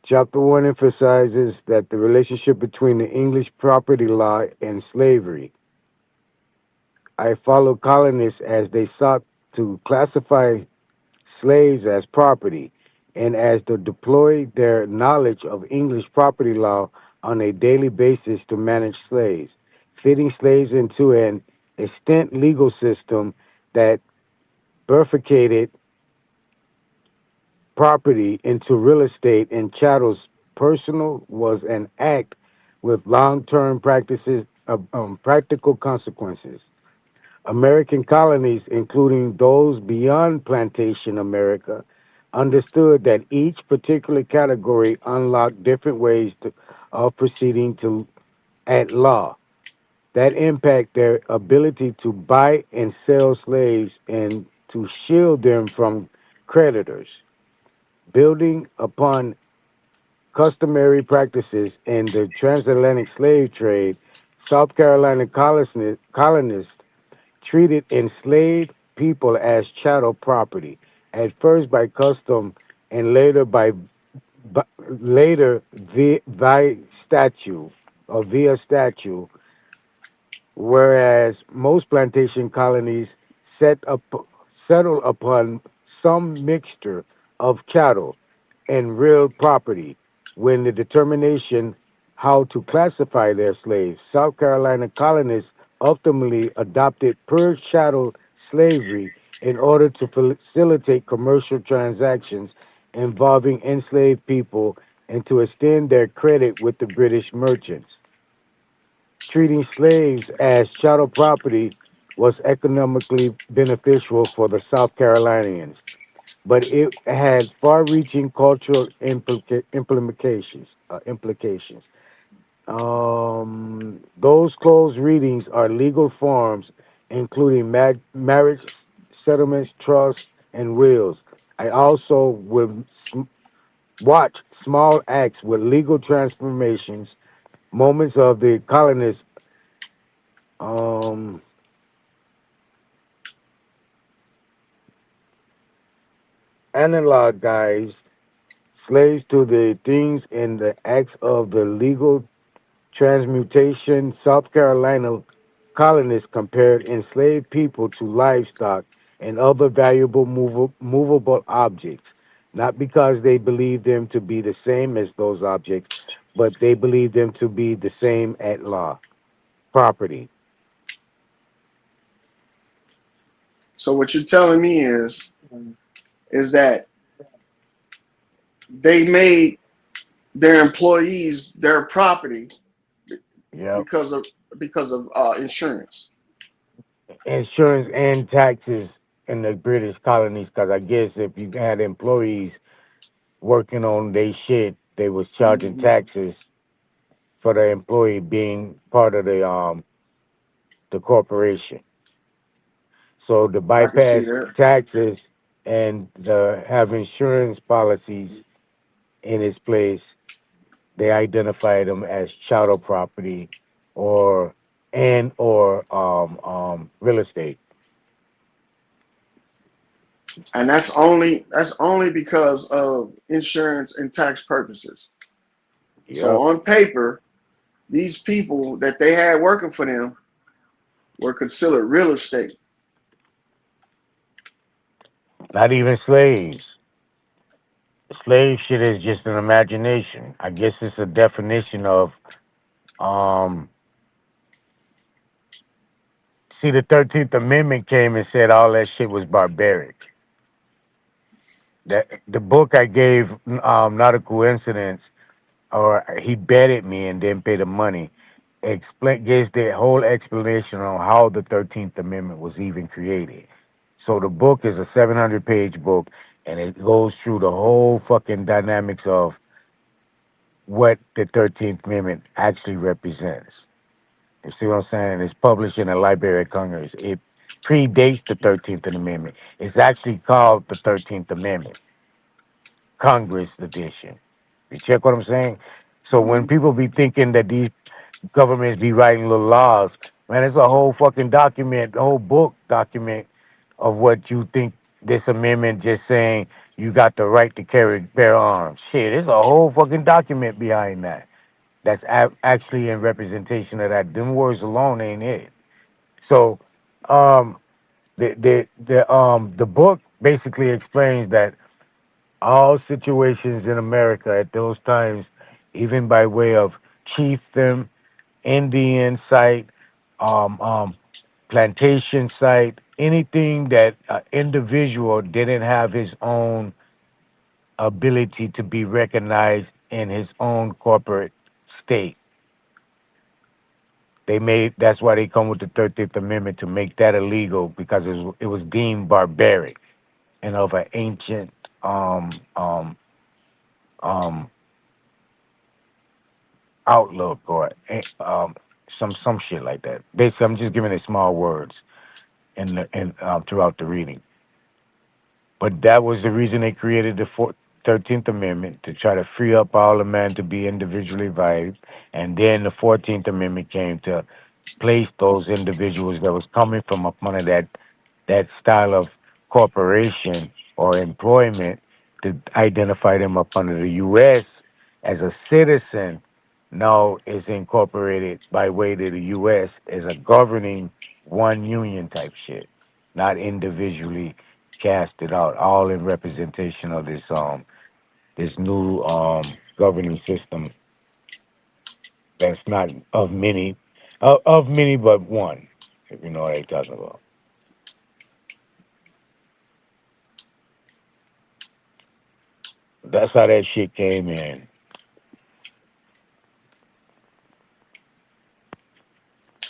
H: Chapter 1 emphasizes that the relationship between the English property law and slavery. I followed colonists as they sought to classify slaves as property and as to deploy their knowledge of English property law on a daily basis to manage slaves, fitting slaves into an extant legal system that bifurcated property into real estate and chattels. Personal was an act with long-term practical consequences. American colonies, including those beyond plantation America, understood that each particular category unlocked different ways of proceeding at law that impact their ability to buy and sell slaves and to shield them from creditors. Building upon customary practices in the transatlantic slave trade, South Carolina colonists treated enslaved people as chattel property, at first by custom and later via statute or via statute, whereas most plantation colonies settled upon some mixture of chattel and real property when the determination how to classify their slaves. South Carolina colonists ultimately adopted pure chattel slavery in order to facilitate commercial transactions involving enslaved people and to extend their credit with the British merchants. Treating slaves as chattel property was economically beneficial for the South Carolinians, but it had far-reaching cultural implications. Those closed readings are legal forms, including marriage, settlements, trusts, and wills. I also would watch small acts with legal transformations, moments of the colonists, um, analogized slaves to the things and the acts of the legal transmutation. South Carolina colonists compared enslaved people to livestock and other valuable movable objects, not because they believed them to be the same as those objects, but they believed them to be the same at law, property.
D: so what you're telling me is that they made their employees their property
H: Yep.
D: because of insurance.
H: Insurance and taxes in the British colonies, because I guess if you had employees working on their shit, they was charging
D: Mm-hmm.
H: taxes for the employee being part of the corporation. So to
D: I can see
H: bypass
D: that.
H: taxes and have insurance policies in its place, they identified them as chattel property or real estate.
D: And that's only because of insurance and tax purposes. So
H: Yep.
D: on paper, these people that they had working for them were considered real estate.
H: Not even slaves. Slave shit is just an imagination. I guess it's a definition of um. See, the 13th Amendment came and said all that shit was barbaric. That the book I gave, not a coincidence, or he betted me and didn't pay the money. Explain gives the whole explanation on how the 13th Amendment was even created. So the book is a 700-page book, and it goes through the whole fucking dynamics of what the 13th Amendment actually represents. You see what I'm saying? It's published in the Library of Congress. It predates the 13th Amendment. It's actually called the 13th Amendment, Congress edition. You check what I'm saying? So when
D: Mhm.
H: people be thinking that these governments be writing little laws, man, it's a whole fucking document, a whole book document of what you think this amendment just saying you got the right to bear arms. Shit, there's a whole fucking document behind that. That's actually in representation of that. Them words alone ain't it. So, um, the book basically explains that all situations in America at those times, even by way of chiefdom, Indian site, um, um, plantation site, anything that individual didn't have his own ability to be recognized in his own corporate state. They made that's why they come with the 13th Amendment to make that illegal because it was deemed barbaric and of an ancient um um um outlook or some shit like that. Basically, I'm just giving it small words in throughout the reading. But that was the reason they created the 13th Amendment to try to free up all the men to be individually valued, and then the 14th Amendment came to place those individuals that was coming from up under that style of corporation or employment to identify them up under the U.S. as a citizen. Now is incorporated by way to the U.S. as a governing one union type shit, not individually casted out, all in representation of this new governing system that's not of many, of many but one, if you know what I'm talking about. That's how that shit came in.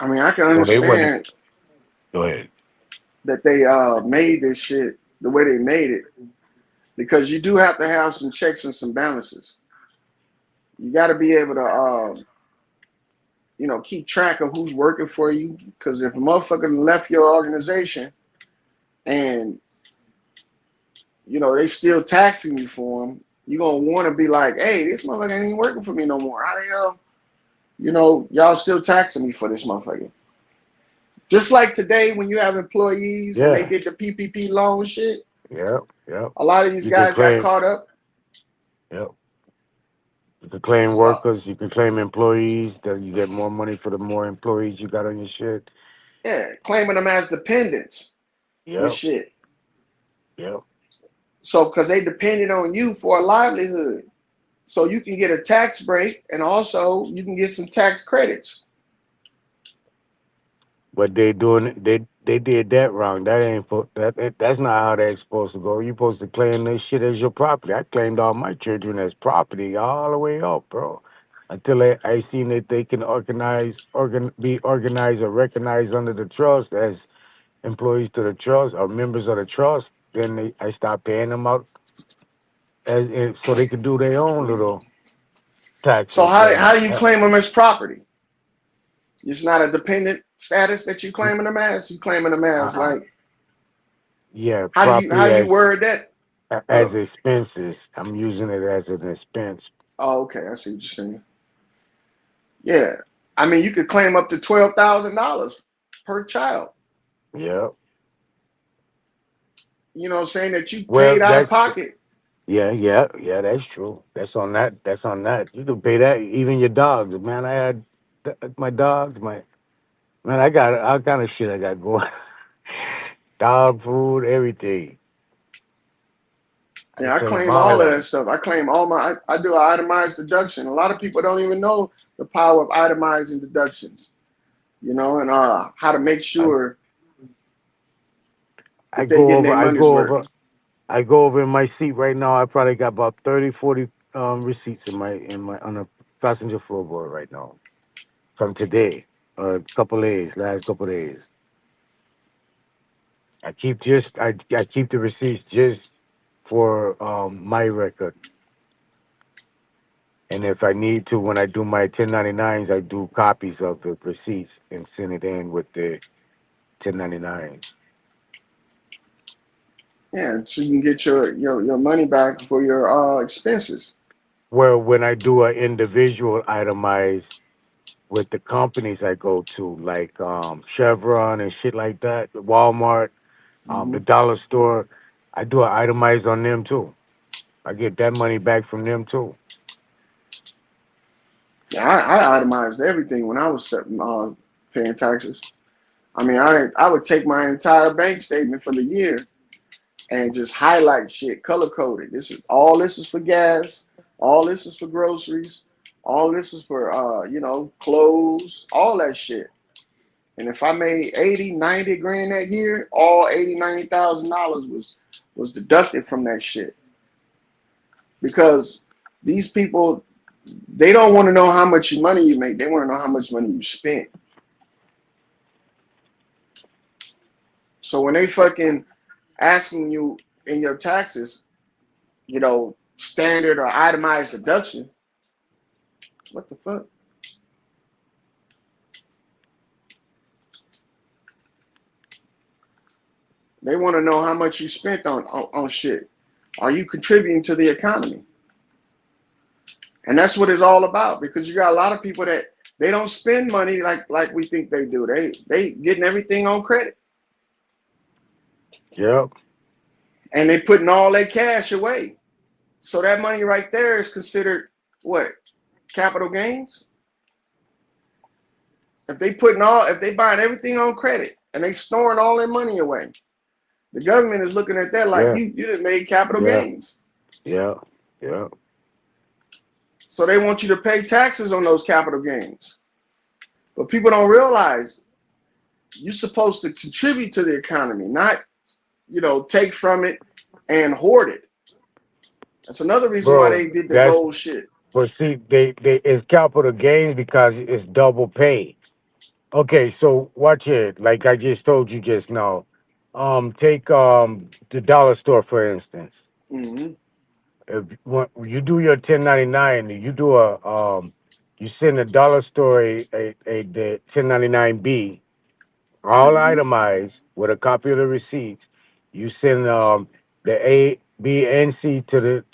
D: I mean, I can
H: So they wasn't.
D: understand
H: Go ahead.
D: that they made this shit the way they made it because you do have to have some checks and some balances. You got to be able to keep track of who's working for you. Because if a motherfucker left your organization and they still taxing you for them, you're gonna want to be like, hey, this motherfucker ain't working for me no more. How the hell, y'all still taxing me for this motherfucker? Just like today when you have employees and they
H: Yeah.
D: did the PPP loan shit,
H: Yep. Yep.
D: a lot of these
H: You can
D: guys got
H: claim.
D: caught up.
H: Yep. You can claim
D: So
H: workers. You can claim employees. That you get more money for the more employees you got on your shit.
D: yeah, claiming them as dependents and
H: Yep.
D: shit.
H: Yep.
D: So because they depended on you for a livelihood. So you can get a tax break and also you can get some tax credits.
H: But they did that wrong. That ain't that's not how that's supposed to go. You supposed to claim this shit as your property. I claimed all my children as property all the way up, bro. Until I seen that they can be organized or recognized under the trust as employees to the trust or members of the trust, then I stopped paying them out so they could do their own little
D: So
H: taxes
D: how
H: and
D: do you claim them as property? It's not a dependent status that you claiming them as. You claiming them as
H: uh,
D: like
H: yeah,
D: how do you
H: property
D: word that?
H: as expenses. I'm using it as an expense.
D: Oh, okay, I see what you're saying. Yeah. I mean, you could claim up to $12,000 per child.
H: Yeah.
D: You know what I'm saying? That you
H: Well,
D: paid out of
H: that's
D: pocket.
H: yeah. That's true. That's on that. That's on that. You can pay that. Even your dogs, man. I had my dogs. Man, I got all kind of shit I got going. Dog food, everything. I
D: Yeah, I
H: claim
D: claim
H: all
D: all of
H: that.
D: that stuff. I claim all my. I do an itemized deduction. A lot of people don't even know the power of itemizing deductions. You know, and how to make
H: I
D: sure
H: I
D: that they
H: go
D: getting
H: over.
D: their
H: I
D: money's
H: go
D: worth.
H: over. I go over in my seat right now. I probably got about 30, 40 receipts in my on a passenger floorboard right now from today. Last couple days. I keep the receipts just for my record. And if I need to, when I do my 1099s, I do copies of the receipts and send it in with the 1099s.
D: Yeah, so you can get your money back for your expenses.
H: Where when I do an individual itemized with the companies I go to, like Chevron and shit like that, Walmart,
D: Hmm.
H: the dollar store, I do an itemized on them too. I get that money back from them too.
D: Yeah, I itemized everything when I was paying taxes. I mean, I would take my entire bank statement for the year and just highlight shit, color coded. This is for gas, all this is for groceries, all this is for clothes, all that shit. And if I made 80, 90 grand that year, all 80, $90,000 was deducted from that shit. Because these people, they don't want to know how much money you make. They want to know how much money you spent. So when they fucking asking you in your taxes, standard or itemized deduction, what the fuck? They want to know how much you spent on shit. Are you contributing to the economy? And that's what it's all about, because you got a lot of people that they don't spend money like we think they do. They getting everything on credit.
H: Yep.
D: And they putting all their cash away. So that money right there is considered what? Capital gains? If they buying everything on credit and they storing all their money away, the government is looking at that like
H: Yeah.
D: you just made capital
H: Yeah.
D: gains.
H: Yeah. Yeah.
D: So they want you to pay taxes on those capital gains. But people don't realize you're supposed to contribute to the economy, not, take from it and hoard it. That's another reason why
H: Bro,
D: they did the
H: that's
D: gold shit.
H: but see they it's capital gains because it's double pay. Okay, so watch it. Like I just told you just now. Take the dollar store for instance.
D: Mm-hmm.
H: If when you do your 1099, you send the dollar store the 1099B, all
D: Mm-hmm.
H: itemized with a copy of the receipts. You send the A, B, and C to the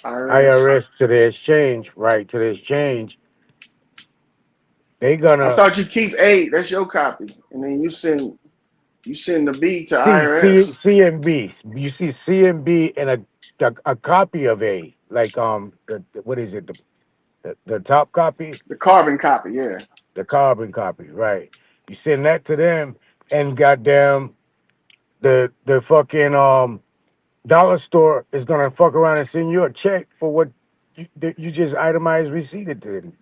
D: IRS.
H: IRS to the exchange, right? To the exchange, they
D: I
H: gonna
D: thought you keep A, that's your copy. And then you send the B to IRS.
H: C and B. You see C and B and a copy of A, like what is it? The top copy,
D: The carbon copy, yeah.
H: the carbon copy, right? You send that to them, and goddamn, the fucking dollar store is gonna fuck around and send you a check for what you just itemized receipted to them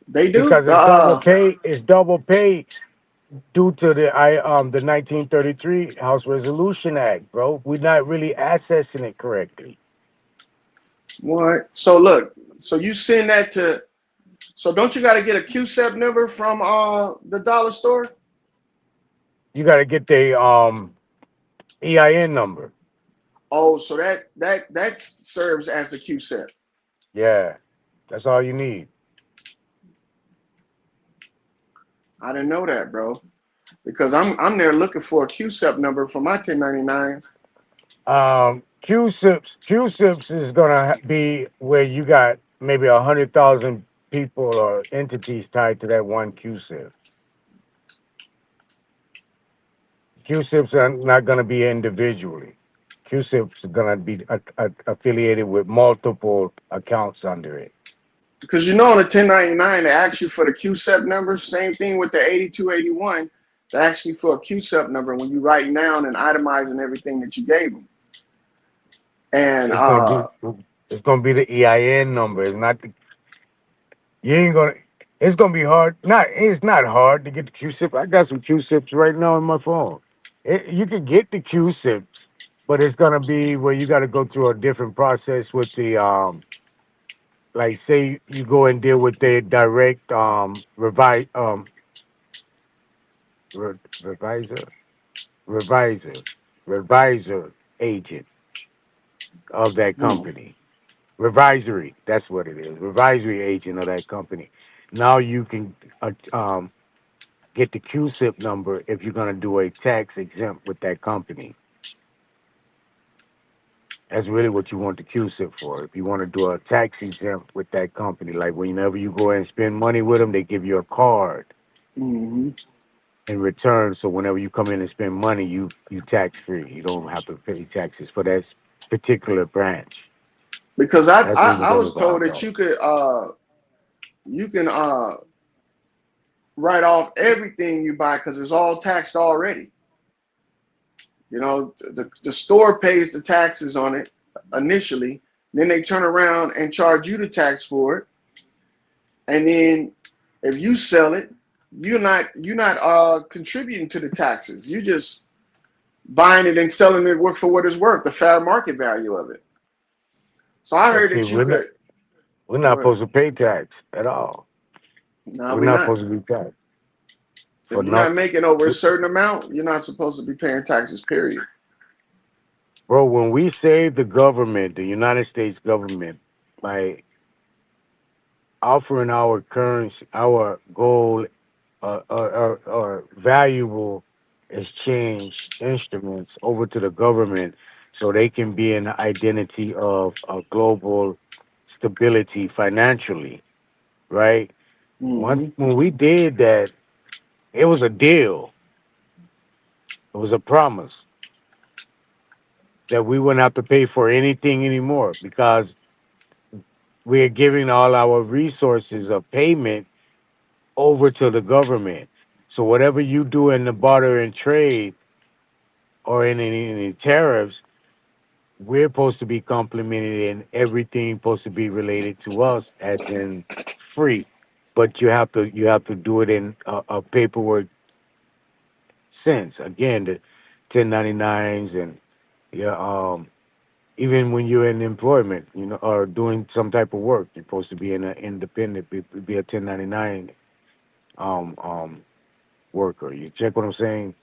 D: They do?
H: because it's double pay. It's double pay due to the 1933 House Resolution Act, bro. We're not really accessing it correctly.
D: What? So look, so you send that to, so don't you got to get a QSEP number from the dollar store?
H: You got to get the EIN number.
D: Oh, so that serves as the QSEP.
H: Yeah, that's all you need.
D: I didn't know that, bro. Because I'm there looking for a QSEP number for my 1099s.
H: QSIPs is gonna be where you got maybe 100,000 people or entities tied to that one QSIP. QSIPs are not going to be individually. QSIPs are going to be affiliated with multiple accounts under it.
D: Because you know on the 1099 they ask you for the QSEP number. Same thing with the 8281. They ask you for a QSEP number when you write down and itemizing everything that you gave them. And
H: It's gonna be the EIN number. It's not the. You ain't gonna. It's gonna be hard. It's not hard to get the QSIP. I got some QSIPs right now on my phone. You can get the QSIPs, but it's gonna be where you got to go through a different process with the like say you go and deal with the direct revisor agent of that company. Revisory, that's what it is. Revisory agent of that company. Now you can get the QSIP number if you're going to do a tax exempt with that company. That's really what you want the QSIP for. If you want to do a tax exempt with that company, like whenever you go and spend money with them, they give you a card in return. So whenever you come in and spend money, you tax free. You don't have to pay taxes for that particular branch.
D: Because I was told that you can write off everything you buy because it's all taxed already. You know, the store pays the taxes on it initially, then they turn around and charge you the tax for it, and then if you sell it, you're not contributing to the taxes. You just buying it and selling it for what it's worth, the fair market value of it. So I heard that you could.
H: We're not supposed to pay tax at all.
D: No,
H: we're not supposed to be taxed.
D: If you're not making over a certain amount, you're not supposed to be paying taxes, period.
H: Bro, when we save the government, the United States government, by offering our currency, our gold, or valuable exchange instruments over to the government so they can be an identity of a global stability financially, right? When we did that, it was a deal. It was a promise that we wouldn't have to pay for anything anymore because we're giving all our resources of payment over to the government. So whatever you do in the barter and trade or in any tariffs, we're supposed to be complimented and everything supposed to be related to us as in free. But you have to do it in a paperwork sense. Again, the 1099s and even when you're in employment, or doing some type of work, you're supposed to be an independent, be a 1099 worker. You check what I'm saying?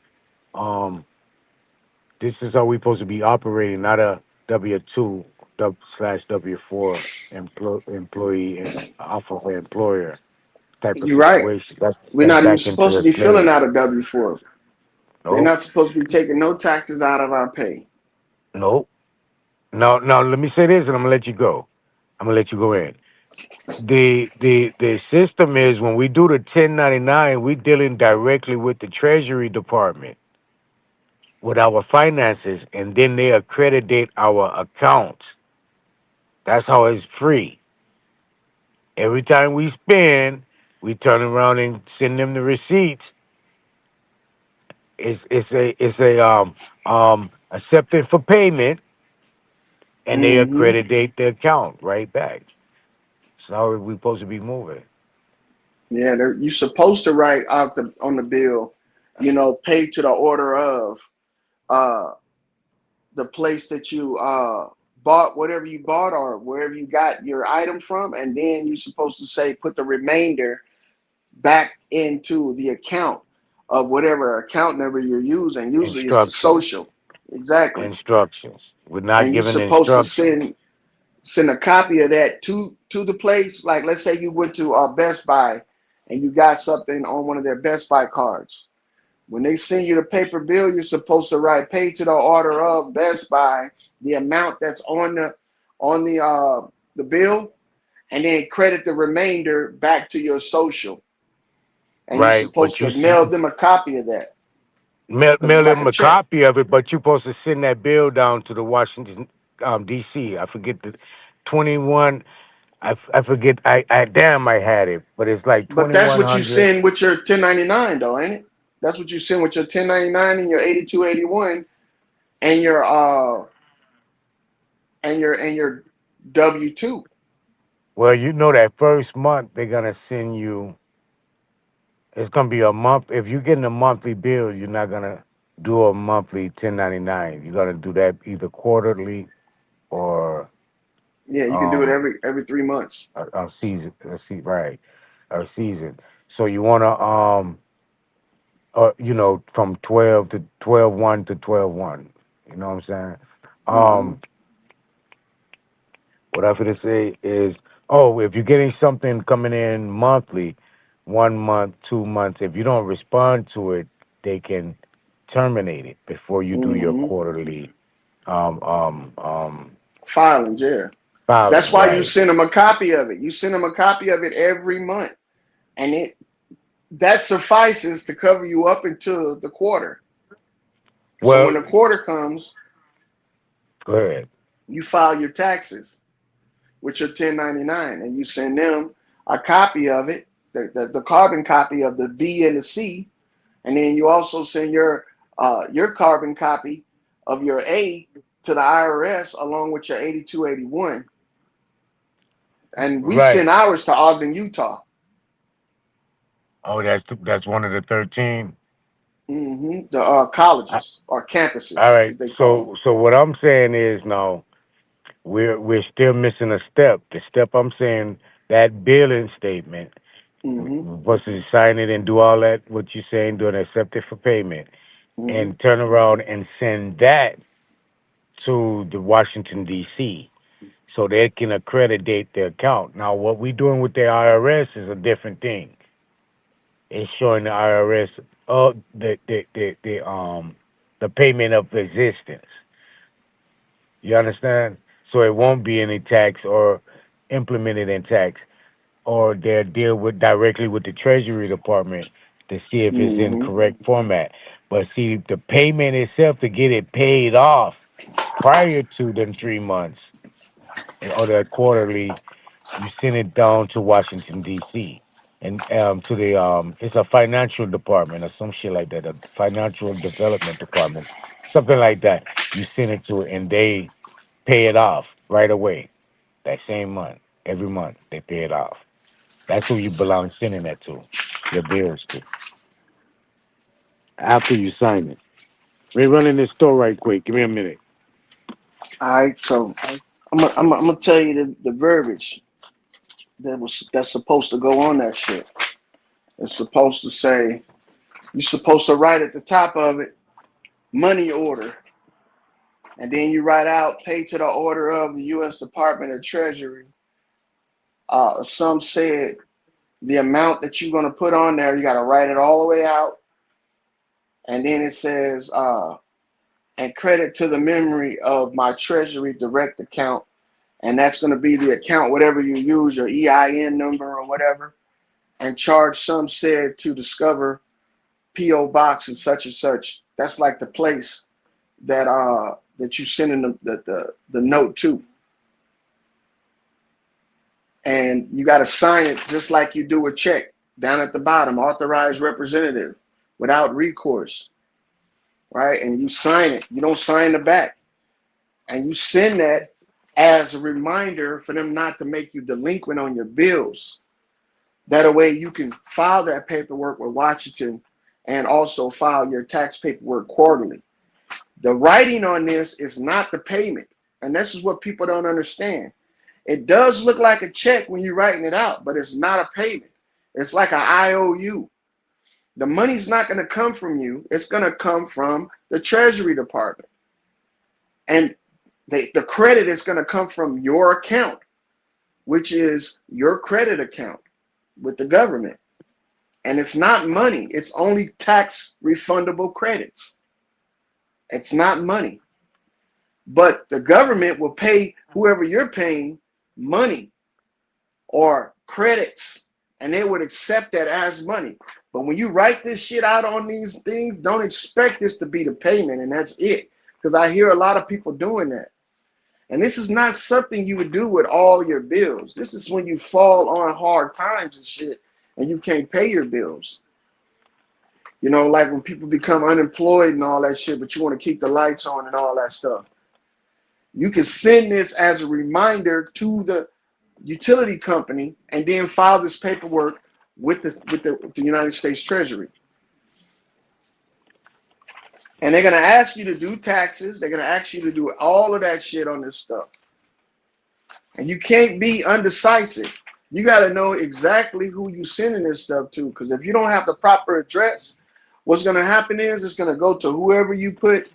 H: This is how we're supposed to be operating, not a W-2 / W-4 employee and off of an employer type of
D: You're
H: situation.
D: right. We're not even supposed to be filling out a W-4. Nope. They're not supposed to be taking no taxes out of our pay.
H: Nope. No, let me say this and I'm going to let you go. I'm going to let you go in. The system is when we do the 1099, we're dealing directly with the Treasury Department with our finances, and then they accreditate our accounts. That's how it's free. Every time we spend, we turn around and send them the receipts. It's a accepted for payment, and they accreditate the account right back. So how are we supposed to be moving?
D: Yeah, you're supposed to write out on the bill, pay to the order of the place that you bought whatever you bought or wherever you got your item from, and then you're supposed to say put the remainder back into the account of whatever account number you're using. Usually it's the social. Exactly.
H: Instructions. We're not
D: and
H: given
D: you're supposed
H: instructions.
D: to send a copy of that to the place. Like, let's say you went to Best Buy and you got something on one of their Best Buy cards. When they send you the paper bill, you're supposed to write pay to the order of Best Buy, the amount that's on the bill, and then credit the remainder back to your social. And you're
H: Right,
D: supposed to mail them a copy of that because
H: mail
D: it's like
H: them
D: a
H: a
D: check.
H: copy of it, but you're supposed to send that bill down to the Washington, D.C. I forget the 21. I forget. I damn I had it, but it's like
D: But that's what you
H: 2100.
D: send with your 1099, though, ain't it? That's what you send with your 1099 and your 8281 and your W-2.
H: Well, you know that first month they're gonna send you. It's gonna be a month. If you're getting a monthly bill, you're not gonna do a monthly 1099. You're gonna do that either quarterly or
D: Yeah, you can do it
H: um
D: every 3 months.
H: a season. Right, a season. So you wanna from 12/1 to 12/1. You know what I'm saying?
D: Mm-hmm.
H: What I'm going to say is, oh, if you're getting something coming in monthly, 1 month, 2 months, if you don't respond to it, they can terminate it before you do your
D: Mm-hmm.
H: quarterly um, um, um,
D: Filings, yeah. That's
H: filing,
D: why you
H: right?
D: send them a copy of it. You send them a copy of it every month, and that suffices to cover you up until the quarter. So when
H: Well,
D: the quarter comes,
H: go ahead.
D: you file your taxes with your 1099, and you send them a copy of it, the carbon copy of the B and the C, and then you also send your carbon copy of your A to the IRS along with your 8281. And we
H: Right.
D: send ours to Ogden, Utah.
H: Oh, that's one of the 13.
D: The colleges or
H: All
D: campuses,
H: right.
D: as they call them.
H: So what I'm saying is now we're still missing a step. The step I'm saying, that billing statement.
D: Mm-hmm.
H: Supposed to sign it and do all that, what you're saying, do an accept it for payment,
D: Mm-hmm.
H: and turn around and send that to the Washington, D.C., so they can accreditate their account. Now, what we're doing with the IRS is a different thing. It's showing the IRS the payment of existence. You understand? So it won't be any tax or implemented in tax, or they'll deal with directly with the Treasury Department to see if it's in
D: Mm-hmm.
H: correct format. But see, the payment itself to get it paid off prior to them 3 months or the quarterly, you send it down to Washington D.C. and to the it's a financial department or some shit like that, a financial development department, something like that. You send it to, and they pay it off right away that same month. Every month they pay it off. That's who you belong sending that to, your bills to, after you sign it. Let me run in this store right quick. Give me a minute.
D: All right, so I'm gonna tell you the verbiage that's supposed to go on that shit. It's supposed to say, you're supposed to write at the top of it, money order, and then you write out, pay to the order of the U.S. Department of Treasury. Some said the amount that you're gonna put on there, you got to write it all the way out, and then it says, and credit to the memory of my Treasury Direct account, and that's going to be the account, whatever you use, your EIN number or whatever, and charge some said to discover P.O. Box and such. That's like the place that that you sending the note to, and you got to sign it just like you do a check down at the bottom, authorized representative, without recourse, right? And you sign it. You don't sign the back, and you send that as a reminder for them not to make you delinquent on your bills. That way you can file that paperwork with Washington and also file your tax paperwork quarterly. The writing on this is not the payment. And this is what people don't understand. It does look like a check when you're writing it out, but it's not a payment. It's like an IOU. The money's not going to come from you. It's going to come from the Treasury Department. And the credit is going to come from your account, which is your credit account with the government. And it's not money. It's only tax refundable credits. It's not money. But the government will pay whoever you're paying money or credits, and they would accept that as money. But when you write this shit out on these things, don't expect this to be the payment, and that's it. Because I hear a lot of people doing that. And this is not something you would do with all your bills. This is when you fall on hard times and shit, and you can't pay your bills. You know, like when people become unemployed and all that shit, but you want to keep the lights on and all that stuff. You can send this as a reminder to the utility company and then file this paperwork with the United States Treasury. And they're going to ask you to do taxes. They're going to ask you to do all of that shit on this stuff. And you can't be undecisive. You got to know exactly who you're sending this stuff to. Because if you don't have the proper address, what's going to happen is it's going to go to whoever you put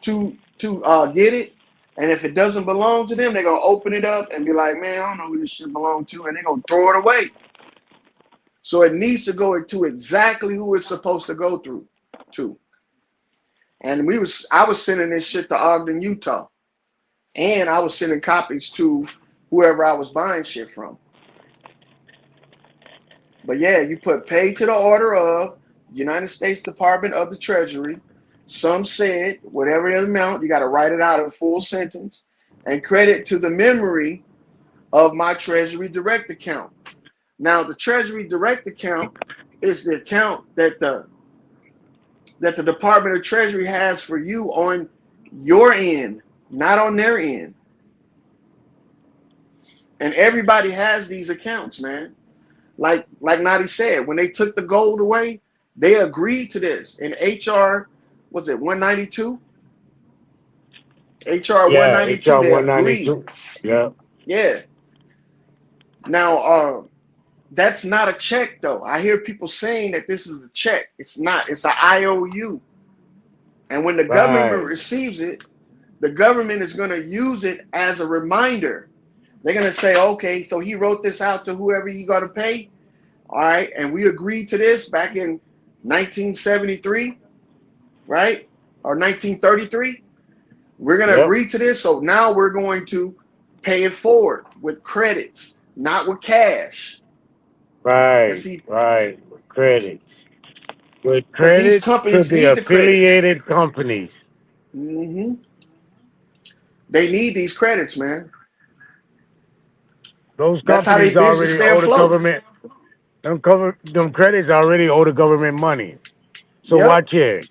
D: to get it. And if it doesn't belong to them, they're going to open it up and be like, man, I don't know who this shit belongs to. And they're going to throw it away. So it needs to go to exactly who it's supposed to go through to. And I was sending this shit to Ogden, Utah. And I was sending copies to whoever I was buying shit from. But yeah, you put pay to the order of United States Department of the Treasury. Some said, whatever the amount, you got to write it out in full sentence. And credit to the memory of my Treasury Direct account. Now, the Treasury Direct account is the account that the Department of Treasury has for you on your end, not on their end. And everybody has these accounts, man. Like Nadi said, when they took the gold away, they agreed to this. In HR, was it 192? HR 192,
H: HR
D: they
H: 192.
D: agreed.
H: Yeah.
D: Yeah. Now, that's not a check, though. I hear people saying that this is a check. It's not. It's an IOU. And when the government receives it, the government is going to use it as a reminder. They're going to say, okay, so he wrote this out to whoever he got to pay. All right. And we agreed to this back in 1973, right? Or 1933. We're going to agree to this. So now we're going to pay it forward with credits, not with cash.
H: Right, right. Credits. With credits to the affiliated companies.
D: Mm-hmm. They need these credits, man.
H: Those companies already owe the government. Them credits already owe the government money. So watch it.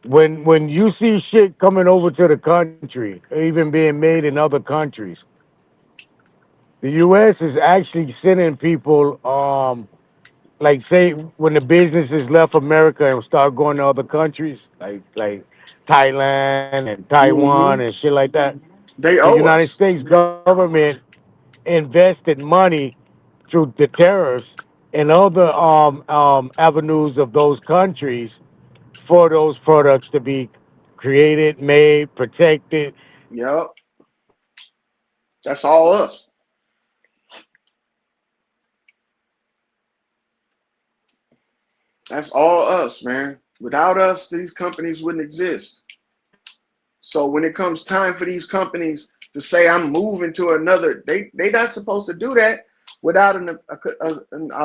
H: When you see shit coming over to the country, even being made in other countries, the U.S. is actually sending people, like say when the businesses left America and start going to other countries, like Thailand and Taiwan and shit like that.
D: They
H: owe the United States government invested money through the tariffs and other avenues of those countries for those products to be created, made, protected.
D: Yep. That's all us. That's all us, man. Without us, these companies wouldn't exist. So when it comes time for these companies to say, I'm moving to another, they're not supposed to do that without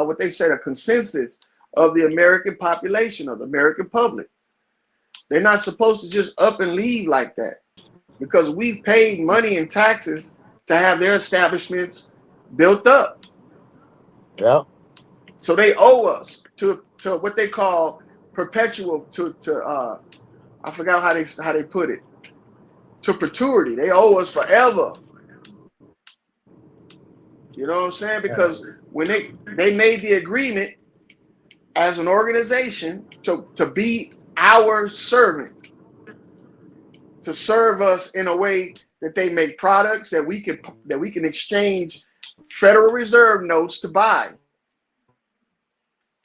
D: what they said, a consensus of the American population, of the American public. They're not supposed to just up and leave like that because we've paid money and taxes to have their establishments built up.
H: Yeah.
D: So they owe us to what they call perpetual I forgot how they put it, to perpetuity. They owe us forever. You know what I'm saying? Because when they made the agreement as an organization to be our servant, to serve us in a way that they make products that we can exchange Federal Reserve notes to buy.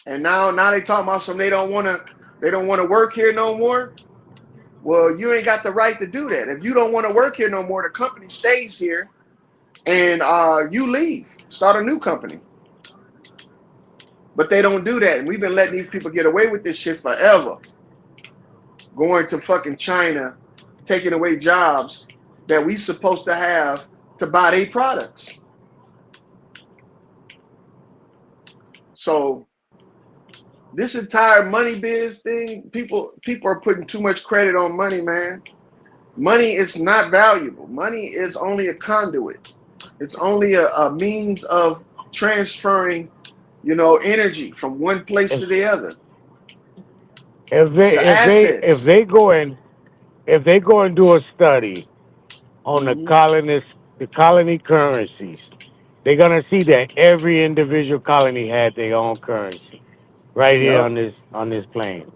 D: And now they talking about something they don't want to work here no more. Well, you ain't got the right to do that. If you don't want to work here no more, the company stays here and you leave, start a new company. But they don't do that. And we've been letting these people get away with this shit forever. Going to fucking China, taking away jobs that we supposed to have to buy their products. So this entire money biz thing, people are putting too much credit on money, man. Money is not valuable. Money is only a conduit. It's only a means of transferring, energy from one place to the other.
H: If
D: It's the assets.
H: they go and do a study on
D: Hmm.
H: the colony currencies, they're gonna see that every individual colony had their own currency right here
D: Yep.
H: on this plane.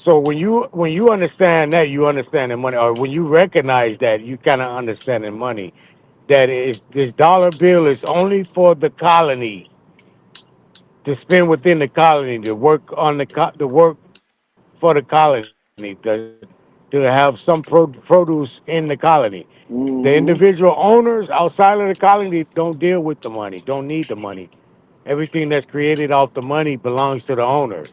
H: So when you understand that, you understand the money, or when you recognize that, you kind of understand the money. That is, this dollar bill is only for the colony to spend within the colony, to work on the work for the colony, to have some produce in the colony. The
D: Hmm.
H: individual owners outside of the colony don't deal with the money, don't need the money. Everything that's created off the money belongs to the owner.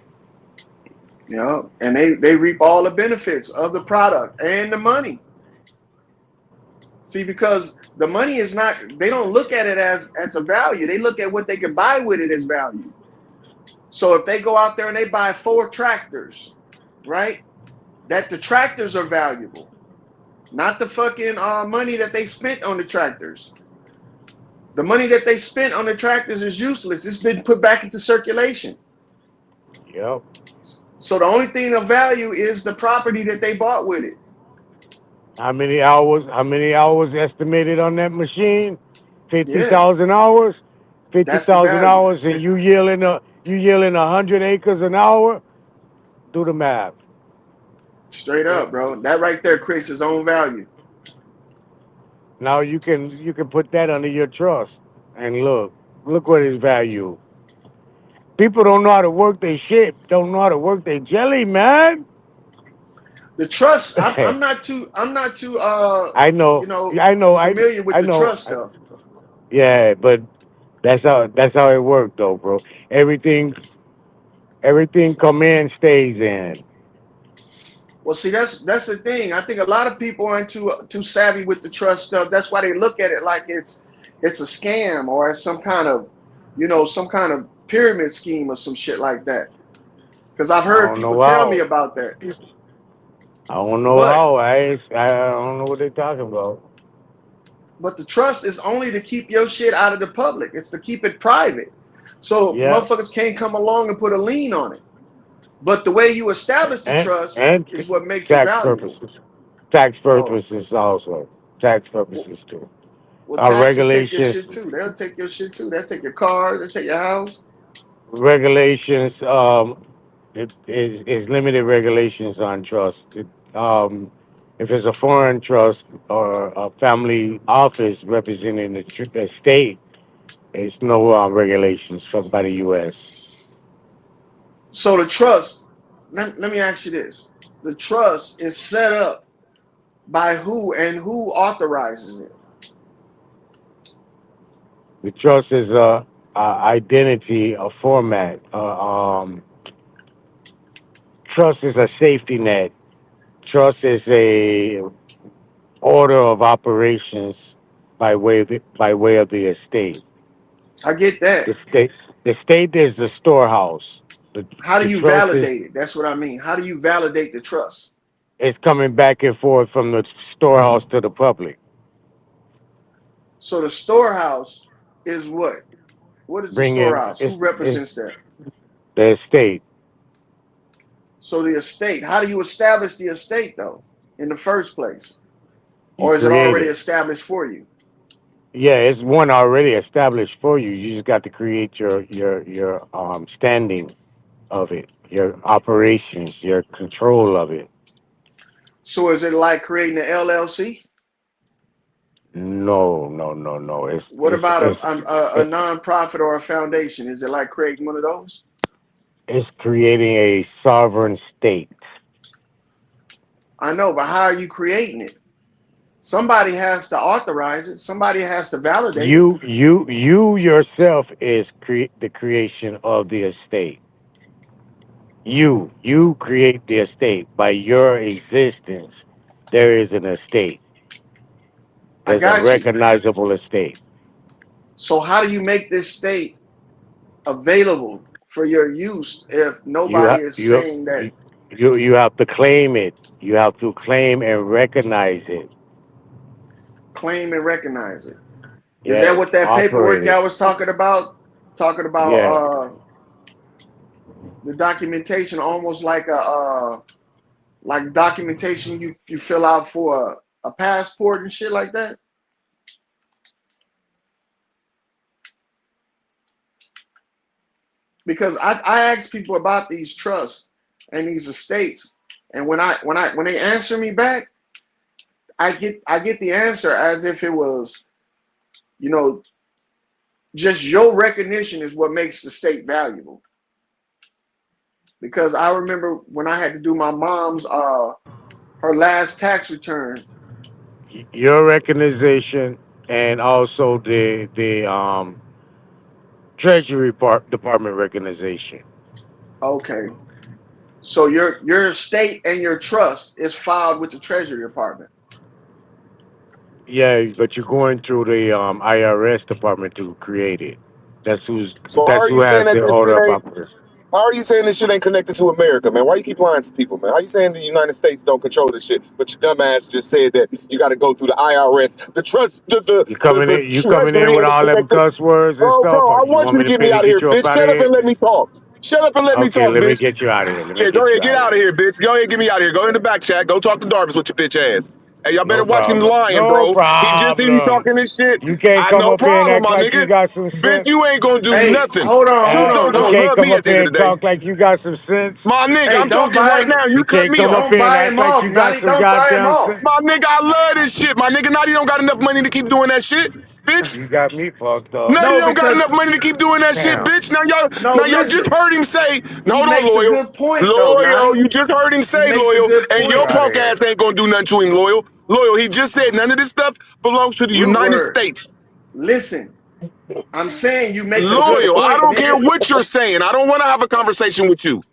D: Yeah, and they reap all the benefits of the product and the money. See, because the money is not, they don't look at it as a value. They look at what they can buy with it as value. So if they go out there and they buy 4 tractors, right? That the tractors are valuable, not the fucking money that they spent on the tractors. The money that they spent on the tractors is useless. It's been put back into circulation.
H: Yep.
D: So the only thing of value is the property that they bought with it.
H: How many hours? How many hours estimated on that machine? Fifty
D: Yeah,
H: thousand hours. Fifty
D: that's the
H: thousand
D: value.
H: hours, and you yielding 100 acres an hour. Do the math.
D: Straight up, bro. That right there creates its own value.
H: Now you can put that under your trust, and look what is value. People don't know how to work their shit. Don't know how to work their jelly, man.
D: The trust, I'm not too
H: I know, I know,
D: familiar with
H: I
D: the
H: know.
D: trust stuff.
H: Yeah, but that's how it worked, though, bro. Everything come in stays in.
D: Well, see, that's the thing. I think a lot of people aren't too savvy with the trust stuff. That's why they look at it like it's a scam or it's some kind of pyramid scheme or some shit like that. Because I've
H: I
D: heard
H: don't
D: people
H: know
D: tell me
H: how.
D: about that.
H: I don't know
D: But
H: how. I don't know what they're talking about.
D: the trust is only to keep your shit out of the public. It's to keep it private. So
H: Yeah,
D: motherfuckers can't come along and put a lien on it. But the way you establish the trust
H: and
D: is what makes it
H: tax
D: valuable.
H: purposes. Tax
D: Oh,
H: purposes also. Tax
D: well,
H: purposes too.
D: taxes take your
H: Regulations,
D: shit too. They'll take your shit too. They'll take your car. They'll take your house.
H: regulations. It is limited regulations on trust. If it's a foreign trust or a family office representing the state, it's no regulations from by the U.S.
D: So the trust, let me ask you this. The trust is set up by who and who authorizes it?
H: The trust is a identity, a format. Trust is a safety net. Trust is a order of operations by way of the estate.
D: I get that.
H: The state the state is the storehouse.
D: How do
H: The
D: you
H: trust is
D: validate it? That's what I mean. How do you validate the trust?
H: coming back and forth from the storehouse to the public.
D: So the storehouse is what? What is the
H: Bringing
D: storehouse? Who
H: it's
D: represents that?
H: the estate.
D: So the estate. How do you establish the estate though, in the first place?
H: You
D: Or is it
H: create
D: already
H: it.
D: established for you?
H: Yeah, it's one already established for you. You just got to create your standing of it, your operations, your control of it.
D: So is it like creating an LLC?
H: No, no, no, no.
D: What about a
H: It's
D: nonprofit or a foundation? Is it like creating one of those?
H: it's creating a sovereign state.
D: I know, but how are you creating it? Somebody has to authorize it. Somebody has to validate it.
H: You yourself is the creation of the estate. You create the estate by your existence. There is an estate.
D: I
H: There's a
D: got you.
H: recognizable estate.
D: So how do you make this state available for your use if
H: You
D: nobody
H: have
D: is saying that
H: you have to claim it. You have to claim and recognize it.
D: claim and recognize it? Is that
H: Yes,
D: what that
H: operate
D: paperwork
H: it.
D: y'all was talking about? Talking about
H: Yeah.
D: the documentation, almost like like documentation you fill out for a passport and shit like that. Because I ask people about these trusts and these estates, and when they answer me back, I get the answer as if it was, you know, just your recognition is what makes the state valuable. Because I remember when I had to do my mom's her last tax return.
H: Your recognition and also the Treasury Department recognition.
D: Okay. So your estate and your trust is filed with the Treasury Department.
H: Yeah, but you're going through the IRS department to create it. That's
J: So how are
H: who
J: you saying
H: has
J: that
H: the
J: this
H: order
J: shit
H: of
J: ain't?
H: operations.
J: How are you saying this shit ain't connected to America, man? Why you keep lying to people, man? How you saying the United States don't control this shit, but your dumbass just said that you got to go through the IRS, the trust, the
H: You coming in
J: Treasury
H: with
J: is
H: all them
J: connected.
H: cuss words and
J: Oh, bro,
H: stuff?
J: I
H: You
J: want
H: want
J: you
H: me
J: to
H: to
J: get me
H: pay to
J: out of
H: get
J: here,
H: you up
J: bitch.
H: out of
J: Shut up
H: here?
J: and let me talk. Shut up and let me
H: Okay,
J: talk,
H: let me
J: bitch.
H: get you out of here. Let me
J: Yeah, go
H: get you
J: ahead, get
H: out of
J: out of
H: here.
J: here, bitch. Go ahead, get me out of here. Go in the back chat. Go talk to Darvis with your bitch ass. Hey, y'all better
H: No
J: watch him
H: problem.
J: lying,
H: No
J: bro. He just said he
H: problem.
J: talking this shit.
H: You can't
J: I
H: come
J: no
H: up here and
J: problem,
H: act
J: my
H: like you
J: nigga.
H: got some
J: Bitch,
H: sense.
J: you ain't gonna do
D: Hey,
J: nothing.
D: hold on,
J: True
H: Uh,
J: Zone
H: you
J: gonna
D: don't.
H: can't
J: love
H: come
J: me at
H: up
J: the end
H: here
J: of
H: and
J: the day.
H: talk like you got some sense.
J: My nigga,
D: Hey,
J: I'm
D: don't
J: talking
D: buy
J: right
D: him.
J: now. You
H: You
J: cut
H: can't
J: me
H: come up
J: off.
D: Don't
H: here and
D: buy
H: act
D: him
H: like
D: off,
H: you got
D: Nutty.
H: some
D: Don't buy him
H: goddamn
D: off.
H: sense.
J: My nigga, I love this shit. My nigga, Naughty don't got enough money to keep doing that shit, bitch.
H: You got me fucked up.
J: Nutty
D: No,
J: don't got enough
D: because
J: money to keep doing that shit,
H: Damn.
J: bitch.
D: no,
J: Now y'all just
D: listen.
J: heard him say,
D: He
J: hold on,
D: makes a
J: loyal.
D: good point though,
J: Loyal,
D: Nutty.
J: you just heard him
D: He
J: say,
D: makes a
J: loyal,
D: good
J: and
H: Get
J: your
H: you
D: point.
H: out of
J: punk
H: here.
J: ass ain't gonna do nothing to him, loyal. Loyal, he just said none of this stuff belongs to the
D: Root
J: United
D: word.
J: States.
D: Listen, I'm saying you make a good
J: Loyal, I
D: point,
J: don't care
D: nigga.
J: what you're saying. I don't want to have a conversation with you.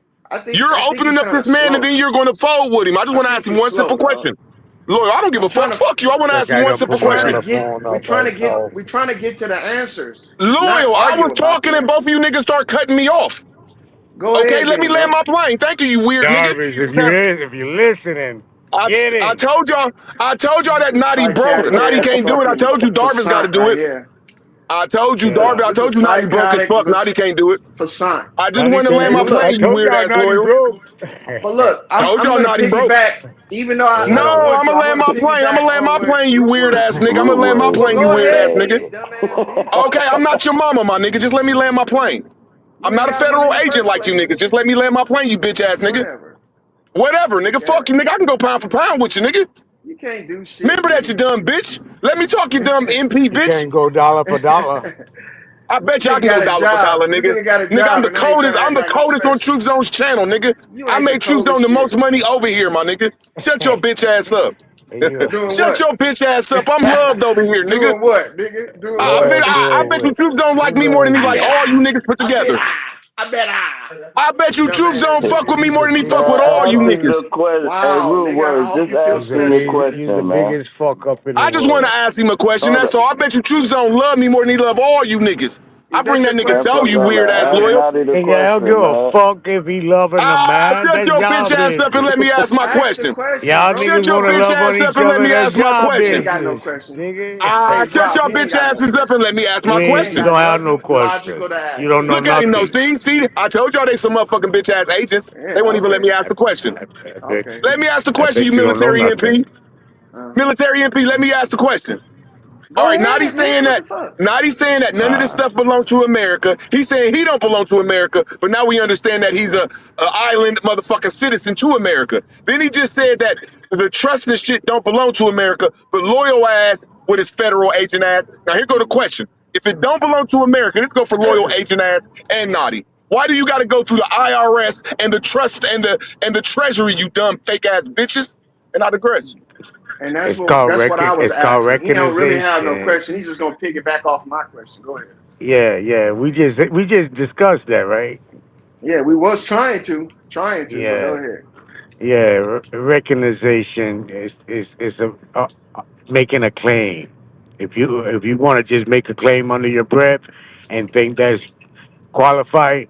J: You're
D: I think you
J: opening up
D: kind of
J: this man and
D: slow.
J: then you're going to fold with him. I just
D: I
J: want to
D: think
J: ask him
D: you're
J: one
D: slow,
J: simple
D: dog.
J: question. Loyal, I don't give
D: I'm
J: a
D: trying
J: fuck.
D: to
J: Fuck you. I want to
H: That
J: ask him
H: guy
J: one
H: done
J: simple
H: put me
D: trying
H: on
D: to
J: question.
H: the
D: get
H: phone up by himself.
D: we trying to get to the answers, not
J: Loyal, I
D: argue
J: was
D: about the
J: talking and both of
D: answers.
J: you niggas start cutting me off.
D: Go
J: Okay,
D: ahead
J: let me
D: then,
J: land
D: bro.
J: my plane. Thank you, you weird nigga.
H: Jarvis,
J: Now,
H: if you're listening,
J: I,
H: get
J: I
H: him.
J: told y'all, that
D: This
J: Naughty broke.
D: psychotic
J: Naughty
D: ass
J: can't do it. I
D: fucking
J: told you Darvis got to
D: Fasant
J: do
D: right
J: it.
D: here.
J: I told you,
H: Yeah.
J: Darvis. I
D: This is
J: told you Naughty broke as
D: psychotic
J: fuck. Naughty can't do it.
D: Fasant.
J: I just
H: Nutty
J: want to land
H: can't
D: Hey,
J: my
H: do it. I
J: plane,
D: look,
J: you
H: told
J: weird
H: y'all
J: ass
H: Nutty
J: loyal.
H: broke.
D: but look,
J: Told
D: I'm
J: y'all
D: gonna
J: Naughty broke.
D: piggyback. Even though
J: No,
D: I don't want
J: I'ma
D: to, I
J: land
D: want
J: my
D: to
J: plane. I'ma
D: piggyback
J: land
D: on
J: my
D: what
J: plane, you
D: Root
J: weird
D: Word
J: ass
D: said.
J: nigga. I'ma
F: Root
J: land my
F: word.
D: Well,
J: plane, you
D: go
J: weird ass nigga.
D: ahead, dumbass bitch.
J: Okay, I'm not your mama, my nigga. Just let me land my plane.
D: You
J: I'm
D: ain't
J: not a
D: got one in
J: federal
D: the
J: agent
D: first
J: like you
D: place,
J: niggas. Just
D: nigga.
J: let me land my plane, you bitch ass nigga.
D: Whatever.
J: Whatever, nigga.
D: Weak
J: Fuck you,
D: ass.
J: nigga. I can go pound for pound with you, nigga.
D: You can't do shit,
J: Remember that, you
D: nigga.
J: dumb bitch. Let me talk, you dumb MP
H: You
J: bitch.
H: can't go dollar for dollar.
J: I bet
D: This
J: you I
D: nigga
J: can go
D: got a
J: dollar for
D: job.
J: dollar,
D: This
J: nigga.
D: nigga got a
J: Nigga, I'm
D: job,
J: the
D: and now he trying
J: coldest.
D: to
J: I'm
D: act
J: the
D: like I'm
J: coldest on
D: special.
J: Truth Zone's channel, nigga.
D: You
J: I
D: ain't the
J: made Truth Zone
D: coldest
J: the most
D: shit.
J: money over here, my nigga. Shut your bitch ass up.
H: And you
D: Doing
J: Shut
D: what?
J: your bitch ass up. I'm loved over here, nigga.
D: Doing what, nigga? Doing
J: I
D: what?
J: bet
H: love
J: I bet
H: doing
J: you
H: what?
J: Truth Zone like
H: You
J: me more than
H: love
J: he
D: I
J: like
D: bet
H: doing.
J: all you niggas put
D: I bet
J: together.
D: I bet
J: I bet you Truth Zone
D: dumbass
J: fuck
D: nigga.
J: with me
H: He's
J: more
H: the
J: than he fuck
H: biggest
J: with
F: Man,
J: all
H: fuck
J: you
F: ask
H: up.
F: him the
J: niggas.
F: question. Hey,
D: Wow,
F: root
D: nigga. I
F: word.
D: hope
F: Just
D: you feel
F: ask him the
D: special.
H: He's the
F: question, man.
H: biggest fuck up in the
J: I just want to
H: world.
J: ask him a question.
F: Hold
J: That's
F: up.
J: all. I bet you Truth Zone love me more than he love all you niggas. I
D: Is
J: bring
D: that
J: that
D: your
J: nigga
F: Man,
J: dough,
D: question?
F: fuck
J: you
F: all
J: weird
F: that.
J: ass
D: Is
F: Ask
D: that
J: loyal.
F: Naughty the
H: And yeah, I don't give
F: question,
H: a
F: man.
H: fuck if he loving the man.
J: Shut
H: That's
J: your
H: y'all
J: bitch ass up and
H: business.
J: let me ask my
D: ask the
J: question.
D: question,
H: Y'all
D: bro?
H: niggas
J: Shut your
H: want to
J: bitch
H: love on
J: ass up
H: each
J: and let
H: other.
J: me
H: That's
J: ask my
H: y'all
D: He
J: question.
D: ain't got no
H: business,
D: question.
H: nigga.
D: Hey,
J: Shut
D: Drop,
J: your
D: he ain't
J: bitch
D: got no
J: asses up and
D: question.
J: let me ask
H: You
J: my
D: He
H: ain't.
D: ain't
H: You
J: question.
D: got
H: don't have no
D: nothing
H: question.
D: logical to
H: You
D: ask,
H: don't know
D: nigga.
J: Look at him though.
H: nothing.
J: See, I told y'all they some motherfucking bitch ass agents. They
D: Yeah,
J: won't even let
D: okay.
J: me ask
H: I,
J: the question.
H: bet
D: Okay.
J: Let me ask the
H: I
J: question,
H: bet
J: you
H: you don't know
J: military
H: nothing.
J: MP. Military MP, let me ask the question. All
D: Go
J: right, now
D: ahead,
J: he's
D: nigga.
J: saying
D: What
J: that.
D: the fuck?
J: Now he's saying that none of this
H: Uh,
J: stuff belongs to America. He's saying he don't belong to America, but now we understand that he's a island motherfucking citizen to America. Then he just said that the trust and shit don't belong to America, but loyal ass with his federal agent ass. Now here go the question: if it don't belong to America, let's go for loyal agent ass and naughty. Why do you got to go through the IRS and the trust and the treasury? You dumb fake ass bitches. And I digress.
D: And that's
H: it's
D: what
H: called
D: that's what I was
H: It's called
D: asking. He don't really have no
H: recognition.
D: question. He's just gonna piggyback off my question. Go ahead.
H: Yeah. We just discussed that, right?
D: Yeah, we was trying to, but go
H: Yeah.
D: ahead.
H: Yeah. Recognition is making a claim. If you want to just make a claim under your breath and think that's qualified,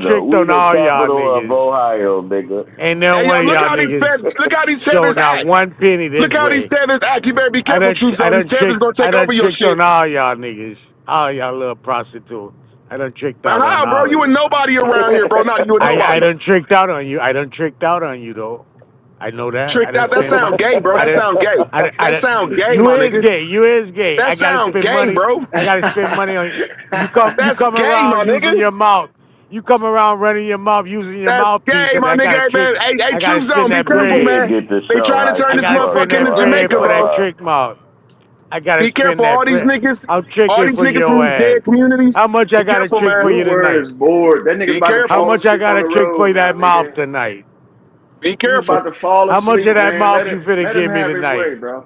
F: Florida.
H: tricked
F: We
H: on
F: the
H: all y'all
F: capital of
H: niggas.
F: Ohio, nigga.
H: Ain't no
J: Hey, yo,
H: way
J: look
H: y'all
J: how these
H: niggas
J: feathers, look how these
H: show
J: feathers
H: not
J: act.
H: one penny this
J: Look how these
H: way.
J: feathers act. You better be
H: I
J: careful,
H: done,
J: True
H: I
J: Zone. These
H: done
J: feathers
H: tricked,
J: gonna
H: I
J: take
H: done
J: over your
H: tricked
J: shit.
H: on all y'all niggas, all y'all little prostitutes. I done tricked
J: Man,
H: out on
J: how, bro?
H: all of
J: You a
H: you.
J: nobody around here, bro. Not you a
H: I
J: nobody.
H: done tricked out on you. I done tricked out on you though. I know that. I
J: Tricked
H: done
J: out. That
H: spent
J: sound gay, bro.
H: I
J: That
H: done,
J: sound gay.
H: I
J: That
H: done,
J: sound gay,
H: you
J: my
H: is
J: nigga.
H: gay. You is gay.
J: That
H: I gotta
J: sound
H: spend
J: gay,
H: money.
J: bro.
H: I gotta spend money on you. You
J: That's
H: come
J: gay, my
H: around using
J: nigga.
H: your mouth. You come around running your mouth using your
J: That's
H: mouthpiece,
J: gay,
H: and
J: my
H: I
J: nigga.
H: gotta
J: Hey, man.
H: trick.
J: Hey,
H: I
J: True
H: gotta
J: Zone.
H: spend
J: Be
H: that
F: We
J: careful,
H: bread.
F: did
J: man.
F: get the
J: They
F: show
J: trying to
F: hype
J: turn
H: I
J: this
H: gotta
F: before,
H: spend
J: motherfucker into
H: that
F: bro. I ain't
H: bread
J: Jamaica,
H: for
F: gonna
H: that
J: bro.
F: lie.
H: trick mouth. I gotta
J: Be
H: spend
J: careful.
H: that
J: All these
H: bread.
J: niggas,
H: I'm
J: all
H: tricking
J: these
H: for
J: niggas from
H: your
J: these
H: ass.
J: dead communities.
H: How much I
J: Be
H: gotta
J: careful,
H: trick for
J: man.
H: you
D: New word
H: tonight?
D: is bored. That nigga's
J: Be
D: about to
H: How
J: careful.
D: fall
H: much I
D: asleep on
H: gotta
D: the
H: trick for
D: road now,
H: that mouth
D: nigga.
H: tonight?
J: Be
D: He's
J: careful.
D: about to fall
H: How much
D: asleep,
H: of that
D: man.
H: mouth you finna
D: Let him
H: give me
D: have his
H: tonight?
D: way, bro.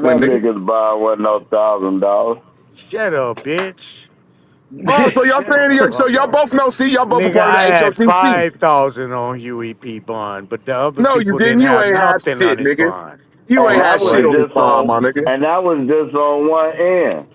J: Oakland,
K: them
J: nigga.
K: niggas bond wasn't no $1,000.
H: Shut up, bitch.
J: Oh, so y'all
H: Shut the
J: saying so
H: fuck
J: y'all
H: up.
J: both know? See, y'all both a
H: Nigga,
J: part of
H: I
J: the
H: had
J: HOTC.
H: 5,000 on UEP bond, but the other
J: No, you
H: people
J: didn't.
H: didn't
J: You
H: have
J: ain't had
H: nothing on
J: shit,
H: his
J: nigga.
H: bond.
J: You
K: And
J: ain't
K: that
J: had
K: was
J: shit on his
K: just
J: bond, my
K: on
J: nigga.
K: and that was just on one end.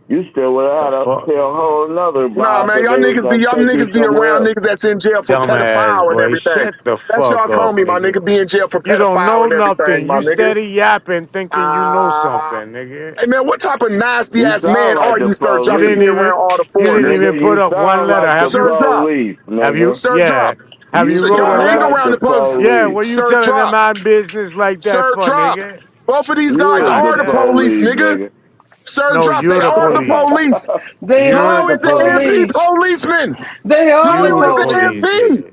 K: You still would have
H: The
K: had to
H: fuck?
K: pay a whole nother
J: Nah,
K: bond
J: man,
K: because they was gonna
J: y'all
K: take you
J: niggas be
K: somewhere
J: around
K: else.
J: niggas that's in jail for
H: Dumbass
J: pedophile and
H: boy,
J: everything.
H: shut the
J: That's
H: fuck
J: y'all's
H: up,
J: homie, my
H: nigga.
J: nigga, be in jail for
H: You don't know
J: pedophile and everything,
H: nothing.
J: my
H: You
J: nigga.
H: steady yapping thinking you know
J: Ah,
H: something, nigga.
J: hey man, what type of nasty
K: You
J: ass man
K: sound like
J: are
K: the
J: you, Sir
H: You
J: Drop, to
K: police.
J: be around all the
H: you didn't
J: foreigners?
H: even
K: Nigga,
H: put
K: you
H: up one
K: sound
H: letter.
K: like the
H: Have
J: Sir
H: you
J: Drop,
K: police,
H: have you
K: nigga.
J: Sir
H: yeah.
J: Drop.
H: Have you
K: You
H: wrote
J: Y'all
H: a
K: sound
J: hang
H: letter?
K: like
J: around
K: the
J: the police.
H: Yeah,
K: police.
H: what you
J: Sir
H: telling them
J: Drop,
H: my business like that
J: Sir
H: for,
J: Drop.
H: nigga?
J: Both of these
K: You
J: guys
K: is
H: God
J: are
K: the
J: the
H: damn.
J: police,
K: police,
J: nigga.
K: nigga.
J: Sir
H: No,
J: Drop, they
H: you're the
J: are the
H: police.
J: police.
D: They
H: You're
D: are
J: How
H: the
D: the
J: is the
H: police.
J: MP
D: police.
J: policeman?
D: They are
J: How
D: the
H: You
J: is
H: the
J: the
H: police,
D: police.
J: MP?
H: nigga.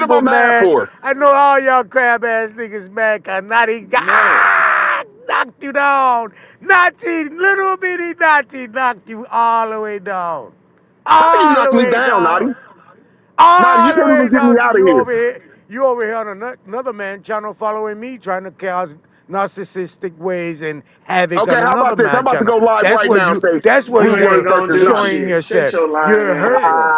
J: What am I
H: humble,
J: mad
H: man.
J: for?
H: I know all y'all crab ass niggas mad cause Naughty knocked you down. Nachi, little bitty Nachi knocked you all the way down.
J: How you
H: All
J: knock
H: the
J: me
H: way
J: down, Naughty?
H: down.
J: Naughty, you
H: All the
J: can't even
H: way
J: get me
H: down.
J: out of here.
H: You over here on another man channel following me, trying to cause narcissistic ways and havoc
J: Okay,
H: on
J: how
H: another
J: about this? I'm
H: man
J: about to
H: channel.
J: go live
H: That's
J: right
H: where
J: now and say
H: that's where
D: You
J: we
H: you're
D: ain't
J: were
D: gonna
J: versus
D: do
J: Naughty.
H: destroying
D: shit. Shut
H: yourself.
D: your lying
H: You're
D: ass
H: hurting.
D: up.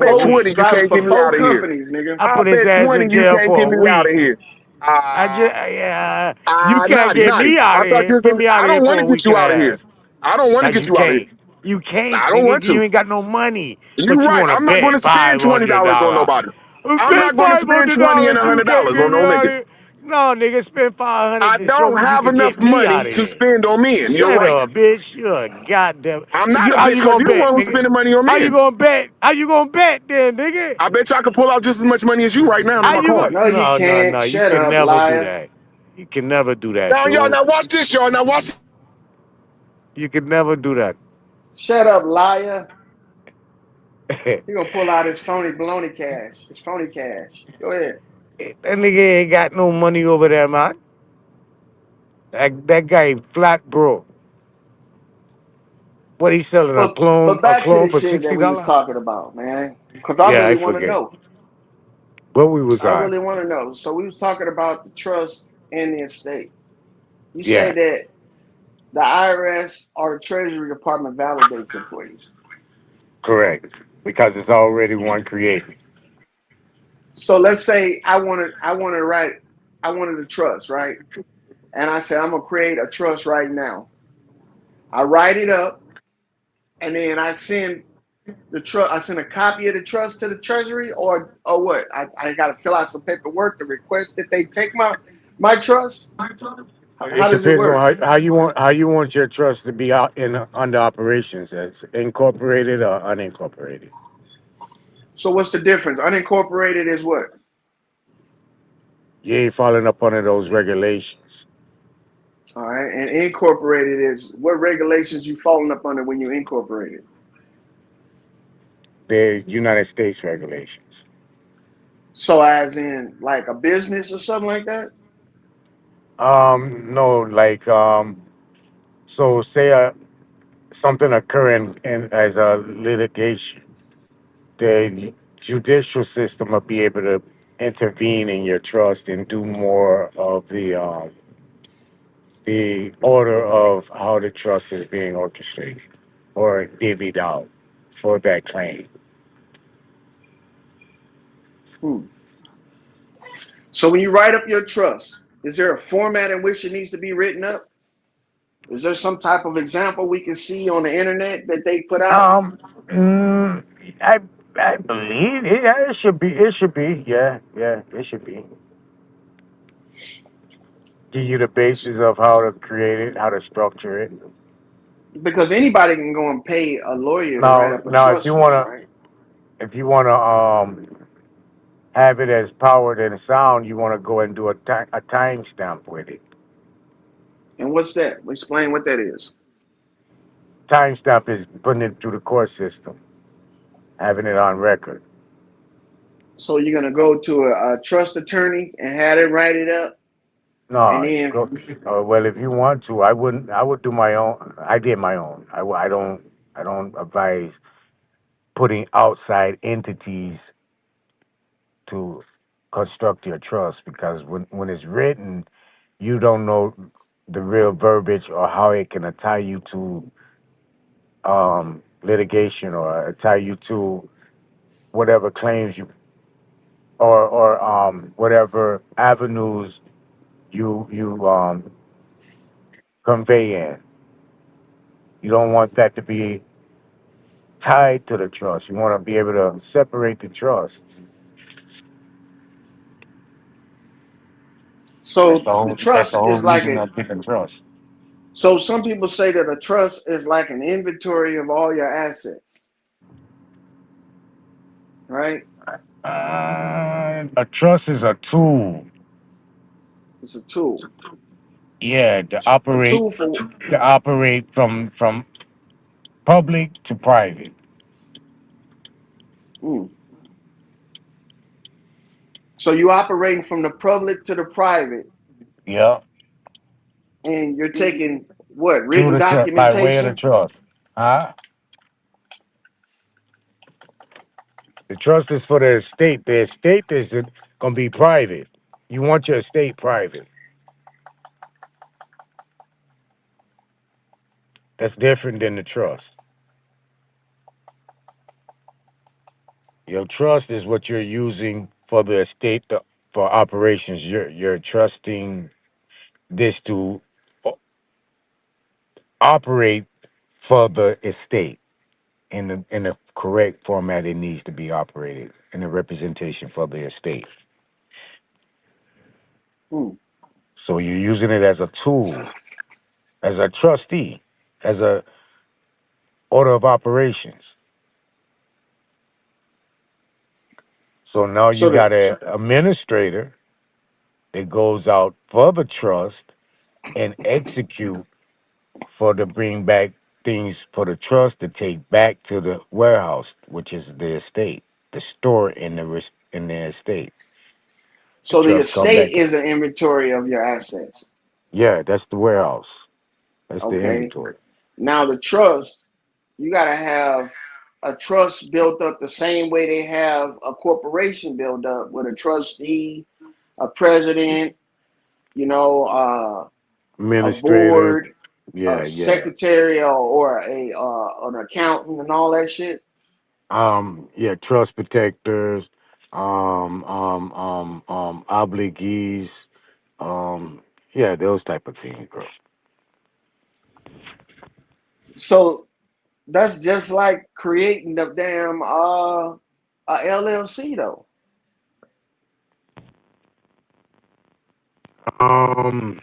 H: for a
J: bet
D: four,
H: week.
J: 20 you
D: driving
J: can't
D: for
J: get me
D: 4
J: out of here.
D: companies, nigga.
H: I
J: I
H: put his
J: bet
H: ass
J: 20
H: in
J: you
H: jail
J: can't
H: for
J: get
H: a
J: me out
H: week.
J: of here.
H: You can't get
J: Naughty.
H: me out
J: I
H: of
J: thought
H: here.
J: you was
H: Get
J: gonna,
H: me out
J: I
H: of here
J: don't want
H: for
J: to
H: a
J: get
H: week
J: you
H: and a
J: out of here.
H: half.
J: I don't want to
H: Cause
J: get
H: you
J: you out of here.
H: can't. You can't,
J: I don't
H: nigga.
J: want
H: 'Cause you
J: to.
H: ain't got no money.
J: You're
H: But you
J: right.
H: wanna
J: I'm not going
H: bet
J: to spend $20 on
H: $500.
J: nobody. I'm
H: Spend
J: not going to spend 20 and
H: $500. You can't
J: $100
H: get
J: on
H: me
J: no
H: out of
J: nigga.
H: here. No, nigga, spend 500
J: I
H: to show
J: don't
H: me you
J: have
H: can
J: enough
H: get me
J: money
H: out of
J: to
H: here.
J: spend on men. You're
H: Shut
J: right.
H: up, bitch. You're a goddamn.
J: I'm not a
H: How
J: bitch
H: you
J: because
H: gonna
J: you're the
H: bet,
J: one who's
H: nigga?
J: spending money on
H: How you
J: men.
H: gonna bet? How you gonna bet then, nigga?
J: I bet you I could pull out just as much money as you right now on
H: How
J: my
H: you
J: card.
H: gonna?
D: No, you can't.
H: No. You
D: Shut
H: can
D: up,
H: never do
D: liar.
H: that. You can never do that,
J: Now, y'all,
H: dude.
J: now watch this, y'all. Now watch.
H: You can never do that.
D: Shut up, liar. He gonna pull out his phony baloney cash. His phony cash. Go ahead.
H: That nigga ain't got no money over there, man. That guy flat broke. What he selling a
D: But
H: clone
D: but back to the
H: for
D: shit that we was
H: $60?
D: talking about, man. Cause I
H: Yeah,
D: really
H: I
D: want to
H: forget
D: know.
H: what we was
D: I
H: on.
D: really want to know. So we was talking about the trust and the estate. You say
H: Yeah,
D: that the IRS or the Treasury Department validates it for you.
H: Correct. Because it's already one created.
D: So let's say I wanted a trust, right? And I said I'm gonna create a trust right now. I write it up, and then I send the trust. I send a copy of the trust to the Treasury, or what? I got to fill out some paperwork to request that they take my trust. How
H: It
D: does it
H: depends
D: work?
H: on how you want your trust to be out in under operations, as incorporated or unincorporated.
D: So what's the difference? Unincorporated is what?
H: You ain't falling up under those regulations.
D: All right, and incorporated is what regulations you falling up under when you incorporated.
H: They're United States regulations.
D: So as in like a business or something like that?
H: No, like so say something occurring in as a litigation, the judicial system will be able to intervene in your trust and do more of the order of how the trust is being orchestrated or divvied out for that claim.
D: Hmm. So when you write up your trust, is there a format in which it needs to be written up? Is there some type of example we can see on the internet that they put out?
H: I believe it. Yeah, it should be. It should be. Yeah, it should be. Give you the basis of how to create it, how to structure it.
D: Because anybody can go and pay a lawyer to write
H: Now,
D: up a
H: now,
D: trust for you, right?
H: if you wanna have it as powered and sound, you wanna go and do a timestamp with it.
D: And what's that? Explain what that is.
H: Timestamp is putting it through the court system, having it on record.
D: So you're gonna go to a trust attorney and have it write it up, and
H: No,
D: then
H: go, well, if you want to, I wouldn't. I would do my own. I did my own. I don't. I don't advise putting outside entities to construct your trust, because when it's written, you don't know the real verbiage or how it can tie you to litigation or tie you to whatever claims you or whatever avenues you convey in. You don't want that to be tied to the trust. You want to be able to separate the trust.
D: so the
H: That's the
D: trust
H: whole
D: is like
H: reason
D: a.
H: of different trust.
D: So some people say that a trust is like an inventory of all your assets, right?
H: A trust is a tool.
D: It's a tool.
H: Yeah,
D: A tool for.
H: to operate from public to private.
D: Mm. So you operating from the public to the private,
H: Yeah,
D: and you're taking what
H: through
D: written
H: the trust, by way of the
D: documentation.
H: trust. Huh? The trust is for the estate. The estate is gonna be private. You want your estate private. That's different than the trust. Your trust is what you're using for the estate for operations. You're trusting this to operate for the estate in the correct format it needs to be operated, in the representation for the estate.
D: Mm.
H: So you're using it as a tool, as a trustee, as a order of operations. So now
D: So
H: you got an administrator that goes out for the trust and execute for to bring back things for the trust to take back to the warehouse, which is the estate, the store in the estate.
D: so the
H: Trust come back.
D: estate is an inventory of your assets.
H: Yeah, that's the warehouse. That's the
D: Okay.
H: inventory.
D: Now the trust, you got to have a trust built up the same way they have a corporation built up with a trustee, a president, a
H: Administrator,
D: board,
H: Yeah, yeah.
D: secretary or a an accountant and all that shit?
H: Yeah, trust protectors, obligees, yeah, those type of things, bro.
D: So that's just like creating the damn a LLC though.
H: Um,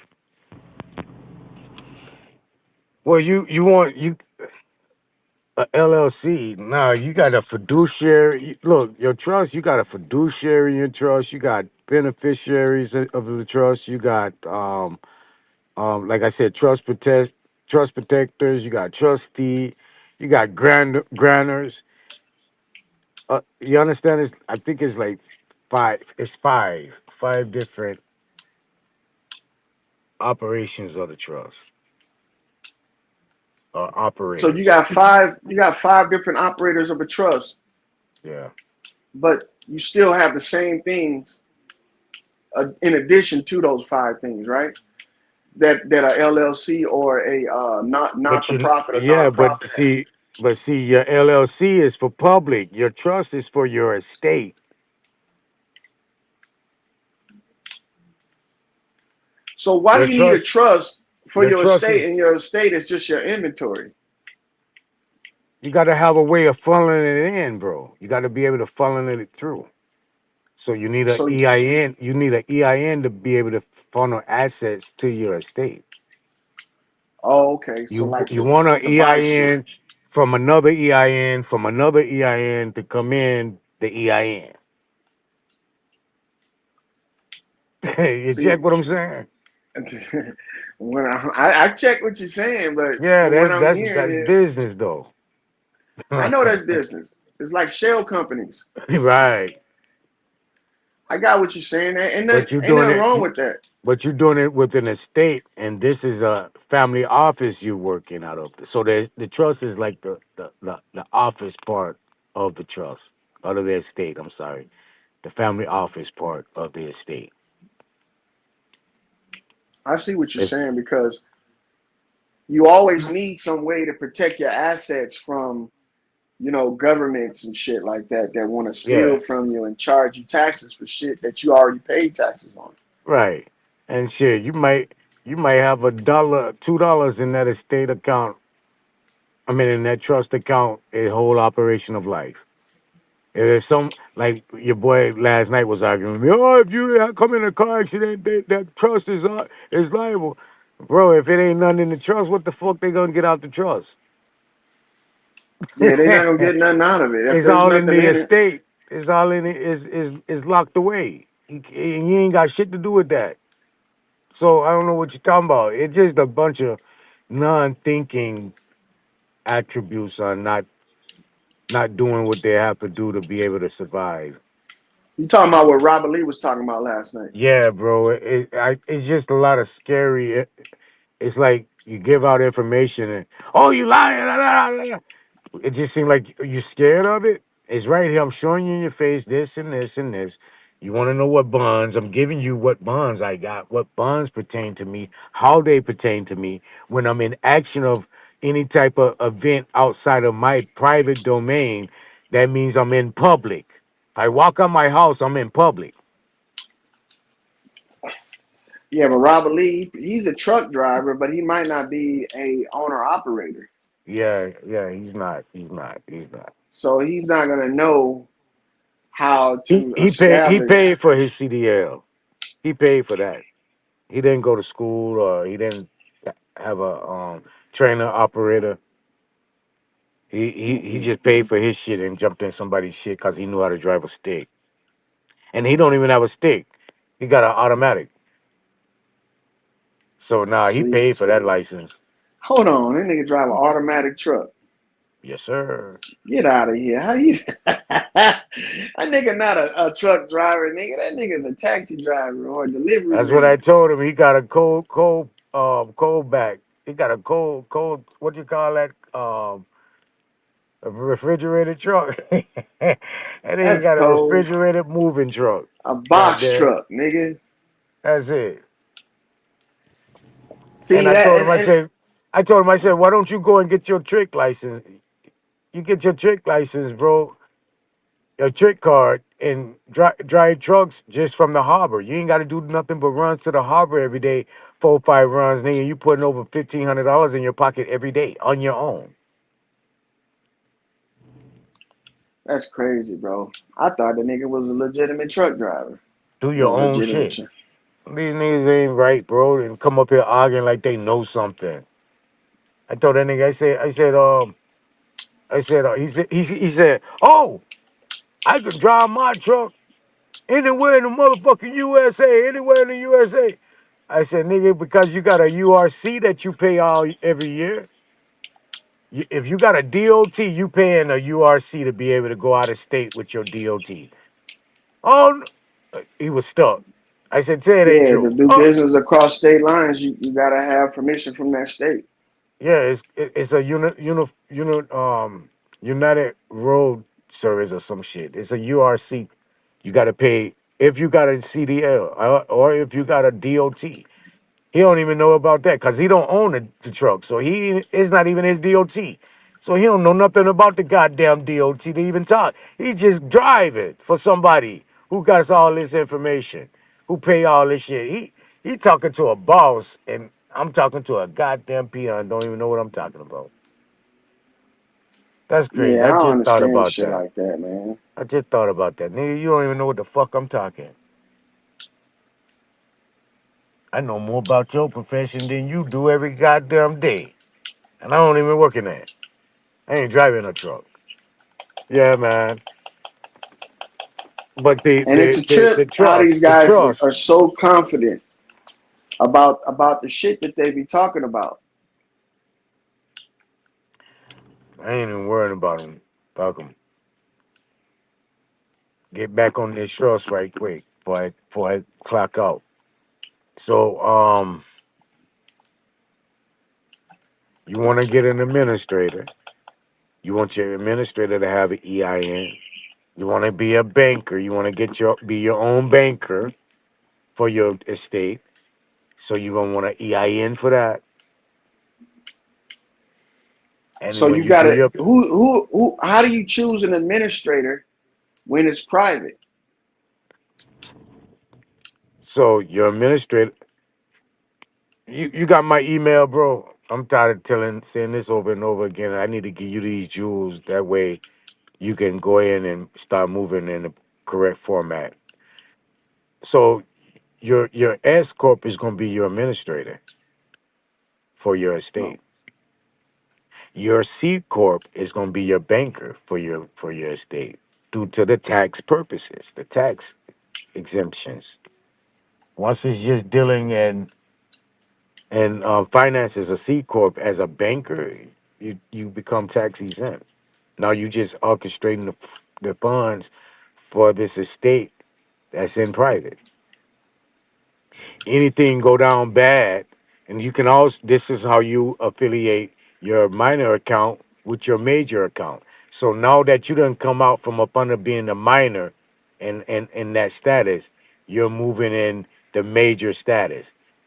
H: well, you want a LLC. Now you got a fiduciary. Look, your trust. You got a fiduciary in your trust. You got beneficiaries of the trust. You got like I said, trust protectors. You got trustee. You got grantors. You understand? I think it's like five. It's five different operations of the trust or
D: So
H: operators.
D: you got five different operators of a trust,
H: Yeah.
D: but you still have the same things in addition to those five things, right? That a LLC or a not for profit or
H: Yeah,
D: nonprofit has.
H: but see, your LLC is for public. Your trust is for your estate.
D: So why do
H: Your
D: you need a
H: trust,
D: trust for
H: your
D: your
H: trust is.
D: estate, and your estate is just your inventory?
H: You got to have a way of funneling it in, bro. You got to be able to funnel it through. So you need an
D: So
H: EIN. You need an EIN to be able to funnel assets to your estate.
D: okay, so like
H: You want an
D: to buy shit.
H: EIN from another EIN to come in the EIN. You
D: See,
H: check what I'm saying?
D: when I check what you're saying, but
H: Yeah,
D: from what I'm
H: that's
D: hearing is,
H: business though.
D: I know that's business. It's like shell companies.
H: Right.
D: I got what you're saying.
H: But you're
D: Ain't
H: doing
D: nothing
H: it.
D: wrong with that.
H: But you're doing it with an estate, and this is a family office you're working out of. So the trust is like the office part of the trust, out of the estate. I'm sorry, the family office part of the estate.
D: I see what you're
H: It's
D: saying because you always need some way to protect your assets from, governments and shit like that want to
H: yeah,
D: steal from you and charge you taxes for shit that you already paid taxes on.
H: right. And shit, you might have $2 in that estate account. I mean, in that trust account, a whole operation of life. If there's some like your boy last night was arguing with me. Oh, if you come in a car accident, that trust is liable, bro. If it ain't nothing in the trust, what the fuck they gonna get out the trust?
D: Yeah, they're not gonna get nothing out of it if
H: It's
D: there's
H: all in
D: nothing
H: the
D: in it.
H: estate. It's all in it is locked away. You ain't got shit to do with that. So I don't know what you're talking about. It's just a bunch of non-thinking attributes on not doing what they have to do to be able to survive.
D: You talking about what Robert Lee was talking about last night?
H: Yeah, bro. It's just a lot of scary. It's like you give out information and oh, you lying. La, la, la, la. It just seems like you're scared of it. It's right here. I'm showing you in your face this and this and this. You want to know what bonds? I'm giving you what bonds I got, what bonds pertain to me, how they pertain to me. When I'm in action of any type of event outside of my private domain, that means I'm in public. If I walk out my house, I'm in public.
D: Yeah, but Robert Lee, he's a truck driver, but he might not be a owner operator.
H: Yeah, he's not. He's not. He's not.
D: So he's not gonna know how
H: He
D: to
H: he paid he
D: establish.
H: paid for his CDL. He paid for that. He didn't go to school or he didn't have a trainer operator. He just paid for his shit and jumped in somebody's shit because he knew how to drive a stick. And he don't even have a stick. He got an automatic. So now he
D: See,
H: paid for that license.
D: hold on, that nigga drive an automatic truck.
H: Yes, sir.
D: Get out of here. How you that nigga not a truck driver, nigga. That nigga's a taxi driver or a delivery
H: That's what I
D: man.
H: told him. He got a cold back. He got a cold what you call that? A refrigerated truck. And then he
D: That's
H: got a
D: cold.
H: refrigerated moving truck.
D: A
H: God
D: box
H: damn.
D: truck, nigga.
H: That's it. And
D: See
H: I
D: that
H: told him, I said, I told him, I said, why don't you go and get your trick license? You get your trick license, bro, a trick card, and drive trucks just from the harbor. You ain't got to do nothing but run to the harbor every day, 4 or 5 runs, nigga. You putting over $1,500 in your pocket every day on your own.
D: That's crazy, bro. I thought the nigga was a legitimate truck driver.
H: Do
D: Or
H: your own
D: legitimate.
H: shit. These niggas ain't right, bro, and come up here arguing like they know something. I told that nigga, he said, oh, I could drive my truck anywhere in the motherfucking USA, anywhere in the USA. I said, nigga, because you got a URC that you pay every year. If you got a DOT, you paying a URC to be able to go out of state with your DOT. Oh, he was stuck. I said, say it ain't
D: Yeah, to
H: true.
D: do
H: Oh,
D: business across state lines, you gotta have permission from that state.
H: yeah, it's a United Road Service or some shit. It's a URC. You got to pay if you got a CDL or if you got a DOT. He don't even know about that because he don't own the truck, so it's not even his DOT. So he don't know nothing about the goddamn DOT to even talk. He just drive it for somebody who got all this information, who pay all this shit. He talking to a boss, and I'm talking to a goddamn peon. Don't even know what I'm talking about. That's crazy.
D: Yeah, I
H: I
D: don't
H: just thought
D: understand
H: about
D: shit
H: that.
D: like that, man.
H: I just thought about that. Nigga, you don't even know what the fuck I'm talking. I know more about your profession than you do every goddamn day. And I don't even work in that. I ain't driving a truck. Yeah, man. But
D: And it's a
H: the
D: trip how
H: trust,
D: these
H: the
D: guys
H: trust.
D: are so confident about the shit that they be talking about.
H: I ain't even worrying about them. Fuck 'em. Get back on this trust right quick before I clock out. So, you want to get an administrator. You want your administrator to have an EIN. You want to be a banker. You want to be your own banker for your estate. So you're gonna want an EIN for that. And
D: So
H: when
D: you
H: you do
D: gotta
H: your
D: who how do you choose an administrator when it's private?
H: so your administrator, you got my email, bro. I'm tired of saying this over and over again. I need to give you these jewels. That way you can go in and start moving in the correct format. So your S corp is gonna be your administrator for your
D: Oh.
H: estate. Your C corp is gonna be your banker for your estate due to the tax purposes, the tax exemptions. Once it's just dealing and finances, a C corp as a banker, you become tax exempt. Now you just orchestrating the funds for this estate that's in private. Anything go down bad, and you can also, this is how you affiliate your minor account with your major account. So now that you done come out from up under being a minor and in that status, you're moving in the major status,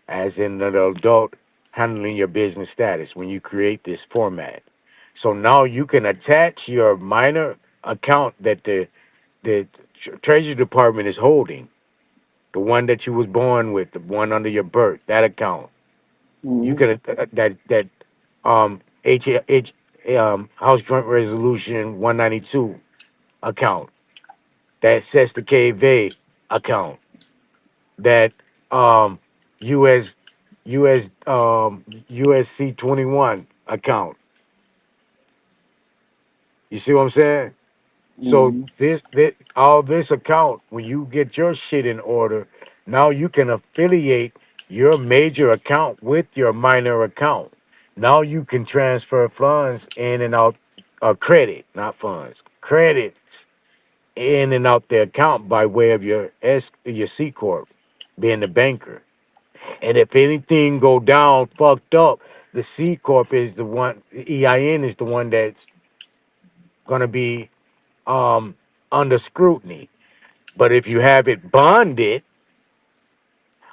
H: as in an adult handling your business status when you create this format. So now you can attach your minor account that the Treasury Department is holding, the one that you was born with, the one under your birth, that account. You
D: Mm-hmm.
H: could that House Joint Resolution 192 account, that Sesta KV account, that US US USC 21 account. You see what I'm saying? So
D: Mm-hmm.
H: this all this account, when you get your shit in order, now you can affiliate your major account with your minor account. Now you can transfer funds in and out, credit, not funds, credits in and out the account by way of your C corp, being the banker. And if anything go down fucked up, the C corp is the one. The EIN is the one that's gonna be um, under scrutiny. But if you have it bonded,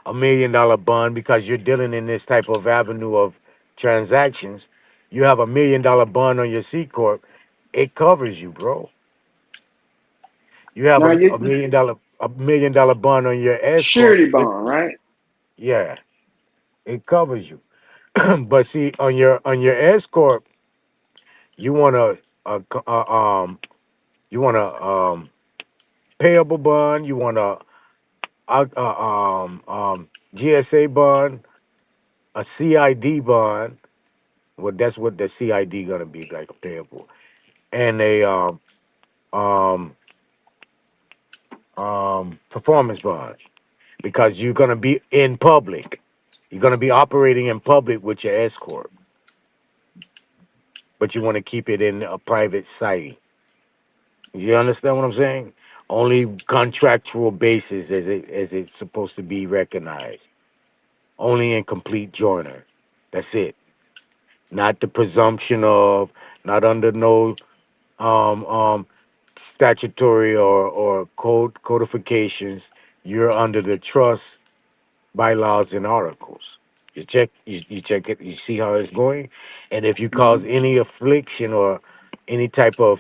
H: $1 million bond, because you're dealing in this type of avenue of transactions, you have $1 million bond on your C corp, it covers you, bro. You have
D: Now
H: a
D: you
H: $1 million bond on your S corp,
D: surety bond, right?
H: yeah, it covers you. But see, on your S corp, you want you want a payable bond, you want GSA bond, a CID bond. Well, that's what the CID gonna be like, a payable, and a um performance bond, because you're gonna be in public. You're gonna be operating in public with your S corp, but you want to keep it in a private site. You understand what I'm saying? Only contractual basis as it's supposed to be recognized. Only in complete joiner. That's it. Not the presumption of, not under no um um statutory or codifications. You're under the trust bylaws and articles. You check it, you see how it's going, and if you cause
D: Hmm.
H: any affliction or any type of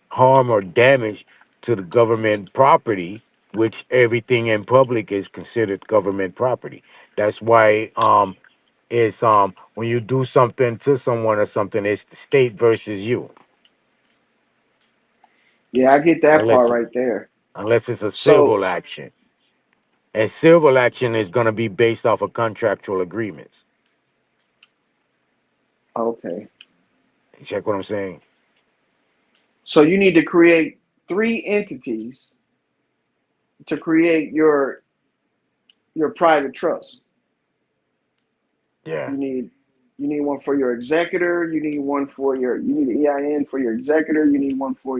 H: harm or damage to the government property, which everything in public is considered government property. That's why it's when you do something to someone or something, it's the state versus you,
D: Yeah, I get that
H: unless
D: part right there.
H: unless it's a
D: So
H: civil action. And civil action is going to be based off of contractual agreements.
D: okay.
H: You check what I'm saying?
D: So you need to create three entities to create your private trust.
H: Yeah.
D: You need one for your executor. You need one for you need an EIN for your executor. You need one for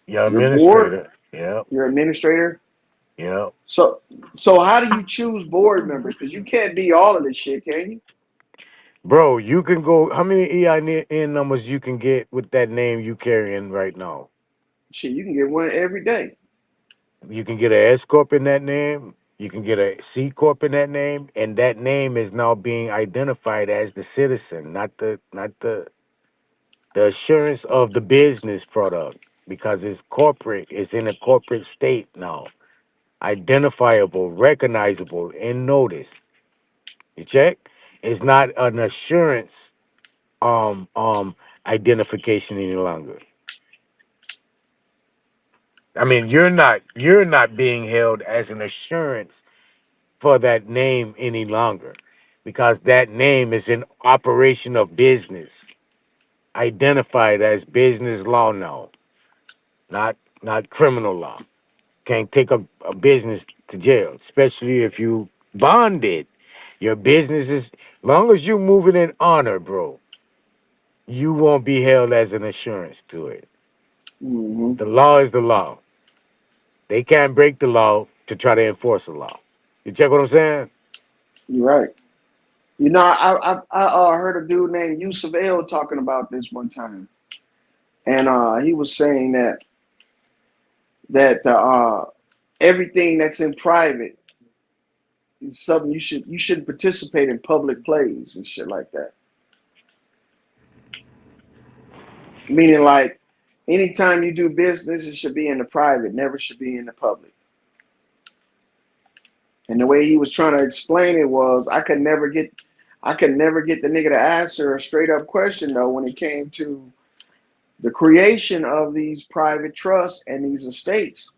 H: Your
D: your board,
H: administrator. Yep.
D: your administrator.
H: Yep.
D: So so how do you choose board members? Because you can't be all of this shit, can you?
H: Bro, you can go. How many EIN numbers you can get with that name you carrying right now?
D: Shit, you can get one every day.
H: You can get a S corp in that name. You can get a C corp in that name, and that name is now being identified as the citizen, not the assurance of the business product, because it's corporate. It's in a corporate state now, identifiable, recognizable, and noticed. You check. It's not an assurance um um identification any longer. I mean, you're not being held as an assurance for that name any longer, because that name is in operation of business, identified as business law now, not criminal law. Can't take a business to jail, especially if you bonded. Your business is, long as you moving in honor, bro, you won't be held as an assurance to it.
D: Hmm.
H: The law is the law. They can't break the law to try to enforce the law. You check what I'm saying?
D: You're right. You know, I heard a dude named Yusuf El talking about this one time, and he was saying that everything that's in private is something you shouldn't participate in public plays and shit like that. Meaning, like, anytime you do business, it should be in the private, never should be in the public. And the way he was trying to explain it was, I could never get the nigga to answer a straight up question though when it came to the creation of these private trusts and these estates,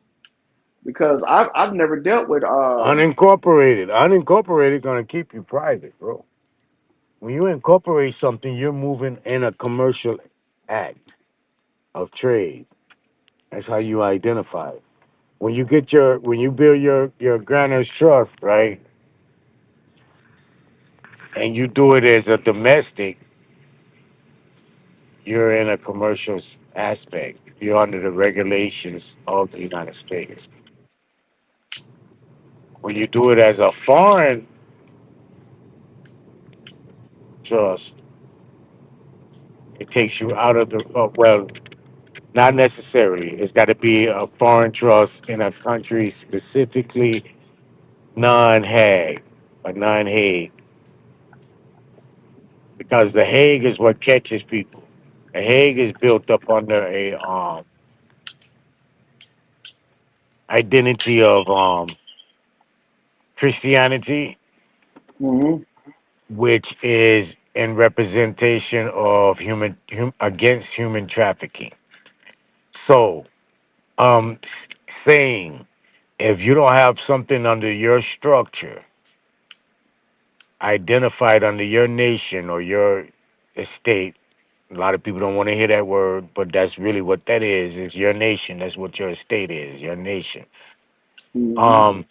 D: because I've never dealt with
H: Unincorporated gonna keep you private, bro. When you incorporate something, you're moving in a commercial act of trade. That's how you identify it. When you build your grantor's trust, right, and you do it as a domestic, you're in a commercial aspect. You're under the regulations of the United States. When you do it as a foreign trust, it takes you out of the well, not necessarily. It's got to be a foreign trust in a country specifically non-Hague, a non-Hague, because the Hague is what catches people. The Hague is built up under a identity of Christianity,
D: Mm-hmm.
H: which is in representation of against human trafficking. So, saying if you don't have something under your structure identified under your nation or your estate, a lot of people don't want to hear that word, but that's really what that is your nation. That's what your estate is, your nation.
D: Mm-hmm.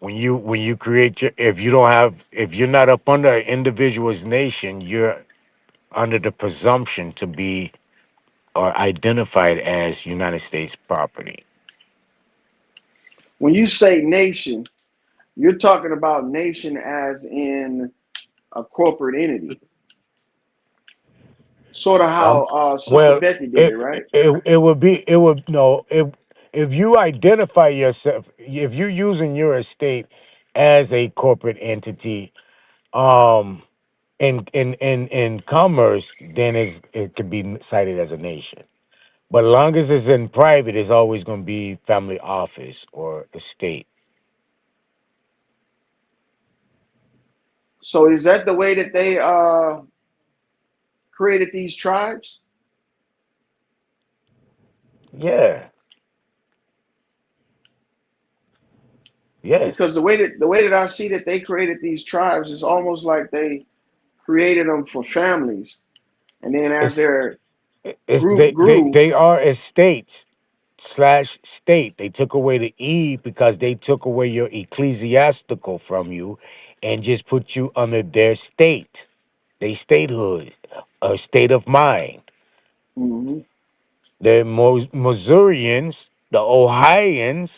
H: When you create if you're not up under an individual's nation, you're under the presumption to be or identified as United States property.
D: When you say nation, you're talking about nation as in a corporate entity. Sort of how Sister
H: Well,
D: Becky did it, right?
H: it would no if you identify yourself, if you're using your estate as a corporate entity, in commerce, then it could be cited as a nation. But as long as it's in private, it's always going to be family office or estate.
D: So is that the way that they created these tribes?
H: Yeah. Yes.
D: Because the way that I see that they created these tribes is almost like they created them for families, and then as their group grew,
H: They are estates / state. They took away the E because they took away your ecclesiastical from you and just put you under their state, their statehood, a state of mind.
D: mm-hmm.
H: The Missourians, the Ohioans,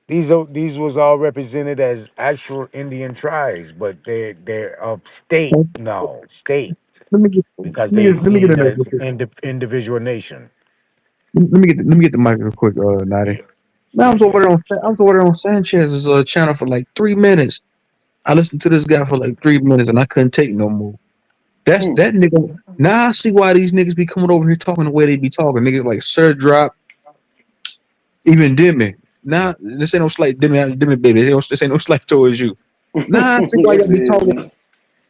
H: these was all represented as actual Indian tribes, but they're of state now, state,
L: Let me get
H: because
L: let me
H: they
L: get, let me get
H: seen
L: in there
H: as
L: real quick.
H: individual nation.
L: Let me get the mic real quick, Nadi. Man, I was over there on Sanchez's channel for like 3 minutes. I listened to this guy for like 3 minutes and I couldn't take no more. That's that nigga. Now I see why these niggas be coming over here talking the way they be talking. Niggas like Sir Drop, even Demi. Now this ain't no slight Demi baby. This ain't no slight towards you. Now I see why
D: Yes,
L: y'all
D: it
L: be
D: is,
L: talking.
D: man.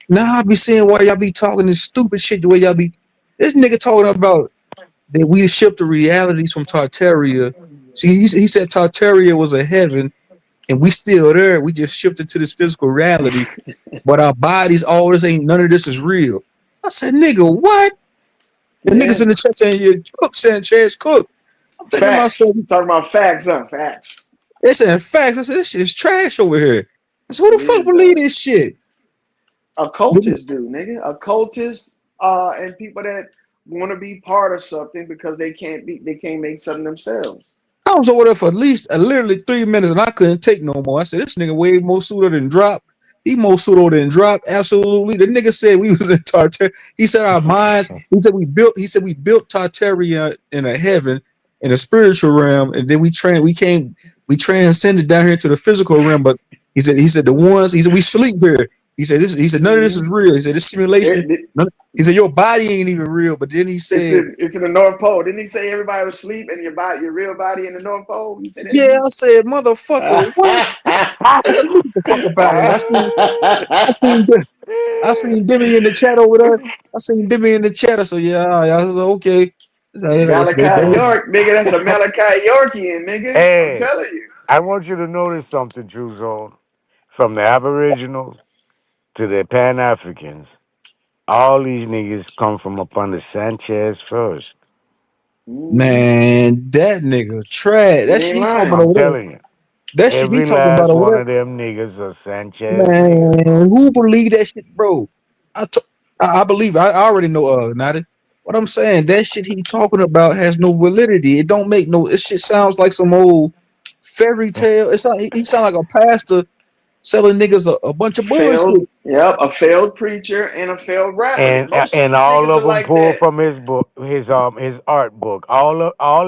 L: Now I be seeing why y'all be talking this stupid shit the way y'all be. This nigga talking about that we shipped the realities from Tartaria. See, he said Tartaria was a heaven, and we still there. We just shifted to this physical reality, but our bodies, all this ain't none of this is real. I said, nigga, what? The niggas
D: Yeah.
L: in the chat saying you cook Sanchez cook. I'm thinking to myself,
D: Facts. Talking about facts, huh? Facts.
L: they saying facts. I said, this shit is trash over here. I said, who the
D: It
L: fuck
D: is,
L: believe
D: dog.
L: this shit?
D: Occultists do, nigga. Occultists and people that want to be part of something because they can't make something themselves.
L: I was over there for at least literally 3 minutes and I couldn't take no more. I said, this nigga way more pseudo than drop. He more pseudo than drop. Absolutely. The nigga said we was in Tartaria. He said our minds, he said we built Tartaria in a heaven, in a spiritual realm, and then we transcended down here to the physical realm. But he said we sleep here. He said none of this is real. He said this simulation. He said your body ain't even real. But then he said
D: it's in the North Pole. Didn't he say everybody was asleep and your real body in the North Pole? He said that.
L: yeah, I said, motherfucker, what? I said, let me get the fuck up out of here. I seen Demi in the chat over there. I seen Demi in the chat. I said, yeah, I was like, okay.
D: Malachi York, nigga, that's a Malachi Yorkian, nigga.
H: Hey,
D: I'm telling you.
H: I want you to notice something, True Zone. From the Aboriginals to the Pan Africans, all these niggas come from up under Sanchez first.
L: Man, that nigga trash. That shit he talking about
H: I'm
L: over there.
H: telling you.
L: That shit he
H: Every
L: talking
H: last
L: about over
H: one
L: there.
H: of them niggas are Sanchez
L: Man,
H: niggas.
L: who believe that shit, bro? I believe. I already know. Not it. What I'm saying, that shit he talking about has no validity. It don't make no. This shit sounds like some old fairy tale. He sound like a pastor selling niggas a bunch of bullshit.
D: A failed preacher and a failed rapper. Most of
H: And
D: these
H: all
D: niggas
H: of
D: are
H: them
D: like
H: pull
D: that.
H: from his book, his art book. All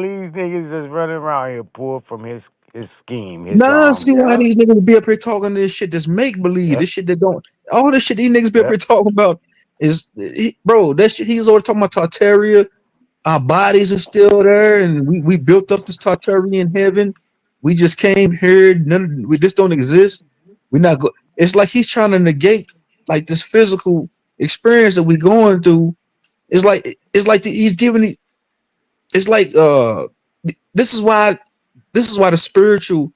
H: these niggas that's running around here pull from his his scheme, his
L: Nah, see why
D: Yeah.
L: these niggas be up here talking this shit that's make believe.
H: Yep,
L: This shit that don't. All this shit these niggas be up
H: yep.
L: here talking about is, bro. That shit he's always talking about Tartaria. Our bodies are still there, and we built up this Tartarian heaven. We just came here. We just don't exist. We not go. It's like he's trying to negate like this physical experience that we going through. It's like he's giving it. It's like this is why the spiritual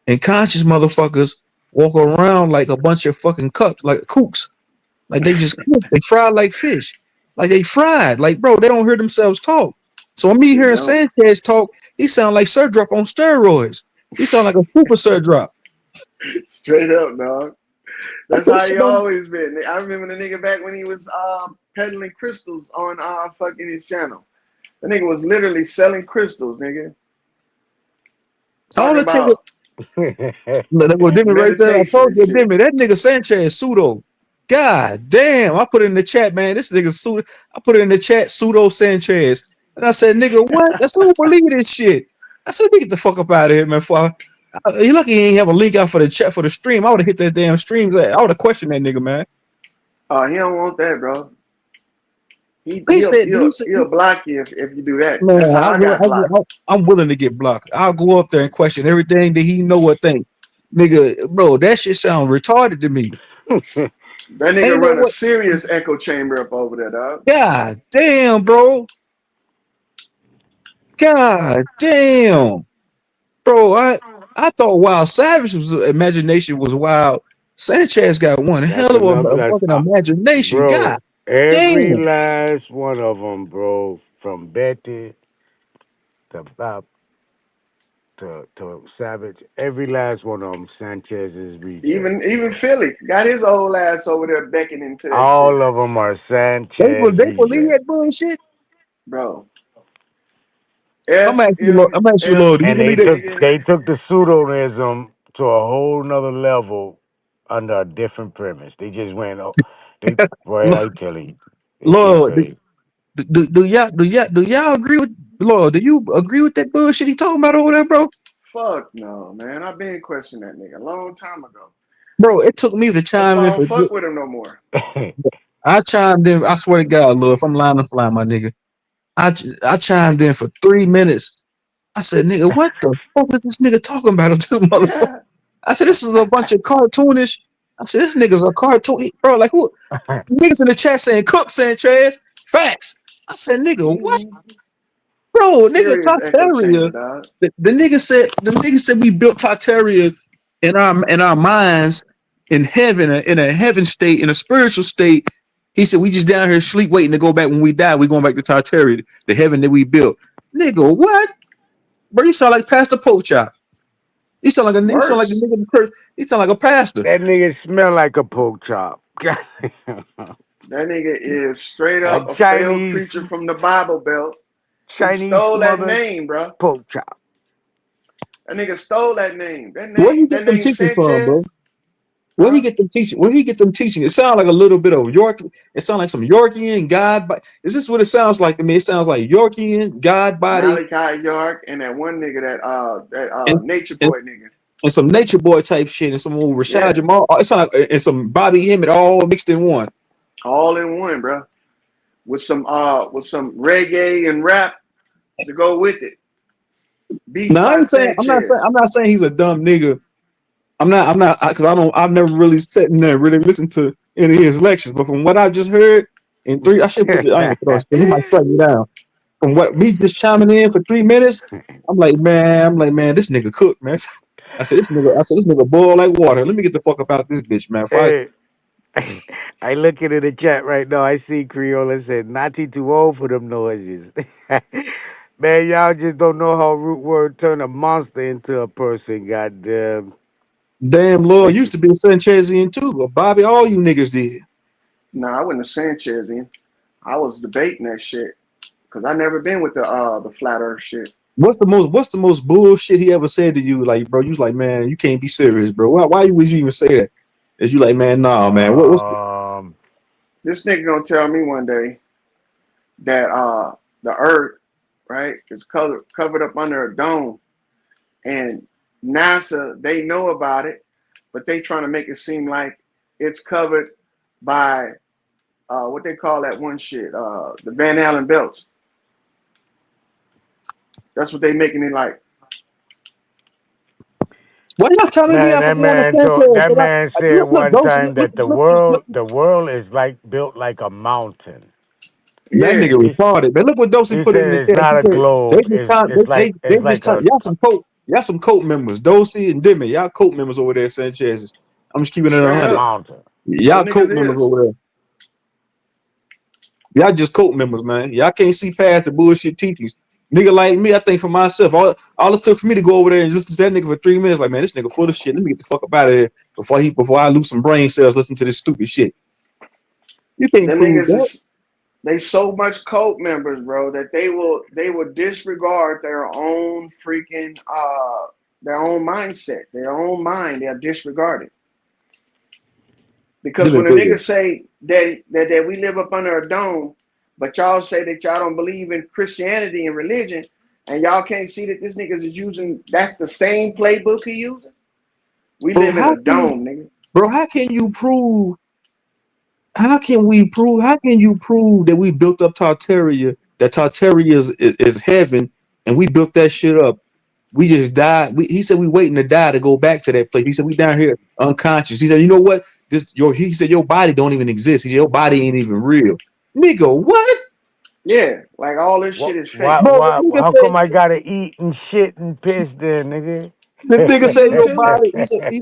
L: and conscious motherfuckers walk around like a bunch of fucking like kooks. Like they just cook. They fry like fish. Like they fried. Like, bro, they don't hear themselves talk. So me
D: They
L: hearing
D: don't.
L: Sanchez talk, he sound like Sir Drop on steroids. He sound like a super Sir Drop.
D: Straight up, dog.
L: That's
D: That's
L: that
D: how
L: shit
D: he
L: don't.
D: always been. I remember the nigga back when he was peddling crystals on fucking his channel. The nigga was literally selling crystals, nigga.
L: All
D: Talking
L: the take
D: about
L: that was Demi right there. I
D: meditation
L: told
D: and
L: you,
D: shit.
L: Demi, that nigga Sanchez pseudo. God damn, I put it in the chat, man. This nigga pseudo. I put it in the chat, pseudo Sanchez, and I said, nigga, what? That's who believe this shit. I said, we get the fuck up out of here, man. He lucky he ain't have a link out for the chat for the stream. I would have hit that damn stream. I would have questioned that nigga, man.
D: He don't want that, bro.
L: He
D: He'll
L: said,
D: he'll he'll block you if you do that.
L: man,
D: That's how I got blocked.
L: I'm willing to get blocked. I'll go up there and question everything that he know or think. Nigga, bro, that shit sound retarded to me.
D: That nigga
L: Ain't no
D: run a
L: what?
D: serious echo chamber up over there, dog.
L: God damn, bro. God damn, bro. I thought Wild Savage was imagination was wild. Sanchez got one
H: That's
L: hell of
H: another.
L: a fucking imagination. God
H: Bro. Every
L: damn.
H: last one of them, bro, from Betty to Bob to Savage. Every last one of them, Sanchez is reject.
D: Even Philly got his old ass over there beckoning to that shit,
H: All of them are
L: They
H: Sanchez
L: believe
H: reject.
L: that bullshit.
D: bro. FM
L: I'm asking you, Lord, do you
H: And
L: believe that?
D: nigga.
H: they took the pseudonism to a whole nother level under a different premise. They just went, oh, they boy, I tell you, this shit
L: Lord,
H: crazy.
L: do y'all agree with Lord? Do you agree with that bullshit he talking about over there, bro?
D: Fuck no, man. I've been questioning that nigga a long time ago.
L: Bro, it took me to
D: That's
L: chime
D: why I
L: in
D: don't
L: for.
D: fuck with him no more.
L: I chimed in. I swear to God, Lord, if I'm lying to fly, my nigga. I chimed in for 3 minutes. I said, nigga, what the fuck is this nigga talking about? Motherfucker. I said, this is a bunch of cartoonish. I said, this nigga's a cartoon, bro. Like who? Niggas in the chat saying Cook Sanchez. Facts. I said, nigga, what? Bro, nigga,
D: Serious echo chamber,
L: Tartaria.
D: dog.
L: The nigga said we built Tartaria in our minds in heaven, in a heaven state, in a spiritual state. He said we just down here sleep waiting to go back when we die. We going back to Tartaria, the heaven that we built. Nigga, what? Bro, you sound like Pastor Pochop. You sound like a
D: Worse.
L: nigga in church. You sound like a pastor.
H: That nigga smell like a pork chop.
D: That nigga is straight
H: A
D: up a failed
H: Chinese
D: preacher from the Bible Belt. He
H: Chinese
D: stole that
H: smothered
D: name, bro.
H: pork chop.
D: That nigga stole that name.
L: Where he
D: That
L: get them
D: name
L: teaching from, bro?
D: Sanchez,
L: Where he
D: huh?
L: get them teaching? Where he get them teaching? It sounds like a little bit of York. It sounds like some Yorkian God. But is this what it sounds like to me? It sounds like Yorkian God body
D: Malachi York and that one nigga
L: and,
D: that Nature
L: and,
D: Boy nigga.
L: and some Nature Boy type shit and some old Rashad
D: Yeah,
L: Jamal. It sounds like and some Bobby Hemmett all mixed in one.
D: all in one, bro. With some reggae and rap to go with it. Beats
L: Now I
D: by
L: ain't saying I'm
D: Sanchez.
L: not saying he's a dumb nigga. I'm not because I've never really sat in there and really listened to any of his lectures. But from what I just heard in three, I should put the I ain't gonna put he might strike me down. From what me just chiming in for 3 minutes, I'm like, man, this nigga cooked, man. I said, this nigga boil like water. Let me get the fuck up out this bitch, man.
H: Hey, I looking at the chat right now. I see Creola said, "Natty too old for them noises." Man, y'all just don't know how root word turn a monster into a person. Goddamn.
L: Damn, Lord used to be a Sanchezian too. But Bobby, all you niggas did.
D: Nah, I wasn't a Sanchez in. I was debating that shit. Cause I never been with the flat earth shit.
L: What's the most bullshit he ever said to you? Like, bro, you was like, man, you can't be serious, bro. Why would you even say that? Is you like, man, nah, man. What's
D: This nigga gonna tell me one day that the earth, right, is covered up under a dome, and NASA, they know about it, but they trying to make it seem like it's covered by what they call that one shit, the Van Allen belts. That's what they making it like.
L: Why y'all telling me
H: Man,
L: I'm
H: that
L: from going
H: man
L: to
H: told,
L: Sanchez?
H: that man said
L: Look,
H: one
L: Dosey,
H: time that the world is like built like a mountain.
L: that
D: Yeah.
L: nigga retarded. Man, look what Dosey
H: He
L: put in
H: said
L: the
H: it's
L: chat. He
H: not a
L: said they
H: globe.
L: just time they
H: It's
L: just
H: like
L: time y'all some coat members. Dosey and Demi, y'all coat members over there at Sanchez. I'm just keeping it
H: like
D: Straight
H: a
L: 100.
D: up.
H: mountain.
L: Y'all
D: Them
L: coat
D: niggas
L: members
D: is.
L: over there. Y'all just coat members, man. Y'all can't see past the bullshit teachings. Nigga like me, I think for myself, all it took for me to go over there and listen to that nigga for 3 minutes, like, man, this nigga full of shit. Let me get the fuck up out of here before I lose some brain cells listening to this stupid shit. You can't
D: Them
L: prove
D: niggas
L: that.
D: is they so much cult members, bro, that they will disregard their own freaking their own mindset, their own mind. They'll disregard it. Because
L: Demi,
D: when a
L: go
D: nigga
L: ahead.
D: say that we live up under a dome, but y'all say that y'all don't believe in Christianity and religion, and y'all can't see that this niggas is using that's the same playbook he using. We
L: Bro,
D: live in a dome, nigga.
L: how can you prove? How can you prove that we built up Tartaria? That Tartaria is heaven, and we built that shit up. We just died. He said we waiting to die to go back to that place. He said we down here unconscious. He said, you know what? He said your body don't even exist. He said your body ain't even real. Nigga, what?
D: Yeah, like all this shit is fake.
L: Bro, the nigga
H: How
L: say
H: come I gotta eat and shit and piss then, nigga?
L: the nigga say
D: You
L: your
D: too.
L: body. He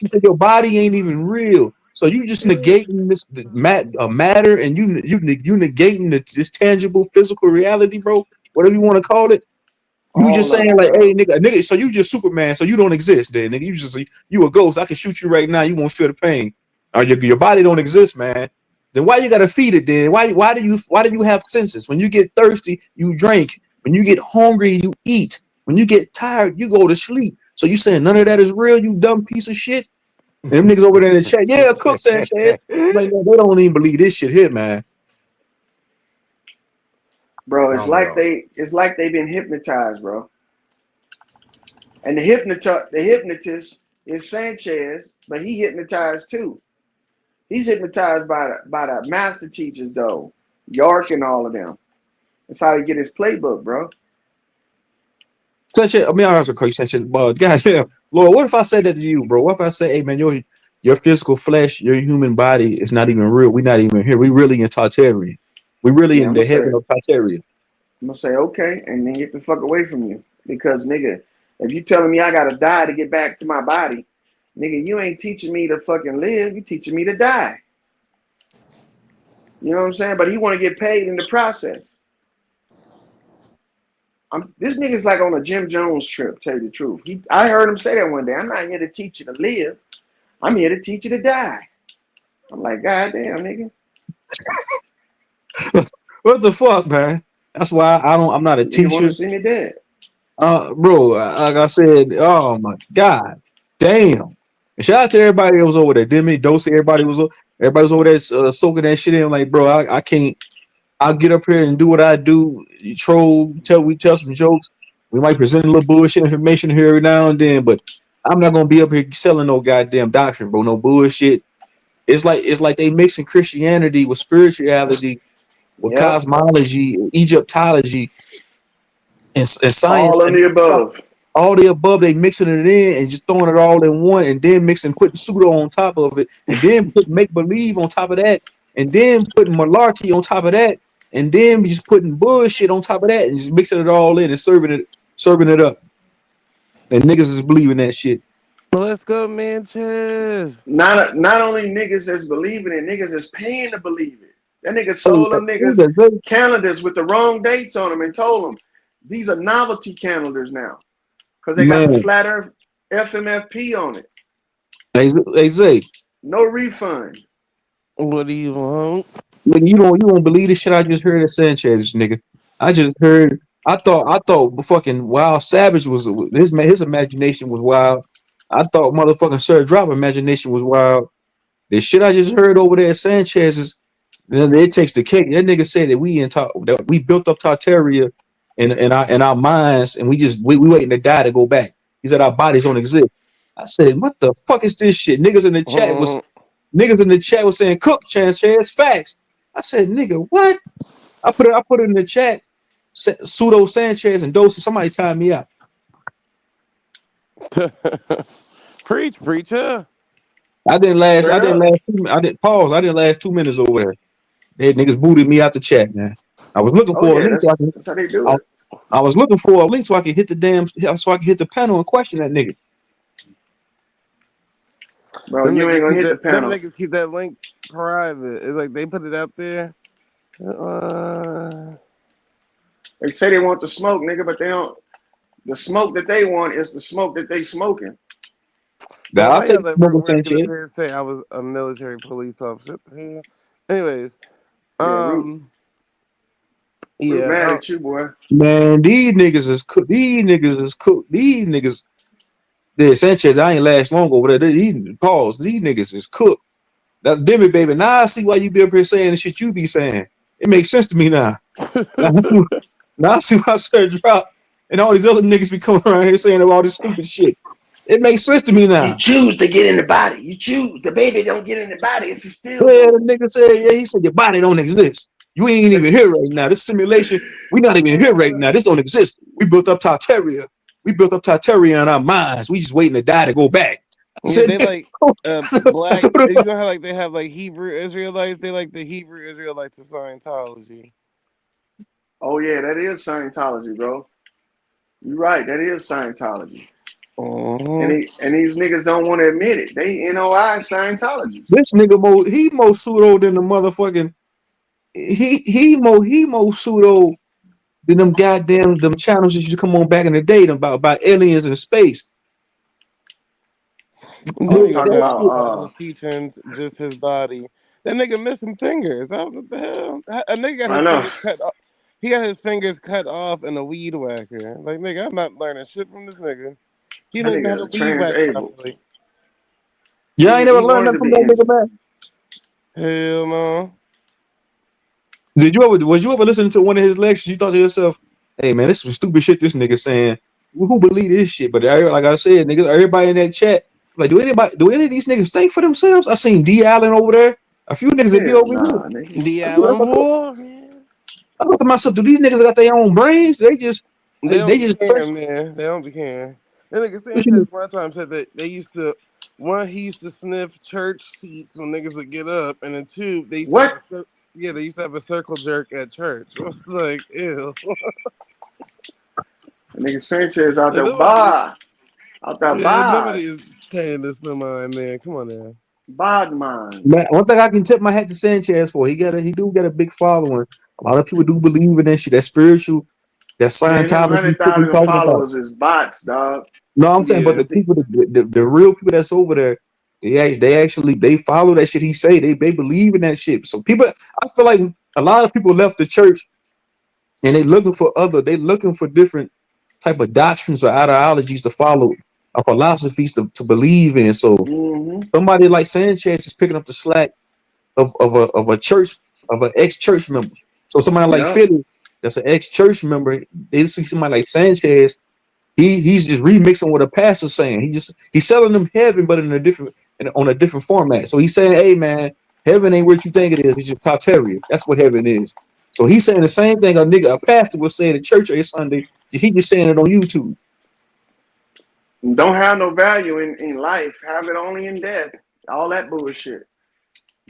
L: said your body ain't even real. So you just negating matter, and you negating this tangible physical reality, bro. Whatever you want to call it. You just
D: All of
L: saying
D: it,
L: like, hey,
D: dog.
L: nigga. So you just Superman. So you don't exist, then, nigga. You a ghost. I can shoot you right now. You won't feel the pain. Or your body don't exist, man. Then why you gotta feed it? Then why do you have senses? When you get thirsty, you drink. When you get hungry, you eat. When you get tired, you go to sleep. So you saying none of that is real? You dumb piece of shit. And them niggas over there in the chat, yeah, Cook Sanchez. Like, no, they don't even believe this shit here, man.
D: Bro, it's
H: Dumb
D: like
H: bro.
D: they've been hypnotized, bro. And the hypnotist is Sanchez, but he hypnotized too. He's hypnotized by the master teachers though, York and all of them. That's how he get his playbook, bro.
L: Sanchez, I mean, I ask a question, Sanchez, but goddamn, Lord, what if I said that to you, bro? What if I say, hey, man, your physical flesh, your human body is not even real. We're not even here. We really in Tartaria. We really
D: Yeah,
L: in
D: I'm
L: the
D: gonna say
L: heaven of Tartaria.
D: okay, and then get the fuck away from you. Because nigga, if you telling me I gotta die to get back to my body, nigga, you ain't teaching me to fucking live, you teaching me to die. You know what I'm saying? But he wanna get paid in the process. This nigga's like on a Jim Jones trip, tell you the truth. I heard him say that one day. I'm not here to teach you to live. I'm here to teach you to die. I'm like, God damn, nigga.
L: What the fuck, man? That's why I'm not a
D: Nigga want to
L: teacher.
D: see me dead.
L: Bro, like I said, oh my God. Damn. And shout out to everybody that was over there. Demi, Dosey, everybody was over there soaking that shit in. Like, bro, I can't. I'll get up here and do what I do. You troll, tell some jokes. We might present a little bullshit information here every now and then, but I'm not gonna be up here selling no goddamn doctrine, bro. No bullshit. It's like they mixing Christianity with spirituality, with
D: Yep.
L: cosmology, Egyptology, and science,
D: All of
L: and
D: the above.
L: all the above. They mixing it in and just throwing it all in one, and then putting pseudo on top of it, and then put make believe on top of that, and then putting malarkey on top of that, and then just putting bullshit on top of that, and just mixing it all in and serving it up. And niggas is believing that shit.
M: Let's go, Manches.
D: Not only niggas that's believing it, niggas that's paying to believe it. That nigga
L: Hey,
D: sold them niggas calendars with the wrong dates on them and told them these are novelty calendars now. Because they got the
L: man,
D: flat earth FMFP on it.
L: hey Zay,
D: No refund.
M: What do you want?
L: nigga, you don't believe the shit I just heard of Sanchez, nigga. I just heard. I thought fucking Wild Savage was his imagination was wild. I thought motherfucking Sir Drop imagination was wild. The shit I just heard over there at Sanchez's, it takes the cake. That nigga said that we built up Tartaria in our minds, and we waiting to die to go back. He said our bodies don't exist. I said, what the fuck is this shit? Niggas in the chat was saying, cook, chance, facts. I said, nigga, what? I put it in the chat. Pseudo Sanchez and Dosey. Somebody timed me out.
M: Preach, preacher.
L: I didn't last 2 minutes over there. They niggas booted me out the chat, man. I was looking for a link so I can,
D: that's how they do it.
L: I was looking for a link so I could hit the panel and question that nigga.
D: Bro,
M: Them
D: you ain't gonna hit the panel.
M: Them niggas keep that link private. It's like they put it out there.
D: They say they want the smoke, nigga, but they don't. The smoke that they want is the smoke that they smoking.
L: Now, I'll take smoking Sanchez.
M: Say I was a military police officer. Anyways,
D: We're mad at you, boy.
L: Man, these niggas is cooked. These niggas. Yeah, Sanchez, I ain't last long over there. These niggas is cooked. That Demi, baby. Now I see why you be up here saying the shit you be saying. It makes sense to me now. Now I see why Sir Drop and all these other niggas be coming around here saying all this stupid shit. It makes sense to me now.
D: You choose to get in the body. You choose. The baby don't get in the body. It's still.
L: Yeah, the nigga said, he said your body don't exist. You ain't even here right now. This simulation, we not even here right now. This don't exist. We built up Tartaria. We built up Tartaria in our minds. We just waiting to die to go back.
M: Yeah, they like black. You know how like they have like Hebrew Israelites. They like the Hebrew Israelites of Scientology.
D: Oh yeah, that is Scientology, bro. You're right. That is Scientology. And these niggas don't want to admit it. They NOI Scientologists.
L: This nigga more pseudo than the motherfucking. He more pseudo than them goddamn channels that used to come on back in the day about aliens in space.
M: Talking about teachings, just his body. That nigga missing fingers. What the hell? A nigga got his fingers cut off. He got his fingers cut off in a weed whacker. Like, nigga, I'm not learning shit from this nigga. He don't even know how to weed whack properly.
L: Yeah, I ain't never learned that from that nigga, man.
M: Hell no.
L: Was you ever listening to one of his lectures? You thought to yourself, hey man, this is some stupid shit this nigga saying. Who believe this shit? But like I said, niggas, everybody in that chat, like, do any of these niggas think for themselves? I seen D Allen over there. A few niggas that be over here.
M: D Allen,
L: I thought to myself, do these niggas got their own brains? They just
M: man. They don't be caring. That nigga Sanchez one time said that he used to sniff church seats when niggas would get up, and then two, they used to have a circle jerk at church. I was like, ew.
D: Nigga Sanchez out there bar.
M: Nobody is paying this no mind, man. Come on now.
D: Bodman.
L: Man, one thing I can tip my hat to Sanchez for, he do get a big following. A lot of people do believe in that shit, that spiritual, that Scientology.
D: 100,000 followers is bots, dog.
L: No, I'm saying, but the people, the real people that's over there, they follow that shit he say. They believe in that shit. So people, I feel like a lot of people left the church and they looking for different type of doctrines or ideologies to follow, or philosophies to believe in. So somebody like Sanchez is picking up the slack of a church, of an ex-church member. So somebody like Philly, that's an ex-church member, they see somebody like Sanchez, he's just remixing what a pastor's saying. He's selling them heaven, but on a different format. So he's saying, hey man, heaven ain't what you think it is. It's just Tartaria. That's what heaven is. So he's saying the same thing a pastor would say at church every Sunday. He just saying it on YouTube.
D: Don't have no value in life. Have it only in death. All that bullshit.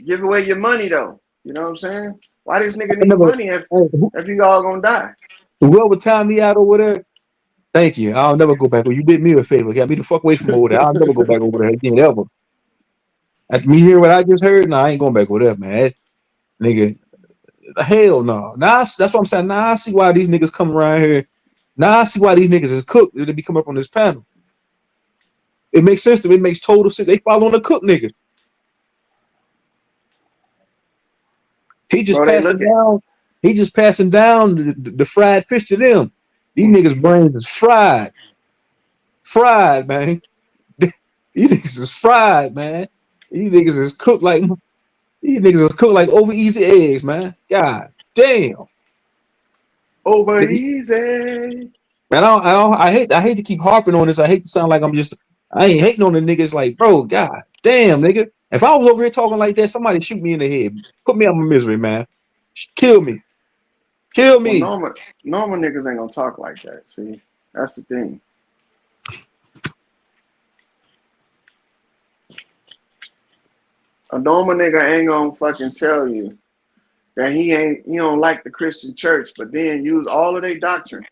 D: Give away your money though. You know what I'm saying? Why this nigga need money if you all gonna die?
L: Whoever timed me out over there, thank you. I'll never go back. You did me a favor. Got me the fuck away from over there. I'll never go back over there again ever. After me hear what I just heard, I ain't going back over there, man. Nigga, hell no. Now that's what I'm saying. Now I see why these niggas come around here. Now I see why these niggas is cooked. They be coming up on this panel. It makes sense to me. It makes total sense. They following the cook nigga. He just passing down the fried fish to them. These niggas' brains is fried. Fried, man. These niggas is fried, man. These niggas is cooked like over easy eggs, man. God damn.
D: Over easy.
L: Man, I hate to keep harping on this. I hate to sound like I ain't hating on the niggas. Like, bro, god damn, nigga. If I was over here talking like that, somebody shoot me in the head, put me out my misery, man. Kill me, kill
D: Well,
L: me.
D: normal niggas ain't gonna talk like that. See, that's the thing. A normal nigga ain't gonna fucking tell you that he don't like the Christian church, but then use all of their doctrine.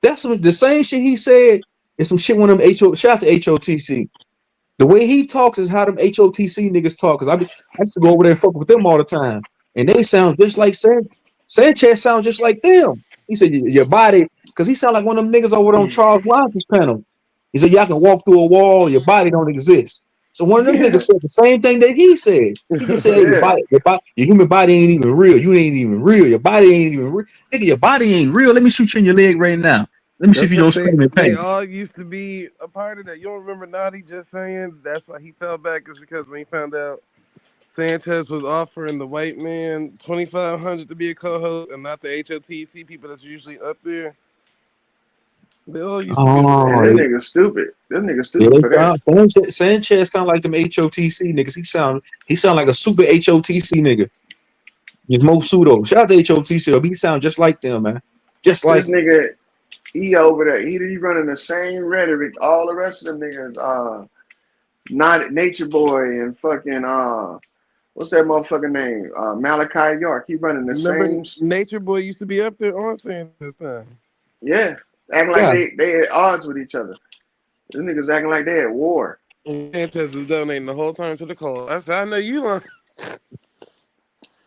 L: That's the same shit he said. And some shit when them shout out to HOTC. The way he talks is how them HOTC niggas talk. Cause I used to go over there and fuck with them all the time, and they sound just like Sanchez sounds just like them. He said your body, cause he sound like one of them niggas over there on Charles Watson's panel. He said y'all can walk through a wall, your body don't exist. So one of them niggas said the same thing that he said. He just said your human body ain't even real. You ain't even real. Your body ain't even real. Nigga, your body ain't real. Let me shoot you in your leg right now. Let me see if you don't scream in
M: They
L: pain.
M: all used to be a part of that. You don't remember Naughty just saying that's why he fell back is because when he found out Sanchez was offering the white man $2,500 to be a co-host and not the HOTC people that's usually up there. They all used to be the
L: Oh,
D: Man, them niggas stupid. Them niggas
L: yeah,
D: stupid for that.
L: Sanchez sound like them HOTC niggas. He sound like a super HOTC nigga. He's Mo Pseudo. Shout out to HOTC, but he sound just like them, man. Just like
D: This nigga, he over there. He running the same rhetoric. All the rest of them niggas, not Nature Boy and fucking what's that motherfucker name? Malachi York. He running the
M: Remember,
D: same.
M: Nature Boy used to be up there on Sanchez time.
D: Yeah, acting like they at odds with each other. These niggas acting like they at war.
M: And Sanchez was donating the whole time to the cause. I know you lying.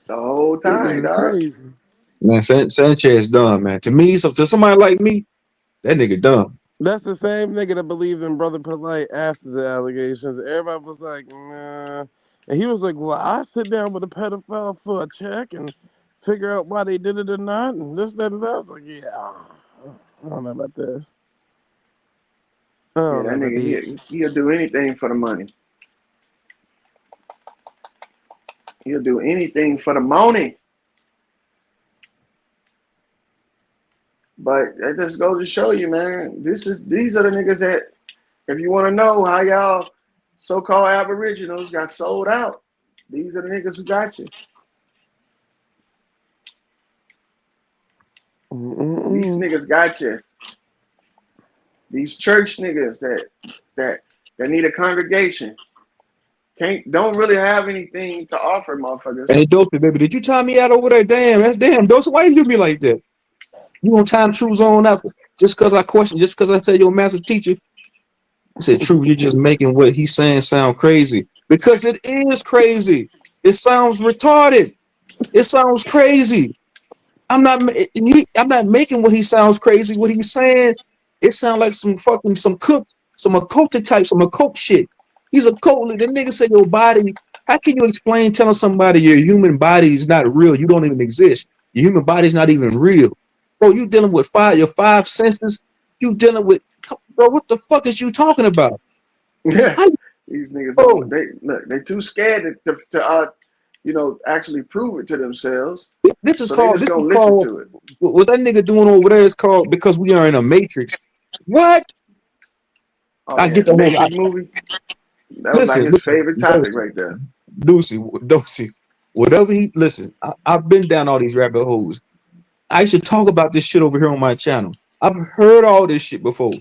D: The whole time, dog.
M: Crazy.
L: man, Sanchez dumb, man. To me, to somebody like me, that nigga dumb.
M: That's the same nigga that believed in Brother Polite after the allegations. Everybody was like, nah. And he was like, well, I sit down with a pedophile for a check and figure out why they did it or not. And this, that, and that. I was like, yeah, I don't know about this.
D: Yeah, that nigga, he'll do anything for the money. He'll do anything for the money. But that just goes to show you, man. These are the niggas that, if you want to know how y'all so-called aboriginals got sold out, these are the niggas who got you. These niggas got you. These church niggas that need a congregation don't really have anything to offer, motherfuckers.
L: Hey, Dosey, baby, did you tie me out over there? Damn, Dosey, why you do me like that? You gonna time True's on out just because I question, just because I tell your master teacher? I said, True, you're just making what he's saying sound crazy. Because it is crazy. It sounds retarded. It sounds crazy. I'm not making what he sounds crazy. What he's saying, it sounds like some occultic type, some occult shit. He's a cult. The nigga said your body. How can you explain telling somebody your human body is not real? You don't even exist. Your human body is not even real. Bro, you dealing with your five senses. You dealing with, bro, what the fuck is you talking about?
D: These niggas, they too scared to actually prove it to themselves.
L: This is
D: so
L: called, what that nigga doing over there is called because we are in a matrix. What?
D: Oh, I get the Matrix movie. That was like his favorite topic right there.
L: Dosey, whatever I've been down all these rabbit holes. I should talk about this shit over here on my channel. I've heard all this shit before.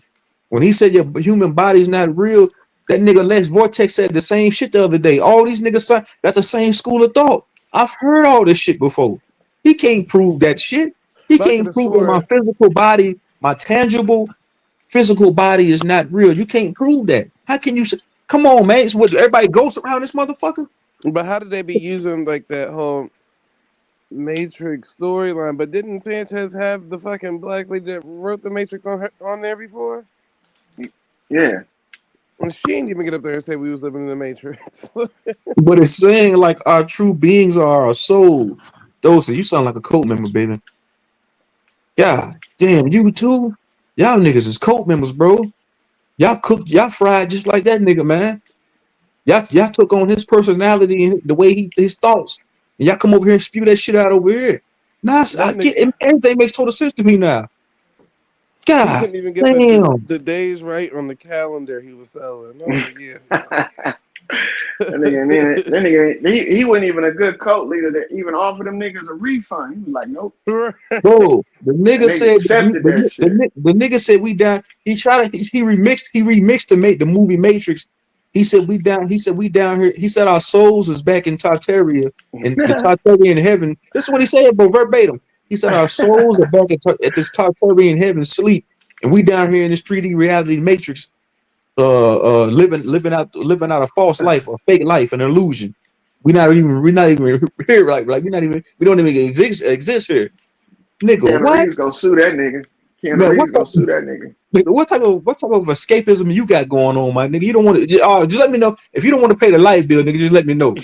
L: When he said your human body's not real, that nigga Les Vortex said the same shit the other day. All these niggas got the same school of thought. I've heard all this shit before. He can't prove that shit. He can't prove that my physical body, my tangible physical body is not real. You can't prove that. How can you say, come on, man? It's what everybody goes around this motherfucker.
M: But how did they be using like that whole Matrix storyline? But didn't Sanchez have the fucking black lady that wrote the Matrix on there before?
D: Yeah.
M: And she didn't even get up there and say we was living in the Matrix.
L: But it's saying like our true beings are our soul. Dosey, you sound like a cult member, baby. God damn, you too? Y'all niggas is cult members, bro. Y'all cooked, y'all fried just like that nigga, man. Y'all took on his personality and the way his thoughts. And y'all come over here and spew that shit out over here. Nah, I get it. Everything makes total sense to me now. God
M: couldn't even get
L: damn.
M: the days right on the calendar he was selling. I was like, yeah.
D: That nigga, he wasn't even a good cult leader that even offered them niggas a refund. He was like, nope.
L: Bro, the
D: And
L: nigga
D: they
L: said
D: accepted that shit.
L: the nigga said we down. He tried to he remixed to make the movie Matrix. He said we down here. He said our souls is back in Tartaria in the Tartarian heaven. This is what he said, bro, verbatim. He said our souls are back at this Tartarian heaven sleep, and we down here in this 3D reality Matrix, living out a false life, a fake life, an illusion. We're not even here, right? Like we don't even exist here. Nigga,
D: Keanu
L: what?
D: Reeves gonna sue that nigga. Keanu
L: Man,
D: Reeves gonna sue that nigga.
L: nigga, what type of escapism you got going on, my nigga? You don't want to just let me know. If you don't want to pay the light bill, nigga, just let me know.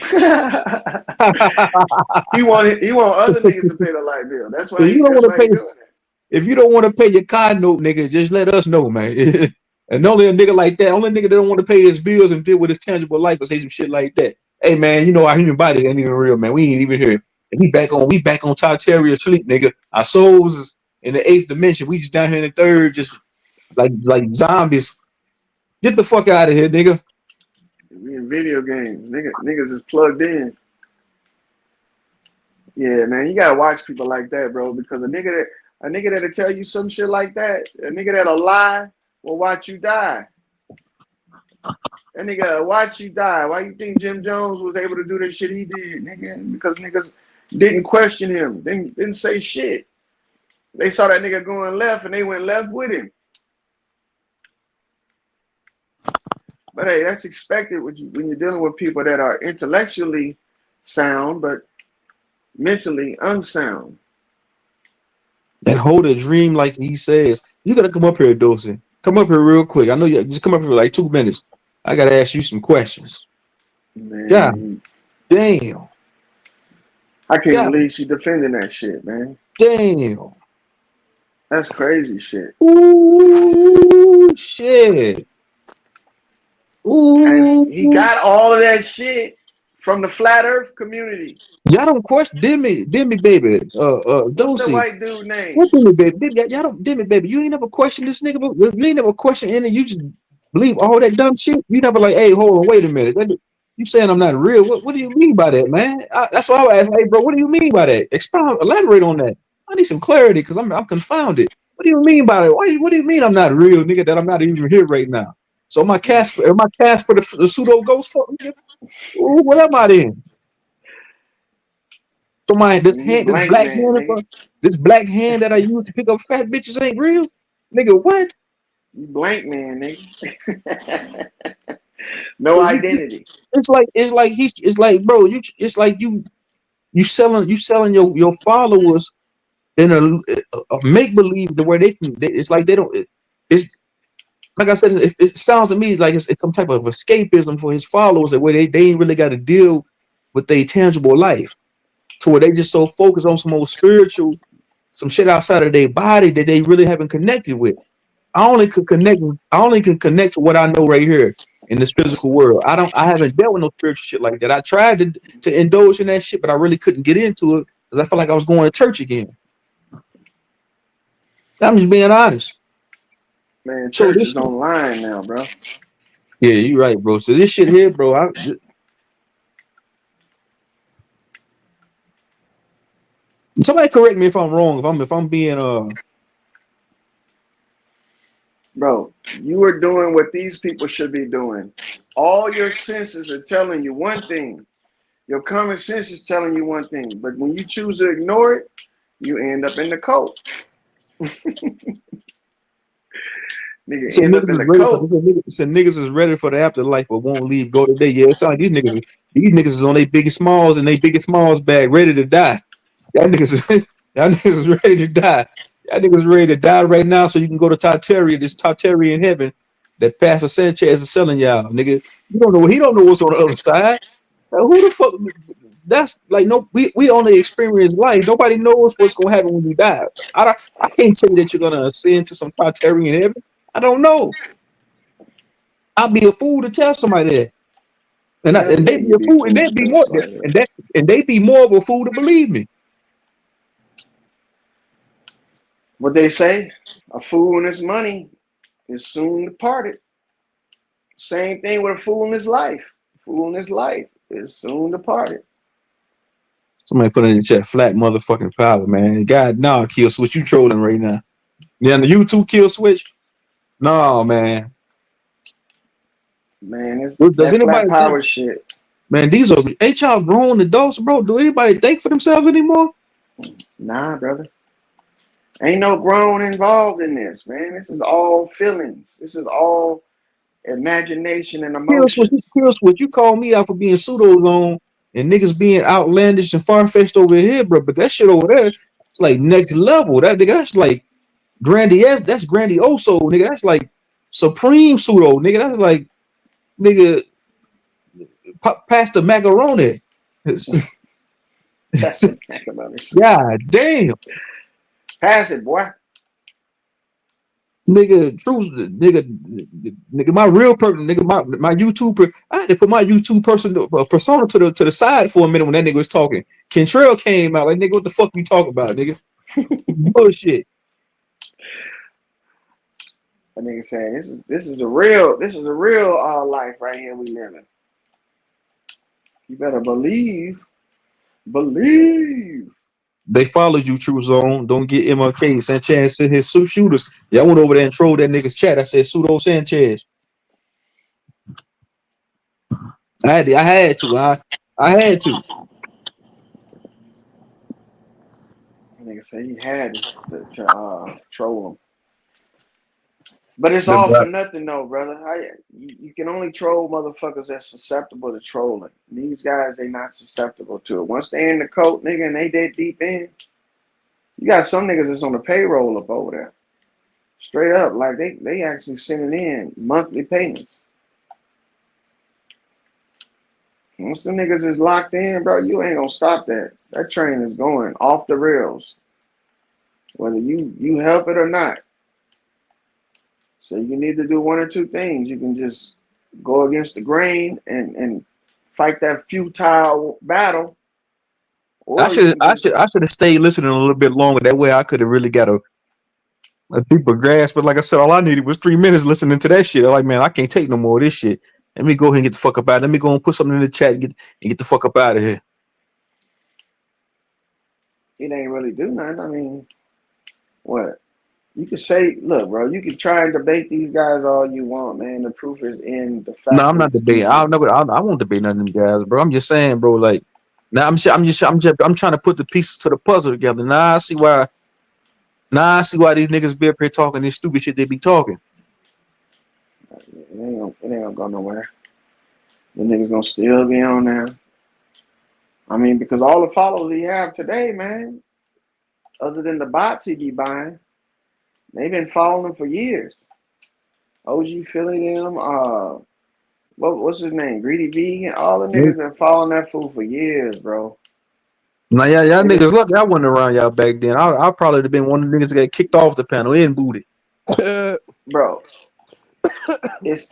D: He want other niggas to pay the light bill. That's why
L: If you don't want to pay,
D: doing it.
L: if you don't want to pay your car note, nigga, just let us know, man. And only a nigga like that, only nigga that don't want to pay his bills and deal with his tangible life or say some shit like that. Hey man, you know our human body ain't even real, man. We ain't even here. And we back on Tartaria sleep, nigga. Our souls is in the 8th dimension. We just down here in the 3rd, just like zombies. Get the fuck out of here, nigga.
D: We in video games. Niggas is plugged in. Yeah, man, you gotta watch people like that, bro, because a nigga that'll tell you some shit like that, a nigga that'll lie will watch you die. That nigga watch you die. Why you think Jim Jones was able to do the shit he did, nigga? Because niggas didn't question him, didn't say shit. They saw that nigga going left and they went left with him. But hey, that's expected when you're dealing with people that are intellectually sound but mentally unsound.
L: And hold a dream like he says. You gotta come up here, Dosey. Come up here real quick. I know you just come up here for like 2 minutes. I gotta ask you some questions.
D: Man,
L: God damn.
D: I can't believe she defending that shit, man.
L: Damn.
D: That's crazy shit.
L: Ooh, shit. Ooh.
D: And he got all of that shit from the flat earth community.
L: Y'all don't question Demi baby.
D: What's the
L: Dosey.
D: white dude name?
L: What Demi baby? Y'all don't Demi baby. You ain't never question this nigga. You ain't never question any. You just believe all that dumb shit. You never like, hey, hold on, wait a minute. You saying I'm not real? What do you mean by that, man? That's why I was asking, hey, bro, what do you mean by that? Elaborate on that. I need some clarity because I'm confounded. What do you mean by that? What do you mean I'm not real, nigga? That I'm not even here right now. So my cast for the pseudo ghost fuck nigga? Ooh, what am I then? So this black hand that I use to pick up fat bitches ain't real, nigga. What?
D: You blank man, nigga. No identity.
L: It's like bro, you selling your followers in a make believe the way it's like they don't. It's like I said. It sounds to me like it's some type of escapism for his followers, the way they ain't really got to deal with their tangible life, to where they just so focused on some old spiritual, some shit outside of their body that they really haven't connected with. I only can connect to what I know right here in this physical world. I haven't dealt with no spiritual shit like that. I tried to indulge in that shit, but I really couldn't get into it because I felt like I was going to church again. I'm just being honest.
D: Man, church is online now, bro.
L: Yeah, you're right, bro. So this shit here, bro, somebody correct me if I'm wrong. If I'm being
D: Bro, you are doing what these people should be doing. All your senses are telling you one thing. Your common sense is telling you one thing. But when you choose to ignore it, you end up in the cult. Nigga end up in the cult.
L: Niggas is ready for the afterlife but won't leave. Go today. Yeah, it sounds like these niggas is on their biggest smalls and they biggest smalls bag, ready to die. Y'all niggas is ready to die. Y'all niggas ready to die right now so you can go to Tartaria, this Tartarian heaven that Pastor Sanchez is selling y'all, nigga. He don't know what's on the other side. Who the fuck? That's like we only experience life. Nobody knows what's gonna happen when you die. I can't tell you that you're gonna ascend to some Tartarian heaven. I don't know. I'd be a fool to tell somebody that. And they'd be a fool, and they'd be more and they'd be more of a fool to believe me.
D: What they say, a fool and his money is soon departed. Same thing with a fool in his life. A fool in his life is soon departed.
L: Somebody put in the chat, flat motherfucking power, man. God, nah, Kill Switch, you trolling right now. Yeah, the YouTube Kill Switch? No, man.
D: Man, it's
L: Does
D: that flat
L: anybody
D: power
L: think,
D: shit.
L: man, ain't y'all grown adults, bro? Do anybody think for themselves anymore?
D: Nah, brother. Ain't no grown involved in this, man. This is all feelings. This is all imagination and emotion.
L: Kill Switch, you call me out for being pseudo zone and niggas being outlandish and far fetched over here, bro. But that shit over there, it's like next level. That nigga, that's like grandiose. That's grandioso, nigga. That's like supreme pseudo, nigga. That's like nigga past the macaroni.
D: That's the macaroni.
L: God damn.
D: Pass it, boy.
L: Nigga, truth, nigga, my real person, nigga, my YouTube, I had to put my YouTube persona to the side for a minute when that nigga was talking. Kentrell came out like, nigga, what the fuck you talking about, nigga? Bullshit.
D: That nigga saying this is the real life right here we living. You better believe.
L: They followed you, True Zone. Don't get MLK. Sanchez said his shooters. Y'all went over there and trolled that nigga's chat. I said pseudo Sanchez. I had to. I had to.
D: Nigga say he had to troll him. But it's all for nothing though, brother. You can only troll motherfuckers that's susceptible to trolling. These guys, they not susceptible to it. Once they in the coat, nigga, and they dead deep in, you got some niggas that's on the payroll up over there. Straight up, like they actually sending in monthly payments. Once the niggas is locked in, bro, you ain't gonna stop that. That train is going off the rails. Whether you help it or not. So you need to do one or two things. You can just go against the grain and fight that futile battle.
L: I should have stayed listening a little bit longer. That way I could have really got a deeper grasp. But like I said, all I needed was 3 minutes listening to that shit. I'm like, man, I can't take no more of this shit. Let me go ahead and get the fuck up out. Let me go and put something in the chat and get the fuck up out of here.
D: It ain't really do nothing. I mean, what? You can say, look, bro, you can try and debate these guys all you want, man. The proof is in the fact.
L: No, I'm not debating. I won't debate none of them guys, bro. I'm just saying, bro, like now I'm trying to put the pieces to the puzzle together. Now I see why these niggas be up here talking this stupid shit they be talking.
D: It ain't gonna go nowhere. The niggas gonna still be on there. I mean, because all the followers he have today, man, other than the bots he be buying, they've been following him for years. OG Philly them, what's his name? Greedy Vegan. All the niggas been following that fool for years, bro.
L: Now y'all niggas lucky I wasn't around y'all back then. I probably have been one of the niggas that got kicked off the panel and booted.
D: Bro. It's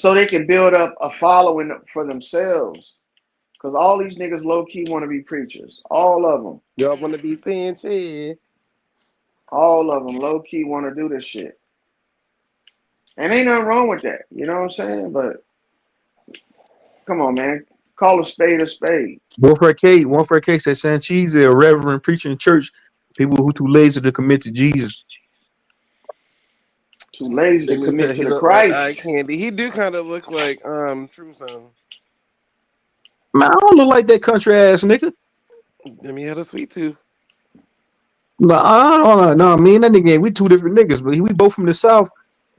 D: so they can build up a following for themselves. Cause all these niggas low key want to be preachers. All of them.
M: Y'all want to be saying shit.
D: All of them low key want to do this shit. And ain't nothing wrong with that. You know what I'm saying? But come on, man. Call a spade a spade.
L: One for a K said Sanchez a reverend preaching in church. People who too lazy to commit to Jesus.
D: Too lazy to commit to the Christ.
M: Like Candy. He do kind of look like True Zone.
L: Man, I don't look like that country ass nigga.
M: I mean, he had a sweet tooth.
L: No, I don't know. Me and that nigga, we two different niggas, but we both from the South.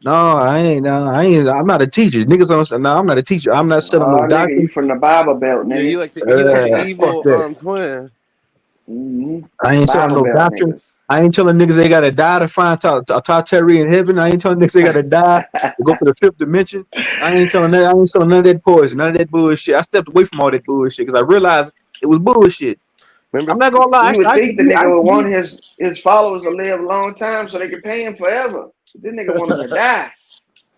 L: No, I ain't. I'm not a teacher. Niggas don't understand. No, I'm not a teacher. I'm not selling no doctrine.
D: You from the Bible Belt, nigga.
M: Yeah, you like the evil twin.
D: Mm-hmm.
L: I ain't selling no doctrine. Niggas. I ain't telling niggas they gotta die to find Tartary in heaven. I ain't telling niggas they gotta die to go for the fifth dimension. I ain't telling that. I ain't selling none of that poison, none of that bullshit. I stepped away from all that bullshit because I realized it was bullshit. Remember, I'm not gonna lie.
D: You would think the nigga would want his followers to live a long time so they could pay him forever. This nigga want him to die.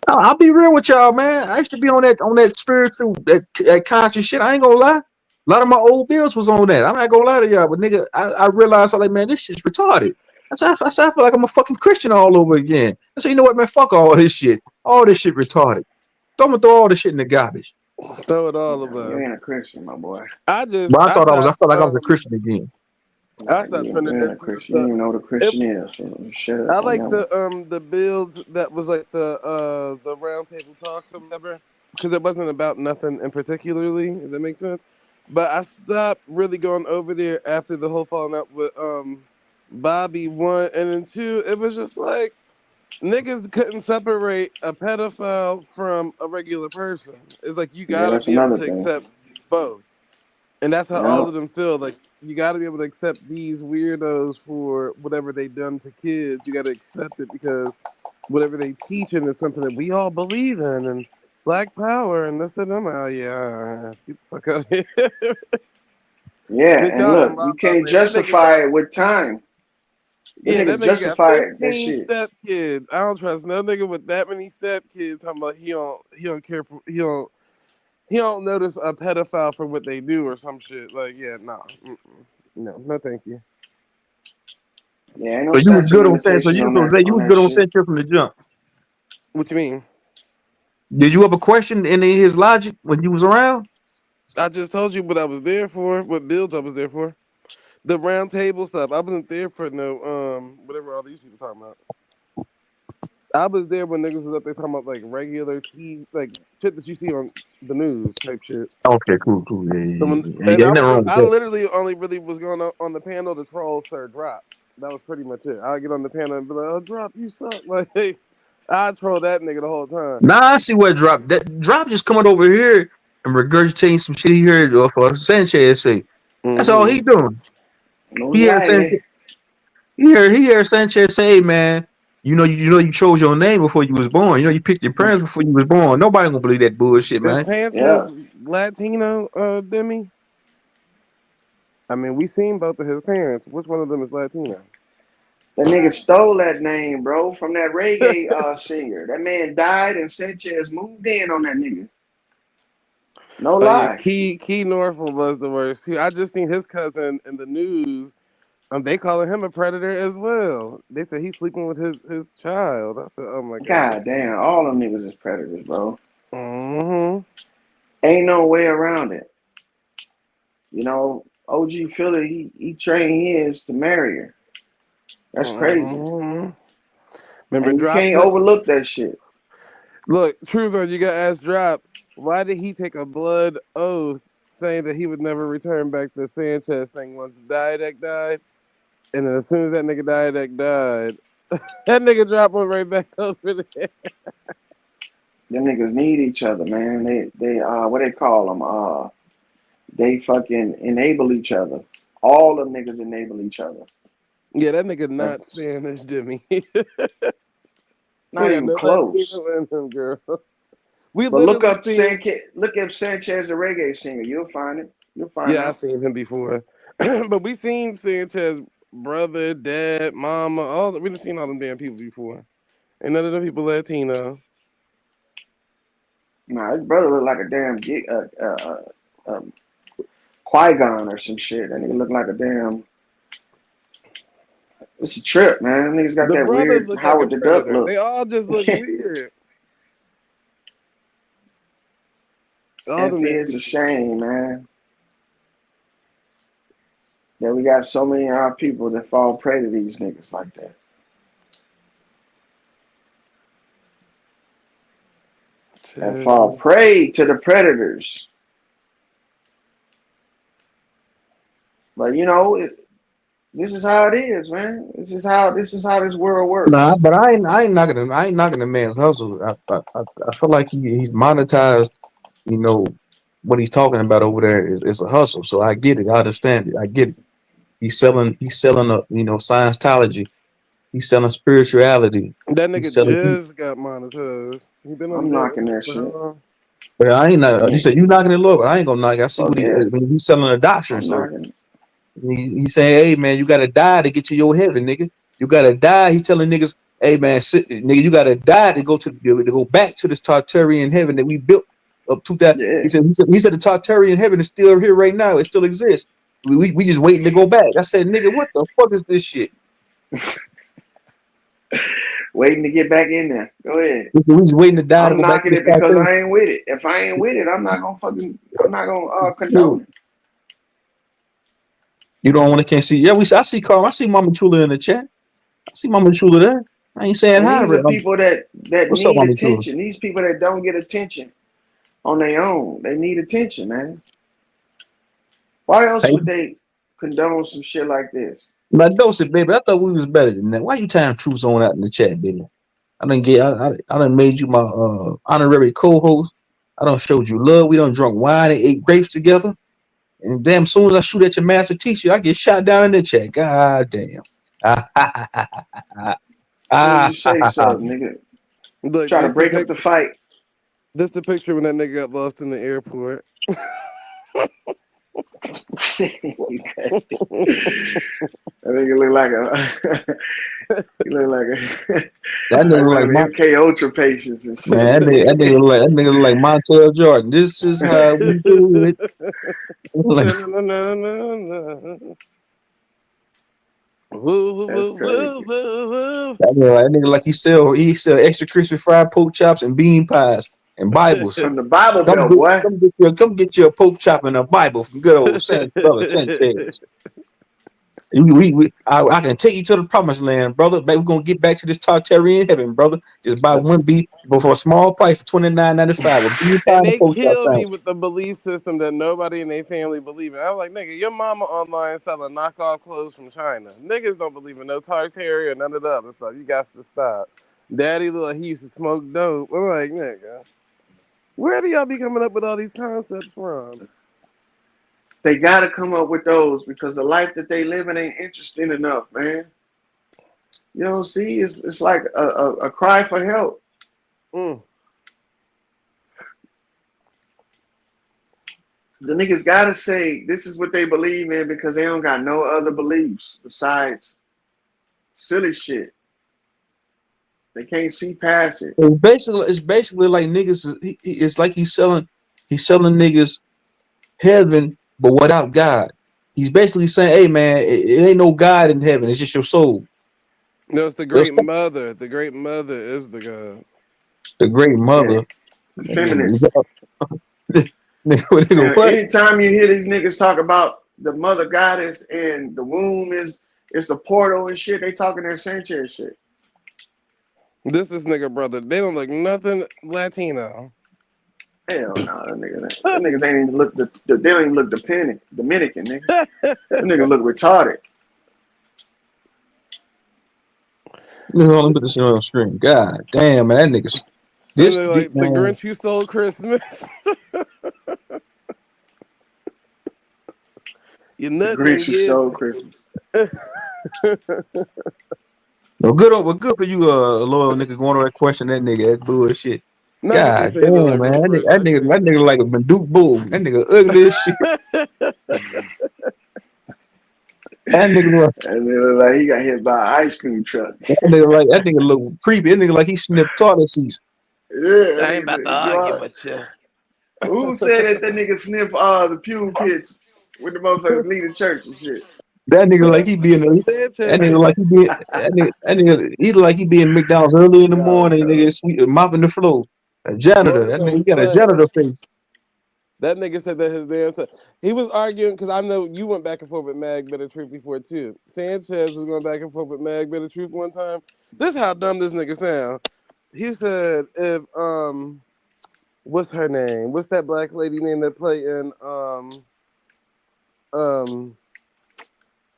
L: I'll be real with y'all, man. I used to be on that spiritual, that conscious shit. I ain't gonna lie. A lot of my old bills was on that. I'm not gonna lie to y'all, but nigga, I realized I'm like, man, this shit's retarded. I said, I feel like I'm a fucking Christian all over again. I said, you know what, man? Fuck all this shit. All this shit retarded. I'm gonna throw all this shit in the garbage.
M: Throw it all
D: You
M: away.
D: ain't a Christian, my boy.
M: I
L: But I
M: felt
L: like I was a Christian again.
M: I stopped
D: You
M: turning
D: ain't a
M: into
D: Christian. You don't even know what a Christian is. So shut up
M: I
D: on
M: like
D: that one.
M: the builds that was like the round table talks or whatever, because it wasn't about nothing in particularly, if that makes sense. But I stopped really going over there after the whole falling out with Bobby, one, and then two, it was just like niggas couldn't separate a pedophile from a regular person. It's like you
D: Yeah,
M: gotta
D: that's
M: be able
D: another
M: to
D: thing.
M: accept both. And that's how
D: Yeah.
M: all of them feel. Like you got to be able to accept these weirdos for whatever they done to kids. You got to accept it because whatever they teaching is something that we all believe in, and Black Power and this and them. Oh yeah, get the fuck out of here.
D: Yeah,
M: Bitch,
D: and
M: y'all
D: look,
M: done
D: you
M: lost our
D: can't
M: man. That nigga
D: justify
M: got
D: it with time. The
M: that
D: niggas
M: nigga got
D: justify that
M: 15
D: shit.
M: step kids. I don't trust no nigga with that many step kids. Talking about he don't care for he don't notice a pedophile for what they do or some shit. Like yeah, no, no, thank you.
D: Yeah, ain't no
L: So you was
D: statute
L: good
D: of
L: on saying
D: limitations on that
L: you
D: on
L: was
D: that
L: good on
D: shit.
L: Sanchez from the jump.
M: What you mean?
L: Did you ever question any of his logic when you was around?
M: I just told you what I was there for, what builds I was there for. The round table stuff. I wasn't there for no whatever all these people talking about. I was there when niggas was up there talking about like regular TV, like shit that you see on the news type shit.
L: Okay, cool. Yeah,
M: And
L: ain't nothing wrong with
M: I
L: that.
M: literally only really was going on the panel to troll Sir Drop. That was pretty much it. I'll get on the panel and be like, "Oh, Drop, you suck." Like, hey, I troll that nigga the whole time.
L: Nah, I see what drop. That drop just coming over here and regurgitating some shit he heard off Sanchez say. That's all he doing.
D: No
L: He heard
D: lying.
L: Sanchez. He heard Sanchez say, "Hey, man, you chose your name before you was born. You picked your parents before you was born. Nobody gonna believe that bullshit,
M: Is
L: man."
M: Sanchez Latino, Demi? I mean, we seen both of his parents. Which one of them is Latino?
D: That nigga stole that name, bro, from that reggae singer. That man died and Sanchez moved in on that nigga. No
M: Oh yeah,
D: lie.
M: Key Norfolk was the worst. I just seen his cousin in the news. They calling him a predator as well. They said he's sleeping with his child. I said, oh my god.
D: God damn, all them niggas is predators, bro.
M: Mm-hmm.
D: Ain't no way around it. OG Philly, he trained his to marry her. That's crazy.
M: Mm-hmm. Remember,
D: And you
M: Drop
D: can't overlook that shit.
M: Look, Truth on, you got to ask Drop, why did he take a blood oath saying that he would never return back to the Sanchez thing once Didac died? And then as soon as that nigga Didac died, that nigga Drop went right back over there.
D: Them niggas need each other, man. They what they call them? They fucking enable each other. All them niggas enable each other.
M: Yeah, that nigga not Spanish, Jimmy.
D: Not even close.
M: In him, girl.
D: But look up Sanchez the reggae singer. You'll find it. You'll find out.
M: I've seen him before. But we seen Sanchez brother, dad, mama, we've seen all them damn people before. And none of them people Latino.
D: Nah, his brother looked like a damn Qui-Gon or some shit. That nigga look like a damn. It's a trip, man. Niggas got that weird Howard the Duck look.
M: They all just look weird.
D: And see, it's a shame, man, that we got so many of our people that fall prey to these niggas like that. That fall prey to the predators. But this is how it is, man. This is how this world works.
L: Nah, but I ain't knocking the man's hustle. I feel like he's monetized. What he's talking about over there is a hustle. So I get it. I understand it. I get it. He's selling a Scientology. He's selling spirituality.
M: That nigga just got monetized.
D: I'm knocking that shit.
L: But I ain't not. You said you knocking it low, but I ain't gonna knock it. I see what he's selling a doctrine. So he's saying, hey man, you gotta die to get to your heaven, nigga. You gotta die. He's telling niggas, hey man, nigga, you gotta die to go back to this Tartarian heaven that we built up to that.
D: Yeah.
L: He said the Tartarian heaven is still here right now. It still exists. We just waiting to go back. I said, nigga, what the fuck is this shit?
D: Waiting to get back in there. Go ahead.
L: We just waiting to die to
D: I'm
L: go back to
D: knocking
L: the
D: it because
L: start.
D: I ain't with it. If I ain't with it, I'm not gonna condone it.
L: You don't want to can't see. Yeah, I see Carl. I see Mama Chula in the chat. I see Mama Chula there. I ain't saying
D: And
L: hi.
D: these are people that
L: What's up,
D: need
L: Mama Chula?
D: attention. These people that don't get attention on their own. They need attention, man. Why else
L: Hey,
D: would they condone some shit like this?
L: my dose, baby. I thought we was better than that. Why you tying truths on out in the chat, baby? I done made you my honorary co-host. I done showed you love. We done drunk wine and ate grapes together. And damn, soon as I shoot at your master teacher, I get shot down in the chat. God damn.
D: Soon as you say something, nigga,
M: Look,
D: try to break up the fight.
M: This the picture when that nigga got lost in the airport.
D: That nigga look like a he look like a
L: that nigga
D: like
L: like
D: MK Ultra patients and shit.
L: man, that nigga look like Montel Jordan. This is how we do it. Like,
D: That's crazy.
L: that nigga like he sell extra crispy fried pork chops and bean pies and Bibles.
D: From the Bible Belt, boy.
L: Come get you a pork chop and a Bible from good old brother Sanchez. I can take you to the promised land, brother. We're gonna get back to this Tartarian heaven, brother. Just buy one beef for a small price of $29.95.
M: And they killed me with the belief system that nobody in their family believe in. I was like, nigga, your mama online selling knockoff clothes from China. Niggas don't believe in no Tartarian or none of the other stuff. You got to stop. Daddy look, he used to smoke dope. I'm like, nigga, where do y'all be coming up with all these concepts from?
D: They gotta come up with those because the life that they living ain't interesting enough, man. You know, see, it's like a cry for help. The niggas gotta say this is what they believe in because they don't got no other beliefs besides silly shit. They can't see past it.
L: It's basically like niggas. It's like he's selling niggas heaven, but without God. He's basically saying, "Hey man, it ain't no God in heaven. It's just your soul."
M: No, it's the great mother. The great mother is the God.
L: The great mother.
D: Yeah. Feminist.
L: What?
D: Anytime you hear these niggas talk about the mother goddess and the womb it's a portal and shit, they talking that Sanchez shit.
M: This is nigga brother. They don't look nothing Latino.
D: Hell no, that niggas ain't even look they don't even look Dominican, nigga. That nigga look retarded.
L: Let me put this on the screen. God damn, man, that nigga's
M: this like the Grinch who stole Christmas. You're not the
D: Grinch who stole Christmas.
L: Well, good for you, loyal nigga, going to that question that nigga. That bullshit. God damn, man. That nigga like a Duke Bull. That nigga ugly as shit. That nigga
D: look like he got hit by an ice cream truck.
L: That nigga look creepy. That nigga like he sniffed toilet seats.
D: Yeah,
M: I ain't about to argue with you.
D: Who said that nigga sniff the pew pits with the motherfuckers leave the church and shit?
L: That nigga like he be in he like he be in McDonald's early in the morning, nigga mopping the floor. A janitor. That nigga got a janitor face.
M: That nigga said that his damn time. He was arguing because I know you went back and forth with Mag Bitter Truth before too. Sanchez was going back and forth with Mag Bitter Truth one time. This is how dumb this nigga sound. He said if what's her name? What's that black lady name that play in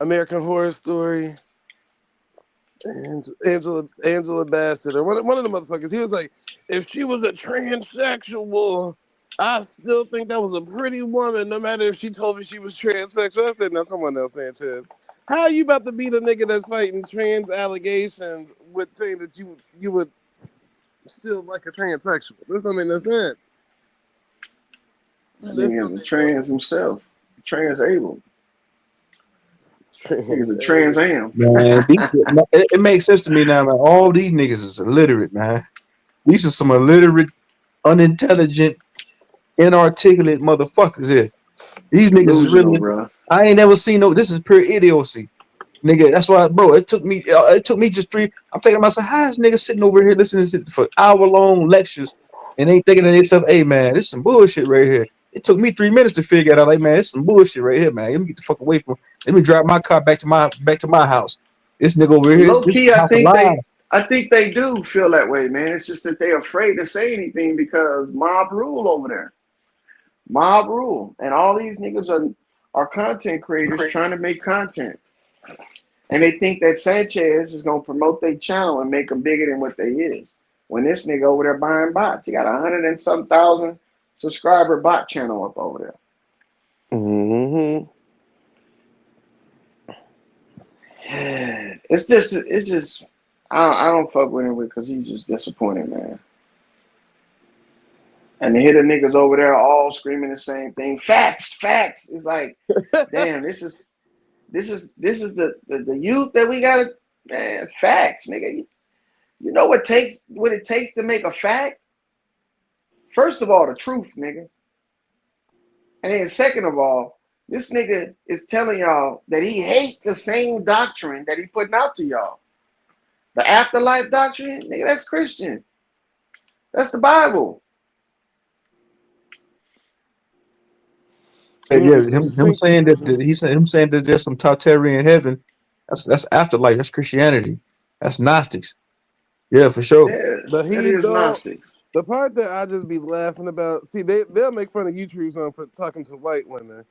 M: American Horror Story? Angela Bassett or one of the motherfuckers. He was like, if she was a transsexual, I still think that was a pretty woman, no matter if she told me she was transsexual. I said, no, come on now, Sanchez. How are you about to be the nigga that's fighting trans allegations with saying that you would still like a transsexual? This don't make no sense.
D: Nigga's a trans himself. Trans-able. Nigga's a trans-am.
L: Man, it makes sense to me now, man. All these niggas is illiterate, man. These are some illiterate, unintelligent, inarticulate motherfuckers here. These niggas is really.
D: Bro.
L: I ain't never seen this is pure idiocy. Nigga, that's why, bro. It took me just three. I'm thinking to myself, how is nigga sitting over here listening to for hour-long lectures and ain't thinking to themselves, hey man, this is some bullshit right here. It took me 3 minutes to figure it out. Like, man, it's some bullshit right here, man. Let me get the fuck away from. Let me drive my car back to my house. This nigga over here,
D: Low
L: this
D: key,
L: house of lies.
D: I think they do feel that way, man. It's just that they're afraid to say anything because mob rule over there. Mob rule. And all these niggas are content creators trying to make content. And they think that Sanchez is gonna promote their channel and make them bigger than what they is. When this nigga over there buying bots, he got 100 and some thousand subscriber bot channel up over there.
M: Mm-hmm.
D: It's just I don't fuck with him because he's just disappointing, man. And the hitter niggas over there all screaming the same thing. Facts. It's like, damn, this is the youth that we gotta, man. Facts, nigga. You know what it takes to make a fact? First of all, the truth, nigga. And then second of all, this nigga is telling y'all that he hates the same doctrine that he putting out to y'all. The afterlife doctrine, nigga, that's Christian. That's the Bible.
L: Yeah, him saying that there's some Tartarian heaven. That's afterlife. That's Christianity. That's Gnostics. Yeah, for sure.
D: Yeah,
M: But
D: that
M: he
D: is
M: don't.
D: Gnostics.
M: The part that I just be laughing about, see, they'll make fun of you, True Zone, for talking to white women.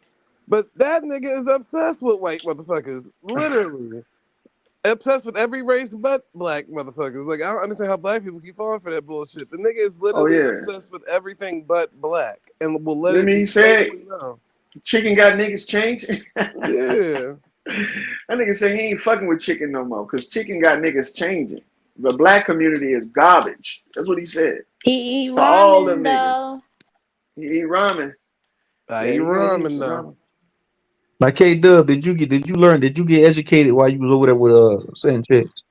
M: But that nigga is obsessed with white motherfuckers. Literally. Obsessed with every race but black motherfuckers. Like, I don't understand how black people keep falling for that bullshit. The nigga is literally obsessed with everything but black. And will let it be totally known.
D: Chicken got niggas changing?
M: Yeah.
D: That nigga say he ain't fucking with chicken no more because chicken got niggas changing. The black community is garbage. That's what he said.
N: He eat
D: to all
N: ramen
D: them
N: though.
D: niggas. He eat ramen.
M: I
D: Yeah,
M: eat
D: he gonna
M: ramen
D: some
M: though.
D: ramen.
L: Like K-Dub, did you get educated while you was over there with Sanchez?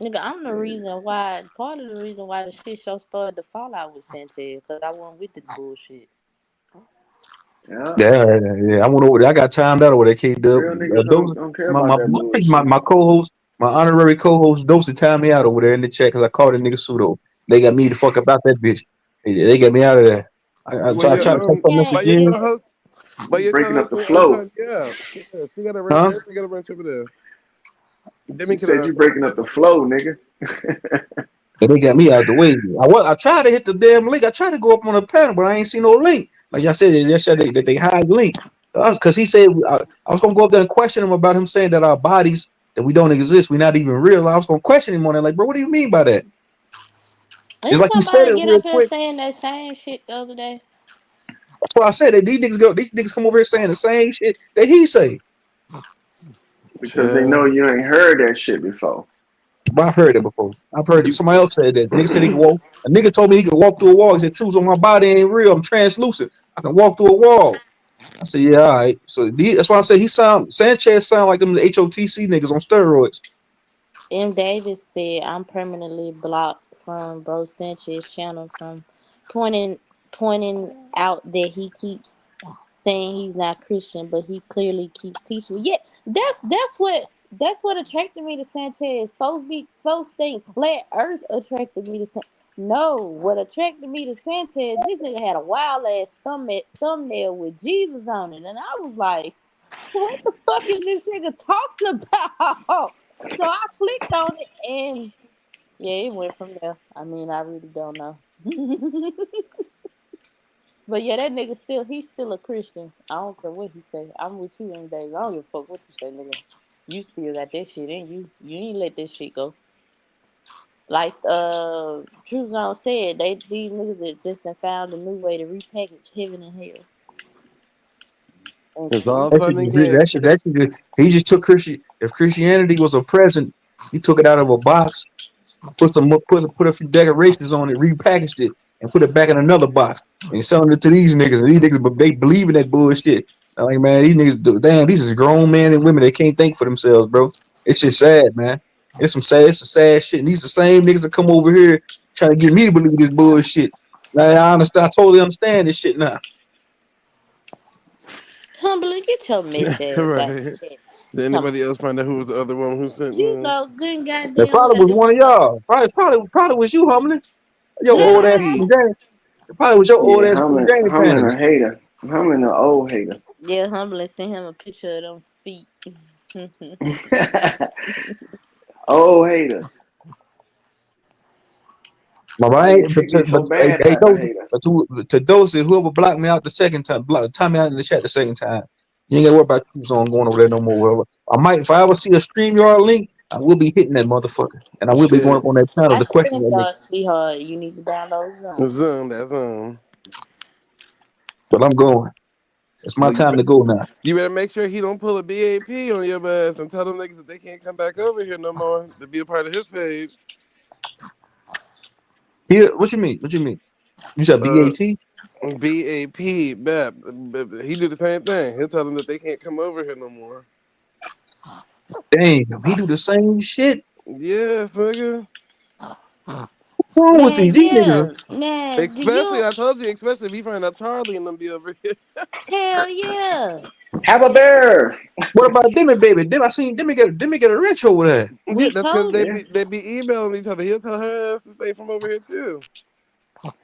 N: Nigga, I'm the reason why. Part of the reason why the shit show started to fall out with Sanchez, because I wasn't with the bullshit.
D: Yeah.
L: Yeah. I went over there. I got timed out over there, K-Dub.
D: Real niggas
L: Those
D: don't care
L: my
D: about
L: my
D: that
L: my,
D: bullshit.
L: my co-host, my honorary co-host, Dosey timed me out over there in the chat because I called a nigga pseudo. They got me the fuck about that bitch. They got me out of there. I
M: But
L: tried to
M: your
L: type that message
M: your
L: in.
M: co-host, but your
D: Breaking up
M: co-host
D: the
M: ain't
D: flow.
M: time you out. Yeah, she got a
L: Huh?
M: wrench. She got a wrench over there.
D: She said you breaking up the flow, nigga.
L: And they got me out the way. I tried to hit the damn link. I tried to go up on the panel, but I ain't see no link. Like I said, they said that they hide the link. Because he said I was gonna go up there and question him about him saying that our bodies that we don't exist, we're not even real. I was gonna question him on that. Like, bro, what do you mean by that? It's
N: Ain't
L: like he said
N: somebody
L: it
N: get
L: real
N: up here
L: quick.
N: saying that same shit the other day?
L: That's why I said that these niggas come over here saying the same shit that he say.
D: Because they know you ain't heard that shit before.
L: But I've heard it before. I've heard it. Somebody else said that. Nigga said he could walk. A nigga told me he could walk through a wall. He said, "Truth on my body ain't real. I'm translucent. I can walk through a wall." I said, "Yeah, all right." So that's why I say Sanchez sound like them HOTC niggas on steroids.
N: M. Davis said, "I'm permanently blocked from Bro Sanchez channel from pointing out that he keeps saying he's not Christian, but he clearly keeps teaching." Yeah, that's what attracted me to Sanchez. Folks think flat Earth attracted me to Sanchez. No, what attracted me to Sanchez, this nigga had a wild ass thumbnail with Jesus on it, and I was like, "What the fuck is this nigga talking about?" So I clicked on it, and yeah, it went from there. I mean, I really don't know. But yeah, that nigga he's still a Christian. I don't care what he say. I'm with you any days. I don't give a fuck what you say, nigga. You still got that shit in you. You ain't let that shit go. Like True Zone said, these niggas that just done found a new way to repackage heaven and hell. And
M: It's all
L: That
M: fun and games.
L: shit. He just took If Christianity was a present, he took it out of a box, put a few decorations on it, repackaged it, and put it back in another box, and selling it to these niggas. And these niggas, but they believe in that bullshit. I'm like, man, these niggas, damn, these is grown men and women. They can't think for themselves, bro. It's just sad, man. It's some sad shit. And these the same niggas that come over here trying to get me to believe this bullshit. Like, I totally understand this shit now.
N: Humbly, get your mess ass out
M: Right.
N: the chat.
M: Did anybody else find out who was the other woman who sent
N: You
M: me?
N: know good
L: It
N: goddamn
L: probably
N: well
L: was
N: it
L: one of
N: wasn't no.
L: y'all. Probably was you, Humbly. Your old ass
M: Maybe.
L: from James. It probably was your old
D: Yeah,
L: ass from James
D: Humlin
L: panties.
D: a hater. Humlin an old hater.
N: Yeah, Humbly sent him a picture of them feet.
D: Old hater.
L: My
D: Why you
L: right,
D: treat me
L: but
D: so bad
L: hey,
D: type of hater.
L: but to Dosey, whoever blocked me out the second time, time me out in the chat the second time. You ain't gotta worry about you on going over there no more. I might, if I ever see a StreamYard link, I will be hitting that motherfucker, and I will be going
D: Shit.
L: up on that panel
N: I
L: to question
N: sent
L: that nigga.
N: y'all, sweetheart. You need to download Zoom.
M: Zoom, that's Zoom.
L: But I'm going. It's my
M: Look,
L: time to go now.
M: you better make sure he don't pull a BAP on your ass and tell them niggas that they can't come back over here no more to be a part of his page.
L: Here, what you mean? What you mean? You said
M: Uh,
L: BAT?
M: BAP, BAP. He do the same thing. He'll tell them that they can't come over here no more.
L: Damn, he do the same shit.
M: Yes, nigga.
L: What's wrong with
N: Man,
L: these niggas?
N: yeah. Man, do
M: Especially,
N: you?
M: I told you, especially if he find out Charlie and them be over here.
N: Hell yeah.
D: Have a bear.
L: What about Demi, baby? I seen Demi get a wrench over there.
M: Yeah,
N: We
M: that's because
N: told
M: they
N: you.
D: Yeah.
M: be emailing each other. He'll tell her ass to stay from over here too.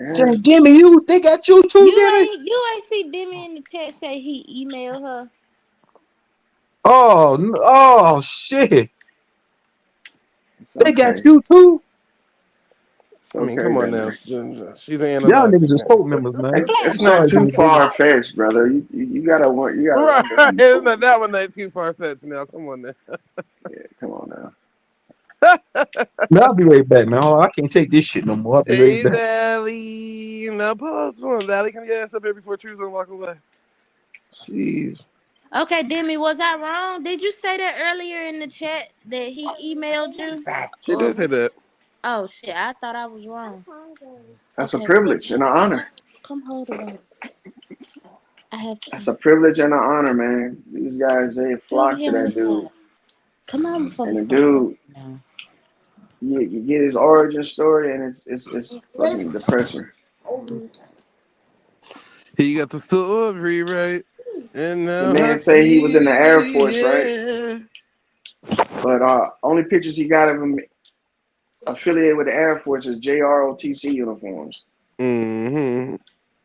D: Yeah.
L: Saying, Demi, they got you too, Demi.
N: You ain't see Demi in the chat say he emailed her.
L: Oh, shit.
D: It's
L: They got
D: okay.
L: you too.
D: It's
M: I mean,
D: okay,
M: come on now.
D: baby.
M: She's
L: Y'all
M: Ananias.
L: niggas is cult members, man. I'm
D: It's not
L: sorry,
D: too
L: Demi, baby.
D: far fetched, brother. You gotta
M: Right.
D: wonder who you
M: It's not
D: fooling.
M: that one that too far fetched now. Come on now.
D: Yeah, come on now.
L: Man, I'll be right back, man. Oh, I can't take this shit no more. I'll be right
M: Hey,
L: back.
M: Dally. Now, pause one. Dally, come your ass up here before Truth walk away. Jeez.
N: Okay, Demi, was I wrong? Did you say that earlier in the chat that he emailed you?
M: She did say that.
N: Oh shit, I thought I was wrong.
D: That's a
N: Okay,
D: privilege and an honor.
N: come hold it up. I have
D: That's
N: to.
D: a privilege and an honor, man. These guys, they
N: Get over
D: flock to
N: here on
D: that
N: this side.
D: dude.
N: Come on before we
D: And the
N: start.
D: dude,
N: No.
D: you get his origin story, and it's fucking depressing.
M: He got the story right. And
D: The
M: now I
D: man say he was in the Air
M: see
D: Force, right?
M: it.
D: But only pictures he got of him affiliated with the Air Force is JROTC uniforms.
M: Mm-hmm.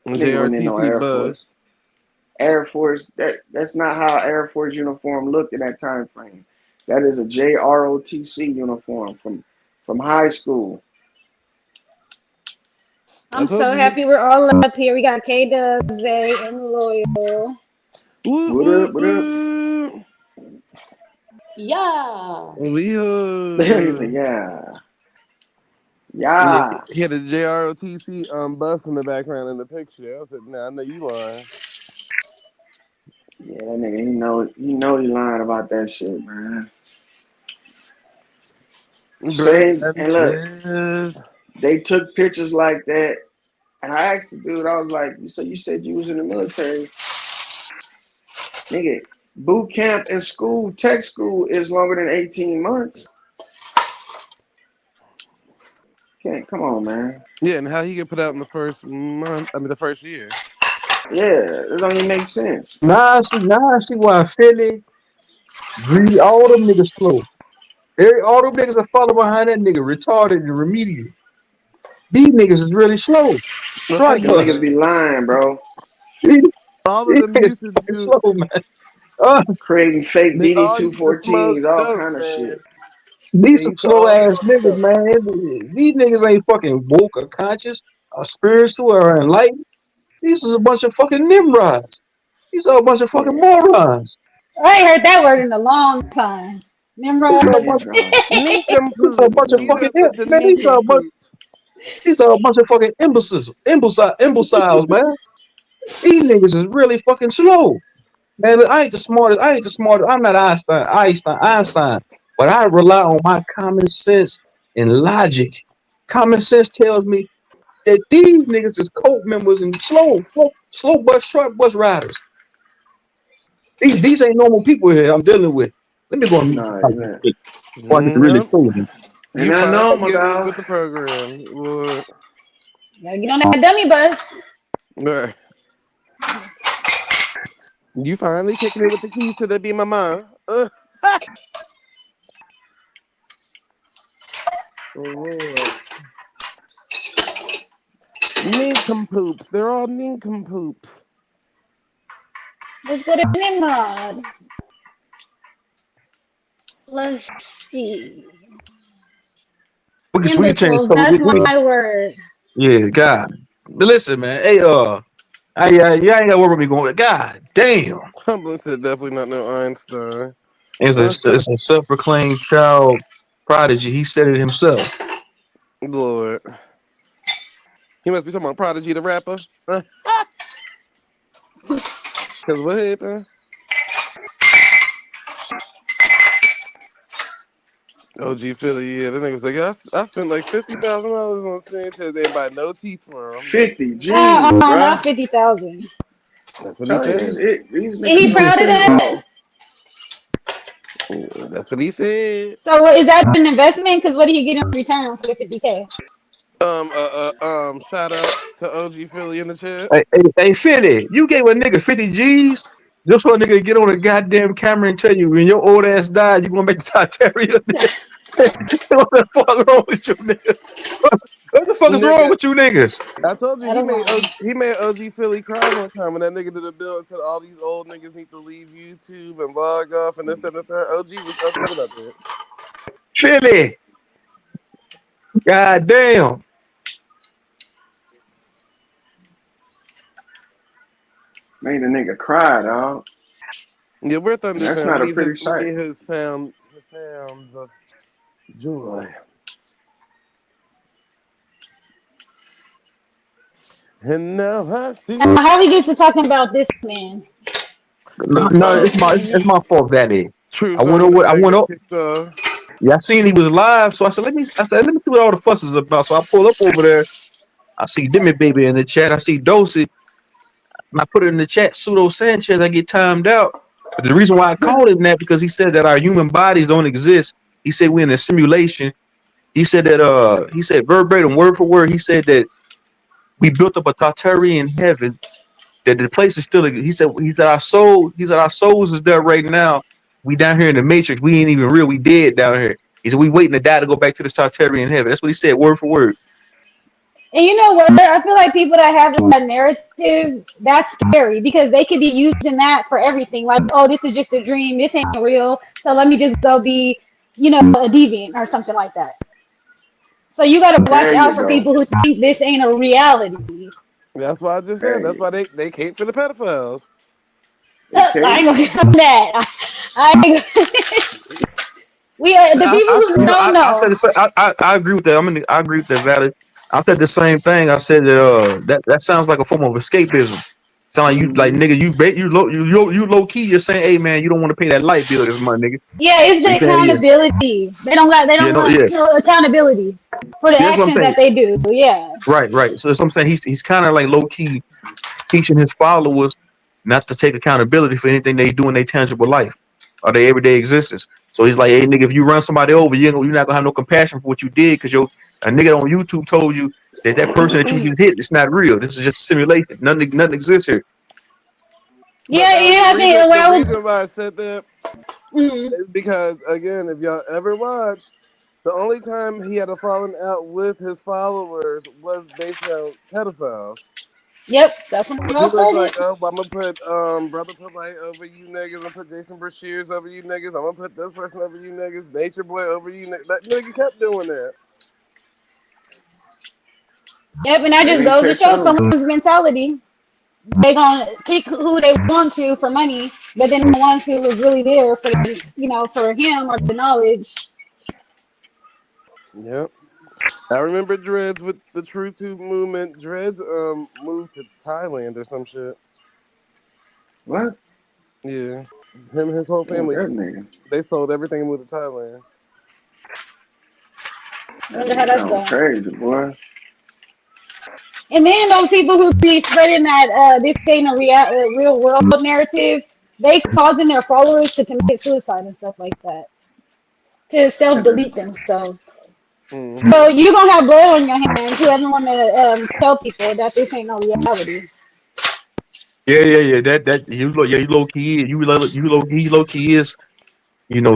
D: Nigga wasn't in no
M: JRTC
D: Air
M: buzz.
D: Force. Air Force, that's not how Air Force uniform looked in that time frame. That is a JROTC uniform from high school.
M: I
O: I'm
M: told
O: so
M: you.
O: happy we're all up here. We got K Dubs, Zay, and Loyal.
M: Whoop,
D: What up?
M: whoop,
D: What up?
M: whoop.
N: Yeah.
M: We
D: He's like, yeah.
M: Yeah,
D: Yeah.
M: he had a JROTC bus in the background in the picture. I said, "Nah, I know you lying."
D: Yeah, that nigga, he lying about that shit, man.
M: Bruh,
D: Same, and look,
M: yes.
D: they took pictures like that, and I asked the dude, I was like, so you said you was in the military. Nigga, boot camp and school, tech school is longer than 18 months. Come on, man.
M: Yeah, and how he get put out in the first month? I mean, the first year.
D: Yeah, it don't even make sense.
L: Now I see why Philly, Greedy, all them niggas slow. All them niggas that follow behind that nigga, retarded and remedial. These niggas is really slow.
M: Well,
L: Strike
M: think
D: Them
M: about
D: niggas
L: bus.
M: it.
D: be lying, bro.
L: These
M: All of them
L: niggas
M: used to
L: fucking
M: do.
L: slow, man. Uh,
D: Creating fake
M: They all used to smoke
D: DD-214s, all
M: dope,
D: kind of
M: man.
D: shit.
L: these
M: They
L: some
M: used to
L: slow
M: all
L: ass
M: smoke
L: niggas,
M: dope.
L: man. These niggas ain't fucking woke or conscious or spiritual or enlightened. These is a bunch of fucking Nimrods. These are a bunch of fucking
D: Yeah,
L: morons.
O: I ain't heard that word in a long time.
L: These
O: Nimrod.
L: are a bunch. These are a bunch
M: Nincompoops.
L: of
M: These
D: yeah.
L: fucking.
M: are a bunch of
L: Man,
M: nincompoops.
L: these are a bunch of fucking imbeciles, man. These niggas is really fucking slow. Man, I ain't the smartest. I'm not Einstein. But I rely on my common sense and logic. Common sense tells me that these niggas is cult members and short bus riders. These ain't normal people here I'm dealing with. Let me go and mute
D: No,
L: the
D: you're not.
L: shit before I get to really
M: Yep.
L: trolling.
D: You're
M: You
D: not
M: finally
D: normal,
M: getting
D: dog.
M: with the program, Lord.
O: Gotta get on that dummy bus.
M: Right. You finally kicking it with the keys to the be mama. Lord. Nincompoops. They're all nincompoops.
O: Let's go to Nimrod. Let's see.
L: We can change
O: Imbeciles,
L: color.
O: that's my word.
L: Yeah, God. But listen, man. Hey, you ain't got to worry about me going. God damn.
M: Humblin said definitely not no Einstein.
L: It's a self-proclaimed child prodigy. He said it himself.
M: Lord. He must be talking about Prodigy the rapper. Cause what happened? OG Philly, yeah, that nigga was like, I spent like $50,000 on Sanchez. They buy no teeth for him.
D: 50 G's,
O: not 50,000.
M: That's what he said.
O: And he proud of that?
M: That's what he said.
O: So is that an investment? Because what do you get in return for the 50K?
M: Shout out to OG Philly in the chat.
L: Hey, Philly, you gave a nigga 50 G's just for a nigga to get on a goddamn camera and tell you when your old ass died, you gonna make the Tartaria. What the fuck wrong with you, nigga? What the fuck is wrong with you niggas?
M: I told you he made OG Philly cry one time when that nigga did a bill and said all these old niggas need to leave YouTube and log off and this and the third. OG was upset about that.
L: Philly, goddamn.
D: Made a nigga cry, dog.
M: Yeah, we're Thunder.
D: That's not a pretty sight.
M: His sounds of joy. And now I see.
O: How we get to talking about this man?
L: No, it's my fault, Daddy.
M: True.
L: I went over. Yeah, I seen he was live, so I said, let me see what all the fuss is about. So I pull up over there. I see Demi Baby in the chat. I see Dosey. And I put it in the chat, Pseudo Sanchez. I get timed out. But the reason why I called him that because he said that our human bodies don't exist. He said we're in a simulation. He said that he said verbatim, word for word, he said that we built up a Tartarian heaven. That the place is still. He said our souls is there right now. We down here in the Matrix. We ain't even real. We dead down here. He said we waiting to die to go back to this Tartarian heaven. That's what he said, word for word.
O: And you know what? I feel like people that have that narrative, that's scary because they could be using that for everything. Like, oh, this is just a dream. This ain't real. So let me just go be, a deviant or something like that. So you got to watch out for people who think this ain't a reality.
M: That's why I just said. That's why they cape for the pedophiles.
O: I ain't gonna get on that. The people who don't know.
L: I agree with that. I agree with that, Valley. I said the same thing. I said that sounds like a form of escapism. Sound like you like nigga, you low key. You're saying, hey man, you don't want to pay that light bill this month, nigga.
O: Yeah, it's the accountability. They don't want accountability for the actions that they do. Yeah.
L: Right. So that's what I'm saying. He's kind of like low key teaching his followers not to take accountability for anything they do in their tangible life or their everyday existence. So he's like, hey nigga, if you run somebody over, you're not gonna have no compassion for what you did because a nigga on YouTube told you that person that you just hit, it's not real. This is just a simulation. Nothing exists here.
O: Yeah.
M: The reason why I said that is because, again, if y'all ever watch, the only time he had a falling out with his followers was based on pedophiles.
O: Yep, that's when
M: he was like, oh, I'm gonna put Brother Polite over you niggas. I'm gonna put Jason Brashears over you niggas. I'm gonna put this person over you niggas. Nature Boy over you niggas. That nigga kept doing that.
O: Yep, and that just goes to show someone's mentality. They gonna pick who they want to for money, but then the ones who was really there for for him or the knowledge.
M: Yep. I remember Dreads with the True Tube movement. Dreads moved to Thailand or some shit.
D: What?
M: Yeah. Him and his whole family. They sold everything and moved to Thailand.
O: I wonder how that's going.
D: Crazy, boy.
O: And then those people who be spreading that this ain't a real world narrative, they causing their followers to commit suicide and stuff like that, to self-delete themselves. Mm-hmm. So you're gonna have blood on your hands. Whoever want to tell people that this ain't no reality.
L: Yeah. That you low key, you low key is,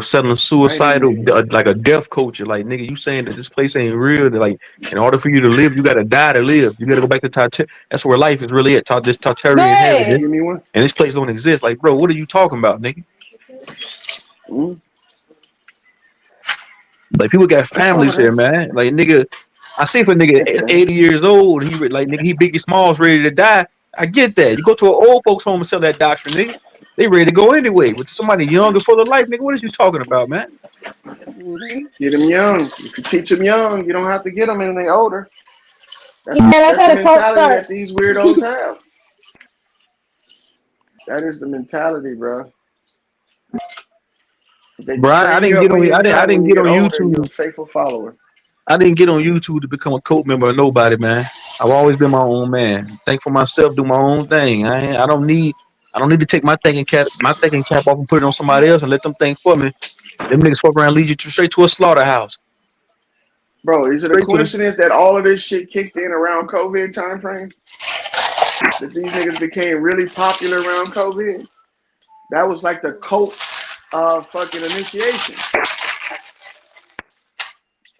L: selling
D: I ain't
L: suicidal,
D: even.
L: like a death culture. Like, nigga, you saying that this place ain't real? That, like, in order for you to live, you gotta die to live. You gotta go back to That's where life is really at. This Tartarian
D: Can you
L: heritage,
O: Right.
D: give me one?
L: and this place don't exist. Like, bro, what are you talking about, nigga?
D: Mm,
L: Like, people got
D: that's all
L: families
D: I
L: here,
D: have.
L: man. Like, nigga, I see if a nigga 80 years old, nigga, he Biggie Smalls ready to die. I get that. You go to an old folks home and sell that doctrine, nigga. They ready to go anyway. With somebody young and full of life, nigga, what is you talking about, man?
D: Get them young. If you teach them young, you don't have to get them when they older.
O: Yeah, that's
D: That's
O: how
D: the
O: the cult
D: mentality that
O: starts.
D: these weirdos have. That is the mentality, bro. They
L: Bro, I
D: train
L: didn't
D: you
L: get
D: up
L: on.
D: when you're
L: I
D: young. When
L: didn't
D: you
L: get
D: get
L: on
D: older, you're a
L: YouTube.
D: faithful follower.
L: I didn't get on YouTube to become a cult member of nobody, man. I've always been my own man. Think for myself, do my own thing. I don't need. I don't need to take my thinking cap off and put it on somebody else and let them think for me. Them niggas fuck around, lead you straight to a slaughterhouse.
D: Bro, is it a
L: Straight to the.
D: coincidence that all of this shit kicked in around COVID time frame? That these niggas became really popular around COVID? That was like the cult fucking initiation.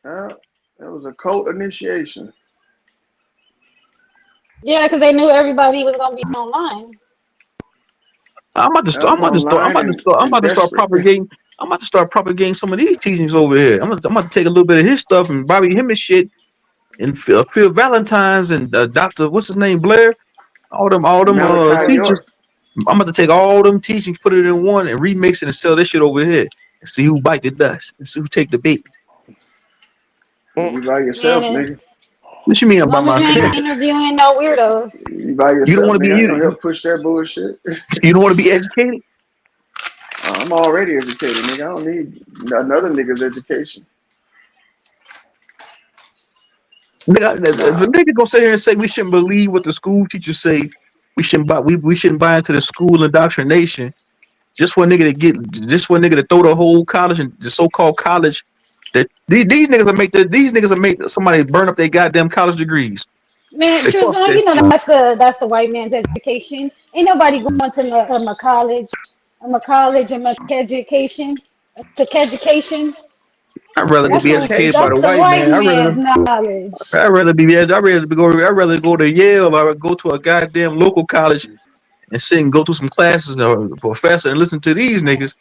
D: That was a cult initiation.
O: Yeah, because they knew everybody was gonna be online.
L: I'm about to start.
D: Online and
L: I'm about to start
D: desperate.
L: propagating. I'm about to start propagating some of these teachings over here. I'm about to take a little bit of his stuff and Bobby Hemmett shit and Phil Valentine's and Doctor what's his name Blair. All them
D: Malachi
L: teachers.
D: York.
L: I'm about to take all them teachings, put it in one, and remix it and sell this shit over here and see who bite the dust and see who take the bait.
D: You by yourself,
O: Man,
D: nigga.
L: What you mean
O: as
L: I'm by
O: long as you
L: myself?
O: ain't interviewing no weirdos.
D: You by
L: You don't
D: yourself,
L: want to be
D: nigga. I ain't gonna
L: you,
D: help push that bullshit.
L: you don't want to be educated.
D: I'm already educated, nigga. I don't need another nigga's education.
L: Nigga, if a
D: Nah.
L: nigga gonna sit here and say we shouldn't believe what the school teachers say, we shouldn't buy into the school indoctrination. Just for a nigga to throw the whole college and the so-called college that these niggas will make somebody burn up their goddamn college degrees.
O: Man,
L: They fuck
O: Truzon,
L: that
O: you know
L: shit.
O: that's the white man's education. Ain't nobody going to a college, education, to education.
L: I'd rather go
O: That's
L: be
O: the
L: educated by
D: Education.
L: the
O: that's the
L: white
O: white
L: man.
O: man's knowledge.
L: I'd rather go to Yale or go to a goddamn local college and sit and go through some classes or a professor and listen to these niggas.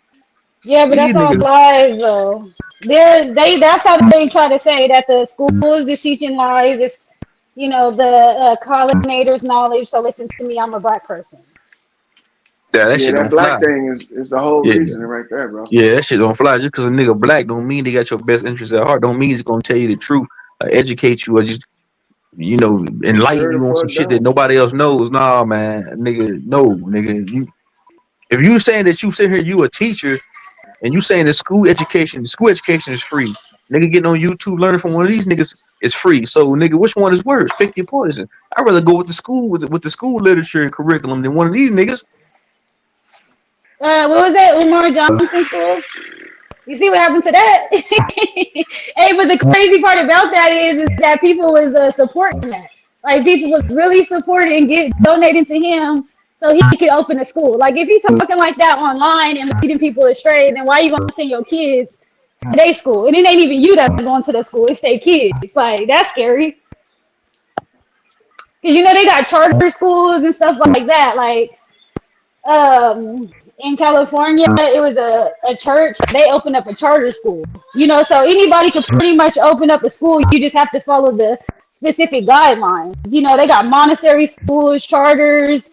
O: Yeah, but
L: These
O: that's all
L: niggas.
O: lies though. That's how they try to say that the schools is teaching lies. It's the colonizers' knowledge. So listen to me, I'm a black person.
L: Yeah, that
D: Yeah,
L: shit
D: that
L: don't fly.
D: black thing is the whole
L: Yeah,
D: reason right there, bro.
L: yeah, that shit don't fly. Just because a nigga black don't mean they got your best interest at heart. Don't mean he's gonna tell you the truth, or educate you, or just enlighten
D: Sure the
L: you on some
D: fuck
L: shit that
D: don't.
L: nobody else knows. Nah, man, nigga, no, nigga. If you saying that you sit here, you a teacher, and you saying that school education is free, nigga, getting on YouTube learning from one of these niggas is free. So, nigga, which one is worse? Pick your poison. I'd rather go with the school with the school literature and curriculum than one of these niggas.
O: What was that? Lamar Johnson school? You see what happened to that? Hey, but the crazy part about that is that people was supporting that. Like people was really supporting donating to him so he could open a school. Like if he's talking like that online and leading people astray, then why are you gonna send your kids to their school? And it ain't even you that's going to the school; it's their kids. Like that's scary. Cause they got charter schools and stuff like that. Like in California, it was a church. They opened up a charter school. So anybody could pretty much open up a school. You just have to follow the specific guidelines. They got monastery schools, charters,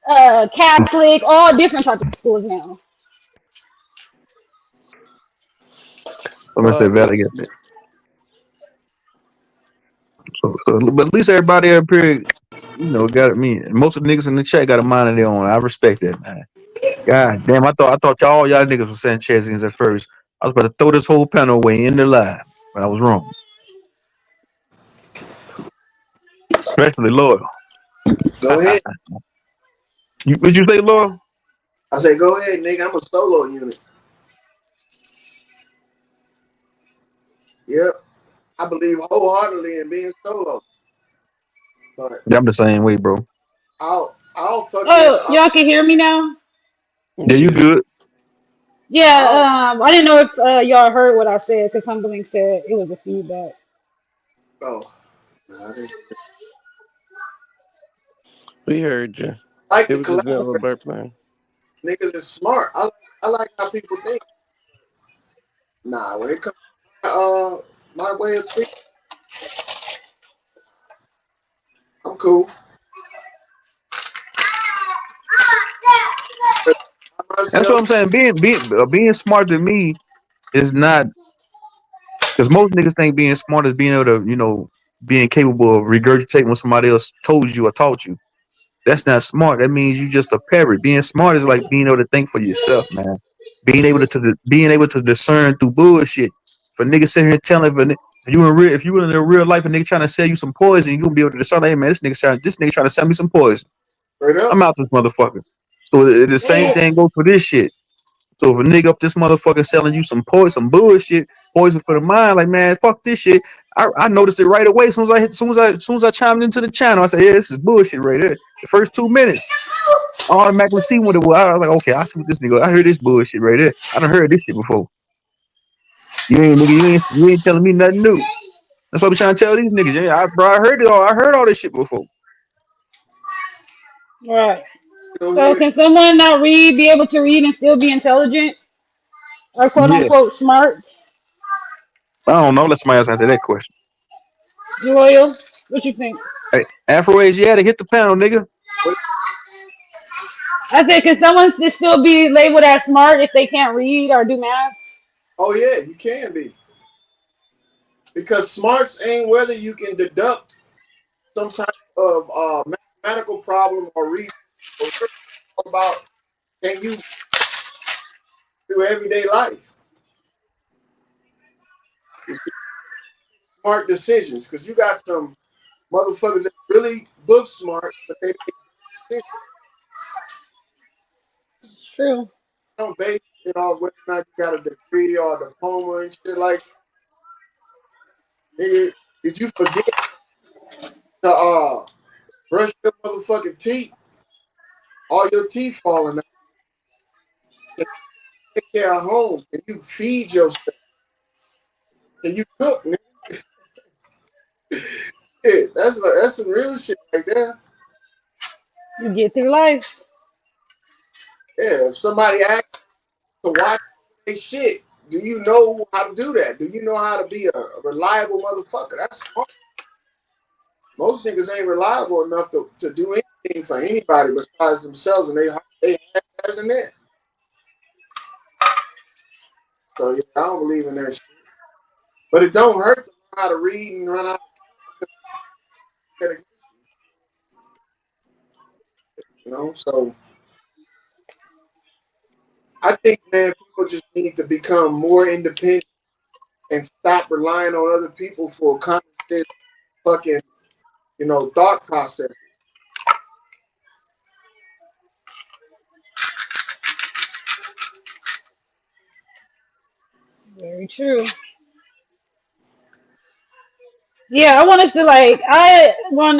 O: Catholic, all different types of schools now.
L: I'm gonna say Valley got that. But at least everybody up here, got it. Most of the niggas in the chat got a mind of their own. I respect that, man. God damn, I thought y'all niggas were Sanchezians at first. I was about to throw this whole panel away in the live, but I was wrong. Especially Loyal.
D: Go ahead.
L: Would you say Loyal?
D: I say, go ahead, nigga. I'm a solo unit. Yep. I believe wholeheartedly in being solo. But
L: Yeah, I'm the same way, bro.
D: I'll fucking
O: Oh, y'all can hear me now?
L: Yeah, you
M: Yeah.
L: good?
D: I'll
O: Yeah, I didn't know if y'all heard what I said because something said it was a feedback.
D: oh. I didn't
M: We heard you.
D: like
M: It
D: to
M: was just doing a little
D: collaborate.
M: burp thing.
D: Niggas is smart. I like how people think. Nah, when it comes to my way of thinking, I'm cool. But
L: That's what I'm
D: myself,
L: saying. Being smart to me is not because most niggas think being smart is being able to, being capable of regurgitating what somebody else told you or taught you. That's not smart. That means you just a parrot. Being smart is like being able to think for yourself, man. Being able to discern through bullshit. For niggas sitting here telling if you in real life a nigga trying to sell you some poison, you gonna be able to discern, hey man, this nigga trying to sell me some poison.
D: straight up.
L: I'm out this motherfucker. So the same
O: Yeah,
L: thing goes for this shit. So if a nigga up this motherfucker selling you some poison, some bullshit, poison for the mind, like man, fuck this shit. I noticed it right away. As soon as I chimed into the channel, I said, yeah, this is bullshit right here. The first 2 minutes, I automatically see what it was. I was like, okay, I see what this nigga. I heard this bullshit right here. I done heard this shit before. You ain't telling me nothing new. That's what I'm trying to tell these niggas. Yeah, bro, I heard it all. I heard all this shit before.
O: right.
D: Go
O: So
D: ahead.
O: can someone not read, be able to read and still be intelligent or quote
L: Yeah,
O: unquote smart?
L: I don't know. Let somebody else answer that question.
O: Joel, what you think?
L: Hey, Afro Asiatic, hit the panel, nigga.
D: What,
O: I said, can someone still be labeled as smart if they can't read or do math?
D: oh yeah, you can be because smarts ain't whether you can deduct some type of mathematical problem or reason. Or really about can you do everyday life? It's smart decisions because you got some motherfuckers that really look smart, but they make decisions.
O: It's true.
D: Don't base it off whether or not you got a degree or a diploma and shit like that. Nigga, did you forget to brush your motherfucking teeth? All your teeth falling out. Can you take care of home? Can you feed yourself? Can you cook, nigga? Shit, that's some real shit right there.
O: You get through life.
D: Yeah, if somebody asks to watch their shit, do you know how to do that? Do you know how to be a reliable motherfucker? That's smart. Most niggas ain't reliable enough to do anything for anybody besides themselves, and they has in there. So yeah, I don't believe in that shit. But it don't hurt to learn how to read and run out of you know. So I think, man, people just need to become more independent and stop relying on other people for common sense fucking, thought process.
O: Very true. Yeah, I want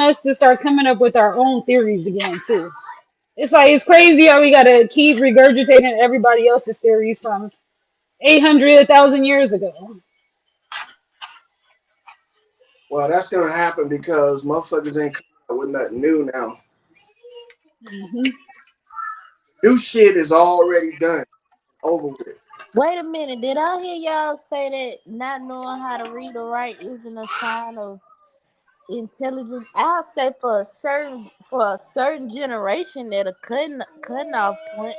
O: us to start coming up with our own theories again too. It's like it's crazy how we gotta keep regurgitating everybody else's theories from 800, 1,000 years ago.
D: Well, that's gonna happen because motherfuckers ain't coming up with nothing new now.
O: Hmm.
D: New shit is already done, over with.
N: Wait a minute, did I hear y'all say that not knowing how to read or write isn't a sign of intelligence? I'll say for a certain generation at a cutting off point,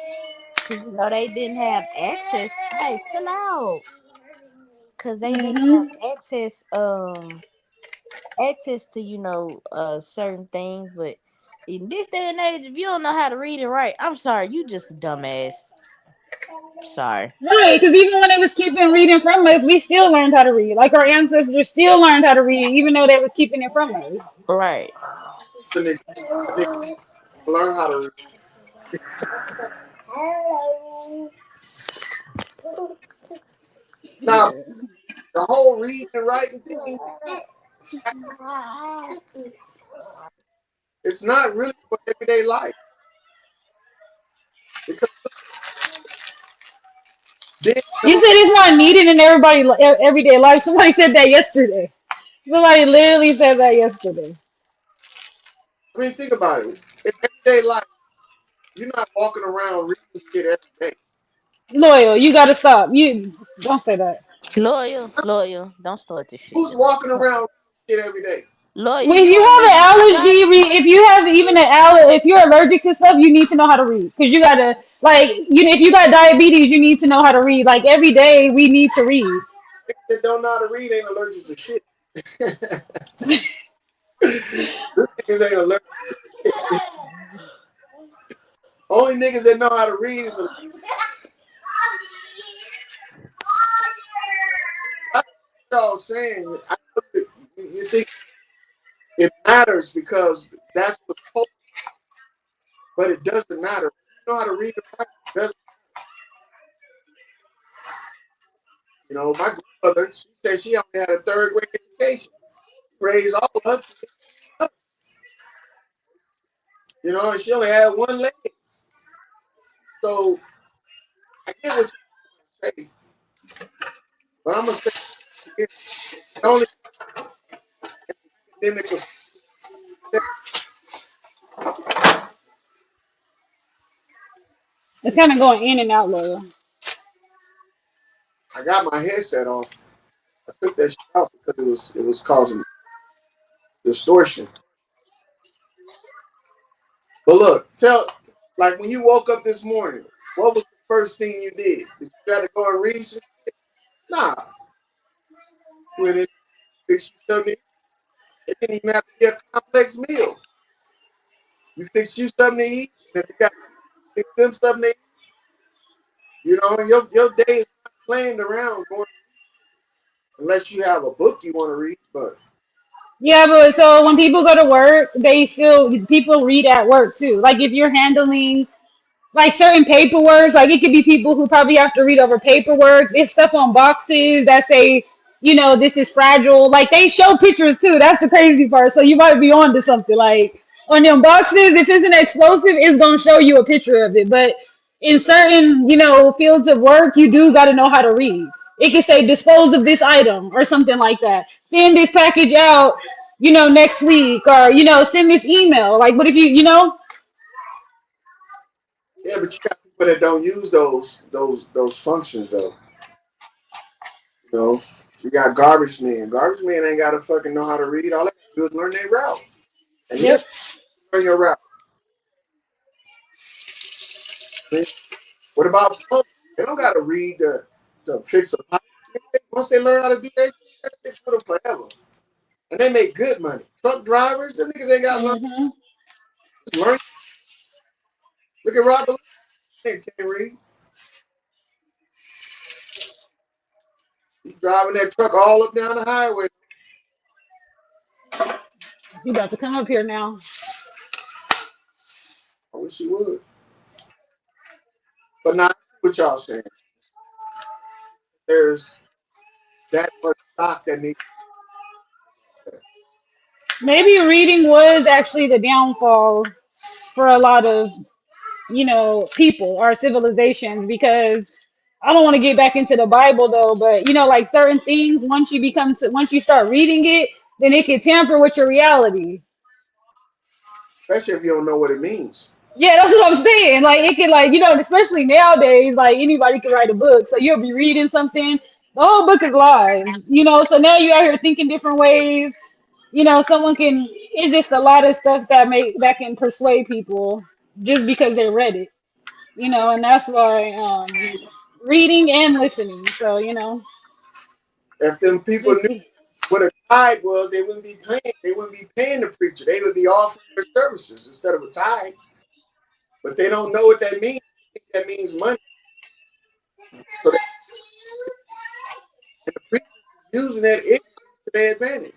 N: because they didn't have access. Hey, chill out. Because they didn't have
O: Hmm.
N: access to certain things. But in this day and age, if you don't know how to read and write, I'm sorry, you just a dumbass. Sorry.
O: Right, because even when they was keeping reading from us, we still learned how to read. Like our ancestors still learned how to read, even though they was keeping it from us.
N: Right.
D: The nigga, the nigga learn how to. Now,
O: Yeah.
D: the whole reading and writing thing, it's not really for everyday life. Because then
O: You said it's not needed in everyday life. Somebody said that yesterday. Somebody literally said that yesterday.
D: I mean, think about it. In everyday life, you're not walking around reading shit every day.
O: Loyal, you gotta stop. You don't say that.
N: Loyal. Don't start this shit,
D: Who's
N: man.
D: walking around reading shit every day?
N: Loyal,
O: If
N: you
O: you
N: want to
O: have
N: read the
O: an
N: book of
O: allergy,
N: Isaiah?
O: if you have even an allergy, if you're allergic to stuff, you need to know how to read. Because you gotta, like, if you got diabetes, you need to know how to read. Like every day, we need to read.
D: Niggas that don't know how to read ain't allergic to shit. These niggas ain't allergic to shit. Only niggas that know how to read is that's what y'all saying. I know that you think it matters because that's what's supposed, but it doesn't matter. You know how to read the Bible. It doesn't. You know, my grandmother, she said she only had a third grade education. Raised all of us. You know, and she only had one leg. So I get what you're saying, but I'm gonna say it only academic was.
O: It's kind of going in and out, Loyal.
D: I got my headset off. I took that shit out because it was causing distortion. But look, like when you woke up this morning, what was the first thing you did? Did you try to go and read some shit? Nah. You went in, fix you something to eat. It didn't even have to be a complex meal. You fix you something to eat, and if you got fix them something to eat, you know, your day is not planned around going unless you have a book you want to read, but
O: Yeah, but so when people go to work, people read at work too. Like if you're handling like certain paperwork, like it could be people who probably have to read over paperwork. There's stuff on boxes that say, this is fragile. Like they show pictures too. That's the crazy part. So you might be on to something. Like on them boxes, if it's an explosive, it's gonna show you a picture of it. But in certain, fields of work, you do gotta know how to read. It could say dispose of this item or something like that. Send this package out, next week, or send this email. Like, what if
D: yeah, but you got people that don't use those functions though. You know, you got garbage men. Garbage men ain't gotta fucking know how to read. All they gotta do is learn their route. And you
O: Yep.
D: learn your route. What about plumbers? They don't gotta read to fix a pipe. Once they learn how to do that, that sticks with them forever. And they make good money. Truck drivers, them niggas ain't got to learn. Just learn. Look at Robert. Can't read. He's driving that truck all up down the highway.
O: You about to come up here now.
D: I wish he would. But now, what y'all saying? There's that much stock that needs.
O: Maybe reading was actually the downfall for a lot of, people or civilizations because I don't want to get back into the Bible though, but like certain things, once you start reading it, then it can tamper with your reality.
D: Especially if you don't know what it means.
O: Yeah, that's what I'm saying. Like it can especially nowadays, like anybody can write a book. So you'll be reading something, the whole book is lies, so now you're out here thinking different ways. Someone can it's just a lot of stuff that can persuade people just because they read it. And that's why reading and listening. So,
D: If them people
O: just
D: knew what a tithe was, they wouldn't be paying. They wouldn't be paying the preacher. They would be offering their services instead of a tithe. But they don't know what that means. They think that means money. So and the preacher is using that ignorance to their advantage.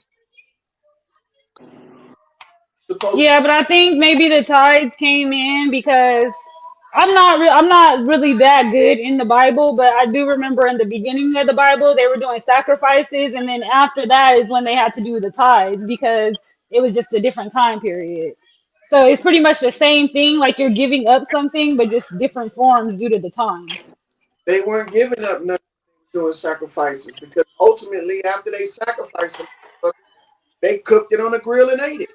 O: yeah, but I think maybe the tides came in because I'm not really that good in the Bible, but I do remember in the beginning of the Bible they were doing sacrifices, and then after that is when they had to do the tithes because it was just a different time period. So it's pretty much the same thing, like you're giving up something, but just different forms due to the time.
D: They weren't giving up nothing, doing sacrifices, because ultimately, after they sacrificed them, they cooked it on a grill and ate it.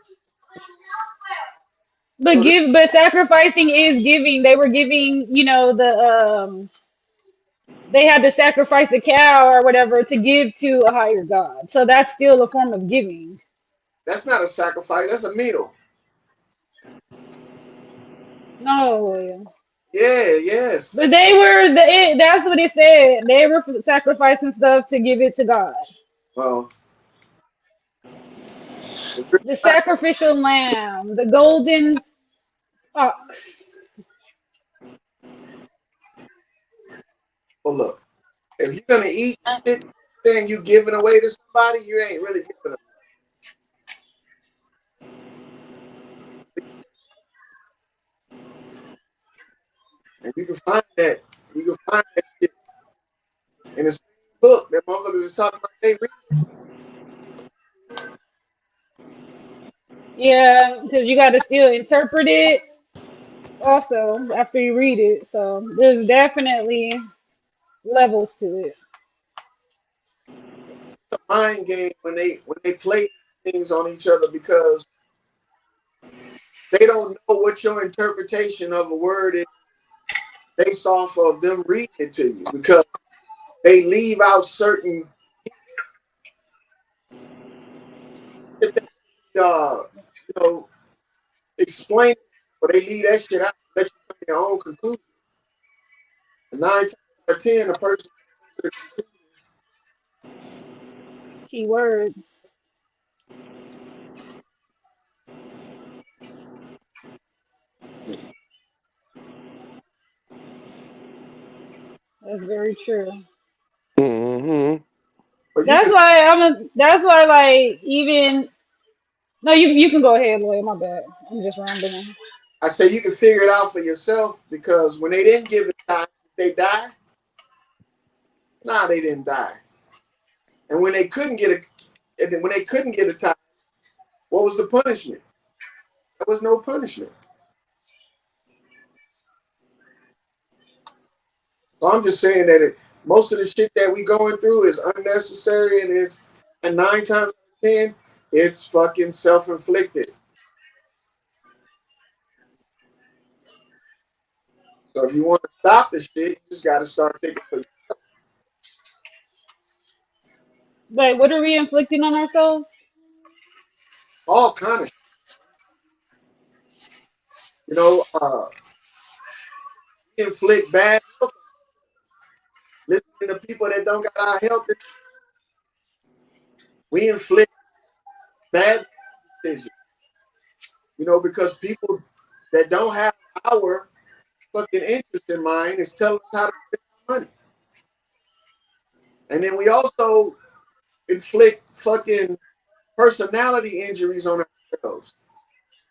O: But
D: So
O: but sacrificing is giving. They were giving, they had to sacrifice a cow or whatever to give to a higher god. So that's still a form of giving.
D: that's not a sacrifice. That's a meal.
O: No.
D: Yeah. Yes.
O: But they were that's what it said. They were sacrificing stuff to give it to God.
D: Well,
O: The sacrificial lamb, the golden ox.
D: well, look. If you're gonna eat shit saying you giving away to somebody, you ain't really giving them. And you can find that. You can find that shit in this book that motherfuckers is talking about. They read.
O: Yeah, because you got to still interpret it also after you read it. So there's definitely levels to it.
D: It's a mind game when they play things on each other, because they don't know what your interpretation of a word is based off of them reading it to you, because they leave out certain explain, or they leave that shit out, let you come to your own conclusion. And 9 times out of 10, a person
O: Keywords. That's very true.
M: Mm-hmm.
O: That's why like even no, you can go ahead, Lloyd. My bad. I'm just rambling.
D: I say you can figure it out for yourself, because when they didn't give it time, they die. Nah, they didn't die. And when they couldn't get a time, what was the punishment? There was no punishment. So I'm just saying that most of the shit that we going through is unnecessary, and 9 times out of 10, it's fucking self-inflicted. So if you want to stop the shit, you just got to start thinking for yourself.
O: Like, what are we inflicting on ourselves?
D: All kind of shit. Inflict bad health. Listening to people that don't got our health. We inflict bad decisions. Because people that don't have our fucking interest in mind is telling us how to spend money. And then we also inflict fucking personality injuries on ourselves.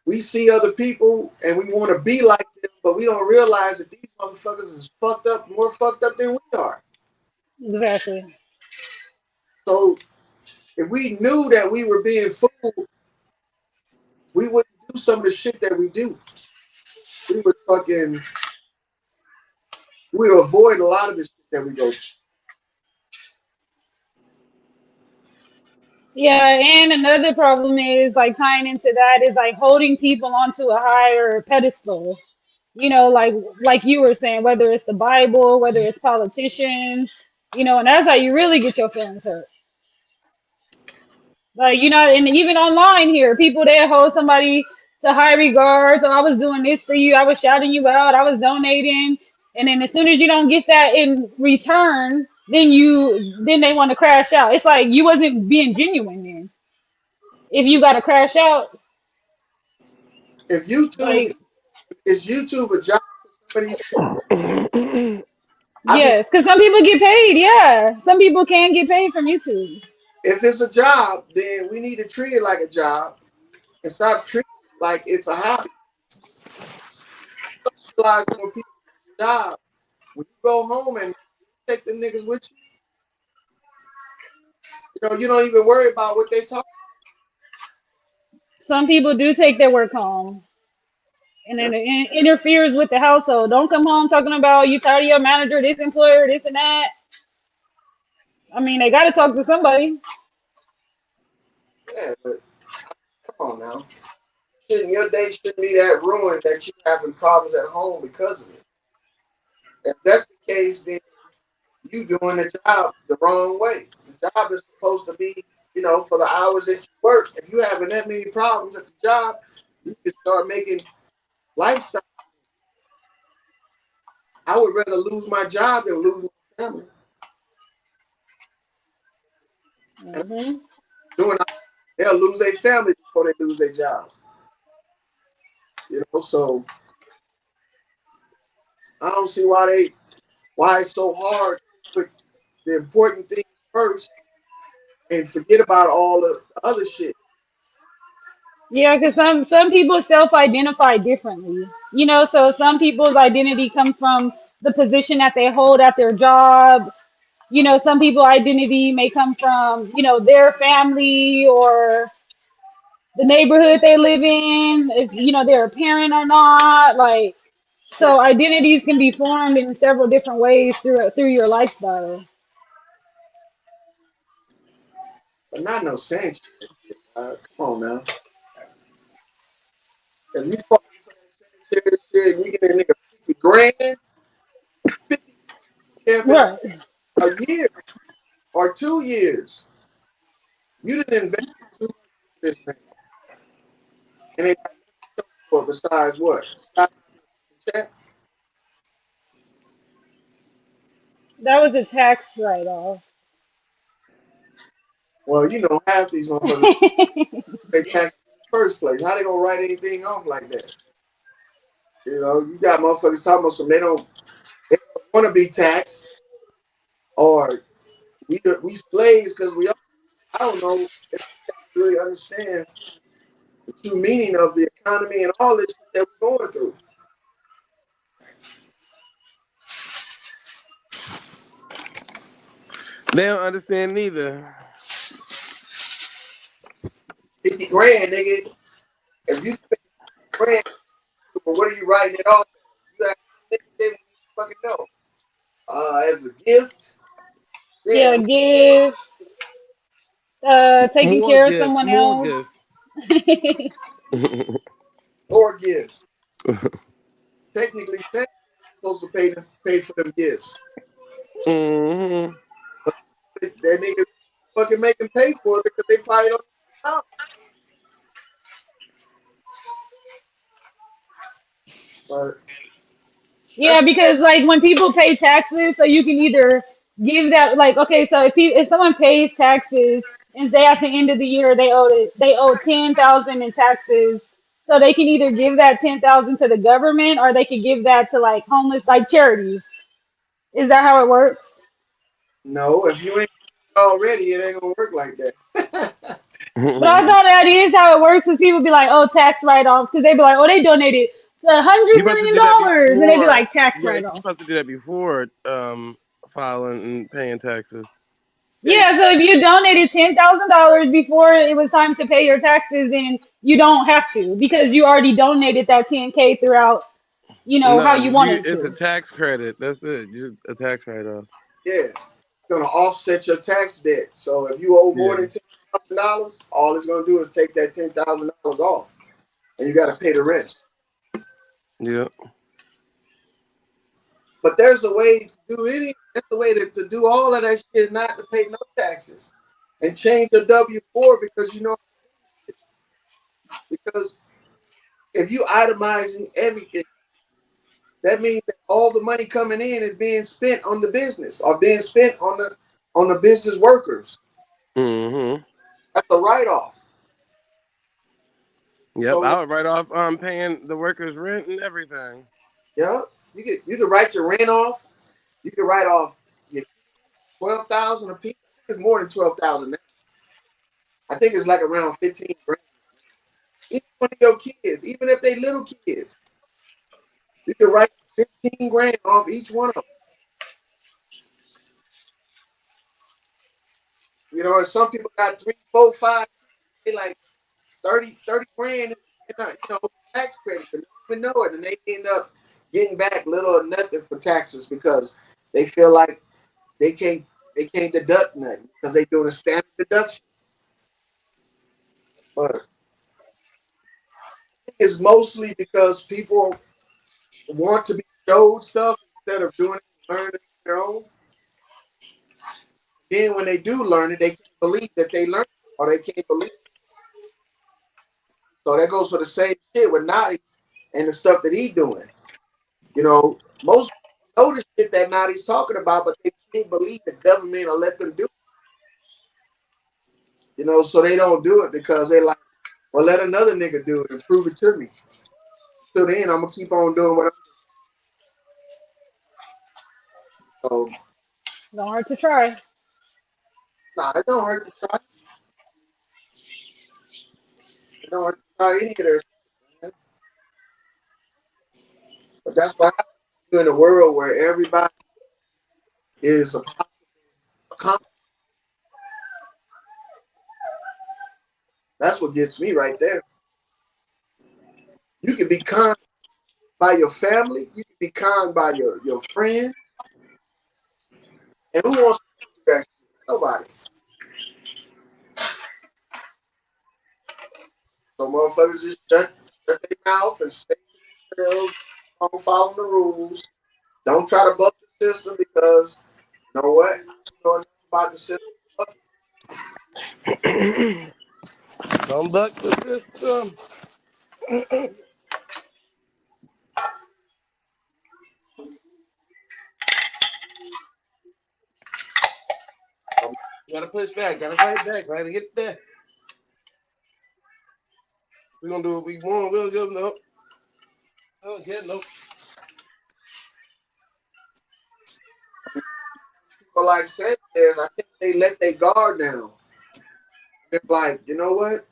D: We see other people and we want to be like them, but we don't realize that these motherfuckers is more fucked up than we are.
O: Exactly.
D: So if we knew that we were being fooled, we wouldn't do some of the shit that we do. We would avoid a lot of the shit that we go through.
O: Yeah, and another problem is like tying into that is like holding people onto a higher pedestal. Like you were saying, whether it's the Bible, whether it's politicians, and that's how you really get your feelings hurt. Like, and even online here, people that hold somebody to high regards. Oh, I was doing this for you. I was shouting you out. I was donating. And then as soon as you don't get that in return, then they want to crash out. It's like you wasn't being genuine then. If you got to crash out.
D: If is YouTube a job for somebody?
O: Yes, because some people get paid. Yeah, some people can get paid from YouTube.
D: If it's a job, then we need to treat it like a job and stop treating it like it's a hobby. Realize when people do a job, when you go home and take them niggas with you, you don't even worry about what they talk.
O: Some people do take their work home. and then it interferes with the household. Don't come home talking about you tired of your manager, this employer, this and that. I mean, they got to talk to somebody.
D: Yeah, but come on now. Your day shouldn't be that ruined that you having problems at home because of it. If that's the case, then you doing the job the wrong way. The job is supposed to be, for the hours that you work. If you having that many problems at the job, you can start making lifestyle. I would rather lose my job than lose my family.
O: Mm-hmm.
D: They'll lose their family before they lose their job. So I don't see why it's so hard to put the important things first and forget about all the other shit.
O: Yeah, because some people self-identify differently. So some people's identity comes from the position that they hold at their job. Some people identity may come from, their family or the neighborhood they live in, if they're a parent or not. Like, so identities can be formed in several different ways through your lifestyle.
D: But not no Sanchez. Come on now. If you fall for that Sanchez shit and you get a nigga 50 grand, 50
O: Right.
D: a year or 2 years, you didn't invest in this man. And they got for besides what? Check?
O: That was a tax write-off.
D: Well, half these motherfuckers pay tax in the first place. How they gonna write anything off like that? You got motherfuckers talking about they don't want to be taxed, or we slaves because I don't know if they really understand the true meaning of the economy and all this shit that we're going through.
M: They don't understand neither.
D: 50 grand, nigga. If you spend grand, what are you writing it off? You got they fucking know. As a gift.
O: Yeah, gifts. Taking
M: More
O: care of
M: gifts.
O: someone
M: More
O: else.
M: gifts.
D: Or gifts. Technically, Santa's supposed to pay for them gifts.
M: Mm-hmm.
D: But that niggas fucking make them pay for it because they probably don't know. But
O: Yeah, because like when people pay taxes, so you can either give that like okay, so if someone pays taxes and say at the end of the year they owe 10,000 in taxes, so they can either give that 10,000 to the government or they can give that to like homeless like charities. Is that how it works?
D: no, if you ain't already, it ain't gonna work like that.
O: But I thought that is how it works. Because people be like, "Oh, tax write-offs," because they be like, "Oh, they donated to
M: You
O: $100
M: supposed to
O: million,"
M: do that
O: and they be
M: before.
O: like, "Tax
M: Right. You
O: write-off."
M: supposed to do that before filing and paying taxes.
O: Yeah, so if you donated $10,000 before it was time to pay your taxes, then you don't have to because you already donated that 10K throughout, how
M: No,
O: you wanted
M: it's a
O: to.
M: tax credit. That's it. Just a tax write-off.
D: Yeah, it's gonna offset your tax debt. So if you owe more
M: Yeah.
D: than $10,000, all it's gonna do is take that $10,000 off, and you got to pay the rest.
M: Yeah.
D: But there's a way to do There's a way to do all of that shit, not to pay no taxes, and change the W-4 because if you itemizing everything, that means that all the money coming in is being spent on the business or being spent on the business workers.
M: Mm-hmm.
D: That's a write-off.
M: Yep.
D: So
M: I would write off paying the workers rent and everything.
D: yeah, you can write your rent off. You can write off your 12,000 a piece. I think it's more than 12,000 now. I think it's like around 15 grand. Each one of your kids, even if they little kids, you can write 15 grand off each one of them. And some people got 3, 4, 5, they like 30 grand in tax credit. even know it, and they end up getting back little or nothing for taxes because they feel like they can't deduct nothing because they doing a standard deduction. But it's mostly because people want to be showed stuff instead of doing it and learning it on their own. Then when they do learn it, they can't believe that they learned it, or they can't believe it. So that goes for the same shit with Naughty and the stuff that he doing. You know, most people know the shit that Naughty's talking about, but they can't believe the government will let them do it. You know, so they don't do it because they like, well, let another nigga do it and prove it to me. So then I'm gonna keep on doing what I'm doing. So,
O: Don't hurt to try.
D: nah, it don't hurt to try. It don't hurt to try any of their shit, man. But that's what happens in a world where everybody is a possible. That's what gets me right there. You can be conned by your family. You can be conned by your friends. And who wants to do that shit? Nobody. So motherfuckers just shut their mouth and stay to themselves. Don't follow the rules. Don't try to buck the system because you know what? I don't know enough about the system.
M: Don't buck the system. Gotta push back. Gotta fight back. Gotta get there. We're gonna do what we want. We don't give no. I don't get no.
D: People like Sanchez, I think they let their guard down. They're like, you know what?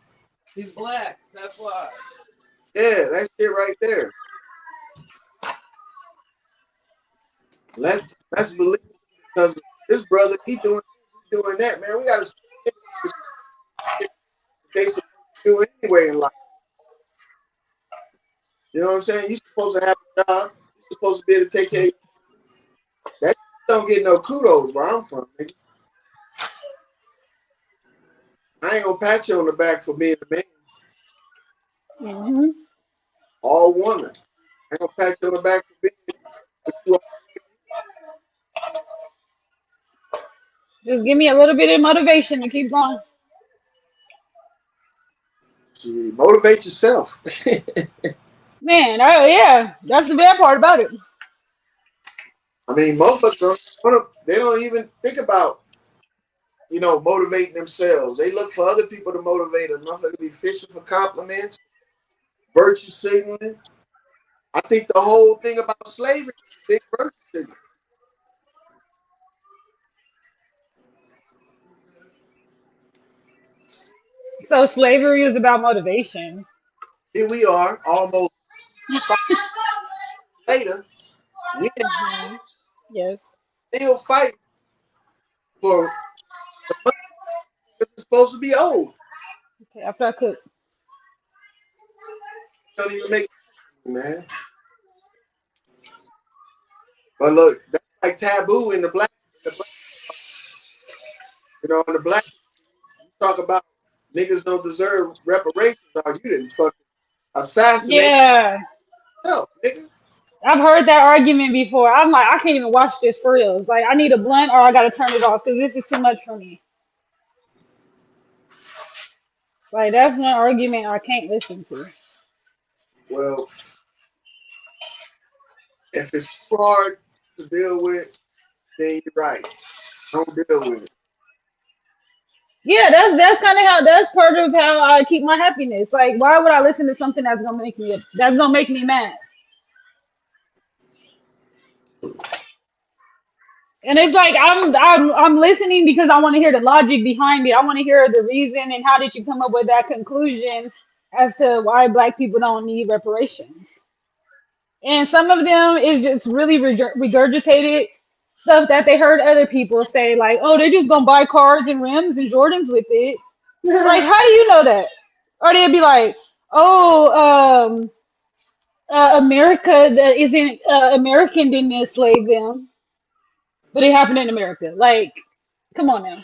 M: He's black. That's why.
D: Yeah, that shit right there. Let's believe it because this brother, he doing that, man. We gotta they supposed to do anyway in life. You know what I'm saying? You're supposed to have a job. You're supposed to be able to take care of you. That don't get no kudos where I'm from, nigga. I ain't gonna pat you on the back for being a man.
O: Mm-hmm.
D: All woman. I ain't gonna pat you on the back for being
O: Just give me a little bit of motivation to keep going.
D: motivate yourself.
O: Man, yeah, that's the bad part about it.
D: I mean, most of them they don't even think about, motivating themselves. They look for other people to motivate them. Motherfucker be fishing for compliments, virtue signaling. I think the whole thing about slavery is big virtue signaling.
O: So slavery is about motivation.
D: Here we are, almost 5 years later. We
O: Yes.
D: still fighting for the money that's supposed to be owed.
O: Okay, after I cook.
D: Don't even make sense, man. But look, that's like taboo in the black. In the black, you talk about niggas don't deserve reparations. Or you didn't fucking assassinate
O: Yeah.
D: yourself, nigga.
O: I've heard that argument before. I'm like, I can't even watch this for real. It's like I need a blunt or I gotta turn it off because this is too much for me. Like that's one argument I can't listen to.
D: Well, if it's too hard to deal with, then you're right. Don't deal with it.
O: Yeah, that's kind of that's part of how I keep my happiness. Like, why would I listen to something that's gonna make me mad? And it's like I'm listening because I want to hear the logic behind it. I want to hear the reason and how did you come up with that conclusion as to why black people don't need reparations. And some of them is just really regurgitated stuff that they heard other people say, like, oh, they're just gonna buy cars and rims and Jordans with it. Like, how do you know that? Or they'd be like, oh, America that isn't American didn't enslave them, but it happened in America. Like, come on now.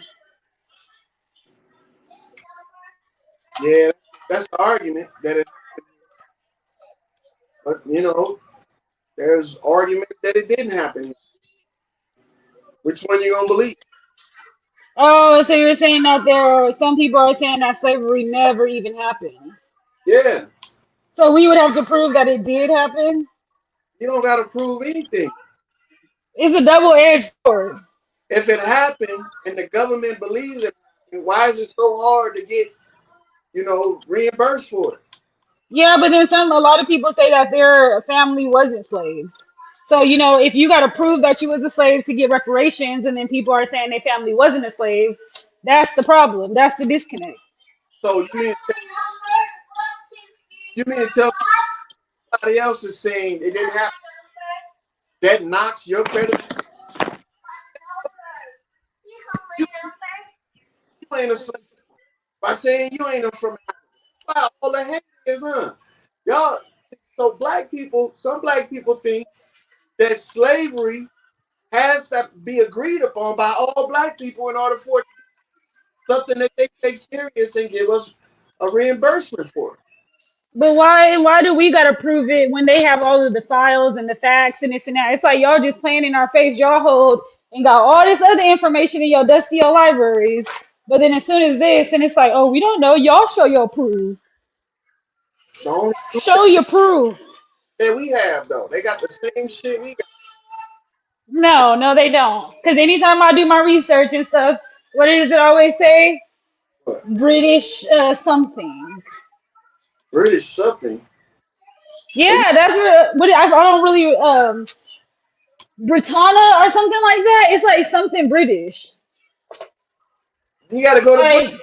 D: Yeah, that's the argument that it. But there's arguments that it didn't happen. Which one you gonna believe?
O: Oh, so you're saying that some people are saying that slavery never even happened.
D: Yeah,
O: So we would have to prove that it did happen.
D: you don't gotta prove anything.
O: It's a double-edged sword.
D: If it happened and the government believes it, why is it so hard to get reimbursed for it?
O: Yeah, but then a lot of people say that their family wasn't slaves. So, if you got to prove that you was a slave to get reparations, and then people are saying their family wasn't a slave, that's the problem. That's the disconnect.
D: So you mean to tell somebody else is saying it didn't happen? That knocks your credit. You ain't a slave by saying you ain't a from. Wow, all the hate is, y'all. So some black people think that slavery has to be agreed upon by all black people in order for something that they take serious and give us a reimbursement for.
O: But why do we gotta prove it when they have all of the files and the facts and this and that? It's like y'all just playing in our face. Y'all hold and got all this other information in your dusty old libraries. But then as soon as this, and it's like, oh, we don't know. Y'all show your proof.
D: The only proof
O: Show your proof.
D: that we have, though, they got the same shit we got.
O: No, they don't. Because anytime I do my research and stuff, what does it always say?
D: What?
O: British something.
D: British something.
O: Yeah, that's what I don't really Britannia or something like that. It's like something British.
D: You got to go to
O: Like
D: Britain.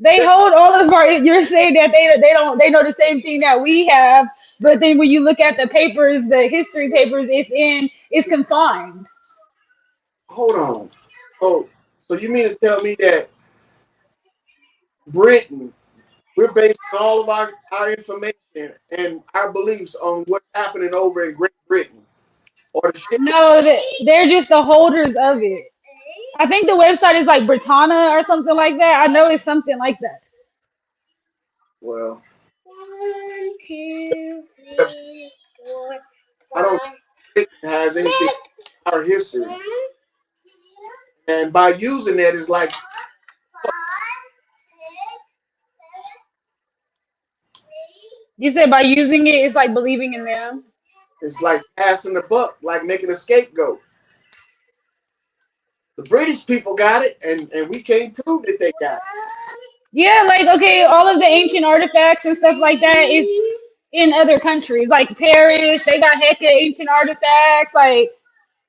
O: they hold all of our. You're saying that they know the same thing that we have, but then when you look at the papers, the history papers, it's confined.
D: Hold on. So you mean to tell me that Britain, we're basing all of our information and our beliefs on what's happening over in Great Britain or the shit?
O: No, they're just the holders of it. I think the website is like Britannia or something like that. I know it's something like that.
D: Well,
N: 1, 2,
D: I
N: 3, 4,
D: don't
N: 5,
D: think it has anything
N: 6,
D: in our history.
N: 7,
D: And by using that, it's like
N: 5,
O: You said by using it, it's like believing in them.
D: passing the buck, like making a scapegoat. The British people got it, and we can't prove that they got it.
O: Yeah, like okay, all of the ancient artifacts and stuff like that is in other countries, like Paris. They got hecka ancient artifacts. Like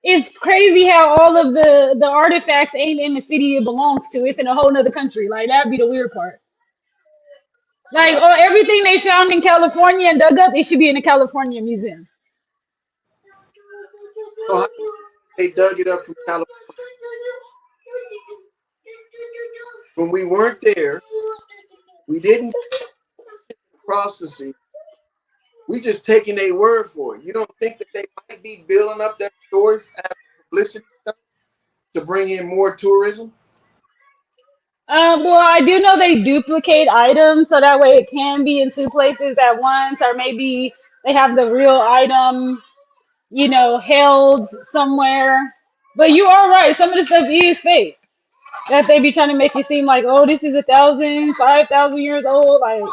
O: it's crazy how all of the artifacts ain't in the city it belongs to. It's in a whole nother country. Like that'd be the weird part. Like
D: Right.
O: oh, everything they found in California and dug up, it should be in the California Museum.
D: So how they dug it up from California when we weren't there? We didn't cross the sea. We just taking their word for it. You don't think that they might be building up that story as publicity stuff to bring in more tourism?
O: Well, I do know they duplicate items so that way it can be in two places at once, or maybe they have the real item, held somewhere. But you are right. Some of the stuff is fake. That they be trying to make it seem like, oh, this is 1,000, 5,000 years old. Like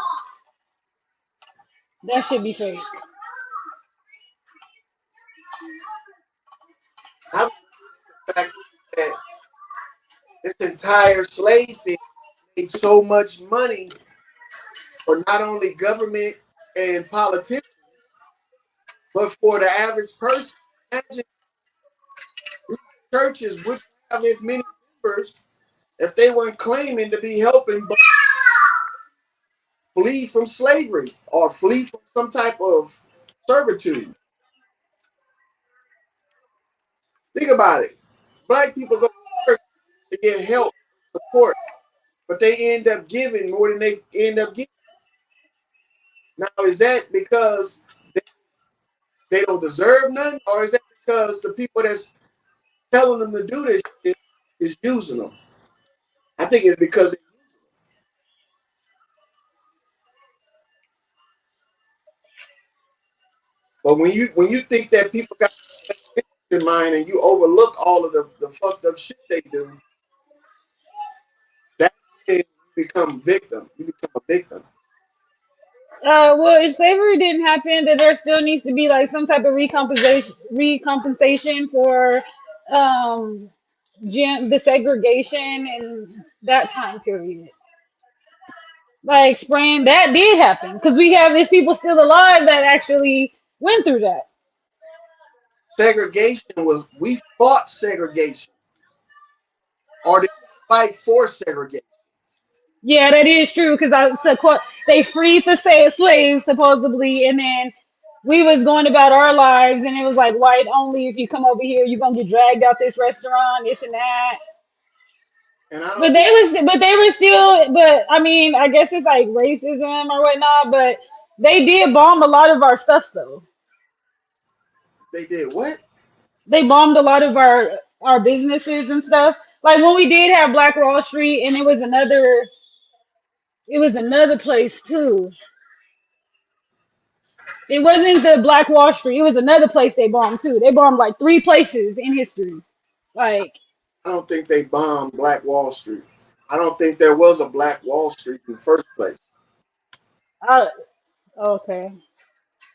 O: that should be fake.
D: I would the fact that this entire slave thing made so much money for not only government and politicians, but for the average person. Imagine these churches wouldn't have as many members if they weren't claiming to be helping but flee from slavery or flee from some type of servitude. Think about it. Black people go to church to get help, support, but they end up giving more than they end up getting. Now, is that because they don't deserve nothing, or is that because the people that's telling them to do this shit is using them? I think it's because. But when you think that people got in mind and you overlook all of the fucked up shit they do, that's when you become victim. You become a victim.
O: Well, if slavery didn't happen, then there still needs to be like some type of recompensation for um the segregation and that time period. Like spraying that did happen because we have these people still alive that actually went through that.
D: Segregation we fought segregation, or did we fight for segregation?
O: Yeah, that is true because they freed the slaves supposedly, and then we was going about our lives, and it was like white only. If you come over here, you're gonna get dragged out this restaurant, this and that.
D: And I don't
O: But they were still. But I mean, I guess it's like racism or whatnot. But they did bomb a lot of our stuff, though.
D: They did what?
O: They bombed a lot of our businesses and stuff. Like when we did have Black Wall Street, and it was another place too. It wasn't the Black Wall Street. It was another place they bombed too. They bombed like 3 places in history. Like
D: I don't think they bombed Black Wall Street. I don't think there was a Black Wall Street in the first place.
O: Okay.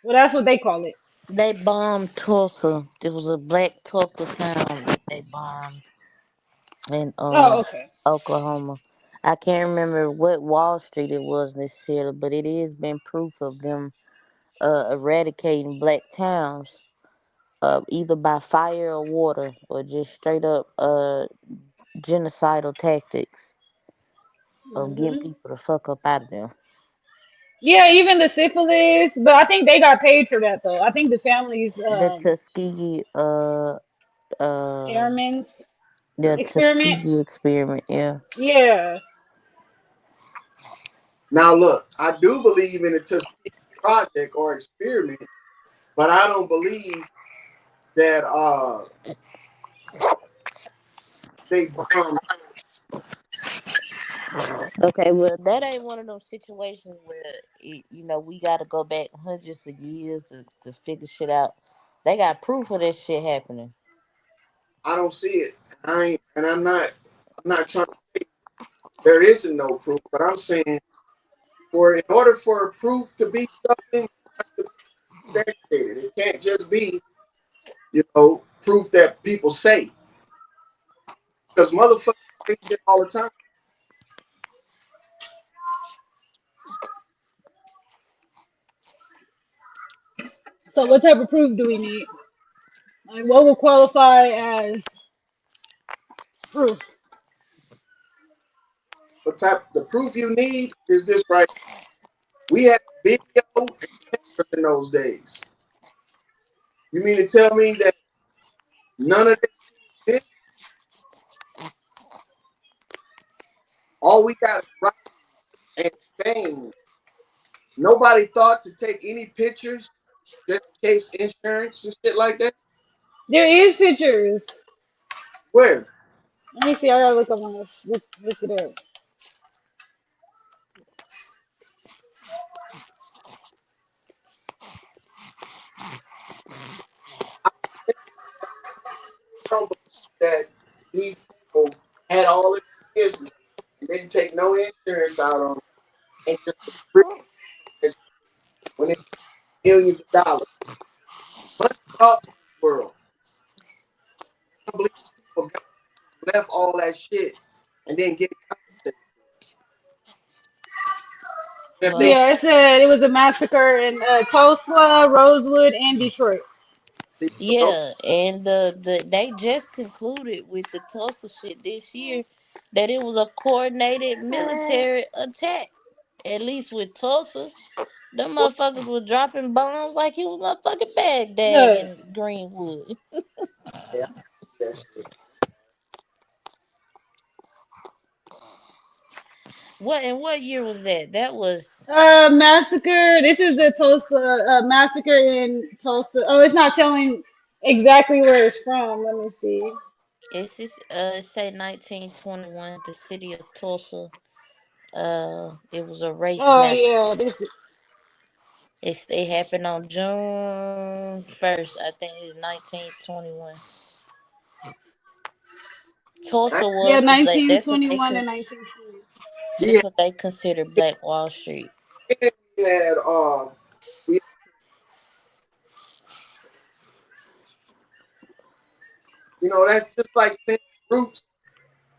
O: Well, that's what they call it.
N: They bombed Tulsa. There was a black Tulsa town that they bombed in
O: Oh, okay.
N: Oklahoma. I can't remember what Wall Street it was necessarily, but it has been proof of them eradicating black towns, either by fire or water, or just straight up genocidal tactics of getting
O: Hmm.
N: people to fuck up out of them.
O: Yeah, even the syphilis, but I think they got paid for that though. I think the families
N: The Tuskegee uh
O: airmen's
N: the
O: experiment.
N: Tuskegee experiment, yeah.
O: Yeah.
D: Now look, I do believe in the Tuskegee Project or experiment, but I don't believe that they bombed.
N: Okay, well, that ain't one of those situations where we got to go back hundreds of years to figure shit out. They got proof of this shit happening.
D: I don't see it. I'm not trying to say there isn't no proof, but I'm saying in order for proof to be something, it has to be substantiated. It can't just be, proof that people say. Because motherfuckers say shit all the time.
O: So what type of proof do we need? Like what would qualify as proof?
D: The proof you need is this right. We had video and cameras in those days. You mean to tell me that none of this shit exists? All we got is right and fame. Nobody thought to take any pictures just in case insurance and shit like that.
O: There is pictures.
D: Where?
O: Let me see. I gotta look up on this. Look it up.
D: I don't believe that these people had all this business and didn't take no insurance out on them and just when they millions of dollars. Money talks in this world. I don't believe people left all that shit and then get compensated. If they
O: Yeah, it said it was a massacre in Tulsa, Rosewood, and Detroit.
N: Yeah, and they just concluded with the Tulsa shit this year that it was a coordinated military attack. At least with Tulsa, them motherfuckers were dropping bombs like it was motherfucking Baghdad
O: Look,
N: and Greenwood.
D: yeah, that shit.
N: What year was that? That was
O: Massacre. This is the Tulsa massacre in Tulsa. Oh, it's not telling exactly where it's from. Let me see.
N: it say 1921, the city of Tulsa. It was a race
O: Oh
N: massacre.
O: yeah, this.
N: It happened on June 1st. I think it's 1921. Tulsa
O: Yeah,
N: was the black. That's what they
O: 1921
N: could.
O: and 1920.
D: He
N: That's what they consider Black Wall Street.
D: had we, that's just like saying Roots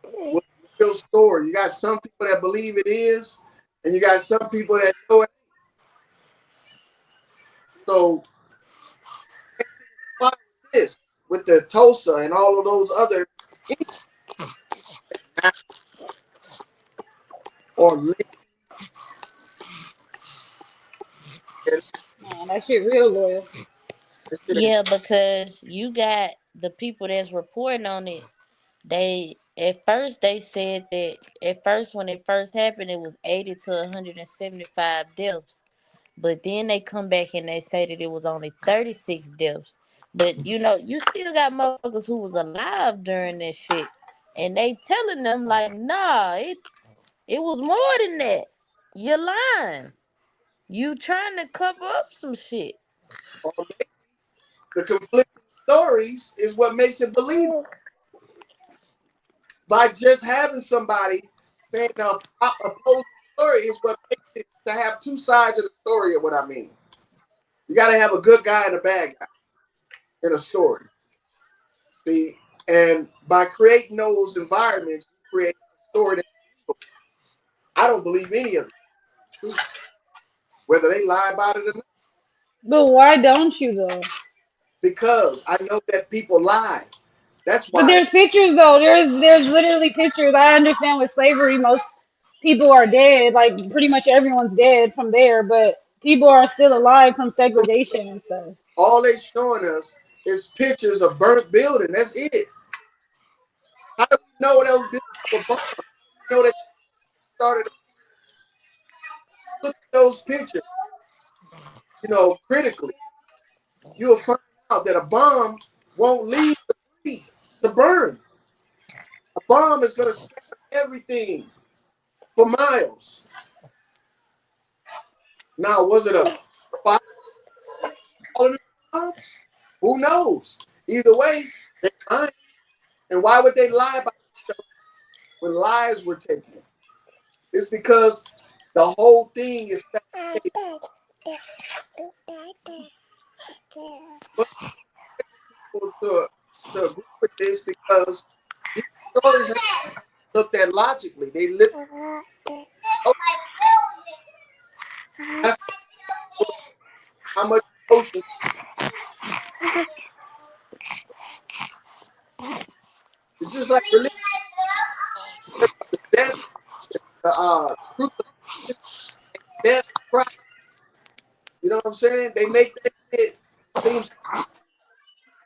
D: was a real story. You got some people that believe it is, and you got some people that know it. So this with the Tulsa and all of those other or
O: Man, that shit real loyal.
N: Yeah, because you got the people that's reporting on it. They at first they said that at first when it first happened it was 80 to 175 deaths. But then they come back and they say that it was only 36 deaths. But you still got motherfuckers who was alive during that shit. And they telling them like, nah, it was more than that. You're lying. You trying to cover up some shit.
D: the conflicting stories is what makes it believable. By just having somebody saying the opposing story is what makes it to have two sides of the story of what I mean. You got to have a good guy and a bad guy in a story. See, and by creating those environments, you create a story that I don't believe any of it, whether they lie about it or not.
O: But why don't you though?
D: Because I know that people lie. That's
O: But
D: why.
O: there's pictures though. There's literally pictures. I understand with slavery, most people are dead. Like pretty much everyone's dead from there, but people are still alive from segregation and stuff.
D: All they showing us is pictures of burnt building. That's it. How do we know those buildings were bombed? You know that started. Look at those pictures. Critically, you'll find out that a bomb won't leave the tree to burn. A bomb is going to scatter everything for miles. Now, was it a fire? Who knows? Either way, they lied. And why would they lie about it when lives were taken? It's because the whole thing is fabricated. To agree with this because these stories have looked at logically. They live. How much emotion? It's just like religion. The death, crucifixion, death, Christ. You know what I'm saying? They make that shit seem,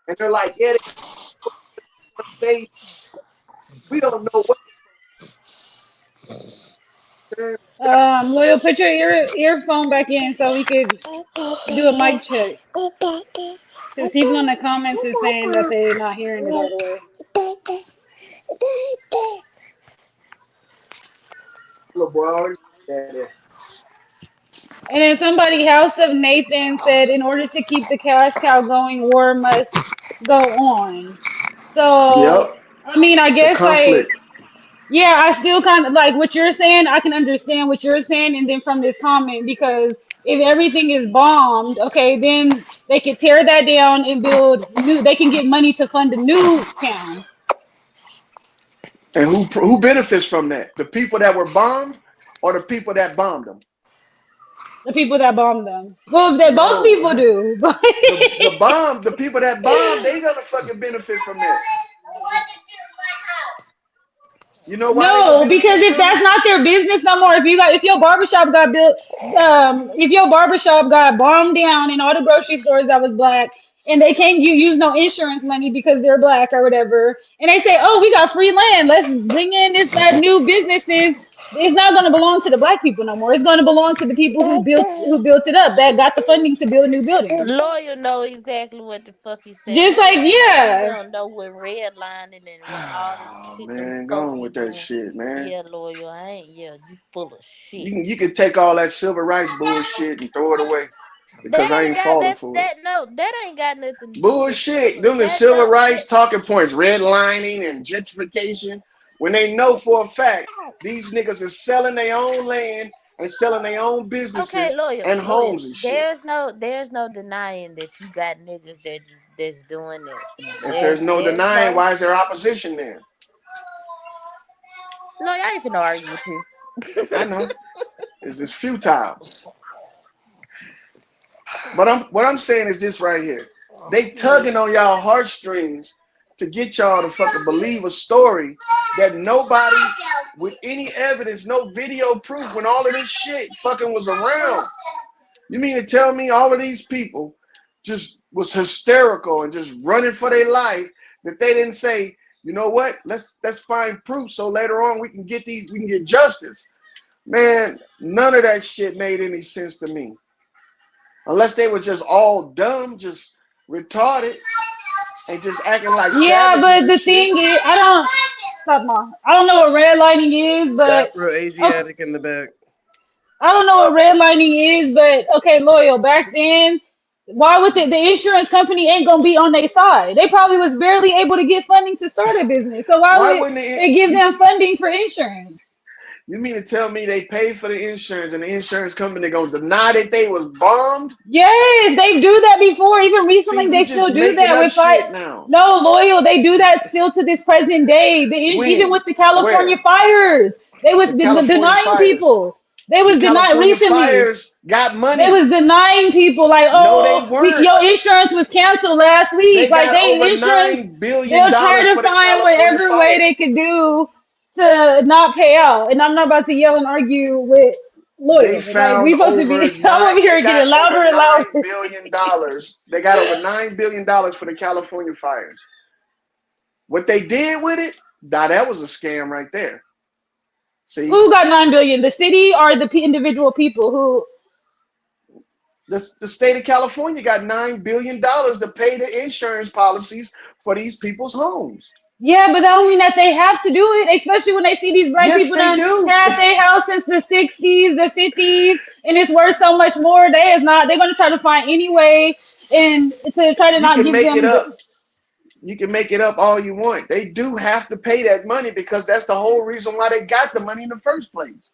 D: and they're like, yeah, we don't know what.
O: Loyal, put your earphone back in so we could do a mic check. Because people in the comments is saying that they're not hearing it all the way.
D: Little boy,
O: and then somebody, House of Nathan, said, in order to keep the cash cow going, war must go on. So,
D: yep.
O: I mean, I guess, yeah, I still kind of like what you're saying. I can understand what you're saying. And then from this comment, because if everything is bombed, okay, then they can tear that down and build new, they can get money to fund a new town.
D: And who benefits from that? The people that were bombed or the people that bombed them?
O: The people that bombed them. Well, both people do.
D: the people that bombed, they gonna fucking benefit from that. You know why?
O: No, because if that's not their business no more, if your barbershop got built, if your barbershop got bombed down and all the grocery stores that was black, and they can't use no insurance money because they're black or whatever, and they say, oh, we got free land, let's bring in that new businesses it's not going to belong to the black people no more. It's going to belong to the people who built it up, that got the funding to build new buildings.
N: Lawyer know exactly what the fuck he said.
O: Just like,
N: He
O: yeah.
N: don't know what redlining and what all
D: Oh,
N: this shit.
D: man, go on with that shit, man.
N: Yeah, lawyer, I ain't. Yeah, you full of shit.
D: You can take all that civil rights bullshit and throw it away because I ain't falling for it.
N: No, that ain't got nothing to do
D: Bullshit. Them the civil rights talking points, redlining and gentrification. When they know for a fact these niggas are selling their own land and selling their own businesses and homes and shit.
N: There's no denying that you got niggas that's doing it.
D: If there's no denying, why is there opposition then?
N: No, I ain't finna argue with you.
D: I know. It's futile. But what I'm saying is this right here. They tugging on y'all heartstrings to get y'all to fucking believe a story that nobody with any evidence, no video proof, when all of this shit fucking was around. You mean to tell me all of these people just was hysterical and just running for their life that they didn't say, you know what? Let's find proof so later on we can get justice. Man, none of that shit made any sense to me. Unless they were just all dumb, just retarded, and just acting like
O: but the thing is, I don't know what redlining is, but
P: Afro-Asiatic in the back.
O: I don't know what redlining is, but okay, Loyal, back then, why would the insurance company ain't gonna be on their side? They probably was barely able to get funding to start a business. So why would they give them funding for insurance?
D: You mean to tell me they paid for the insurance and the insurance company gonna deny that they was bombed?
O: Yes, they do that before. Even recently, they still do that with No, Loyal, they do that still to this present day. Even with the California fires, they was denying people. They was denying recently.
D: Fires got money.
O: They was denying people like, your insurance was canceled last week.
D: They insurance $9 billion.
O: They'll try to find whatever way they could do to not pay out. And I'm not about to yell and argue with lawyers. We supposed to be over here getting louder and louder.
D: $9 billion. They got over $9 billion for the California fires. What they did with it, that was a scam right there. See,
O: who got $9 billion? The city or the individual people who?
D: The state of California got $9 billion to pay the insurance policies for these people's homes.
O: Yeah, but that don't mean that they have to do it, especially when they see these black people that have their house since the 60s, the 50s, and it's worth so much more. They're going to try to find any way and to try to not give them.
D: You can make it up all you want. They do have to pay that money because that's the whole reason why they got the money in the first place.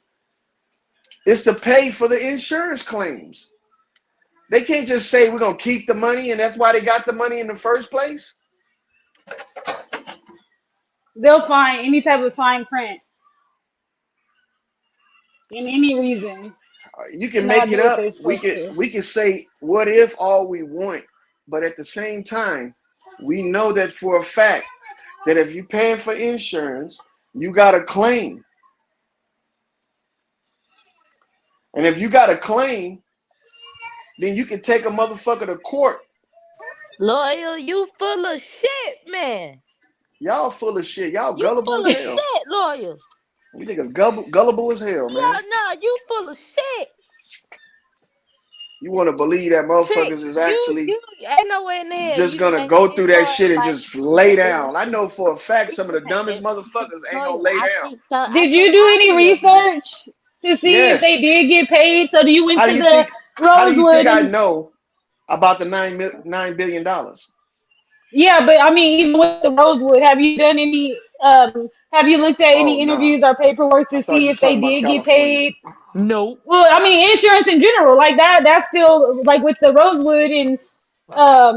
D: It's to pay for the insurance claims. They can't just say we're going to keep the money and that's why they got the money in the first place.
O: They'll find any type of fine print in any reason.
D: You can make it up. We can say what if all we want, but at the same time, we know that for a fact that if you're paying for insurance, you got a claim. And if you got a claim, then you can take a motherfucker to court.
N: Loyal, you full of shit, man.
D: Y'all full of shit. Y'all gullible as hell.
N: You full of shit, Loyal.
D: You niggas gullible as hell, man.
N: No, you full of shit.
D: You want to believe that motherfuckers is actually
N: ain't nowhere near
D: just gonna go through that shit and just lay down. I know for a fact some of the dumbest motherfuckers ain't gonna lay down.
O: Did you do any research to see if they did get paid? So do you went to the Rosewood?
D: How do you think I know about the $9 billion?
O: Yeah, but I mean, even with the Rosewood, have you done any? Have you looked at any interviews or paperwork to see if they did get paid?
N: No.
O: Well, I mean, insurance in general, like that's still like with the Rosewood and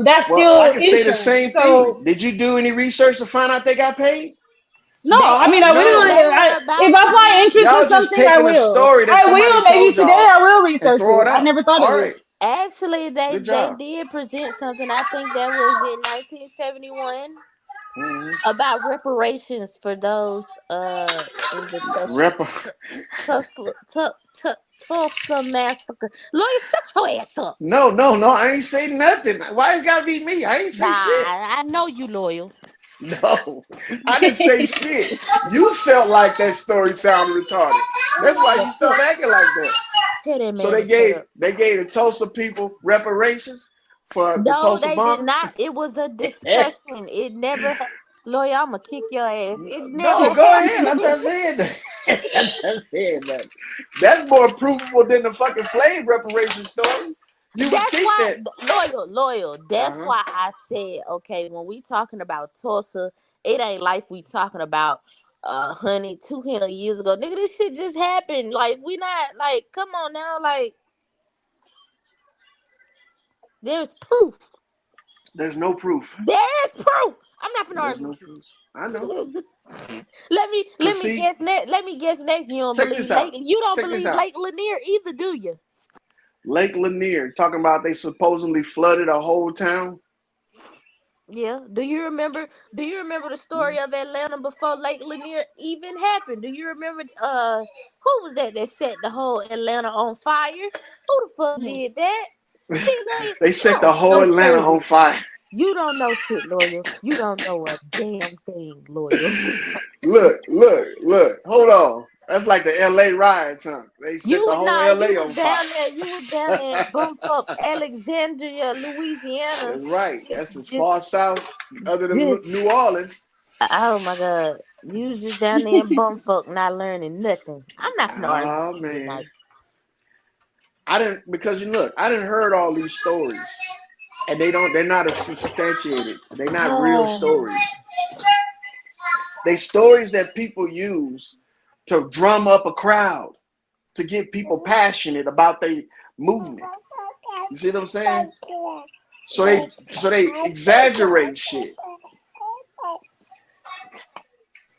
O: that's still.
D: I can say the same thing. Did you do any research to find out they got paid?
O: No, I mean, I will. If I find interest in something, I will. I will. Maybe today I will research it. I never thought of it.
N: Actually, they did present something. I think that was in 1971 about reparations for those in the Tulsa massacre. Lawyer, shut your ass up.
D: No, I ain't saying nothing. Why it's gotta be me? I ain't saying shit.
N: I know you loyal.
D: No, I didn't say shit. You felt like that story sounded retarded. That's why you started acting like that.
N: Tell that
D: So
N: man to shut up.
D: they gave the Tulsa people reparations for the
N: No,
D: Tulsa
N: they did
D: bombing.
N: not. It was a discussion. It never. Lawyer, I'm gonna kick your ass. It never
D: No, go ahead. I'm
N: happened.
D: not saying that. I'm not saying that. That's more provable than the fucking slave reparation story. You would
N: That's
D: think
N: why,
D: that.
N: loyal. That's
D: Uh-huh.
N: why I said, okay, when we talking about Tulsa, it ain't like we talking about 200 years ago. Nigga, this shit just happened. Like, we not, like, come on now. Like, there's proof.
D: There's no proof.
N: There's proof. I'm not gonna
D: There's
N: argue
D: no
N: with
D: proof. I know.
N: you. let me
D: See,
N: guess next. Let me guess next. You don't
D: check
N: believe
D: this out.
N: Lake. You don't
D: Check this
N: believe
D: out.
N: Lake Lanier either, do you?
D: Lake Lanier talking about they supposedly flooded a whole town.
N: Yeah. Do you remember the story of Atlanta before Lake Lanier even happened? Do you remember who was that set the whole Atlanta on fire? Who the fuck did that? See, lawyer,
D: They
N: you
D: set the
N: don't
D: whole
N: know
D: Atlanta
N: shit.
D: on fire.
N: You don't know shit, lawyer. You don't know a damn thing, lawyer.
D: Look. Hold on. That's like the LA riots, huh? They set the whole LA
N: You
D: on
N: was
D: fire.
N: down there. You was down there in bumfuck Alexandria, Louisiana.
D: That's right. That's as
N: Just,
D: far south other than New
N: just.
D: Orleans.
N: Oh my god. You was just down there in bumfuck not learning nothing. I'm not gonna argue
D: Oh
N: with you tonight.
D: man. I didn't because you look, I didn't heard all these stories. And they're not substantiated. They're not real stories. They stories that people use to drum up a crowd, to get people passionate about their movement. You see what I'm saying? So they exaggerate shit.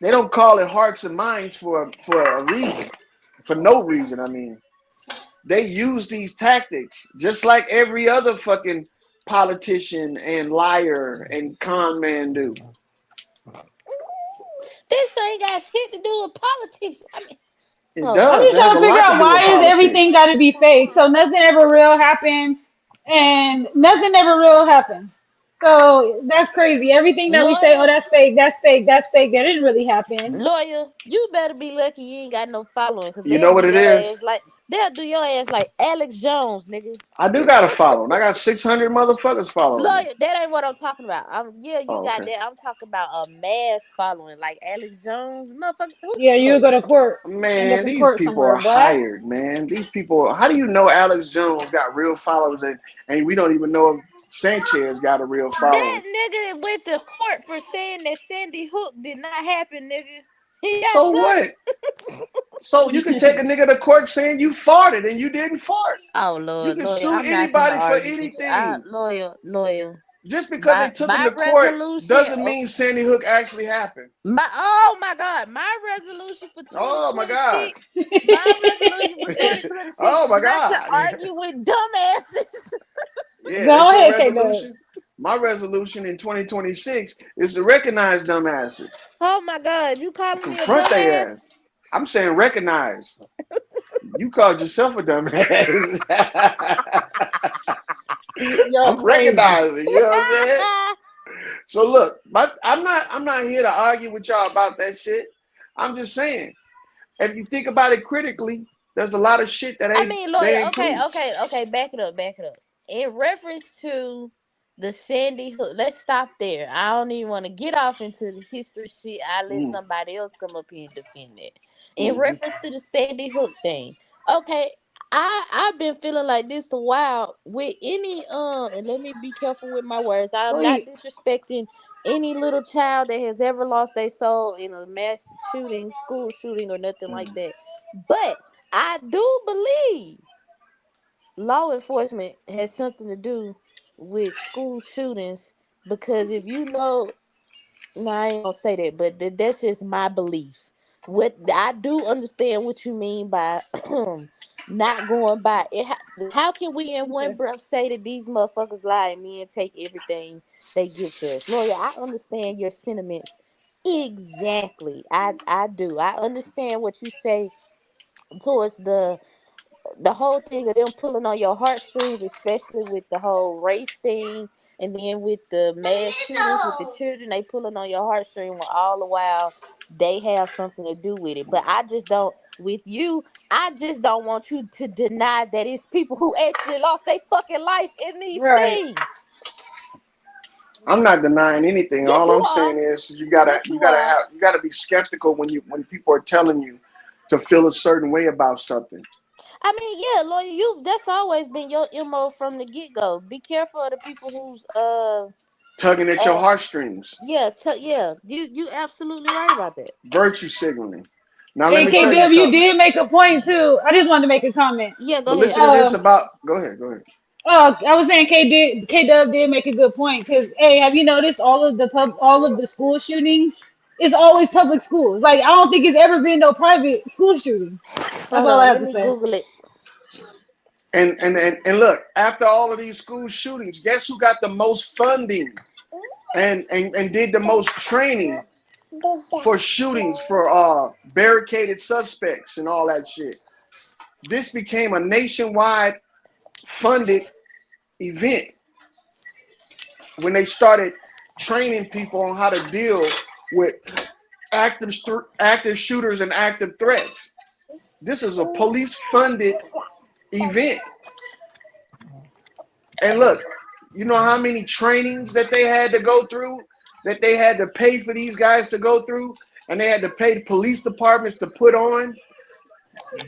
D: They don't call it hearts and minds for a reason. For no reason, I mean. They use these tactics just like every other fucking politician and liar and con man do.
N: This ain't got shit to do with politics. I mean,
D: It
N: oh,
O: I'm
D: does.
O: just
D: It has
O: trying
D: a
O: to figure
D: lot to
O: out
D: do with
O: why is everything
D: politics.
O: got to be fake. So nothing ever real happened, and nothing ever real happened. So that's crazy. Everything that we say, oh,
N: lawyer,
O: that's fake, that's fake, that's fake. That didn't really happen.
N: lawyer, you better be lucky you ain't got no following, cause
D: You know what it is?
N: they'll do your ass like Alex Jones, nigga.
D: I do got to follow, and I got 600 motherfuckers following me.
N: Lawyer, that ain't what I'm talking about. Yeah, you
D: Oh,
N: got
D: okay.
N: that. I'm talking about a mass following, like Alex Jones, motherfucker.
O: Yeah, you would
N: Look,
O: go to court, end up
D: Man,
O: in
D: these
O: court
D: people
O: somewhere.
D: are
O: What?
D: hired, man. These people, how do you know Alex Jones got real followers and we don't even know if Sanchez got a real following?
N: that nigga went to court for saying that Sandy Hook did not happen, nigga. He got
D: So what? So you can take a nigga to court saying you farted and you didn't fart.
N: Oh
D: You
N: Lord,
D: can
N: lawyer,
D: sue
N: I'm not gonna
D: anybody for
N: argue with you.
D: anything.
N: Lawyer.
D: Just because they
N: My
D: took him
N: my
D: to court
N: resolution.
D: doesn't mean Sandy Hook actually happened.
N: Oh my God, my resolution for
D: Oh my God.
N: 2026. My resolution for 2026
D: Oh
N: is
D: my
N: not to
D: God.
N: argue with dumbasses.
D: Yeah, that's
O: Go
D: your
O: ahead, K-Dub.
D: resolution. My resolution in 2026 is to recognize dumbasses.
N: Oh my God, you calling me a
D: Confront their
N: dumbass?
D: ass. I'm saying recognize. You called yourself a dumbass.
O: You're
D: I'm
O: crazy.
D: recognizing, you know what I'm saying? So look, I'm not here to argue with y'all about that shit. I'm just saying, if you think about it critically, there's a lot of shit that
N: I mean, lawyer.
D: ain't
N: Okay.
D: proof.
N: Back it up. In reference to the Sandy Hook, let's stop there. I don't even want to get off into the history shit. I let
D: Mm.
N: somebody else come up here and defend it. In
D: Mm-hmm.
N: reference to the Sandy Hook thing, okay. I've been feeling like this a while with any and let me be careful with my words. I'm not
O: Please.
N: disrespecting any little child that has ever lost their soul in a mass shooting, school shooting, or nothing like that. But I do believe law enforcement has something to do with school shootings because if you know, no, I ain't gonna say that, but that's just my belief. What I do understand what you mean by not going by it. How can we in one
O: Okay.
N: breath say that these motherfuckers lie and then take everything they give to us? Lawyer, I understand your sentiments exactly. I do. I understand what you say towards the whole thing of them pulling on your heartstrings, especially with the whole race thing, And then with the mass shootings with the children, they pulling on your heartstring when all the while they have something to do with it. But I just don't, with you, I just don't want you to deny that it's people who actually lost their fucking life in these
D: Right.
N: things.
D: I'm not denying anything.
N: Yes,
D: All
N: you
D: I'm
N: are.
D: saying is you
N: Yes, you are.
D: gotta be skeptical when people are telling you to feel a certain way about something.
N: I mean, yeah, lawyer, that's always been your MO from the get go. Be careful of the people who's
D: Tugging at your heartstrings,
N: yeah, you absolutely right about that.
D: virtue signaling. Now let
O: Hey,
D: me tell you
O: KW, you
D: something.
O: did make a point too. I just wanted to make a comment.
N: Yeah, go
D: But
N: ahead.
D: listen to this about. Go ahead.
O: I was saying K-Dub did make a good point because hey, have you noticed all of the school shootings? It's always public schools. Like I don't think it's ever been no private school shooting. That's
N: Hold
O: all I
N: on,
O: have
N: let
O: to
N: me
O: say.
N: Google it.
D: And look, after all of these school shootings, guess who got the most funding and did the most training for shootings for barricaded suspects and all that shit? This became a nationwide funded event when they started training people on how to deal with active shooters and active threats. This is a police funded event. And look, you know how many trainings that they had to go through, that they had to pay for these guys to go through, and they had to pay the police departments to put on?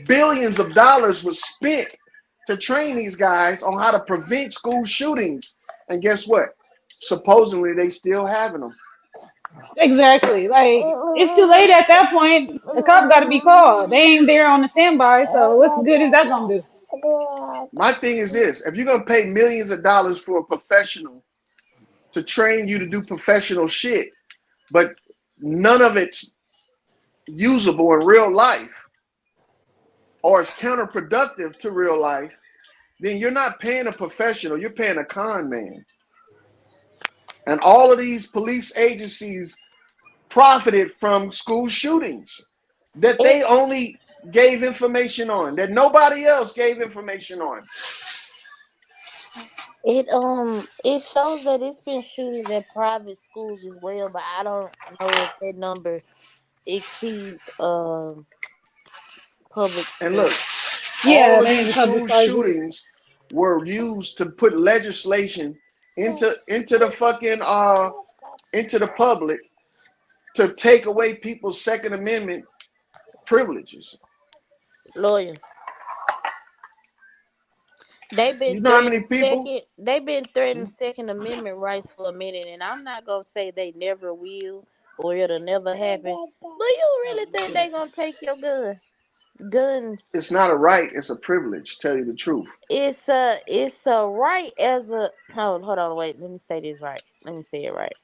D: Billions of dollars was spent to train these guys on how to prevent school shootings. And guess what? Supposedly they still having them.
O: Exactly. Like it's too late at that point. The cop got to be called. They ain't there on the standby. So what's good is that gonna do?
D: My thing is this: if you're gonna pay millions of dollars for a professional to train you to do professional shit, but none of it's usable in real life, or it's counterproductive to real life, then you're not paying a professional, you're paying a con man. And all of these police agencies profited from school shootings that they only gave information on, that nobody else gave information on.
N: It shows that it's been shootings at private schools as well, but I don't know if that number exceeds public schools.
D: And look,
O: Yeah,
D: all of
O: they ain't
D: these
O: public
D: school
O: schools.
D: shootings were used to put legislation into the fucking into the public to take away people's Second Amendment privileges.
N: Lawyer. They've
D: You
N: been
D: know how many people?
N: threatening Second Amendment rights for a minute, and I'm not gonna say they never will or it'll never happen. But you really think they gonna take your guns?
D: It's not a right; it's a privilege. Tell you the truth.
N: It's a right as a hold on, wait. Let me say this right. Let me say it right.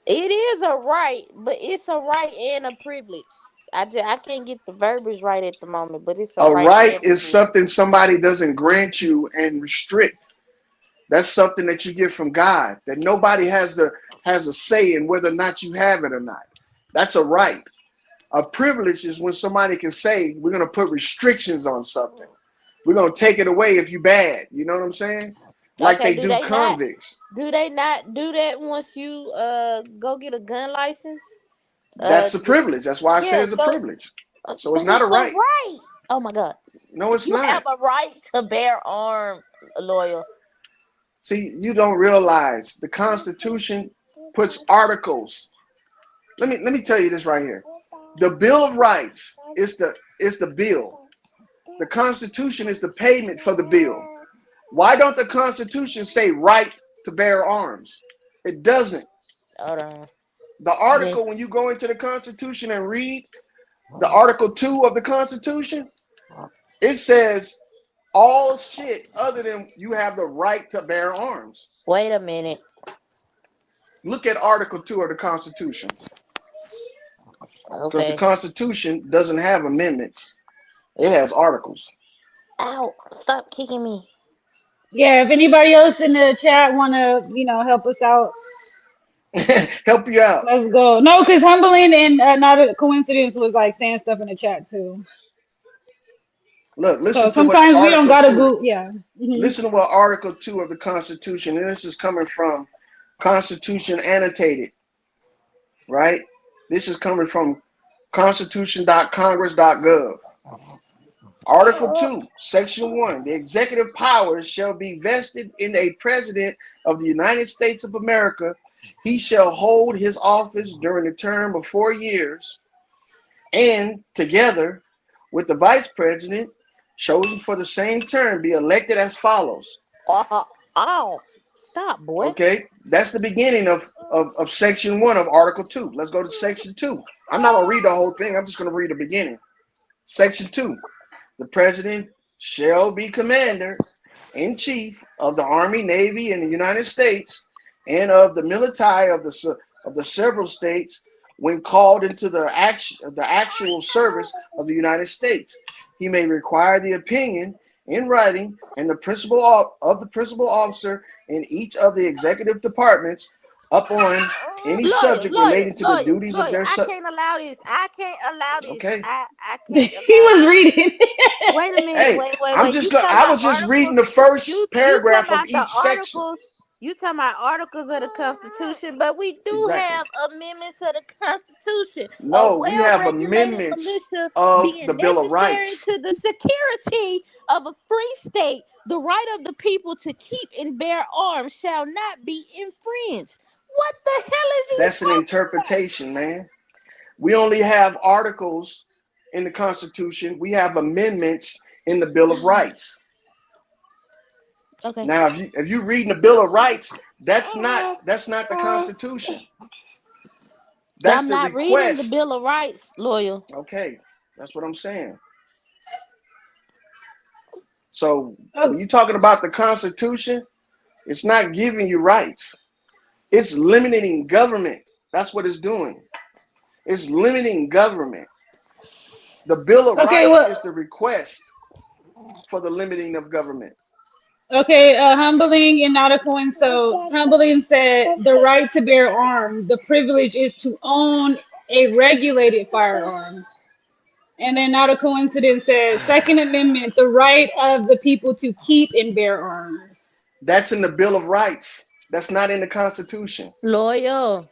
N: It is a right, but it's a right and a privilege. I can't get the verbiage right at the moment, but it's a
D: A
N: right
D: right
N: and
D: is
N: privilege.
D: something somebody doesn't grant you and restrict. That's something that you get from God, that nobody has a say in whether or not you have it or not. That's a right. A privilege is when somebody can say, we're going to put restrictions on something. We're going to take it away if you bad. You know what I'm saying? Like
N: Okay,
D: they do convicts.
N: Do they not do that once you go get a gun license?
D: That's a privilege. That's why I say it's a privilege. So it's not a right.
N: Right. Oh my God.
D: No, it's
N: you
D: not.
N: You have a right to bear arms, lawyer.
D: See, you don't realize the Constitution puts articles. Let me tell you this right here. The Bill of Rights is the bill. The Constitution is the payment for the bill. Why don't the Constitution say right to bear arms? It doesn't.
N: Hold on.
D: The article, when you go into the Constitution and read the Article 2 of the Constitution, it says all shit other than you have the right to bear arms.
N: Wait a minute.
D: Look at Article 2 of the Constitution. Because
N: Okay.
D: the Constitution doesn't have amendments. It has articles.
N: Ow, stop kicking me.
O: Yeah, if anybody else in the chat wanna, help us out,
D: help you out.
O: Let's go. No, because Humbling and not a coincidence was like saying stuff in the chat too.
D: Look,
O: So
D: listen to what
O: sometimes we don't
D: Article
O: gotta
D: 2.
O: go. Yeah.
D: Listen to what Article 2 of the Constitution, and this is coming from Constitution Annotated, right? This is coming from constitution.congress.gov. Article 2, Section 1, the executive powers shall be vested in a president of the United States of America. He shall hold his office during the term of 4 years, and together with the vice president, chosen for the same term, be elected as follows.
N: Oh, stop, boy.
D: Okay, that's the beginning of Section 1 of Article 2. Let's go to Section 2. I'm not going to read the whole thing. I'm just going to read the beginning. Section 2. The president shall be commander-in-chief of the Army, Navy in the United States and of the military of the several states when called into the actual service of the United States. He may require the opinion in writing and the principal officer in each of the executive departments upon any subject relating to the duties of their
N: I can't allow this. I can't allow this.
D: Okay.
N: I can't allow
O: He was reading.
N: Wait a minute.
D: Hey,
N: wait.
D: I was just reading the first paragraph of each section.
N: You talking about articles of the Constitution, but we do
D: Exactly.
N: have amendments of the Constitution.
D: No, we have amendments of the Bill of Rights.
N: To the security of a free state, the right of the people to keep and bear arms shall not be infringed. What the hell is you
D: That's an
N: talking
D: interpretation, man. We only have articles in the Constitution. We have amendments in the Bill of Rights.
N: Okay.
D: Now, if you reading the Bill of Rights, that's not the Constitution. That's
N: I'm
D: the
N: not
D: request.
N: reading the Bill of Rights, Loyal.
D: Okay, that's what I'm saying. So when you're talking about the Constitution, it's not giving you rights. It's limiting government. That's what it's doing. It's limiting government. The Bill of Rights is the request for the limiting of government.
O: Okay, Humbling and not a coin. So Humbling said the right to bear arms, the privilege is to own a regulated firearm. And then not a coincidence says Second Amendment, the right of the people to keep and bear arms.
D: That's in the Bill of Rights. That's not in the Constitution.
N: Loyal.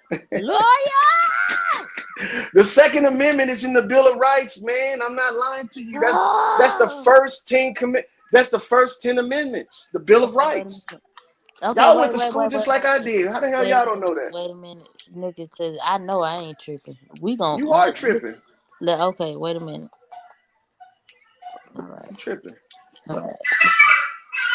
D: The Second Amendment is in the Bill of Rights, man. I'm not lying to you. That's the first 10 That's the first 10 amendments, the Bill of Rights.
N: Okay,
D: Y'all went to school just like I did. How the hell y'all don't know that?
N: Wait a minute, nigga, because I know I ain't tripping. You
D: are tripping.
N: Okay, wait a minute. All right.
D: I'm tripping.
N: All right.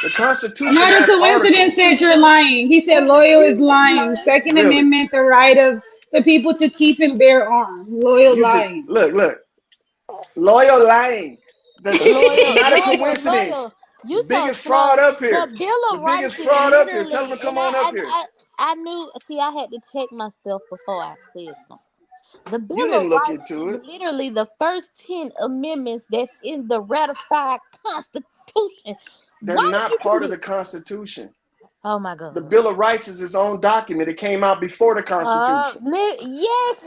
D: The Constitution.
O: Not a coincidence said you're lying. He said Loyal is lying. Second Amendment, the right of the people to keep and bear arms. Loyal lying.
D: Look. Loyal lying. Not a coincidence.
N: You
D: biggest fraud up here.
N: The Bill of Rights.
D: Biggest fraud up here. Tell them to come on up here.
N: I knew. See, I had to check myself before I said something. The Bill
D: You didn't
N: of
D: look
N: Rights
D: into
N: is
D: it.
N: literally the first 10 amendments that's in the ratified Constitution.
D: They're not part of the Constitution.
N: Oh my God.
D: The Bill of Rights is its own document. It came out before the Constitution.
N: Yes.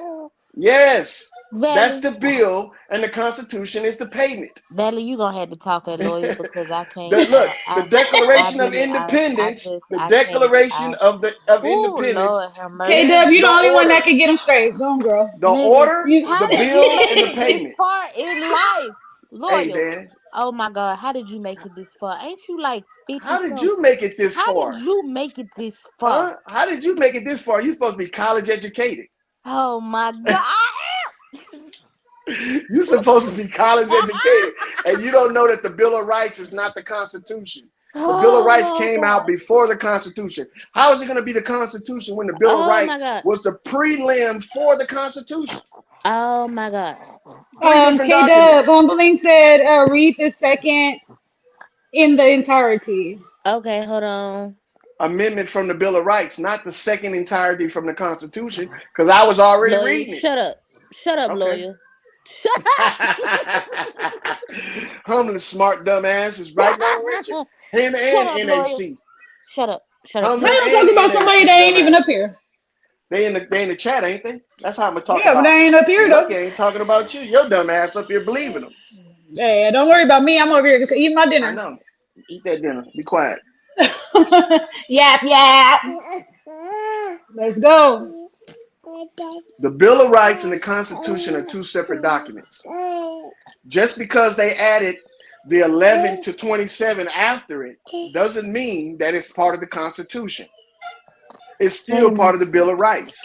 D: Yes.
N: Valley.
D: That's the bill, and the Constitution is the payment.
N: Valley, you gonna have to talk at lawyer because I can't.
D: The Declaration of Independence. The Declaration of Independence.
O: K-Dub, you the only one that can get them straight. Go on, girl.
D: The order, the bill, and the payment.
N: This far in life, loyal.
D: Hey, Dan.
N: Oh my God, how did you make it this far? Ain't you like 50?
D: How did you make it this far?
N: How did you make it this far?
D: Huh? How did you make it this far? You're supposed to be college educated.
N: Oh my God.
D: You're supposed to be college educated, and you don't know that the Bill of Rights is not the Constitution. The Bill of Rights came out before the Constitution. How is it going to be the Constitution when the Bill of Rights was the prelim for the Constitution?
N: Oh my God.
O: K-Dub, Bumbling said read the second in the entirety.
N: Okay, hold on.
D: Amendment from the Bill of Rights, not the second entirety from the Constitution, because I was already reading it.
N: Shut up. Shut up, lawyer. Shut up.
D: Humbling smart dumb ass is right now, Richard. Him and NAC.
N: Shut up. Shut up.
O: How you talking about somebody that ain't even up here?
D: They in the chat, ain't they? That's how I'm gonna talk
O: about. Yeah, but they ain't up here though.
D: They ain't talking about you. Your dumb ass up here believing them.
O: Hey, don't worry about me. I'm over here eating my
D: I
O: dinner.
D: know. Eat that dinner. Be quiet.
O: Yap yap. Let's go.
D: The Bill of Rights and the Constitution are two separate documents. Just because they added the 11 to 27 after it doesn't mean that it's part of the Constitution. It's still part of the Bill of Rights.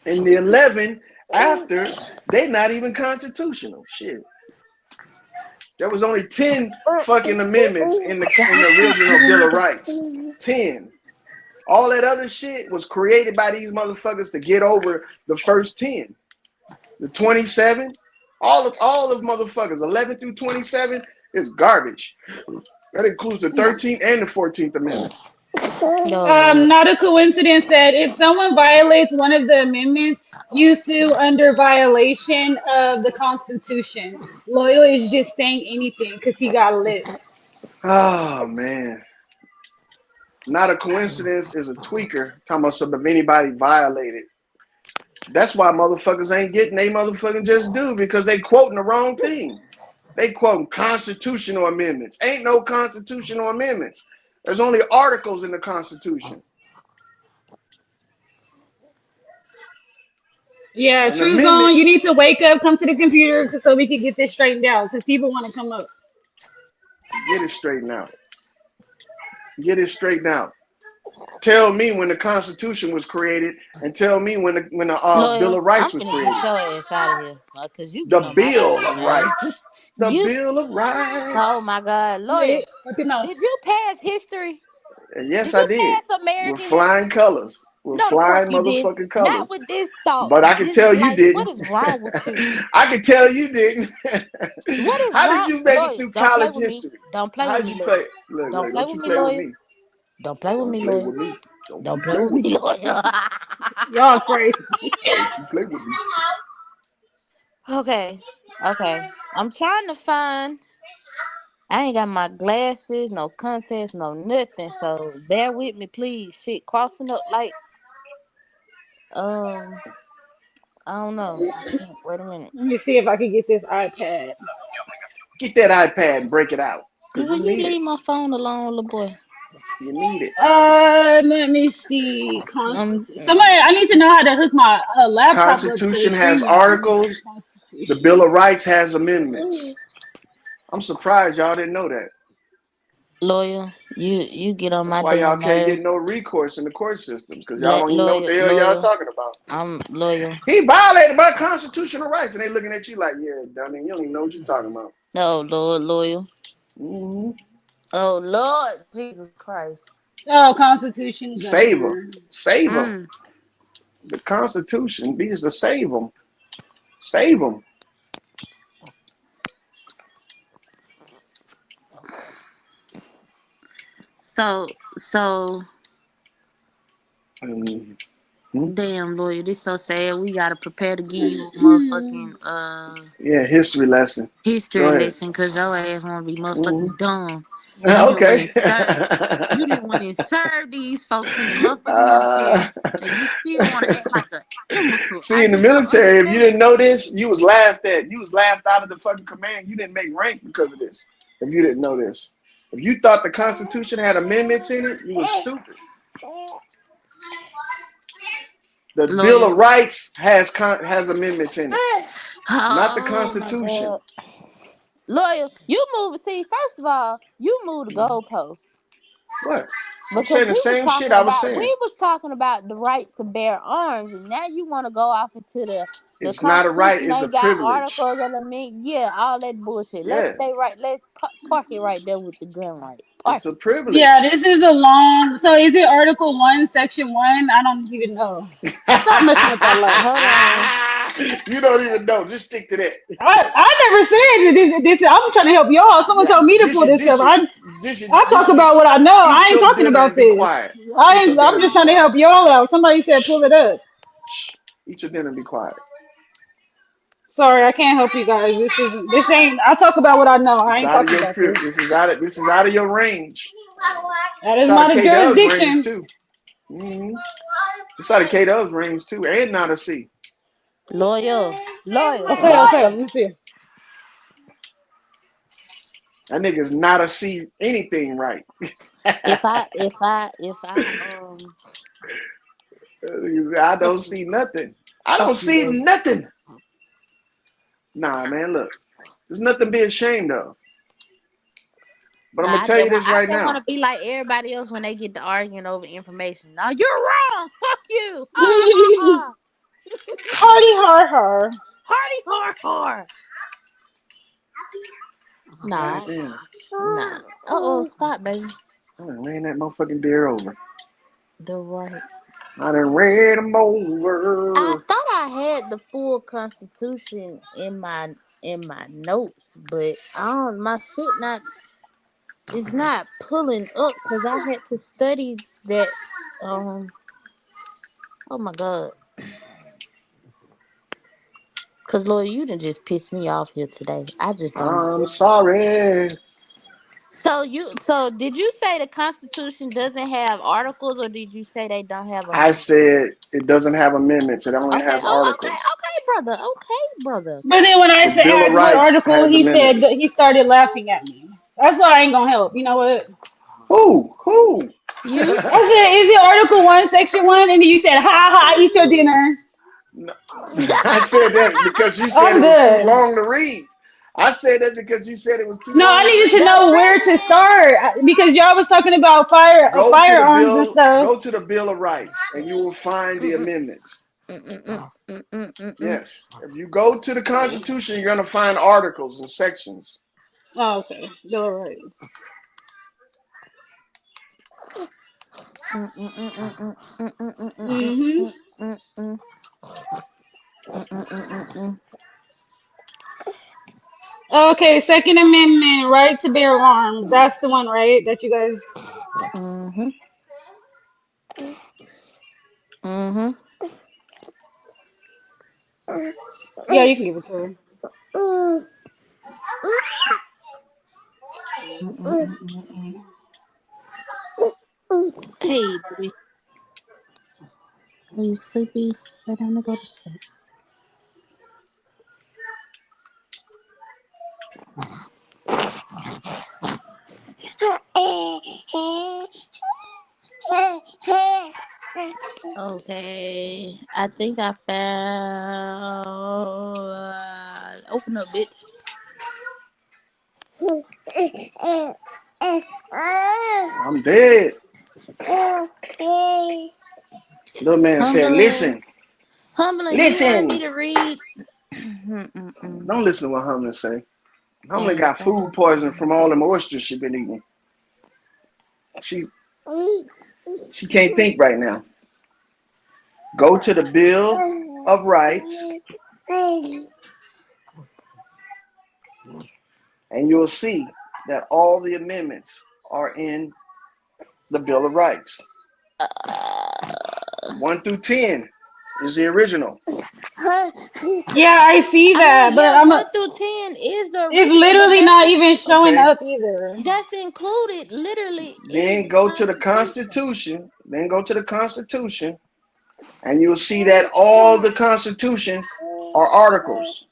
D: And the 11 after, they're not even constitutional. Shit. There was only 10 fucking amendments in the original Bill of Rights. 10. All that other shit was created by these motherfuckers to get over the first 10. The 27, all of motherfuckers, 11 through 27 is garbage. That includes the 13th and the 14th Amendment.
O: Not a coincidence that if someone violates one of the amendments, you sue under violation of the Constitution. Loyal is just saying anything because he got lips.
D: Oh, man. Not a coincidence is a tweaker talking about something if anybody violated. That's why motherfuckers ain't getting they motherfucking just do, because they quoting the wrong thing. They quoting constitutional amendments. Ain't no constitutional amendments. There's only articles in the Constitution.
O: Yeah,
D: An
O: True
D: amendment,
O: Zone, you need to wake up, come to the computer so we can get this straightened out because people want to come up.
D: get it straightened out. Get it straightened out. Tell me when the Constitution was created, and tell me when the Bill of Rights was created.
N: Get your ass out of here, cause you
D: The
N: been on my
D: Bill
N: nerves,
D: of
N: man.
D: Rights. The
N: You,
D: Bill of Rights.
N: oh my God, Lawyer, did you pass history?
D: And yes,
N: Did
D: I
N: you
D: did.
N: pass
D: With
N: American
D: flying
N: history?
D: colors. With
N: No, the fuck
D: flying
N: you did.
D: motherfucking
N: Not
D: colors.
N: with this thought.
D: But I can
N: This
D: tell
N: is
D: you
N: like,
D: didn't.
N: what is wrong with you?
D: I can tell you didn't.
N: What is
D: How
N: wrong,
D: did you make it
N: Lawyer?
D: through
N: Don't play
D: college
N: with me.
D: history?
N: Don't play
D: How
N: with
D: did
N: me,
D: you
N: Lawyer.
D: play? Look,
N: Don't play
D: don't
N: with
D: you
N: me,
D: play with
N: Lawyer.
D: me.
N: Don't play with
D: Don't
N: me,
D: play
N: Lawyer.
D: with me.
N: Don't
D: you
N: play
D: play
N: with
D: with
N: me,
D: me.
N: Lawyer.
O: Y'all crazy.
D: Don't you play with me.
N: Okay, okay. I'm trying to find. I ain't got my glasses, no contacts, no nothing. So bear with me, please. Shit, crossing up like I don't know. Wait a minute.
O: Let me see if I can get this iPad.
D: Get that iPad and break it out. Because
N: Will
D: you
N: you
D: need it.
N: leave my phone alone, little boy?
D: You need it.
O: Let me see. Constitution. Somebody, I need to know how to hook my laptop up to the
D: Constitution has
O: streaming.
D: articles. The
O: Constitution.
D: Bill of Rights has amendments. I'm surprised y'all didn't know that.
N: Lawyer, you get on
D: That's
N: my
D: why y'all
N: damn
D: can't
N: nerve.
D: get no recourse in the court systems, because y'all don't even know what
N: Lawyer,
D: the hell y'all
N: lawyer.
D: talking about.
N: I'm lawyer.
D: He violated my constitutional rights, and they looking at you like, yeah, dummy, you don't even know what you're talking about.
N: Oh Lord, lawyer.
D: Mm-hmm.
N: Oh Lord, Jesus Christ.
O: Oh, Constitution
D: Save them.
O: governor.
D: Save them. The Constitution needs to save them. Save them.
N: So damn, lawyer, this so sad. We gotta prepare to give you a motherfucking
D: Yeah, history lesson.
N: history
D: Go ahead.
N: lesson, cause your ass wanna be motherfucking dumb. And
D: Okay.
N: you didn't went and serve these folks in the motherfucking military, and you still wanna act like an imbecile.
D: See, in the military, if you didn't know this, you was laughed at. You was laughed out of the fucking command. You didn't make rank because of this. If you didn't know this. If you thought the Constitution had amendments in it, you was stupid. The Bill of Rights has amendments in it, not the Constitution.
N: Lawyer, you move. See, first of all, you moved the goalposts.
D: What? I'm
N: Because
D: saying the same shit I was saying.
N: we was talking about the right to bear arms, and now you want to go off into the
D: It's not a right,
N: Constitution
D: it's a
N: ain't got
D: privilege.
N: articles that I mean, yeah, all that bullshit. Let's
D: Yeah.
N: stay right. Let's park it right there with the gun rights.
D: It's a privilege.
O: Yeah, this is a long. So is it Article 1, Section 1? I don't even know. Stop messing with that light.
D: You don't even know. Just stick to that.
O: I never said this. I'm trying to help y'all. Someone told me to pull this stuff. I talk about what I know. I ain't talking about this. I'm just trying to help y'all out. Somebody said pull it up.
D: Eat your dinner and be quiet.
O: Sorry, I can't help you guys. This ain't. I talk about what I know. I ain't talking about this.
D: This is out of your range.
O: That is not a jurisdiction.
D: Range too. It's out of K-Dub's range too, and not a C.
N: Lawyer.
O: Okay. Let me see.
D: That nigga's not a see anything right.
N: If I
D: I don't see nothing. I don't see nothing. Nah, man, look. There's nothing to be ashamed of. But I'm
N: Nah,
D: gonna tell you this
N: I
D: right
N: just want
D: now.
N: to be like everybody else when they get to arguing over information. No, you're wrong. Fuck you. Ha, ha,
O: Hardy har har.
N: Hardy har har. Nah.
D: God damn.
N: Nah. Oh, stop, baby.
D: I done ran that motherfucking deer over.
N: The right.
D: I done ran him over.
N: I thought I had the full Constitution in my notes, but my shit not. It's not pulling up because I had to study that. Oh my god. Cause Lord, you done just pissed me off here today. I just don't.
D: I'm sorry.
N: So did you say the Constitution doesn't have articles, or did you say they don't have
D: I
N: amendments?
D: said it doesn't have amendments. It only
N: Okay.
D: has
N: Oh,
D: articles.
N: okay, brother.
O: But then when I
D: The Bill of
O: asked what
D: Rights
O: article,
D: has
O: he said
D: amendments.
O: that he started laughing at me. That's why I ain't gonna help. You know what?
D: Who?
N: You?
O: I said, is it Article 1, Section 1? And then you said, ha ha, eat your dinner.
D: No. I said that because you said
O: I'm
D: it was too
O: good.
D: long to read. I said that because you said it was too
O: No,
D: long
O: I
D: to
O: needed
D: read.
O: to know where to start because y'all was talking about firearms and stuff.
D: Go to the Bill of Rights and you will find the amendments. Yes. If you go to the Constitution, you're gonna find articles and sections.
O: Oh, okay. Bill of Rights. Okay, Second Amendment, right to bear arms. That's the one, right? That you guys. Yeah, you can give it to her.
N: Hey, baby. Are you sleepy? Lay down to go to sleep. Okay, I think I found. Open up, bitch.
D: I'm dead. Little man said, listen.
N: Humblin',
D: Listen.
N: you want me to read?
D: Don't listen to what Humlin say. Humlin got food poisoning from all them oysters she been eating. She can't think right now. Go to the Bill of Rights and you'll see that all the amendments are in the Bill of Rights. 1 through 10 is the original.
O: Yeah, I see that, but
N: 1 through 10 is the original.
O: It's literally not even showing up either.
N: That's included, literally.
D: Then go to the Constitution. And you'll see that all the Constitution are articles.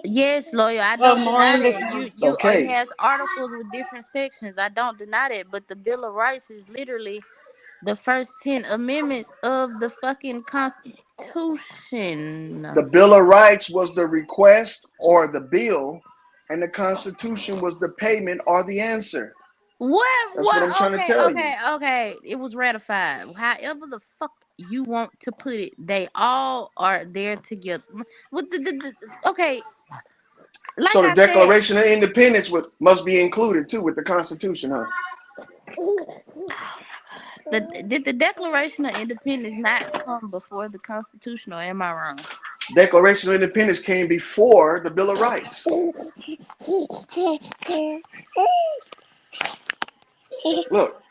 N: Yes, lawyer, I don't deny that.
D: Okay.
N: It has articles with different sections. I don't deny that, but the Bill of Rights is literally the first 10 amendments of the fucking Constitution.
D: The Bill of Rights was the request or the bill, and the Constitution was the payment or the answer. That's what I'm trying to tell you.
N: Okay. It was ratified. However the fuck you want to put it, they all are there together. Okay. Like
D: So the
N: I
D: Declaration of Independence must be included too with the Constitution, huh?
N: Did the Declaration of Independence not come before the Constitution, or am I wrong?
D: Declaration of Independence came before the Bill of Rights. Look,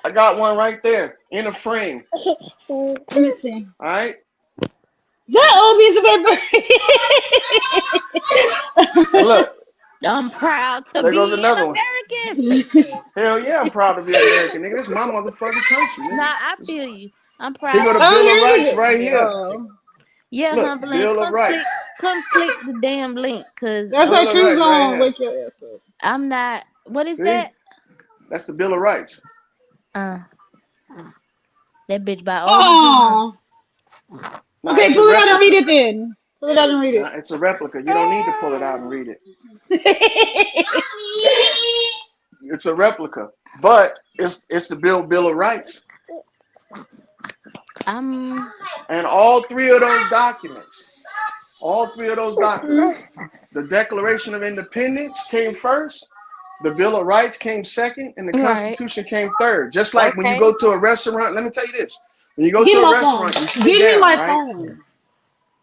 D: I got one right there in a frame.
O: Let me see.
D: All right.
O: That old piece of paper.
D: Look.
N: I'm proud to
D: there
N: be
D: goes another
N: an
D: American. Hell yeah, I'm proud to be an American, nigga. This is my motherfucking country. Nigga.
N: Nah, I feel you. I'm proud.
D: Here go the Bill of Rights right here.
N: Yeah,
D: Look,
N: Humberland,
D: Bill of Rights.
N: come click the damn link, cause
O: that's what True's on. Wake your ass up.
N: I'm not. What is
D: See?
N: that?
D: That's the Bill of Rights.
N: That bitch by old
O: Oh.
D: Nah,
O: Okay,
D: it's a
O: pull it out and read
D: replica.
O: it then. Pull it out and read
D: Nah, it's a replica. You don't need to pull it out and read it.
O: it.
D: It's a replica, but it's the Bill of Rights. And all three of those documents, the Declaration of Independence came first, the Bill of Rights came second, and the Constitution came third. Just like when you go to a restaurant, let me tell you this: when you go to a restaurant, you sit down, right?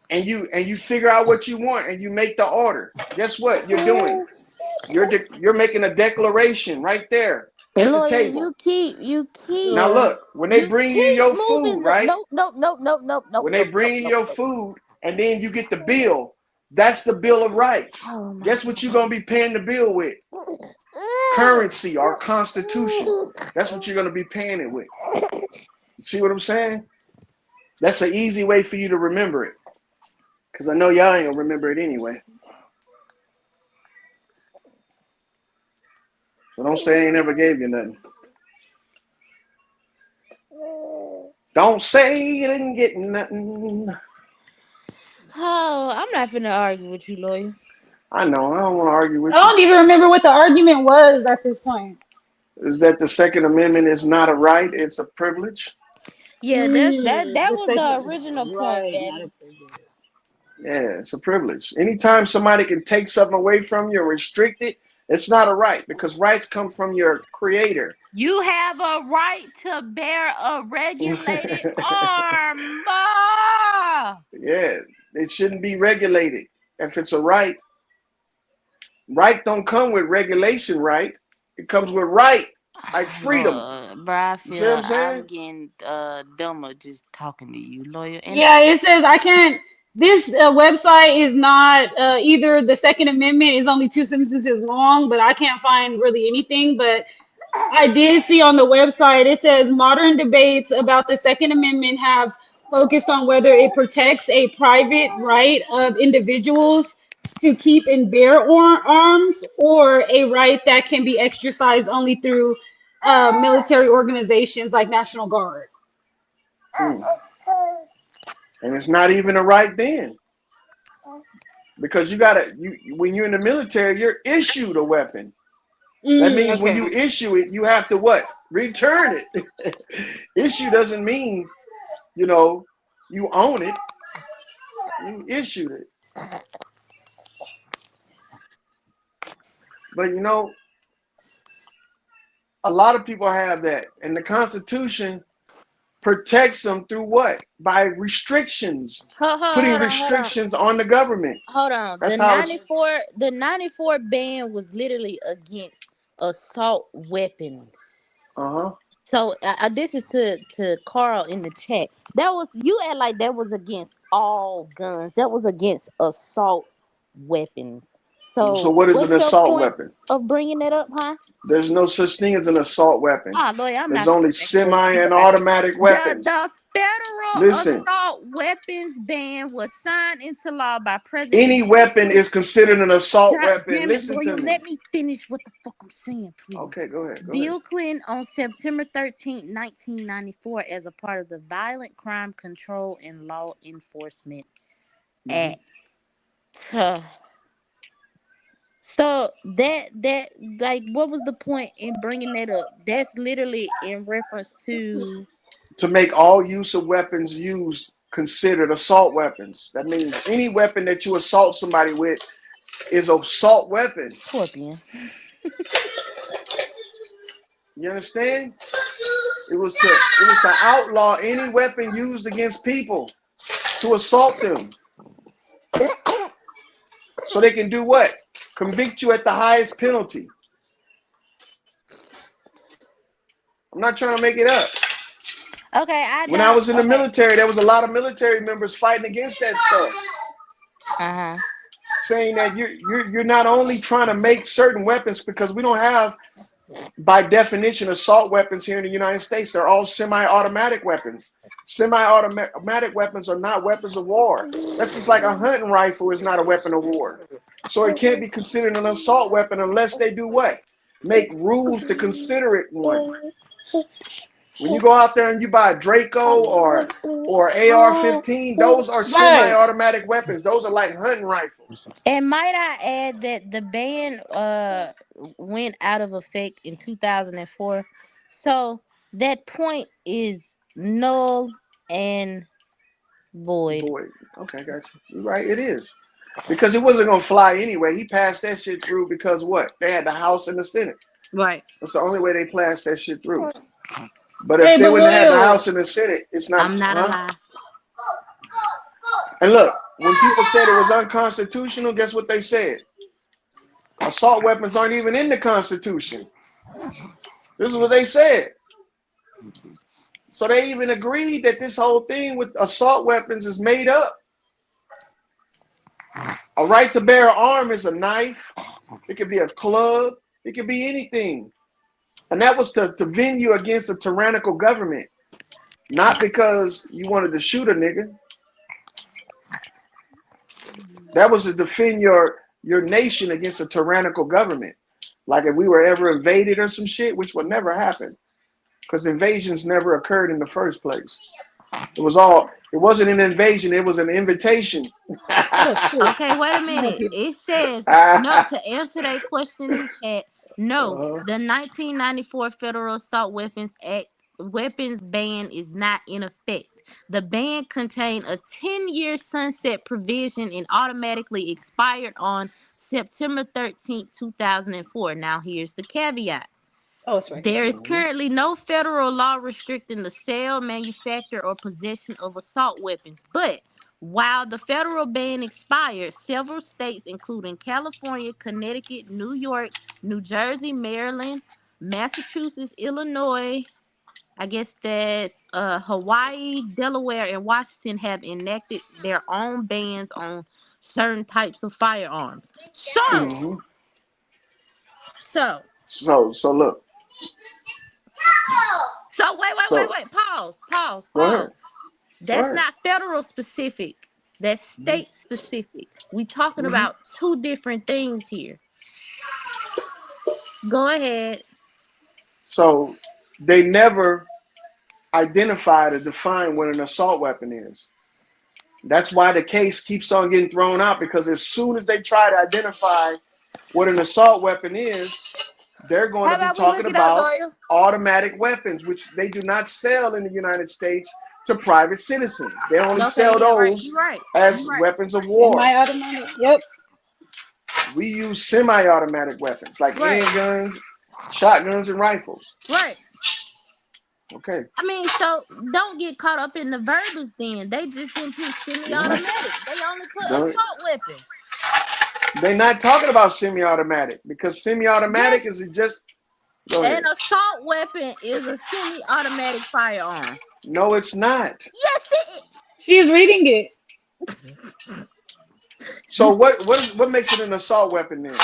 D: And you figure out what you want, and you make the order. Guess what you're doing? You're making a declaration right there at the table.
N: You keep.
D: Now look, when they bring you your food, right?
N: Nope.
D: When they bring you your food, and then you get the bill, that's the Bill of Rights. Guess what you're gonna be paying the bill with? Currency or Constitution. That's what you're gonna be paying it with. See what I'm saying? That's an easy way for you to remember it. Because I know y'all ain't gonna remember it anyway. So don't say I ain't never gave you nothing. Don't say you didn't get nothing.
N: Oh, I'm not finna argue with you, lawyer.
D: I know. I don't want to argue with
O: I
D: you.
O: don't even remember what the argument was at this point.
D: Is that the Second Amendment is not a right, it's a privilege?
N: Yeah, that was the original point, baby.
D: Yeah, it's a privilege. Anytime somebody can take something away from you or restrict it, it's not a right, because rights come from your creator.
N: You have a right to bear a regulated arm.
D: Yeah, it shouldn't be regulated. If it's a right, right don't come with regulation, right? It comes with right, like freedom.
N: Bro, I
D: You see
N: feel
D: what I'm saying?
N: I'm getting dumber just talking to you, lawyer.
O: Yeah, it says I can't. This website is not either the Second Amendment is only 2 sentences long, but I can't find really anything. But I did see on the website it says modern debates about the Second Amendment have focused on whether it protects a private right of individuals to keep and bear arms, or a right that can be exercised only through military organizations like National Guard.
D: And it's not even a right then. Because when you're in the military, you're issued a weapon. That means when you issue it, you have to what? Return it. Issue doesn't mean, you own it. You issued it. But a lot of people have that. And the Constitution protects them through what? By restrictions. Putting restrictions on the government.
N: Hold on.
D: That's
N: the 94 ban was literally against assault weapons. So this is to Carl in the chat. You act like that was against all guns. That was against assault weapons. So
D: what is an assault weapon?
N: Of bringing it up, huh?
D: There's no such thing as an assault weapon.
N: Lawyer,
D: There's only semi and automatic weapons.
N: The federal assault weapons ban was signed into law by President.
D: Any weapon is considered an assault weapon. Listen to me.
N: Let me finish what the fuck I'm saying, please.
D: Okay, go ahead.
N: Bill Clinton on September 13, 1994, as a part of the Violent Crime Control and Law Enforcement Act. So that like, what was the point in bringing that up? That's literally in reference to
D: make all use of weapons used considered assault weapons. That means any weapon that you assault somebody with is an assault weapon.
N: Scorpion.
D: You understand? It was to outlaw any weapon used against people, to assault them. So they can do what? Convict you at the highest penalty. I'm not trying to make it up.
N: Okay,
D: when I was in the military, there was a lot of military members fighting against that stuff. Saying that you're not only trying to make certain weapons, because we don't have, by definition, assault weapons here in the United States. They're all semi-automatic weapons. Semi-automatic weapons are not weapons of war. That's just like a hunting rifle is not a weapon of war. So it can't be considered an assault weapon unless they do what? Make rules to consider it one. When you go out there and you buy a Draco or AR-15, those are
O: Right.
D: semi-automatic weapons. Those are like hunting rifles.
N: And might I add that the ban went out of effect in 2004. So that point is null and void.
D: Boy, okay, got you. You're right, it is. Because it wasn't gonna fly anyway. He passed that shit through because what? They had the House and the Senate.
N: Right.
D: That's the only way they passed that shit through. But if
O: Hey,
D: they
O: but
D: wouldn't have had the
O: Will,
D: House and the Senate, it's not.
N: I'm not a lie.
D: And look, when people said it was unconstitutional, guess what they said? Assault weapons aren't even in the Constitution. This is what they said. So they even agreed that this whole thing with assault weapons is made up. A right to bear arm is a knife. It could be a club. It could be anything. And that was to vend you against a tyrannical government. Not because you wanted to shoot a nigga. That was to defend your nation against a tyrannical government. Like if we were ever invaded or some shit, which would never happen. Because invasions never occurred in the first place. It wasn't an invasion, it was an invitation.
N: Okay, wait a minute. It says, no, to answer that question in the chat, no, the 1994 Federal Assault Weapons Act weapons ban is not in effect. The ban contained a 10-year sunset provision and automatically expired on September 13, 2004. Now, here's the caveat.
O: Oh, it's right.
N: There is currently no federal law restricting the sale, manufacture, or possession of assault weapons. But while the federal ban expired, several states, including California, Connecticut, New York, New Jersey, Maryland, Massachusetts, Illinois, I guess that's Hawaii, Delaware, and Washington have enacted their own bans on certain types of firearms. So
D: look.
N: So wait. Pause.
D: Go ahead.
N: That's not federal specific. That's state specific. We talking about two different things here. Go ahead.
D: So they never identified or defined what an assault weapon is. That's why the case keeps on getting thrown out, because as soon as they try to identify what an assault weapon is, they're going to be talking about automatic weapons, which they do not sell in the United States to private citizens. They only sell those as weapons of war.
O: Semi-automatic. Yep.
D: We use semi-automatic weapons like handguns, shotguns, and rifles.
N: Right.
D: Okay.
N: I mean, so don't get caught up in the verbiage then. They just didn't put semi-automatic. They only put assault weapon.
D: They're not talking about semi-automatic, because semi-automatic is just...
N: An assault weapon is a semi-automatic firearm.
D: No, it's not.
N: Yes, it is.
O: She's reading it.
D: So what makes it an assault weapon then?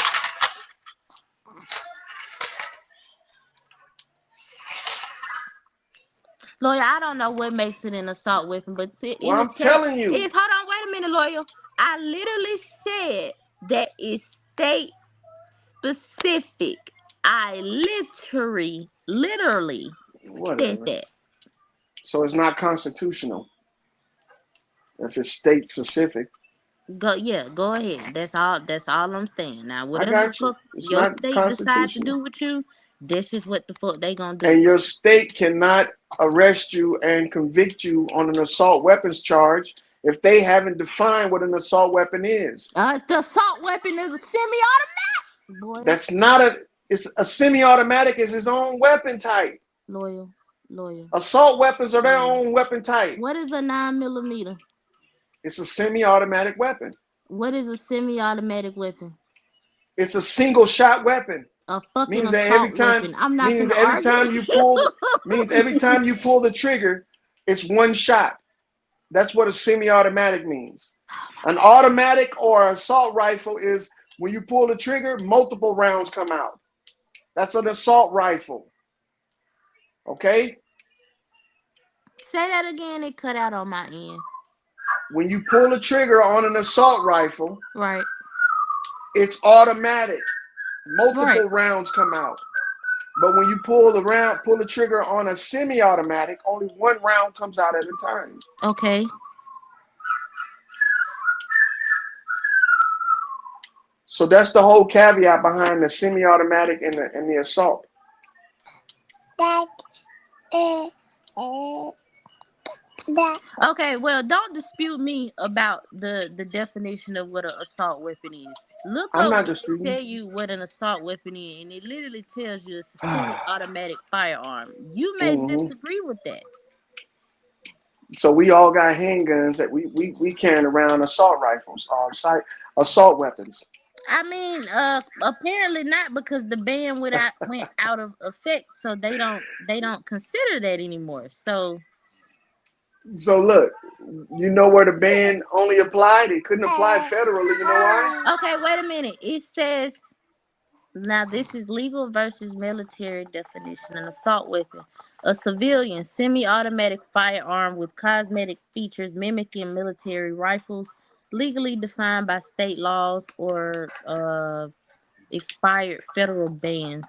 N: Lawyer, I don't know what makes it an assault weapon, but
D: I'm telling you.
N: Hold on, wait a minute, lawyer. I literally said that it's state specific. I literally said that.
D: So it's not constitutional if it's state specific.
N: Go ahead. That's all I'm saying. Now, whatever the fuck your state decides to do with you, this is what the fuck they gonna do.
D: And your state cannot arrest you and convict you on an assault weapons charge if they haven't defined what an assault weapon is.
N: The assault weapon is a semi-automatic. Boy,
D: that's not it's a semi-automatic is its own weapon type.
N: Lawyer.
D: Assault weapons are their own weapon type.
N: What is a 9mm?
D: It's a semi-automatic weapon.
N: What is a semi-automatic weapon?
D: It's a single shot weapon.
N: A fucking
D: means that
N: assault weapon. I'm not
D: means every time you pull the trigger, it's one shot. That's what a semi-automatic means. An automatic or assault rifle is when you pull the trigger, multiple rounds come out. That's an assault rifle. Okay?
N: Say that again. It cut out on my end.
D: When you pull the trigger on an assault rifle,
N: right,
D: it's automatic.
N: Right.
D: Multiple rounds come out. But when you pull the trigger on a semi-automatic, only one round comes out at a time.
N: Okay.
D: So that's the whole caveat behind the semi-automatic and the assault.
N: Okay, well, don't dispute me about the definition of what an assault weapon is. Look
D: I'm
N: up
D: not
N: when they
D: disputing.
N: tell you what an assault weapon is, and it literally tells you it's a semi-automatic firearm. You may disagree with that.
D: So we all got handguns that we carrying around, assault rifles, assault weapons.
N: I mean, apparently not, because the ban went out of effect, so they don't consider that anymore. So
D: look, you know where the ban only applied? It couldn't apply federally. You know why?
N: okay, wait a minute. It says now this is legal versus military definition. An assault weapon, a civilian semi-automatic firearm with cosmetic features mimicking military rifles, legally defined by state laws or expired federal bans.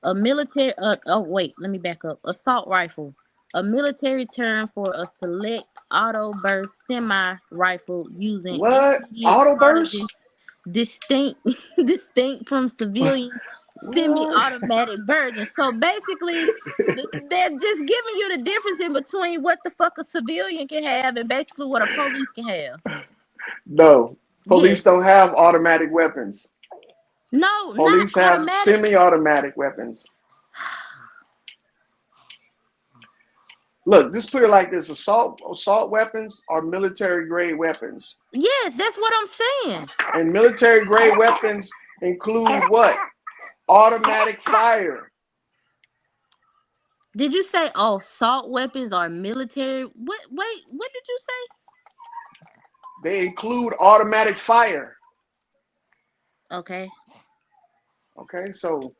N: A military let me back up. Assault rifle, a military term for a select auto burst semi rifle using
D: What?
N: intermediate
D: Auto
N: cartridges,
D: burst?
N: distinct from civilian semi-automatic versions. So basically, they're just giving you the difference in between what the fuck a civilian can have and basically what a police can have.
D: No, police
N: Yes.
D: don't have automatic weapons.
N: No,
D: Police
N: not
D: have
N: automatic.
D: semi-automatic weapons. Look, just put it like this: assault weapons are military grade weapons.
N: Yes, that's what I'm saying.
D: And military grade weapons include what? Automatic fire.
N: Did you say assault weapons are military? What did you say?
D: They include automatic fire.
N: Okay.
D: Okay, so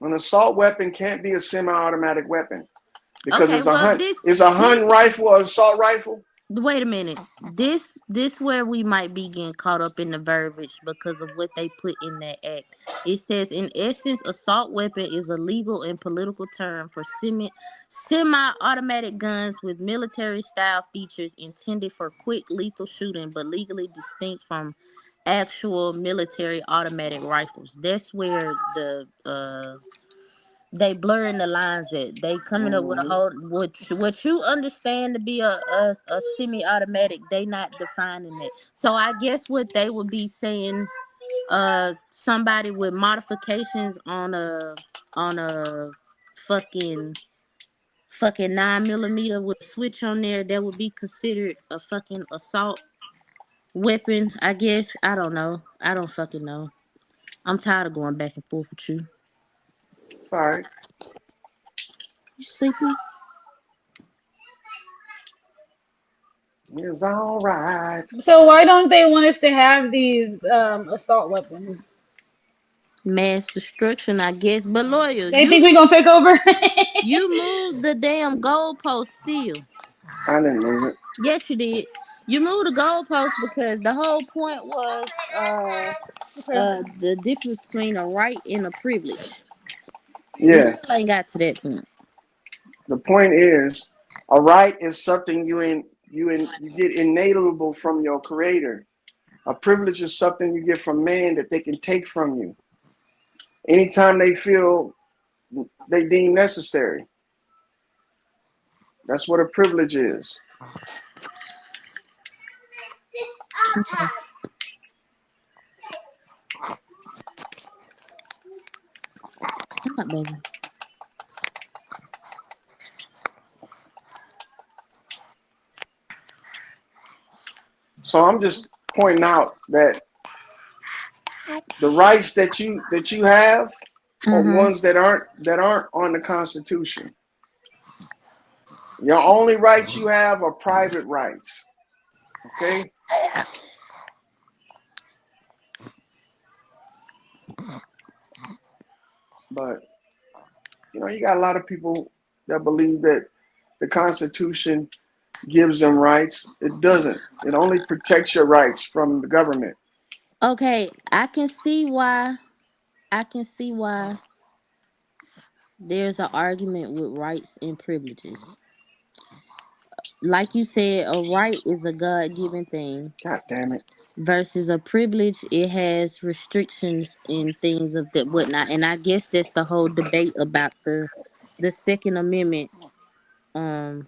D: an assault weapon can't be a semi-automatic weapon because
N: Okay,
D: it's a
N: well,
D: hunt.
N: this-
D: Is a hunt rifle or assault rifle?
N: Wait a minute. This where we might be getting caught up in the verbiage because of what they put in that act. It says, in essence, assault weapon is a legal and political term for semi-automatic guns with military-style features intended for quick, lethal shooting, but legally distinct from actual military automatic rifles. That's where they blurring the lines at. They coming up with a whole what you understand to be a semi-automatic. They not defining it. So I guess what they would be saying, somebody with modifications on a fucking 9mm with a switch on there, that would be considered a fucking assault weapon. I guess I don't know. I don't fucking know. I'm tired of going back and forth with you.
D: All right.
N: You sleepy?
D: It's all right.
O: So why don't they want us to have these assault weapons?
N: Mass destruction, I guess. But loyal,
O: They think we gonna take over?
N: you moved the damn goalpost still.
D: I didn't move it.
N: Yes, you did. You moved the goalpost because the whole point was the difference between a right and a privilege.
D: Yeah.
N: You still ain't got to that point.
D: The point is, a right is something you get inalienable from your creator. A privilege is something you get from man that they can take from you anytime they feel they deem necessary. That's what a privilege is.
N: Okay. Stop, baby.
D: So I'm just pointing out that the rights that you have are ones that aren't on the Constitution. Your only rights you have are private rights. Okay? But you got a lot of people that believe that the Constitution gives them rights. It doesn't. It only protects your rights from the government.
N: Okay, I can see why. I can see why there's an argument with rights and privileges. Like you said, a right is a God-given thing.
D: God damn it.
N: Versus a privilege, it has restrictions and things of that whatnot. And I guess that's the whole debate about the Second Amendment. Um,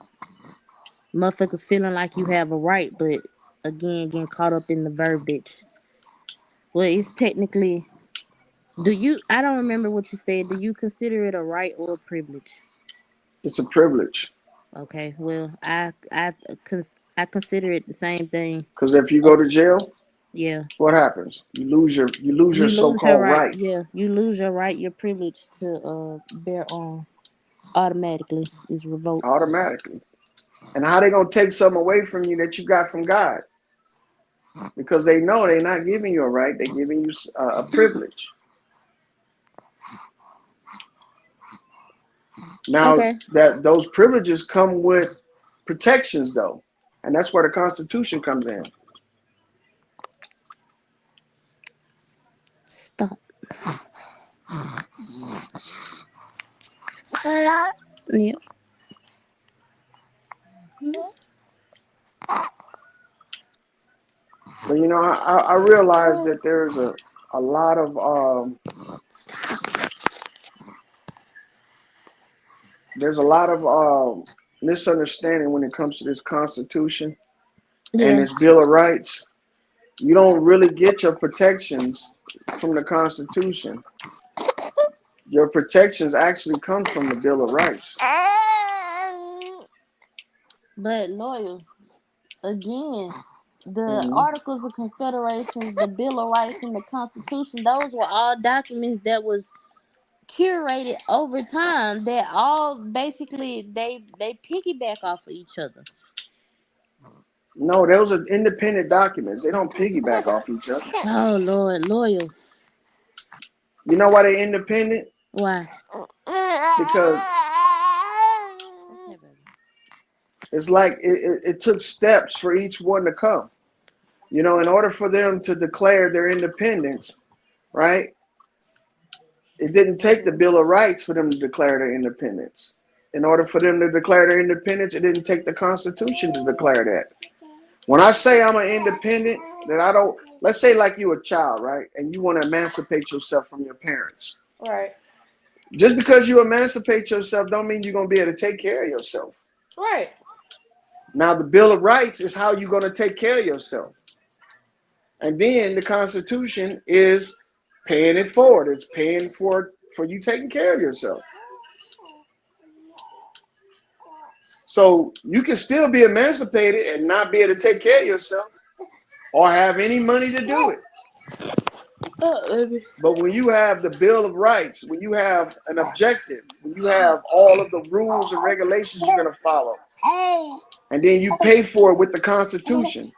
N: Motherfuckers feeling like you have a right, but again, getting caught up in the verbiage. Well, it's technically. Do you? I don't remember what you said. Do you consider it a right or a privilege?
D: It's a privilege.
N: Okay. Well, I consider it the same thing.
D: Because if you go to jail,
N: Yeah.
D: what happens? You lose your
N: You lose your
D: so-called
N: right.
D: right
N: Yeah, you lose your right, your privilege to bear arms automatically is revoked.
D: automatically. And how they gonna take something away from you that you got from God? Because they know they're not giving you a right; they're giving you a privilege. Now
N: Okay.
D: that those privileges come with protections, though, and that's where the Constitution comes in.
N: Stop. Yeah.
D: But you know, I realize that there's a lot of misunderstanding when it comes to this Constitution and
N: Yeah.
D: this Bill of Rights. You don't really get your protections from the Constitution. Your protections actually come from the Bill of Rights.
N: But loyal, again, the Articles of Confederation, the Bill of Rights, and the Constitution, those were all documents that was curated over time that all basically they piggyback off of each other.
D: No, those are independent documents. They don't piggyback off each other.
N: Oh Lord, loyal.
D: You know why they're independent?
N: Why?
D: Because it's like it took steps for each one to come. You know, in order for them to declare their independence, right? It didn't take the Bill of Rights for them to declare their independence. In order for them to declare their independence, it didn't take the Constitution to declare that. When I say I'm an independent, that I don't, let's say like you a child, right? And you want to emancipate yourself from your parents.
N: Right.
D: Just because you emancipate yourself don't mean you're going to be able to take care of yourself.
N: Right.
D: Now, the Bill of Rights is how you're going to take care of yourself. And then the Constitution is paying it forward. It's paying for you taking care of yourself. So you can still be emancipated and not be able to take care of yourself or have any money to do it. But when you have the Bill of Rights, when you have an objective, when you have all of the rules and regulations you're going to follow, and then you pay for it with the Constitution,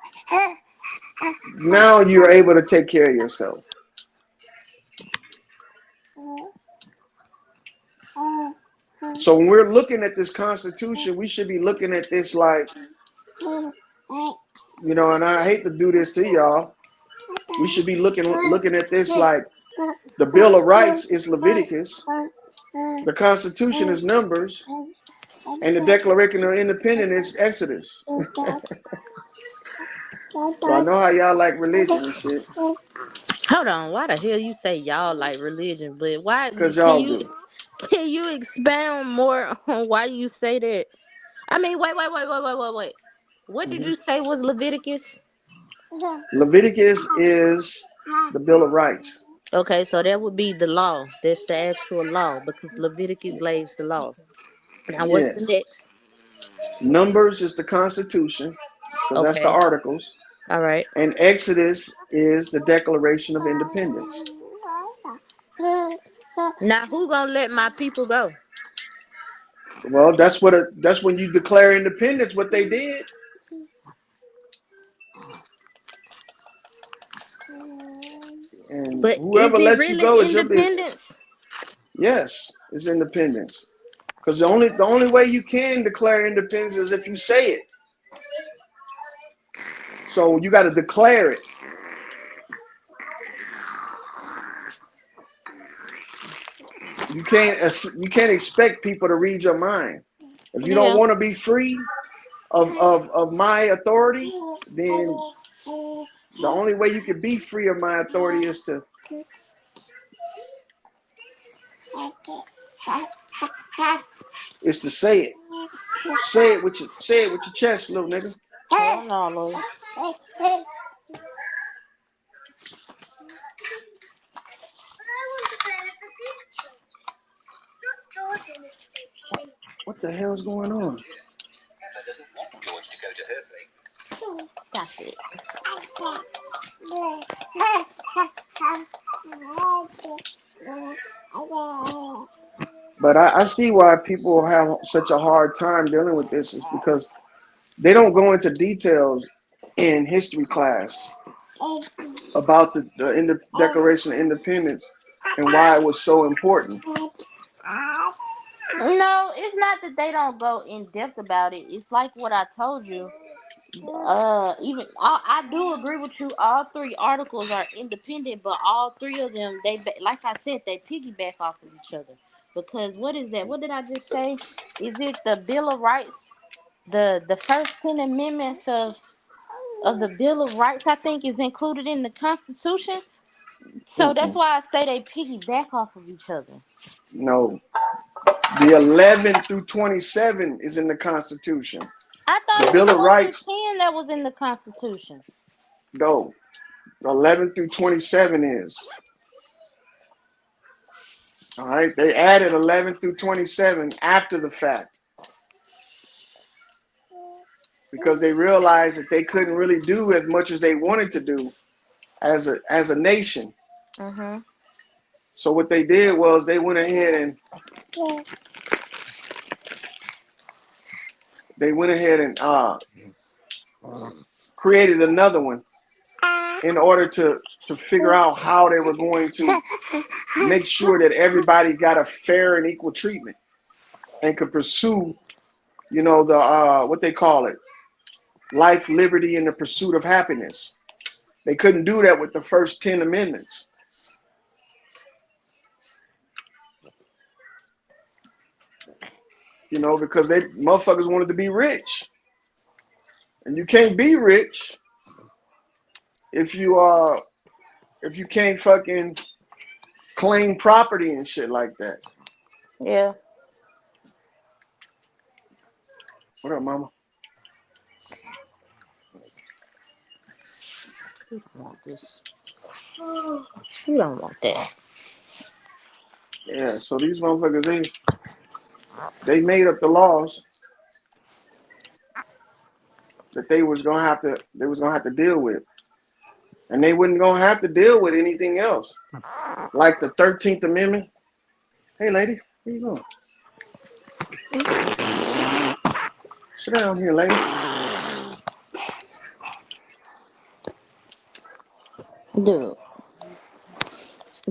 D: now you're able to take care of yourself. So when we're looking at this Constitution, we should be looking at this like, you know, and I hate to do this to y'all. We should be looking at this like the Bill of Rights is Leviticus, the Constitution is Numbers, and the Declaration of Independence is Exodus. So I know how y'all like religion and shit.
N: Hold on, why the hell you say y'all like religion? But why?
D: Because y'all do.
N: Can you expound more on why you say that? I mean, wait. What did you say was Leviticus?
D: Leviticus is the Bill of Rights.
N: Okay, so that would be the law. That's the actual law because Leviticus lays the law. Now, what's the next?
D: Numbers is the Constitution because that's the articles.
N: All right.
D: And Exodus is the Declaration of Independence.
N: Now, who gonna let my people go?
D: Well, that's when you declare independence. What they did. And
N: but
D: whoever
N: is it
D: lets
N: really
D: you go is your business.
N: independence?
D: Yes, it's independence. Because the only way you can declare independence is if you say it. So you got to declare it. You can't expect people to read your mind. If you don't
N: Yeah.
D: want to be free of my authority, then the only way you can be free of my authority is to say it. Say it with your chest, little nigga.
N: Hell no, Lord.
D: What the hell's going on?
N: Stop it.
D: But I see why people have such a hard time dealing with this is because they don't go into details in history class about the Declaration of Independence and why it was so important.
N: No, it's not that they don't go in depth about it. It's like what I told you. Even I do agree with you. All three articles are independent, but all three of them, like I said, they piggyback off of each other. Because what is that? What did I just say? Is it the Bill of Rights? The first 10 amendments of the Bill of Rights, I think, is included in the Constitution. So that's why I say they piggyback off of each other.
D: No. The 11 through 27 is in the Constitution.
N: I thought
D: the Bill of Rights.
N: 10 that was in the Constitution.
D: No. 11 through 27 is. All right. They added 11 through 27 after the fact. Because they realized that they couldn't really do as much as they wanted to do as a nation.
N: Mm-hmm.
D: So what they did was they went ahead and created another one in order to figure out how they were going to make sure that everybody got a fair and equal treatment and could pursue, the what they call it, life, liberty, and the pursuit of happiness. They couldn't do that with the first 10 amendments. Because they motherfuckers wanted to be rich. And you can't be rich if you can't fucking claim property and shit like that.
N: Yeah.
D: What up, mama?
N: You don't want this. You don't want that.
D: Yeah, so these motherfuckers, they made up the laws that they was gonna have to deal with. And they wasn't gonna have to deal with anything else. Like the 13th Amendment. Hey lady, where you going? Sit down here, lady.
N: Dude.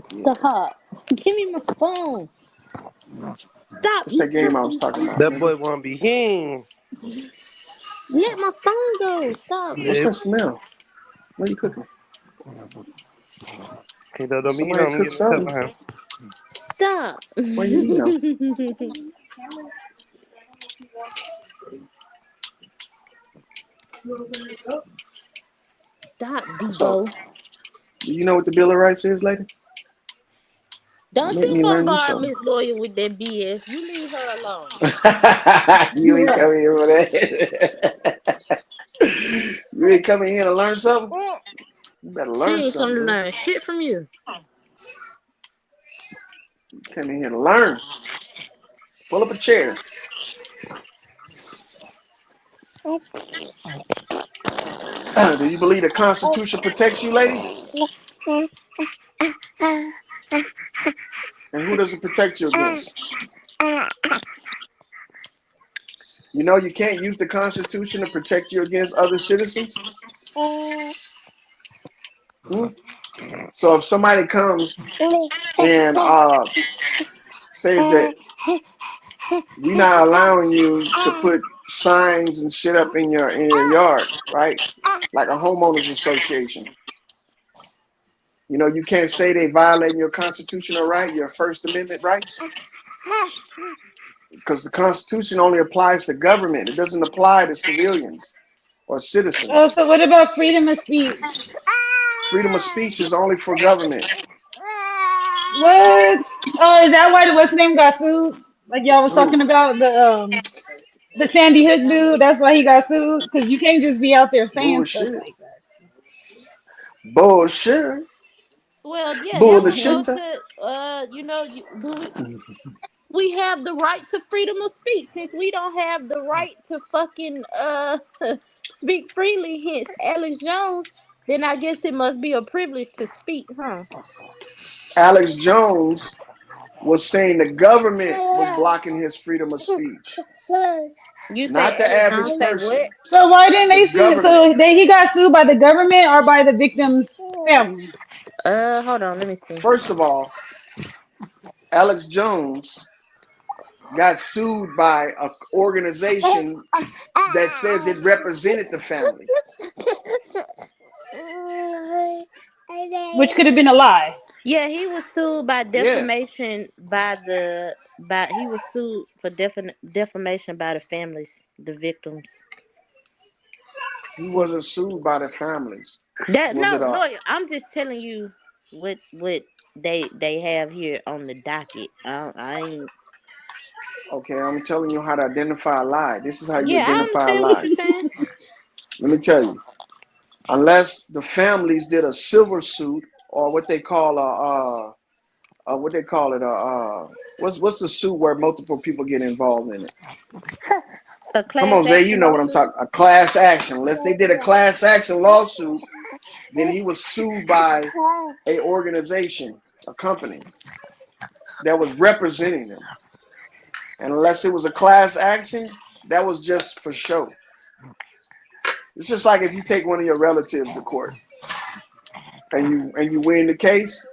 N: Stop. Give me my phone. Stop.
D: What's that game I was talking about?
M: That boy want to be hing.
N: Let my phone go. Stop.
D: What's that smell? What are you cooking?
M: Hey, don't be
D: Somebody
M: eating.
D: cook something.
N: Stop.
D: What are you eating?
N: Stop, Debo.
D: So, do you know what the Bill of Rights is, lady?
N: Don't
D: Make
N: you
D: me learn
N: bombard
D: something.
N: Miss Lawyer with that BS. You leave her alone.
D: You ain't coming here for that. You ain't coming here to learn something? You better
N: She
D: learn
N: ain't come
D: something.
N: to
D: Dude.
N: learn shit from you.
D: You came in here to learn. Pull up a chair. Do you believe the Constitution protects you, lady? And who does it protect you against? You know you can't use the Constitution to protect you against other citizens? So if somebody comes and says that we're not allowing you to put signs and shit up in your yard, right? Like a homeowners association. You know, you can't say they violating your constitutional right, your First Amendment rights, because the Constitution only applies to government. It doesn't apply to civilians or
O: Oh,
D: citizens.
O: so what about freedom of speech?
D: Freedom of speech is only for government.
O: What? Oh, is that why what's his name got sued? Like y'all was
D: Who?
O: talking about the Sandy Hook dude. That's why he got sued because you can't just be out there saying stuff
D: Bullshit.
O: like that.
D: Bullshit.
N: Well, yeah, that would go
D: Bullshit.
N: to we have the right to freedom of speech since we don't have the right to fucking speak freely, hence Alex Jones, then I guess it must be a privilege to speak, huh?
D: Alex Jones was saying the government was blocking his freedom of speech,
N: You say
D: not the
N: Alex
D: average
N: Jones say
D: person.
N: what?
O: So why didn't
D: The
O: they sue?
D: government.
O: So he got sued by the government or by the victim's family?
N: Hold on, let me see.
D: First of all, Alex Jones got sued by an organization that says it represented the family.
O: Which could have been a lie.
N: Yeah, he was sued by
D: Yeah,
N: defamation he was sued for defamation by the families, the victims.
D: he wasn't sued by the families.
N: That
D: Was it
N: no,
D: a
N: lawyer, I'm just telling you what they have here on the docket. I ain't.
D: okay? I'm telling you how to identify a lie. This is how you
N: Yeah, I
D: identify a
N: understand what
D: lie.
N: you're saying.
D: Let me tell you. Unless the families did a civil suit or what they call what they call it what's the suit where multiple people get involved in it?
N: A
D: Come
N: class
D: on, Zay, you
N: action
D: know what I'm
N: lawsuit.
D: talking. A class action. Unless they did a class action lawsuit, then he was sued by a organization, a company that was representing them. And unless it was a class action, that was just for show. It's just like if you take one of your relatives to court and you win the case,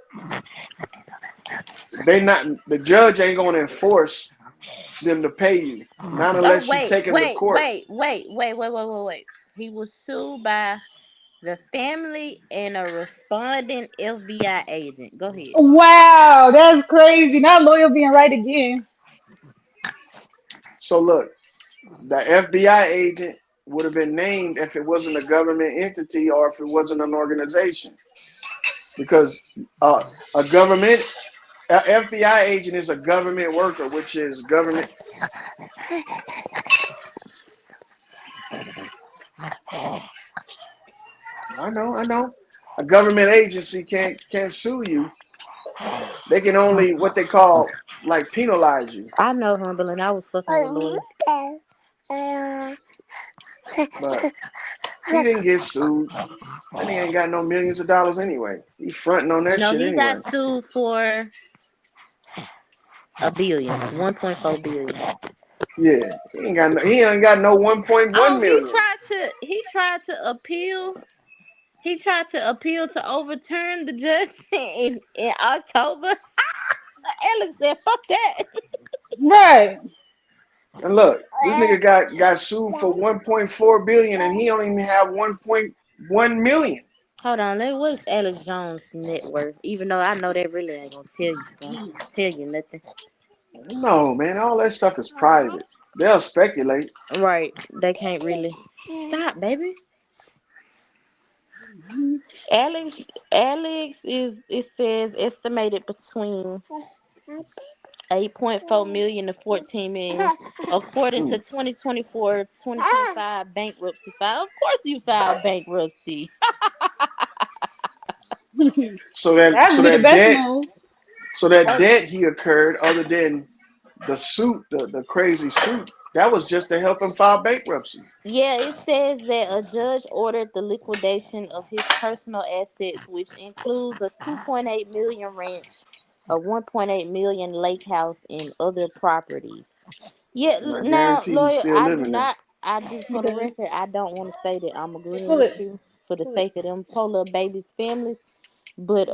D: the judge ain't gonna enforce them to pay you. Not
N: Oh
D: unless you
N: wait,
D: take them to
N: wait,
D: court.
N: wait, wait, wait, wait, wait, wait, wait. He was sued by the family and a responding FBI agent. Go ahead.
O: Wow, that's crazy. Not lawyer being right again.
D: So look, the FBI agent would have been named if it wasn't a government entity or if it wasn't an organization. Because a FBI agent is a government worker, which is government. I know. A government agency can't sue you. They can only what they call like penalize you.
N: I know, Humble, and I was fucking with lawyer.
D: But he didn't get sued. And he ain't got no millions of dollars anyway. He fronting on that
N: No,
D: shit
N: he
D: anyway.
N: got sued for $1.4 billion.
D: Yeah, he ain't got no 1.1
N: Oh,
D: million.
N: he tried to appeal. He tried to appeal to overturn the judgment in October. Alex said, "Fuck that."
O: Right.
D: And look, this nigga got sued for 1.4 billion, and he don't even have 1.1 million.
N: Hold on, what is Alex Jones' net worth? Even though I know that really ain't gonna tell you nothing.
D: No, man, all that stuff is private. They'll speculate.
N: Right? They can't really stop, baby. Alex is, it says, estimated between 8.4 million to 14 million, according to 2024-2025 bankruptcy file. Of course, you filed bankruptcy.
D: So
O: That'd be the
D: that
O: best
D: debt,
O: move.
D: he occurred other than the suit, the crazy suit. That was just to help him file bankruptcy.
N: Yeah, it says that a judge ordered the liquidation of his personal assets, which includes a 2.8 million ranch, a 1.8 million lake house, and other properties. Yeah,
D: And I
N: now,
D: guarantee he's
N: lawyer,
D: still living there.
N: for the record, I don't want to say that I'm agreeing
O: Pull
N: with
O: it.
N: you for the sake of them poor little babies' families, but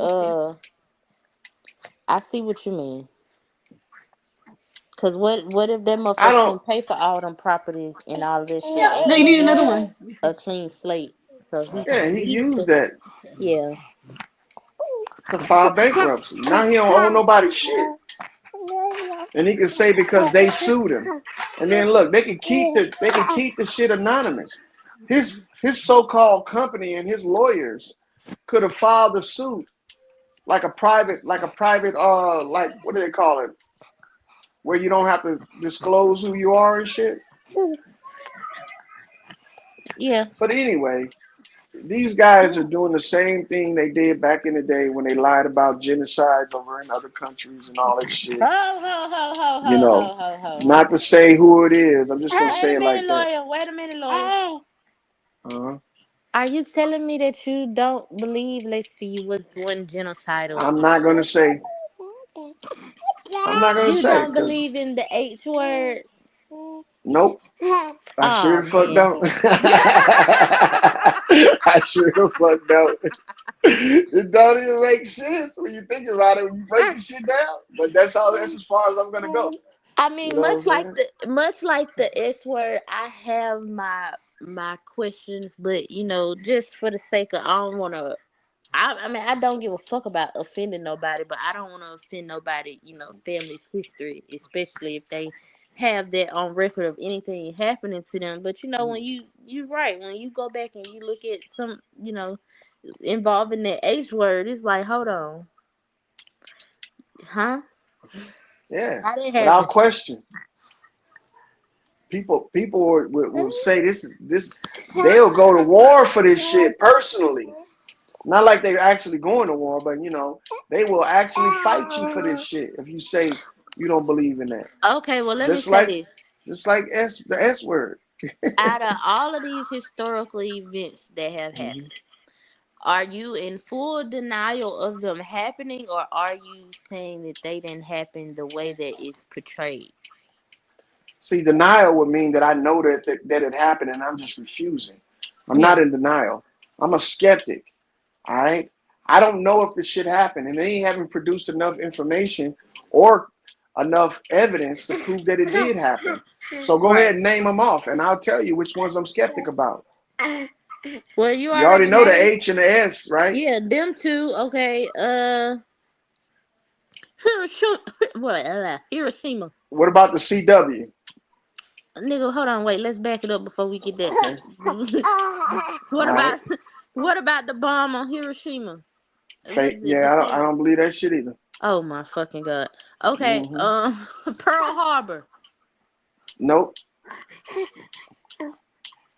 N: I see what you mean. Cause what if that
D: I
N: motherfucker
D: don't.
N: can pay for all them properties and all of this shit, and
O: No, you
N: he
O: need another
N: used
O: one.
N: a clean slate, so he
D: Yeah, he
N: needed
D: used
N: to,
D: that.
N: yeah.
D: to file bankruptcy. Now he don't owe nobody shit. And he can say because they sued him. And then look, they can keep the shit anonymous. His so-called company and his lawyers could have filed a suit like a private like what do they call it? Where you don't have to disclose who you are and shit.
N: Yeah.
D: But anyway, these guys are doing the same thing they did back in the day when they lied about genocides over in other countries and all that shit. You know, not to say who it is. I'm just gonna say it like that.
N: Wait a minute, lawyer.
D: Uh-huh.
N: Are you telling me that you don't believe, let's see, was one genocidal?
D: I'm not gonna say. I'm not gonna
N: You
D: say.
N: don't believe in the H word?
D: Nope. I sure the fuck don't. I sure the fuck don't. It don't even make sense when you think about it, when you break the shit down. But that's as far as I'm gonna go.
N: I mean,
D: You know
N: much like the S word, I have my questions, but just for the sake of, I don't want to. I mean, I don't give a fuck about offending nobody, but I don't want to offend nobody. Family's history, especially if they have that on record of anything happening to them. But when you're right, when you go back and you look at some, involving that H word, it's like, hold on, huh?
D: Yeah,
N: How did it
D: without
N: happen?
D: question. People will say this. They'll go to war for this shit personally. Not like they're actually going to war, but they will actually fight you for this shit if you say you don't believe in that.
N: Okay, well, let me say this.
D: Just like the S word.
N: Out of all of these historical events that have happened, are you in full denial of them happening, or are you saying that they didn't happen the way that it's portrayed?
D: See, denial would mean that I know that it happened and I'm just refusing. I'm not in denial. I'm a skeptic. All right? I don't know if this shit happened, and they haven't produced enough information or enough evidence to prove that it did happen. So go ahead and name them off, and I'll tell you which ones I'm skeptic about.
N: Well, you
D: already know the H and the S, right?
N: Yeah, them two. Okay. Hiroshima.
D: What about the CW?
N: Nigga, hold on, wait. Let's back it up before we get that. What about the bomb on Hiroshima?
D: Fake. Yeah, I don't believe that shit either.
N: Oh my fucking god. Okay. Pearl Harbor.
D: Nope.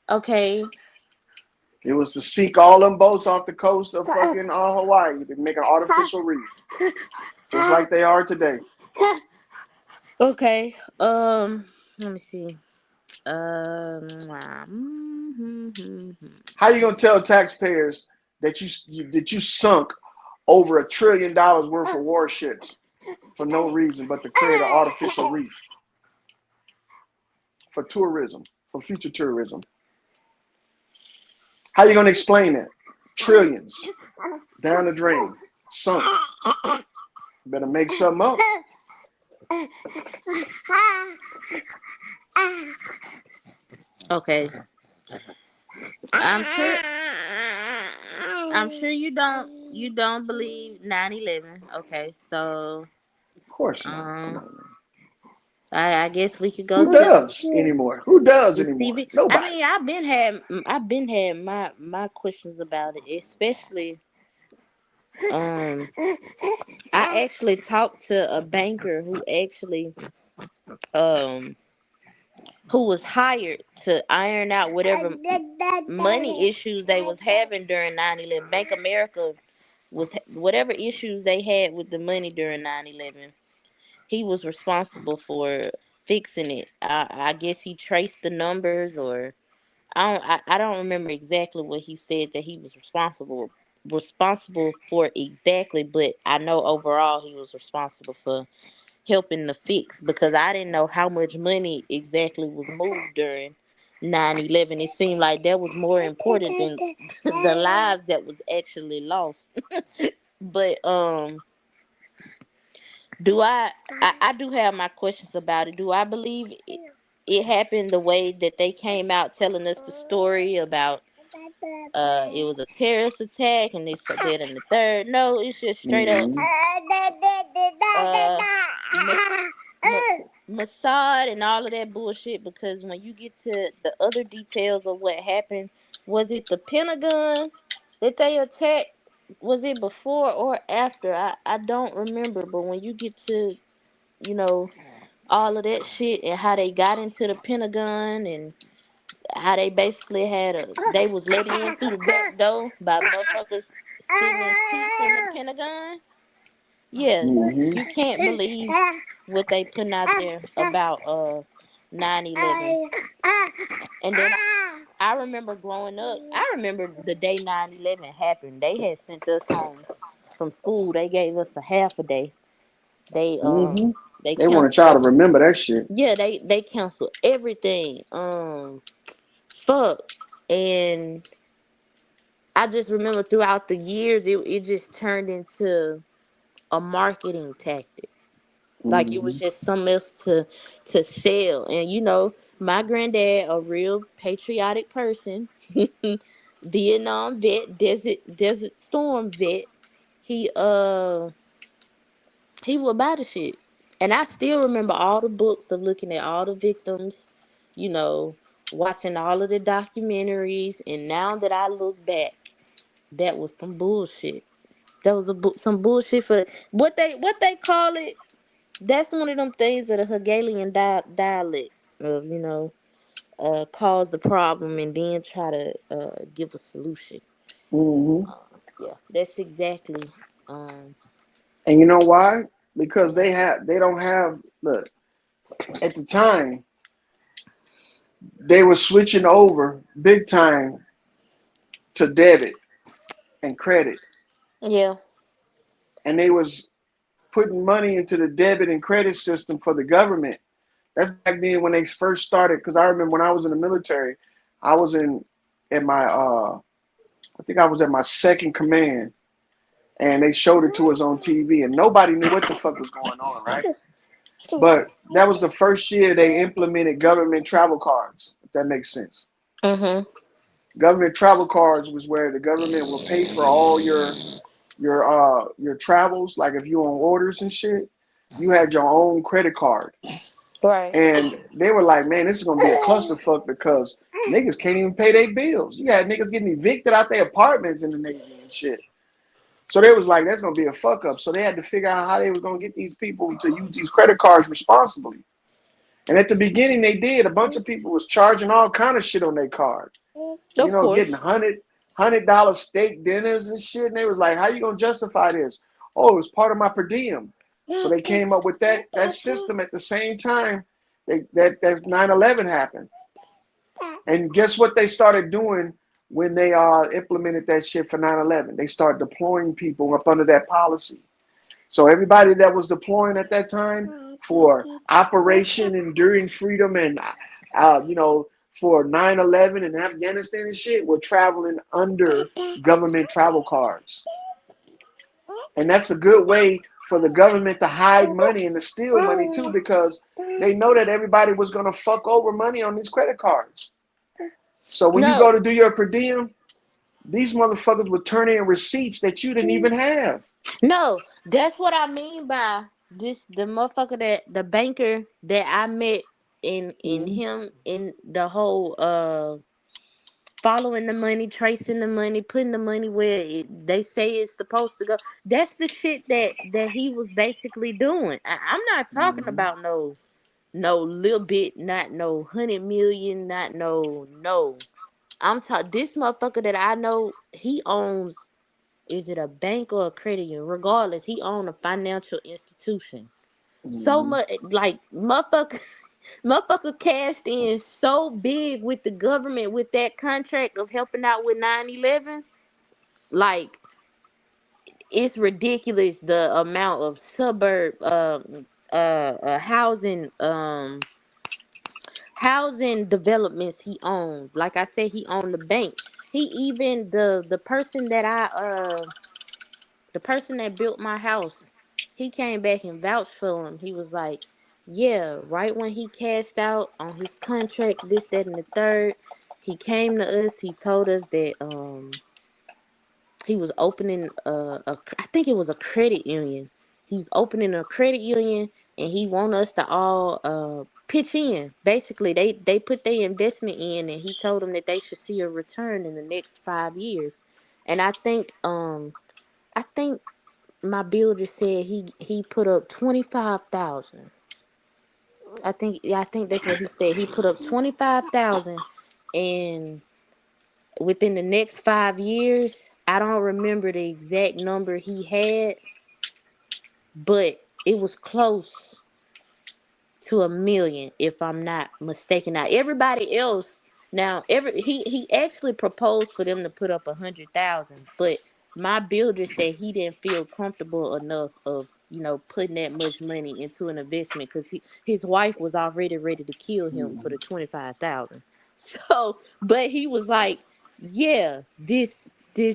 N: Okay.
D: It was to sink all them boats off the coast of fucking Hawaii to make an artificial reef, just like they are today.
N: Okay. Let me see.
D: How you gonna tell taxpayers that you sunk over $1 trillion worth of warships for no reason but to create an artificial reef for tourism, for future tourism? How you gonna explain that? Trillions down the drain, sunk. Better make something up.
N: Okay. I'm sure you don't believe 9/11. Okay, so
D: of course not.
N: I guess we could go.
D: Who does anymore? Who does anymore? Nobody.
N: I mean, I've been had my questions about it, especially. I actually talked to a banker who actually who was hired to iron out whatever money issues they was having during 9/11. Bank America was whatever issues they had with the money during 9/11. He was responsible for fixing it. I guess he traced the numbers, or I don't remember exactly what he said that he was responsible for exactly, but I know overall he was responsible for helping the fix, because I didn't know how much money exactly was moved during 9/11. It seemed like that was more important than the lives that was actually lost. But do I do have my questions about it. Do I believe it happened the way that they came out telling us the story about it was a terrorist attack, and this, that, and the third. No, it's just straight up Mossad and all of that bullshit. Because when you get to the other details of what happened, was it the Pentagon that they attacked? Was it before or after? I don't remember. But when you get to, you know, all of that shit and how they got into the Pentagon and how they basically they was let in through the back door by motherfuckers sitting in seats in the Pentagon. Yeah, you can't believe what they putting out there about 9/11. And then I remember growing up, I remember the day 9/11 happened. They had sent us home from school. They gave us a half a day. They they
D: They wanted y'all to
N: canceled.
D: remember that shit.
N: Yeah, they canceled everything. Fuck. And I just remember throughout the years it just turned into a marketing tactic. Like it was just something else to sell. And you know, my granddad, a real patriotic person, Vietnam vet, Desert Storm vet, he he would buy the shit. And I still remember all the books of looking at all the victims, you know, watching all of the documentaries. And now that I look back, that was some bullshit. That was some bullshit for what they call it. That's one of them things of the Hegelian dialect of, you know, cause the problem and then try to give a solution. Yeah, that's exactly. Um,
D: And you know why? Because they don't have, look, at the time they were switching over big time to debit and credit.
N: yeah.
D: And they was putting money into the debit and credit system for the government. That's back then when they first started. Because I remember when I was in the military, I was at my I think I was at my second command, and they showed it to us on TV, and nobody knew what the fuck was going on, right? But that was the first year they implemented government travel cards, if that makes sense. Government travel cards was where the government will pay for all your travels. Like if you on orders and shit, you had your own credit card.
N: Right.
D: And they were like, man, this is gonna be a clusterfuck because niggas can't even pay their bills. You had niggas getting evicted out their apartments in the Navy and shit. So they was like, that's gonna be a fuck up. So they had to figure out how they were gonna get these people to use these credit cards responsibly. And at the beginning they did. A bunch of people was charging all kind of shit on their card. You know, getting $100 steak dinners and shit. And they was like, how you gonna justify this? Oh, it was part of my per diem. So they came up with that system at the same time that 9/11 happened. And guess what they started doing when they implemented that shit for 9/11? They started deploying people up under that policy. So everybody that was deploying at that time for Operation Enduring Freedom and you know, for 9/11 and Afghanistan and shit were traveling under government travel cards. And that's a good way for the government to hide money and to steal money too, because they know that everybody was gonna fuck over money on these credit cards. So when you go to do your per diem, these motherfuckers would turn in receipts that you didn't even have.
N: No, that's what I mean by this. The motherfucker the banker that I met in him in the whole following the money, tracing the money, putting the money where they say it's supposed to go. That's the shit that he was basically doing. I'm not talking about no little bit, not no 100 million, not no. I'm talking this motherfucker that I know. He owns. Is it a bank or a credit union? Regardless, he owned a financial institution. So much, like motherfucker cashed in so big with the government with that contract of helping out with 9/11. Like it's ridiculous the amount of suburb housing developments he owned. Like I said, he owned the bank. He even the person that built my house, he came back and vouched for him. He was like, yeah, right when he cashed out on his contract, this, that, and the third, He came to us. He told us that he was opening I think it was a credit union. He was opening a credit union, and he want us to all pitch in. Basically, they put their investment in, and he told them that they should see a return in the next 5 years. And I think my builder said he put up 25,000. I think that's what he said. He put up 25,000, and within the next 5 years, I don't remember the exact number he had, but it was close to 1 million, if I'm not mistaken. Now everybody else, he actually proposed for them to put up 100,000, but my builder said he didn't feel comfortable enough of putting that much money into an investment, because his wife was already ready to kill him for the 25,000. So, but he was like, yeah, this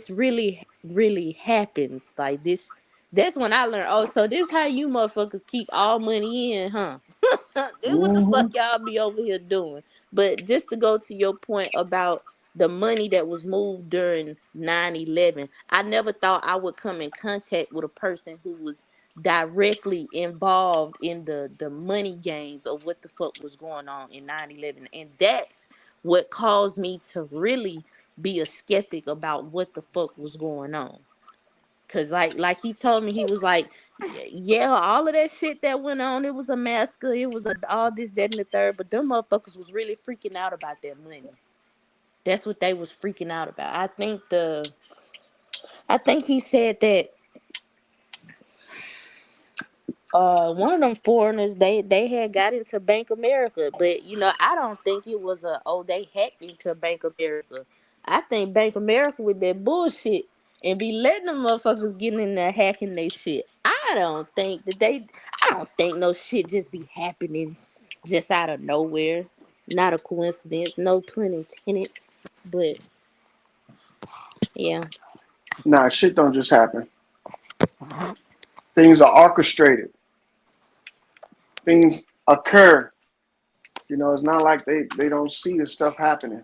N: really happens like this. That's when I learned. Oh, so this how you motherfuckers keep all money in, huh? This what the fuck y'all be over here doing. But just to go to your point about the money that was moved during 9/11, I never thought I would come in contact with a person who was directly involved in the money games of what the fuck was going on in 9/11. And that's what caused me to really be a skeptic about what the fuck was going on. Cause like he told me, he was like, yeah, all of that shit that went on, it was a massacre, it was all this, that, and the third, but them motherfuckers was really freaking out about their money. That's what they was freaking out about. I think he said that one of them foreigners, they had got into Bank America, but I don't think it was they hacked into Bank America. I think Bank America with that bullshit and be letting them motherfuckers get in there hacking they shit. I don't think no shit just be happening just out of nowhere. Not a coincidence, no pun intended. But yeah.
D: Nah, shit don't just happen. Things are orchestrated. Things occur. It's not like they don't see the stuff happening.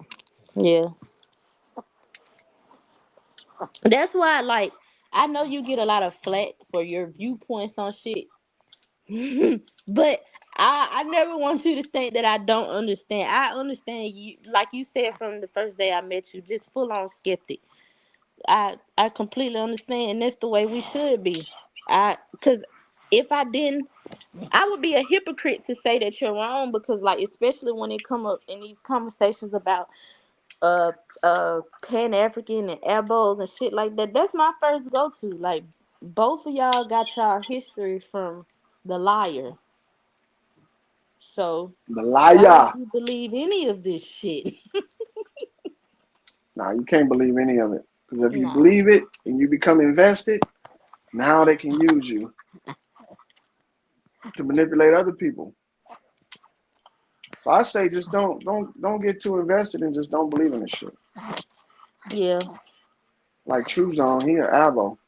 N: Yeah. That's why, like, I know you get a lot of flack for your viewpoints on shit, but I never want you to think that I don't understand. I understand you, like you said from the first day I met you, just full on skeptic. I completely understand, and that's the way we should be. Because if I didn't, I would be a hypocrite to say that you're wrong, because, like, especially when it come up in these conversations about uh Pan African and elbows and shit like that. That's my first go to. Like, both of y'all got y'all history from The Liar. So
D: The
N: why would
D: liar.
N: you believe any of this shit?
D: Nah, you can't believe any of it. Because if you
N: Nah.
D: believe it and you become invested, now they can use you to manipulate other people. So I say just don't get too invested and just don't believe in this shit.
N: Yeah.
D: Like True Zone, he an abo.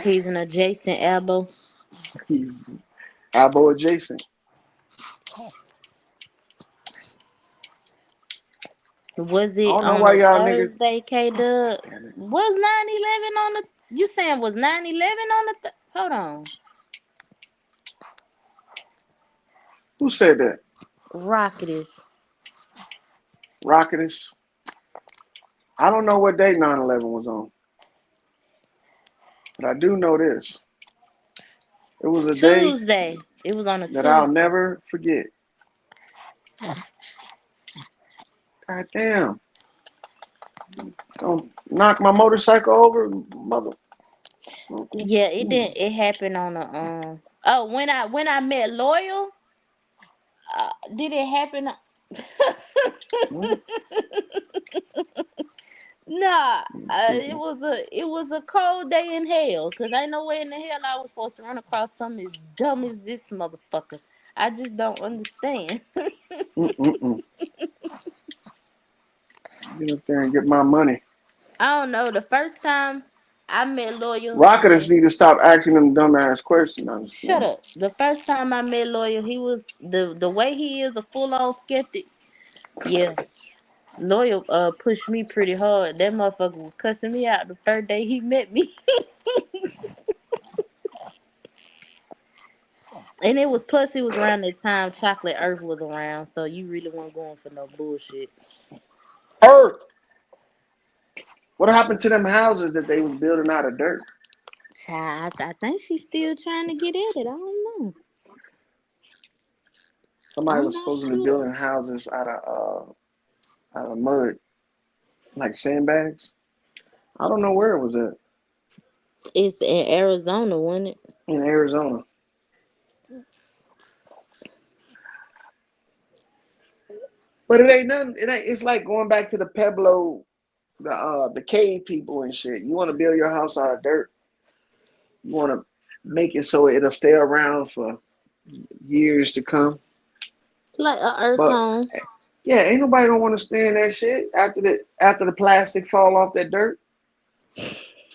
N: He's an adjacent elbow.
D: He's abo adjacent.
N: Was
D: I
N: it
D: don't know
N: on
D: why
N: a
D: y'all niggas.
N: Thursday, K Dub? Was 9/11 on the? You saying was 9/11 on the? Hold on.
D: Who said that?
N: Rocketus.
D: Rocketus. I don't know what day 9/11 was on, but I do know this. It was a day
N: Tuesday. It was on a
D: that I'll
N: Tuesday.
D: never forget. God damn. Don't knock my motorcycle over, mother.
N: Yeah, it didn't. It happened on a when I met Loyal. Did it happen? Nah, it was a cold day in hell. Cause ain't no way in the hell I was supposed to run across something as dumb as this motherfucker. I just don't understand.
D: Get up there and get my money.
N: I don't know. The first time I met Loyal,
D: Rocketus need to stop asking them dumbass questions.
N: shut up. The first time I met Loyal, he was the way he is, a full on skeptic. Yeah. Loyal pushed me pretty hard. That motherfucker was cussing me out the third day he met me. And it was around that time Chocolate Earth was around, so you really weren't going for no bullshit.
D: Earth. What happened to them houses that they was building out of dirt?
N: Child, I think she's still trying to get at it. I don't know.
D: Somebody
N: I'm
D: was
N: not
D: supposed to be
N: sure.
D: building houses out of mud, like sandbags. I don't know where it was at.
N: It's in Arizona, wasn't it?
D: In Arizona. But it ain't nothing. It ain't. It's like going back to the Pueblo, the cave people and shit. You want to build your house out of dirt. You want to make it so it'll stay around for years to come.
N: Like a Earth
D: But
N: home.
D: yeah, ain't nobody gonna want to stand that shit after the plastic fall off that dirt.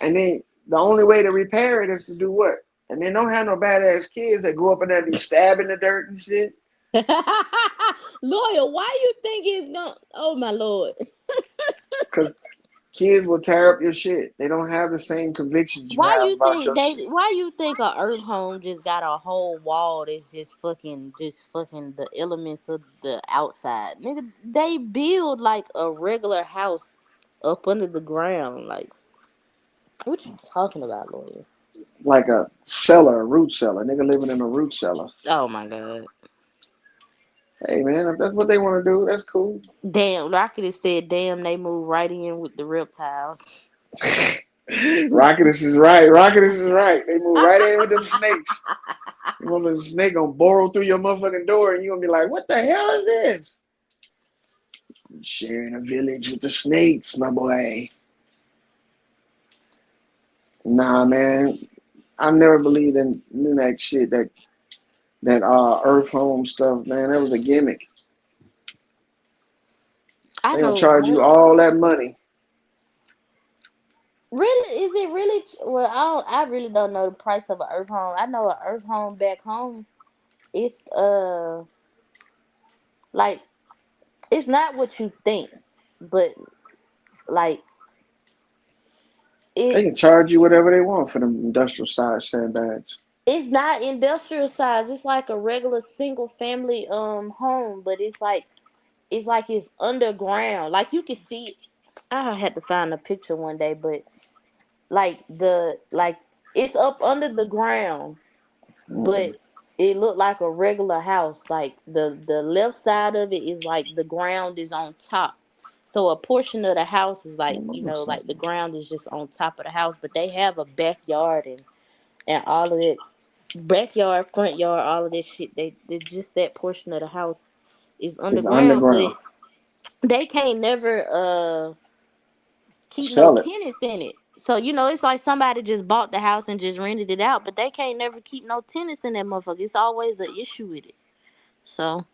D: And then the only way to repair it is to do what? And they don't have no badass kids that go up in there and be stabbing the dirt and shit.
N: Loyal, why you think it's going? Oh my lord!
D: Because kids will tear up your shit. They don't have the same convictions you
N: Why
D: have
N: you
D: about
N: think
D: your
N: they?
D: shit.
N: Why you think a Earth home just got a whole wall that's just fucking the elements of the outside? Nigga, they build like a regular house up under the ground. Like, what you talking about, Loyal?
D: Like a cellar, a root cellar. Nigga living in a root cellar.
N: Oh my god!
D: Hey man, if that's what they want to do, that's cool.
N: Damn, Rocket has said, "Damn, they move right in with the reptiles."
D: Rocketus is right. Rocketus is right. They move right in with them snakes. You know, the snake gonna burrow through your motherfucking door, and you gonna be like, "What the hell is this?" Sharing a village with the snakes, my boy. Nah, man, I never believed in that shit. That Earth home stuff, man. That was a gimmick.
N: I
D: They gonna
N: know
D: charge you
N: one.
D: all that money.
N: Really? Is it really? Well, I really don't know the price of an Earth home. I know an Earth home back home. It's like it's not what you think, but like
D: They
N: it.
D: can charge you whatever they want for them industrial size sandbags.
N: It's not industrial size. It's like a regular single family home, but it's underground. Like you can see. I had to find a picture one day, but like it's up under the ground,
D: Mm.
N: but it looked like a regular house. Like the left side of it is like the ground is on top. So a portion of the house is like, like the ground is just on top of the house, but they have a backyard and all of it, backyard, front yard, all of this shit. They just that portion of the house is
D: It's
N: underground, but
D: underground.
N: they can't never keep no
D: Sell it.
N: tenants in it. So it's like somebody just bought the house and just rented it out, but they can't never keep no tenants in that motherfucker. It's always an issue with it. So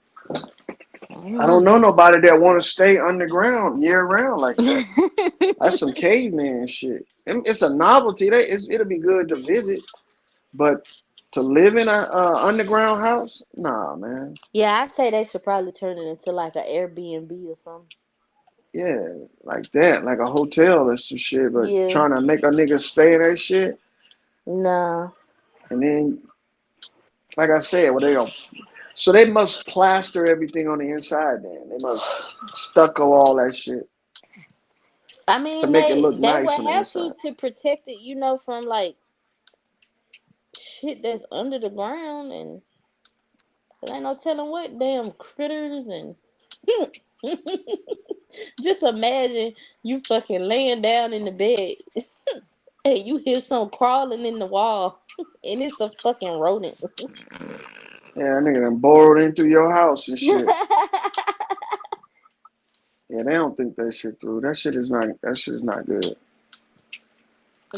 N: I don't
D: I don't
N: know.
D: know nobody that want to stay underground year round like that. That's some caveman shit. It's a novelty. It'll be good to visit, but to live in a underground house, nah, man.
N: Yeah, I say they should probably turn it into like an Airbnb or something.
D: Yeah, like that, like a hotel or some shit. But
N: Yeah,
D: trying to make a nigga stay in that shit,
N: nah.
D: and then, like I said, well, they don't. So they must plaster everything on the inside. Then they must stucco all that shit
N: I
D: to
N: mean,
D: make it look
N: they
D: nice
N: would
D: on the
N: have
D: inside.
N: to protect it, from like shit that's under the ground, and there ain't no telling what damn critters and. Just imagine you fucking laying down in the bed and you hear something crawling in the wall and it's a fucking rodent.
D: Yeah, that nigga done borrowed in through your house and shit. Yeah, they don't think that shit through. That shit is not good.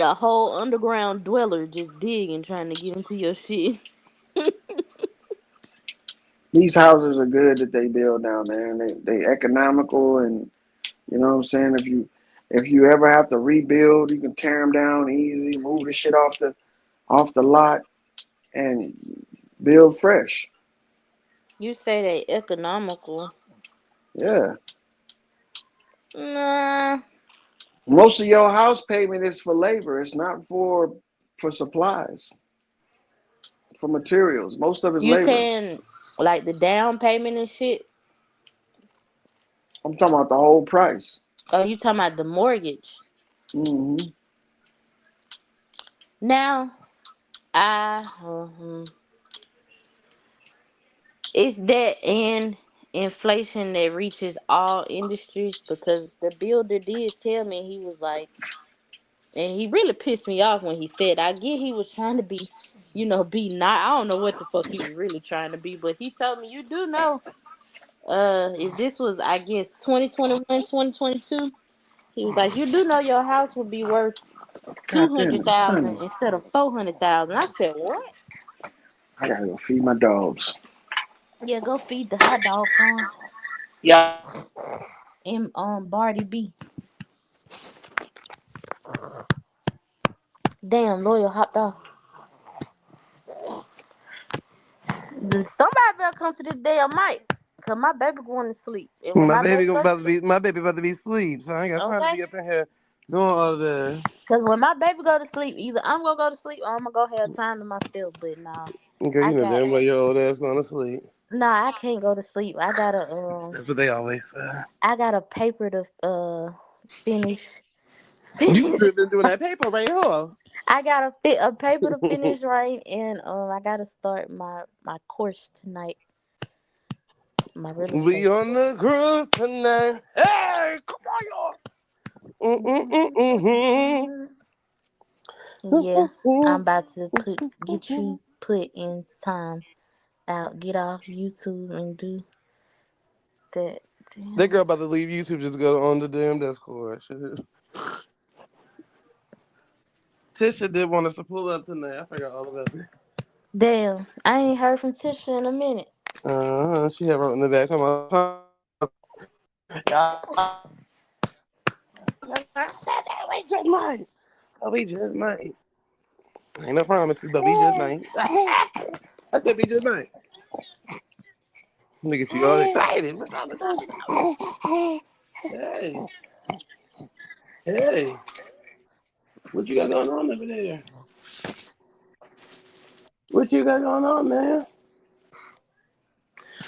N: A whole underground dweller just digging trying to get into your shit.
D: These houses are good that they build down there, and they economical, and you know what I'm saying. If you ever have to rebuild, you can tear them down easy, move the shit off the lot, and build fresh.
N: You say they economical.
D: Yeah,
N: Nah.
D: Most of your house payment is for labor. It's not for supplies, for materials. Most of it's
N: You
D: labor.
N: saying like the down payment and shit?
D: I'm talking about the whole price.
N: Oh, you talking about the mortgage?
D: Hmm.
N: Now, it's that and inflation that reaches all industries because the builder did tell me he was like, and he really pissed me off when he said, I get he was trying to be, be not. I don't know what the fuck he was really trying to be, but he told me, you do know, if this was, I guess, 2021, 2022, he was like, you do know your house would be worth
D: God damn it,
N: 200,000
D: Sonny.
N: instead of 400,000. I said, what?
D: I gotta go feed my dogs.
N: Yeah, go feed the hot dog farm
D: Yeah.
N: in Barty B. Damn, loyal hot dog. Somebody better come to this damn mic, cause my baby going to sleep. And when
M: My
N: my baby
M: baby
N: go to
M: about to
N: sleep,
M: be asleep, so I ain't got time to
N: okay?
M: be up in here doing all this.
N: Cause when my baby go to sleep, either I'm gonna go to sleep or I'm gonna go have time to myself. But nah,
M: Girl,
N: I
M: you know
N: got
M: damn well your old ass going to sleep.
N: nah, I can't go to sleep.
M: That's what they always say.
N: I got a paper to finish.
M: You
N: Finish.
M: could have been doing that paper right here.
N: I got a paper to finish right, and I gotta start my course tonight. My real
M: We
N: estate
M: on
N: course.
M: the cruise tonight. Hey, come on, y'all.
N: Yeah, I'm about to get you put in time out. Get off YouTube and do that.
M: That
N: Damn.
M: girl about to leave YouTube just to go on the damn Discord. Tisha did want us to pull up tonight. I forgot all about it.
N: Damn, I ain't heard from Tisha in a minute.
M: She had wrote in the back. We just might. Oh, we just might. Ain't no promises, but we just might. I said we just might. Look at you all excited. What's up? What's up? Hey, hey. What you got going on over there? What you got going on, man?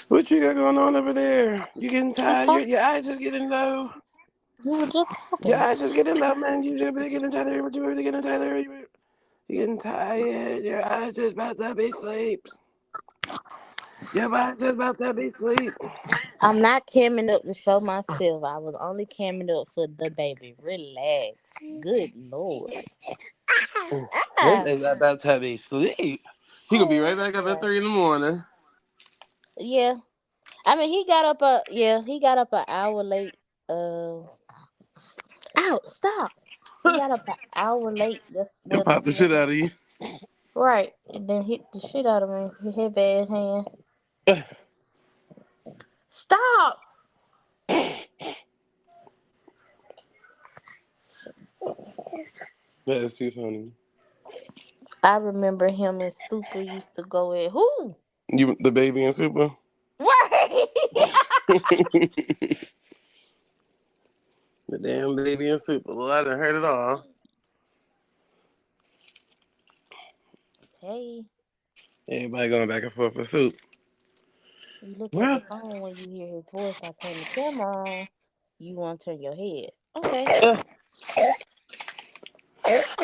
M: What you got going on over there? You getting tired? Your eyes just getting low.
N: You were just
M: Your
N: talking.
M: eyes just getting low, man. You just getting tired. What you really getting tired? You getting tired. Your eyes just about to be asleep. Your eyes just about to be asleep.
N: I'm not camming up to show myself. I was only camming up for the baby. Relax. Good Lord.
M: Him
N: Ah.
M: is about to be asleep. He gonna be right back up at 3 in the morning.
N: Yeah. I mean, he got up an hour late. Ow, stop. He got up an hour late.
M: He'll pop
N: This
M: the shit
N: morning.
M: out of you.
N: Right. And then hit the shit out of me. His heavy ass hand. Stop.
M: That is too funny.
N: I remember him and Super used to go at who?
M: You, the baby and Super.
N: Right.
M: The damn baby and Super. Well, I done heard it all.
N: Hey,
M: Everybody going back and forth for Soup.
N: you look at the
M: Well,
N: phone when you hear his voice. I turn the camera on. You want to turn your head. Okay.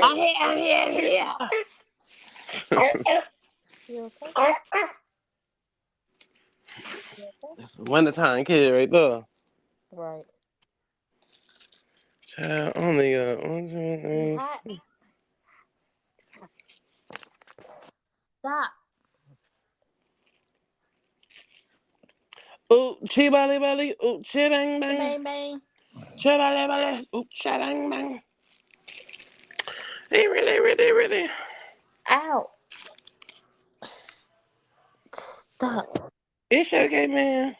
M: I'm here, I'm here, I'm here.
N: You okay? You okay?
M: That's a wintertime kid right there.
N: Right.
M: Child, only
N: You hot? Stop.
M: ooh, chi bali bali, ooh, chi bang bang,
N: Bang bang.
M: chi bali bali, ooh, chi bang bang. He really, really, really.
N: Ow. Stop.
M: It's okay, man.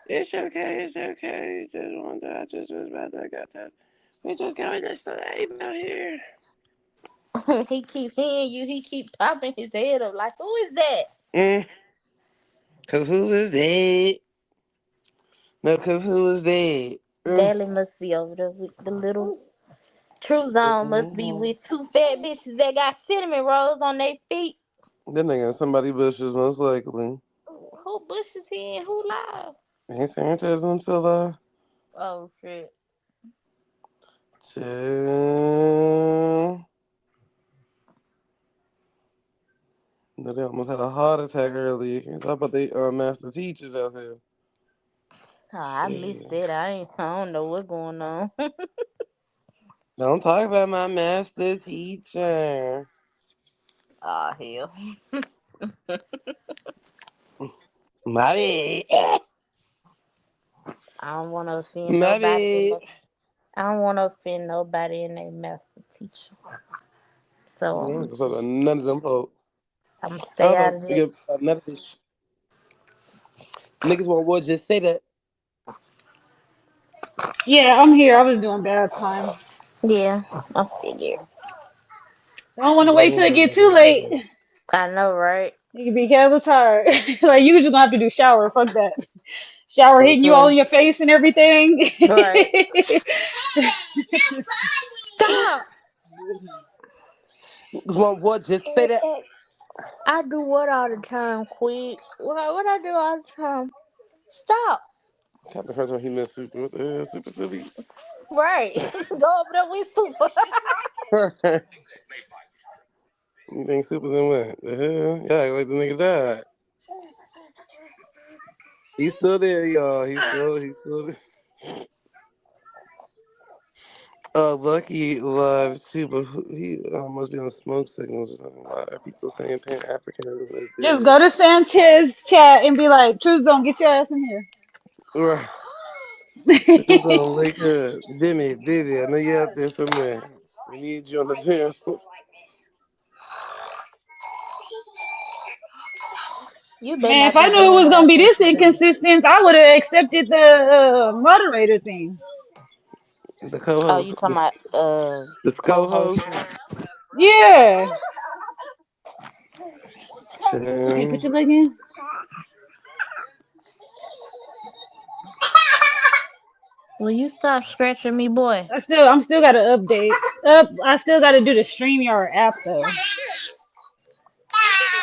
M: It's okay, it's okay. Just one time, I just was about to got that. We just going to sleep out here.
N: He keep hearing you. He keep popping his head up like, who is that?
M: Mm. Cause who is that? No, cause who is that?
N: Daddy must be over there with the little True Zone must be with two fat bitches that got cinnamon rolls on their feet.
M: That nigga in somebody bushes, most likely.
N: Who bushes he and who live?
M: Ain't Sanchez until
N: Oh shit.
M: chill. No, they almost had a heart attack earlier. Can't talk about they master teachers out here.
N: Oh, I missed that. I don't know what's going on.
M: Don't talk about my master teacher.
N: Oh hell.
M: My bad.
N: I don't want to offend
M: My
N: nobody.
M: bad.
N: I don't want to offend nobody in their master teacher. So
M: I don't talk about none of them folks.
N: I'm gonna
M: I
N: stay
M: don't
N: out
M: know
N: of
M: if
N: it.
M: nigga, none of this. Niggas won't just say that.
O: Yeah, I'm here. I was doing bad time.
N: Yeah, I figured.
O: I don't want to wait till it get too late.
N: I know, right?
O: You can be hella tired. Like you just gonna have to do shower. Fuck that. Shower hitting you all
M: Okay.
O: in your face and everything.
N: Right. Stop.
M: Niggas won't what just say that.
N: I do what all the time, quick. What I do all the time? Stop.
M: Captain Crunch when he missed Super. What the hell? Super Silly.
N: Right. Go over there with Super.
M: You think Super's in what? The hell? Yeah, act like the nigga died. He's still there, y'all. He's still there. Lucky live too, but he must be on smoke signals or something. Why are people saying Pan Africanism is
O: Just
M: dead?
O: go to Sanchez chat and be like, "Truth Zone, get your ass in here."
M: Right. Truth on Lake Up. Demi, Vivi, I know you're out there somewhere. We need you on the panel.
N: You better
O: Man, if
N: not
O: I
N: be
O: knew it
N: doing
O: was gonna be
N: nothing
O: this
N: today.
O: inconsistent, I would have accepted the moderator thing.
M: The
N: Oh,
M: co-host,
N: you talking about
M: the
N: co-host?
M: co-host.
O: Yeah. Okay, put
M: Chill.
O: your leg in.
N: Will you stop scratching me, boy?
O: I'm still gotta update. I still gotta do the StreamYard app though.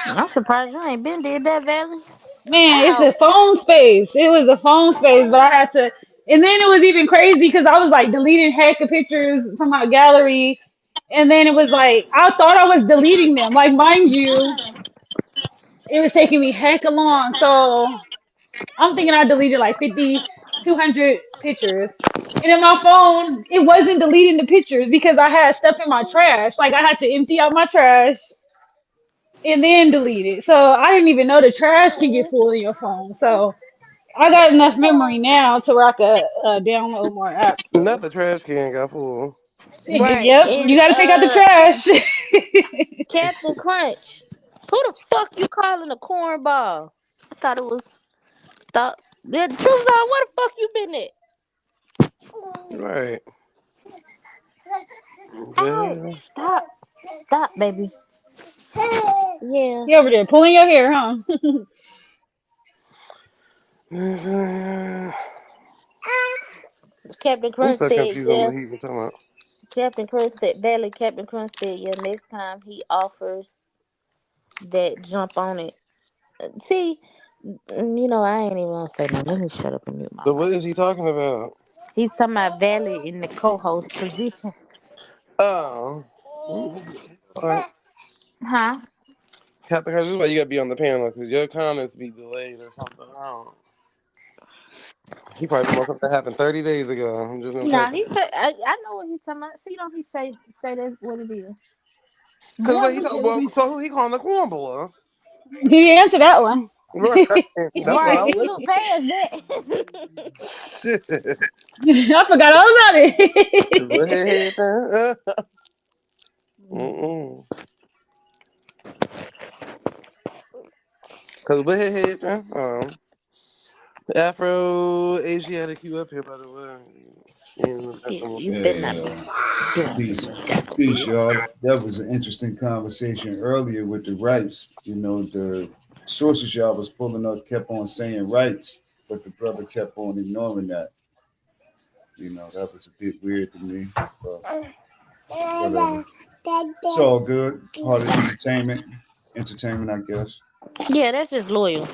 N: I'm surprised you ain't been did that, Valley.
O: Man, it's
N: Ow.
O: the phone space. It was the phone space, but I had to. And then it was even crazy because I was like deleting heck of pictures from my gallery, and then it was like I thought I was deleting them. Like, mind you, it was taking me heck long. So I'm thinking I deleted like 50, 200 pictures. And in my phone, it wasn't deleting the pictures because I had stuff in my trash. Like I had to empty out my trash and then delete it. So I didn't even know the trash can get full in your phone. So I got enough memory now to where I could download more apps.
M: Not
O: So
M: the trash can got full.
N: Right.
O: yep,
N: And
O: you got to take out the trash.
N: Captain Crunch. Who the fuck you calling a cornball? I thought it was the truth on where the fuck you been at?
M: Right.
N: Ow.
M: Yeah.
N: Stop. Stop, baby. Yeah.
O: You over there pulling your hair, huh?
N: Captain
M: I'm
N: Crunch
M: so
N: said,
M: confused on
N: yeah.
M: what he was talking about.
N: Captain Crunch said, Valley Captain Crunch said, yeah, next time he offers that jump on it. See, I ain't even gonna say nothing. Let me shut up and mute my
M: But what
N: mic.
M: is he talking about?
N: He's talking about Valley in the co-host position.
M: Oh. Alright.
N: Huh?
M: Captain Crunch, this is why you gotta be on the panel because your comments be delayed or something. I don't know. He probably talking about something that happened 30 days ago. I'm just gonna
N: Nah,
M: type
N: he
M: it.
N: said, I know what he's talking about. See, don't he say that's what it is?
M: Cause
N: Boy,
M: what he
N: look
M: talking
N: at me.
M: about? So who he calling the cornball?
O: He didn't answer that one.
M: Right. That's what
N: Right,
M: I
N: he
M: was
N: looked past that.
M: listening.
O: I forgot all about
M: What
O: it.
M: happened? Cause what happened? Afro Asiatic, you up here by the way? And
N: You
L: Yeah,
N: better not be
L: yeah.
N: doing
L: Peace.
N: some devil
L: Peace,
N: shit.
L: y'all. That was an interesting conversation earlier with the rights. The
P: sources y'all was pulling up kept on saying rights, but the brother kept on ignoring that. You know, that was a bit weird to me. But whatever. It's all good. Part of entertainment. Entertainment, I guess.
N: Yeah, that's just loyal.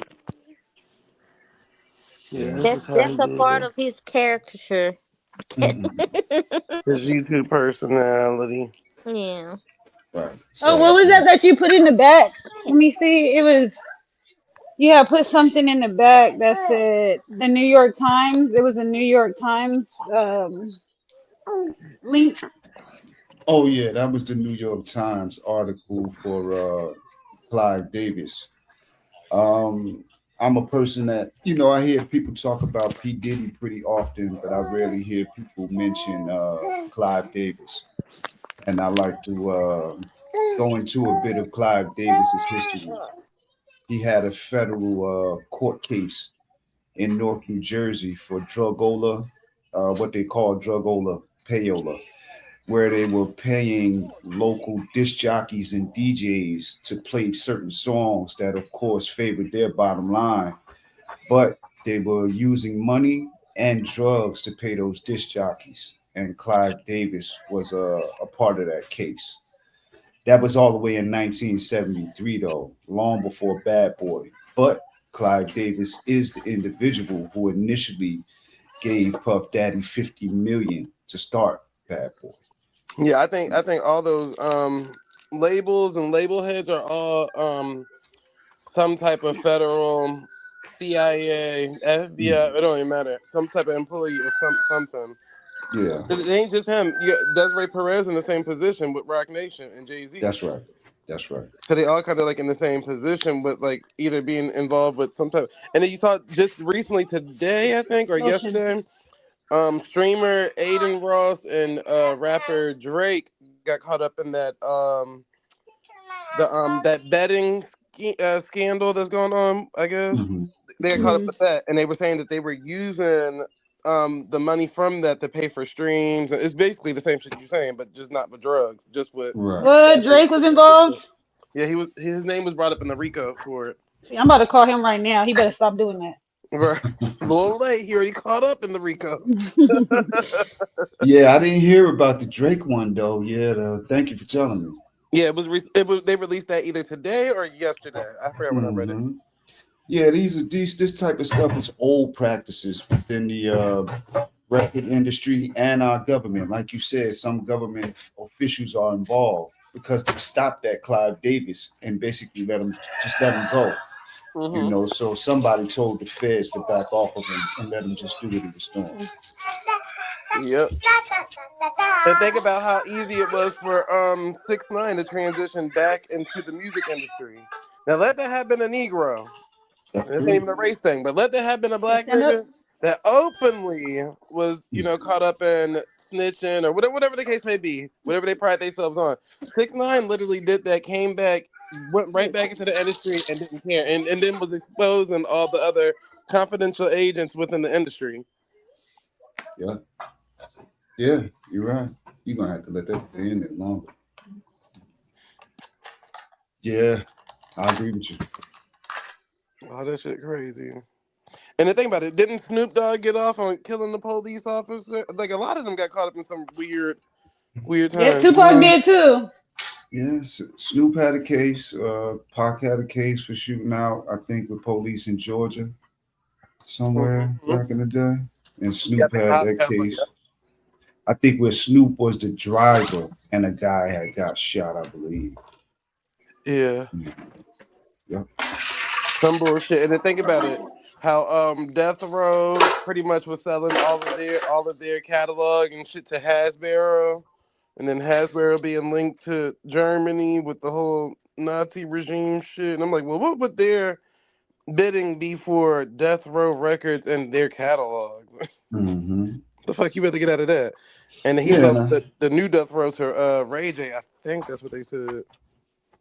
M: Yeah,
P: Yeah.
M: that's just how
N: That's
M: he
N: a
M: did
N: part
M: it.
N: of his caricature.
P: Mm-mm.
M: His YouTube personality.
N: Yeah.
P: Right.
O: Oh, what
P: So
O: was that you put in the back? Let me see. It was you had put something in the back that said the New York Times. It was a New York Times link.
P: oh yeah, that was the New York Times article for Clive Davis. Um, I'm a person that, I hear people talk about P. Diddy pretty often, but I rarely hear people mention Clive Davis. And I like to go into a bit of Clive Davis's history. He had a federal court case in Newark, New Jersey for drugola, what they call drugola payola, where they were paying local disc jockeys and DJs to play certain songs that, of course, favored their bottom line, but they were using money and drugs to pay those disc jockeys. And Clive Davis was a part of that case. That was all the way in 1973, though, long before Bad Boy. But Clive Davis is the individual who initially gave Puff Daddy 50 million to start Bad Boy.
M: Yeah, I think all those labels and label heads are all some type of federal CIA, FBI, it don't even matter. Some type of employee of something.
P: Yeah,
M: 'Cause it ain't just him. You got Desiree Perez in the same position with Rock Nation and Jay-Z.
P: that's right. That's right.
M: So they all kind of like in the same position with like either being involved with some type. And then you saw just recently today, I think, or
O: Lotion.
M: yesterday, streamer Aiden Ross and rapper Drake got caught up in that betting scandal that's going on. I guess
P: Mhm.
M: they got
P: Yeah.
M: caught up with that, and they were saying that they were using the money from that to pay for streams. It's basically the same shit you're saying, but just not with drugs, just with
P: Right.
O: What
M: betting.
O: Drake was involved?
M: Yeah, he was. His name was brought up in the RICO for it.
O: See, I'm about to call him right now. He better stop doing that.
M: Right. A little late. He already caught up in the RICO.
P: Yeah, I didn't hear about the Drake one though. Yeah, thank you for telling me.
M: Yeah, it was. They released that either today or yesterday. I forgot when I read it.
P: Mhm. Yeah, this type of stuff is old practices within the record industry and our government. Like you said, some government officials are involved because they stopped at Clive Davis and basically let him go.
M: Mm-hmm.
P: So somebody told the feds to back off of him and let him just do what he was doing.
M: Yep. And think about how easy it was for 6ix9ine to transition back into the music industry. Now let that have been a Negro. This ain't even a race thing, but let that have been a black
O: Stand up.
M: nigga that openly was, caught up in snitching or whatever the case may be, whatever they pride themselves on. 6ix9ine literally did that, came back, went right back into the industry and didn't care, and then was exposing all the other confidential agents within the industry.
P: Yeah. Yeah, you're right. You're gonna have to let that stay in there longer. Yeah, I agree with you.
M: Oh, that shit crazy. And the thing about it, didn't Snoop Dogg get off on killing the police officer? Like a lot of them got caught up in some weird
O: Yeah,
M: times.
O: Tupac did too.
P: Yes, Snoop had a case. Pac had a case for shooting out, I think, with police in Georgia somewhere back in the day. And Snoop had that case. I think where Snoop was the driver and a guy had got shot, I believe.
M: Yeah.
P: Yep.
M: Some bullshit. And then think about it, how Death Row pretty much was selling all of their catalog and shit to Hasbro, and then Hasbro being linked to Germany with the whole Nazi regime shit. And I'm like, well, what would their bidding be for Death Row Records and their catalog?
P: Mm-hmm.
M: The fuck you better get out of that. And he sold the new Death Row to Ray J. I think that's what they said.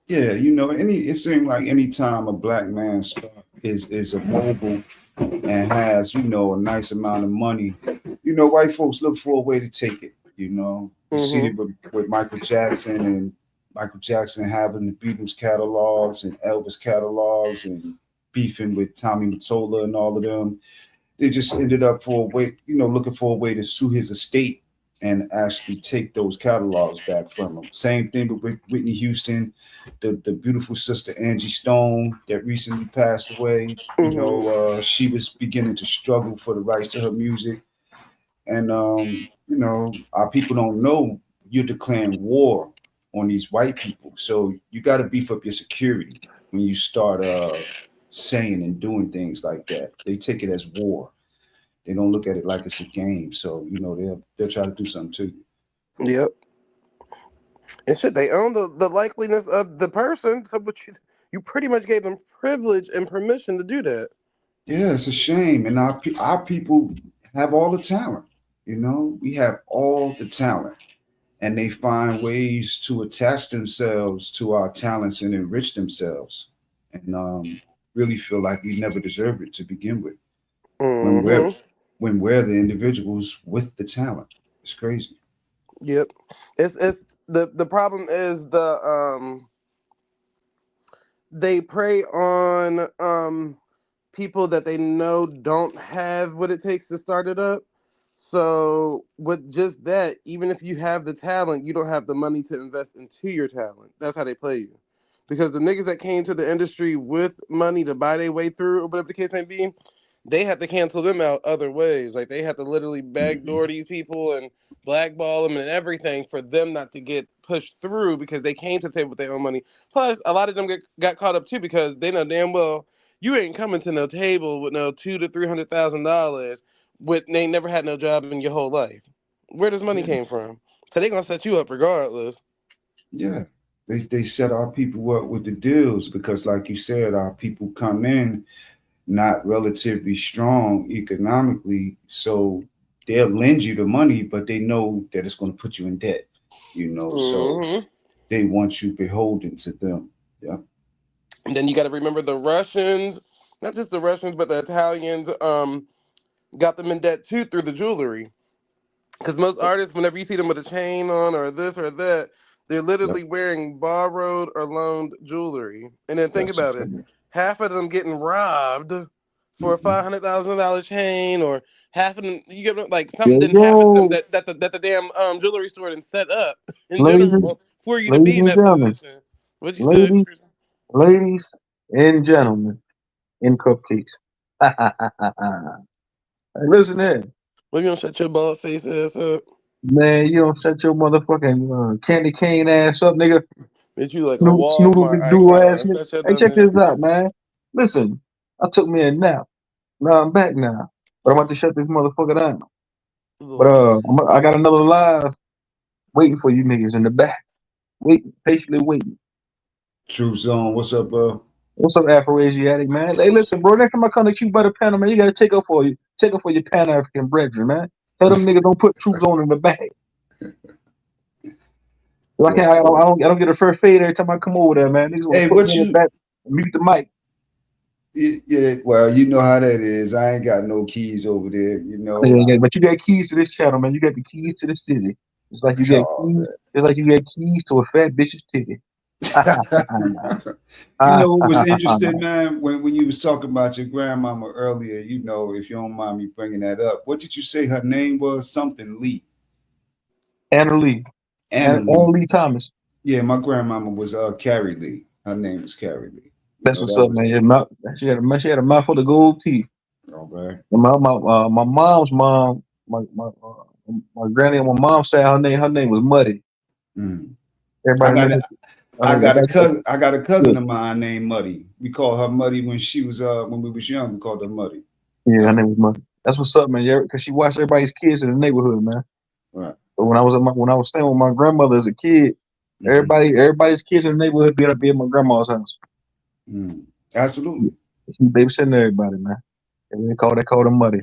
P: Yeah, it seemed like any time a black man is a mobile and has, a nice amount of money, white folks look for a way to take it, You see it with Michael Jackson and Michael Jackson having the Beatles catalogs and Elvis catalogs and beefing with Tommy Mottola and all of them. They just ended up looking for a way to sue his estate and actually take those catalogs back from him. Same thing with Whitney Houston, the beautiful sister Angie Stone that recently passed away. She was beginning to struggle for the rights to her music. And, our people don't know you're declaring war on these white people. So you got to beef up your security when you start saying and doing things like that. They take it as war. They don't look at it like it's a game. So, they'll try to do something to you.
M: Yep. And shit, they own the likeliness of the person. So, but you pretty much gave them privilege and permission to do that.
P: Yeah, it's a shame. And our people have all the talent. We have all the talent. And they find ways to attach themselves to our talents and enrich themselves. And really feel like we never deserved it to begin with. When we're the individuals with the talent. It's crazy.
M: Yep. It's the problem is they prey on people that they know don't have what it takes to start it up. So with just that, even if you have the talent, you don't have the money to invest into your talent. That's how they play you. Because the niggas that came to the industry with money to buy their way through, or whatever the case may be, they had to cancel them out other ways. Like they had to literally backdoor these people and blackball them and everything for them not to get pushed through because they came to the table with their own money. Plus, a lot of them got caught up too because they know damn well you ain't coming to no table with no $200,000 to $300,000 with they never had no job in your whole life. Where does money came from? So they gonna set you up regardless.
P: Yeah. They set our people up with the deals because, like you said, our people come in not relatively strong economically, so they'll lend you the money, but they know that it's going to put you in debt, so they want you beholden to them. Yeah.
M: And then you got to remember the Russians, not just the Russians, but the Italians got them in debt too through the jewelry. Because most artists, whenever you see them with a chain on or this or that, they're literally wearing borrowed or loaned jewelry. And then think about it. Half of them getting robbed for a $500,000 chain, or half of them you get like something didn't happen to them that the damn jewelry store didn't set up in general for you to be in that position. What'd you say?
L: Ladies and gentlemen, in cupcakes. Hey, listen in.
M: Well, you don't shut your bald face ass up.
L: Man, you don't shut your motherfucking candy cane ass up, nigga.
M: Bitch, you like a
L: Snoodle
M: Walmart
L: McDoodle ass
M: icon.
L: nigga. Hey, check this out, man. Listen, I took me a nap. Now I'm back now. But I'm about to shut this motherfucker down. But I got another live waiting for you niggas in the back. Patiently waiting.
P: True Zone, what's up, bro?
L: What's up, Afro-Asiatic, man? Hey, listen, bro, next time I come to Cuba by the panel, man, you gotta take up for your Pan-African brethren, man. Tell them niggas don't put troops on in the back. I don't get a first fade every time I come over there, man.
P: Hey, what you
L: back, mute the mic.
P: Yeah, well, you know how that is. I ain't got no keys over there,
L: Yeah, but you got keys to this channel, man. You got the keys to the city. It's like you got keys. It's like you got keys to a fat bitch's titty.
P: What was interesting, man, when you was talking about your grandmama earlier, if you don't mind me bringing that up, what did you say her name was? Something Lee.
L: Anna Lee. Anna Lee Thomas.
P: Yeah, my grandmama was Carrie Lee. Her name was Carrie Lee.
L: That's what's up, man. She had a mouthful of gold teeth.
P: All right.
L: My mom's mom, my granny on my mom's side, her name was Muddy. Everybody
P: I got a cousin of mine named Muddy. We called her Muddy when we was young. We called her Muddy.
L: Yeah, her name was Muddy. That's what's up, man. Because she watched everybody's kids in the neighborhood, man.
P: Right.
L: But when I was staying with my grandmother as a kid, everybody's kids in the neighborhood be at my grandma's house.
P: Absolutely.
L: She babysitting everybody, man. And they called her Muddy.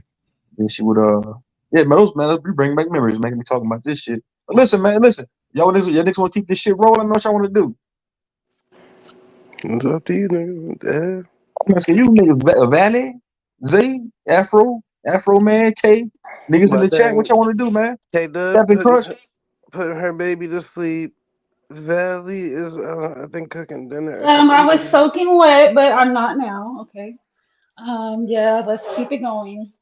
L: Then she would those bring back memories, making me talking about this shit. But listen, man, y'all niggas want to keep this shit rolling? What y'all want to do?
M: It's up to you, nigga.
L: I'm asking you niggas, Valley, Z, Afro Man, K, niggas in the chat. What y'all want to do, man?
M: K-Dub putting her baby to sleep. Valley is, I think, cooking dinner.
O: I was soaking wet, but I'm not now. Okay. Yeah, let's keep it going.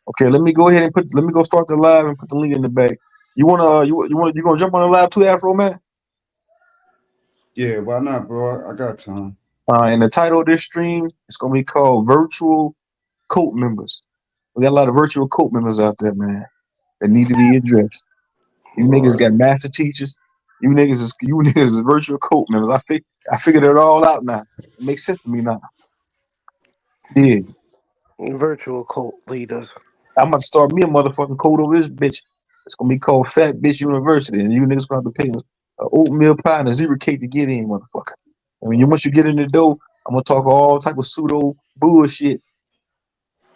L: Okay, let me go ahead and let me go start the live and put the link in the back. You gonna jump on the live too, Afro man?
P: Yeah, why not, bro? I got time.
L: And the title of this stream is gonna be called Virtual Cult Members. We got a lot of virtual cult members out there, man, that need to be addressed. You niggas got master teachers. You niggas is virtual cult members. I figured it all out now. It makes sense to me now. Yeah.
M: Virtual cult leaders.
L: I'm about to start me a motherfucking code over this bitch. It's gonna be called Fat Bitch University, and you niggas gonna have to pay an oatmeal pie and a zero cake to get in, motherfucker. I mean, once you get in the door, I'm gonna talk all type of pseudo bullshit.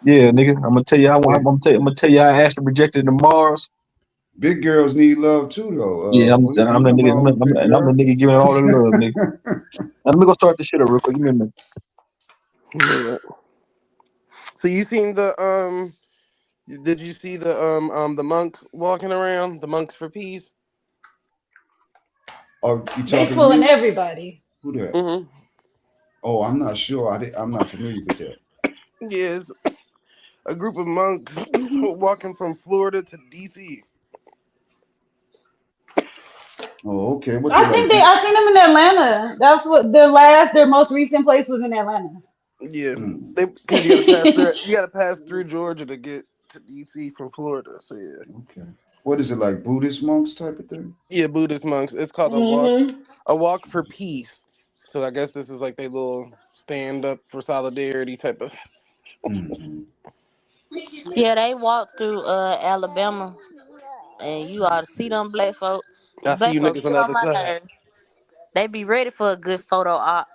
L: Yeah, nigga. I'm gonna tell you. I'm gonna tell you. I asked rejected to Mars.
P: Big girls need love too, though.
L: Yeah, I'm the nigga. I'm the nigga giving all the love, nigga. Let me go start this shit up real quick. Give me a minute.
M: So you seen the Did you see the monks walking around? The monks for peace.
P: Oh, you
O: They
P: talking
O: fooling
P: to me?
O: everybody.
P: Who that?
M: Mm-hmm.
P: Oh, I'm not sure. I'm not familiar with that.
M: Yes, a group of monks walking from Florida to DC.
P: Oh, okay. What
O: I seen them in Atlanta. That's what their most recent place was in Atlanta.
M: Yeah, because you gotta pass through Georgia to get to DC from Florida. So yeah.
P: Okay. What is it, like Buddhist monks type of thing?
M: Yeah, Buddhist monks. It's called a walk for peace. So I guess this is like their little stand up for solidarity type of.
N: Yeah, they walked through Alabama, and you ought to see them black folk.
M: I see
N: Black
M: you
N: folks
M: niggas on
N: get
M: the
N: on
M: other
N: my
M: side.
N: nerves. They be ready for a good photo op.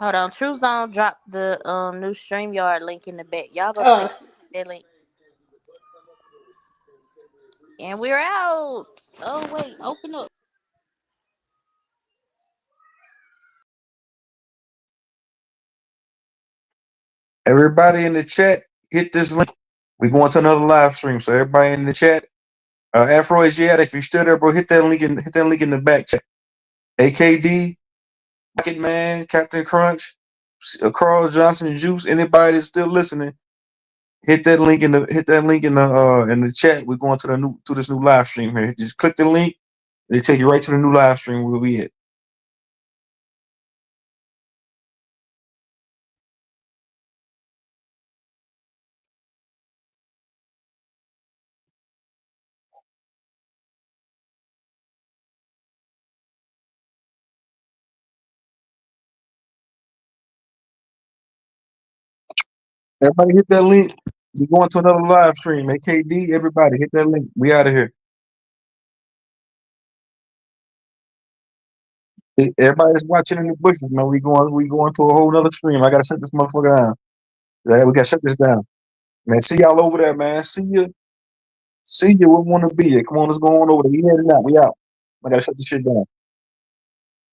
N: Hold on, True Zone dropped the new StreamYard link in the back. Y'all go click that link. And we're out. Oh wait, open up.
L: Everybody in the chat, hit this link. We going to another live stream. So everybody in the chat, Afro Asiatic, if you still there, bro, hit that link in the back chat. AKD, Rocket Man, Captain Crunch, Carl Johnson, Juice. Anybody that's still listening, hit that link in the chat. We're going to this new live stream here. Just click the link. They take you right to the new live stream where we at. Everybody hit that link. We're going to another live stream. AKD, everybody hit that link. We out of here. Everybody that's watching in the bushes, man. We going to a whole nother stream. I gotta shut this motherfucker down. Yeah, we gotta shut this down. Man, see y'all over there, man. See you. We want to be here. Come on, let's go on over there. We heading out. We out. I gotta shut this shit down.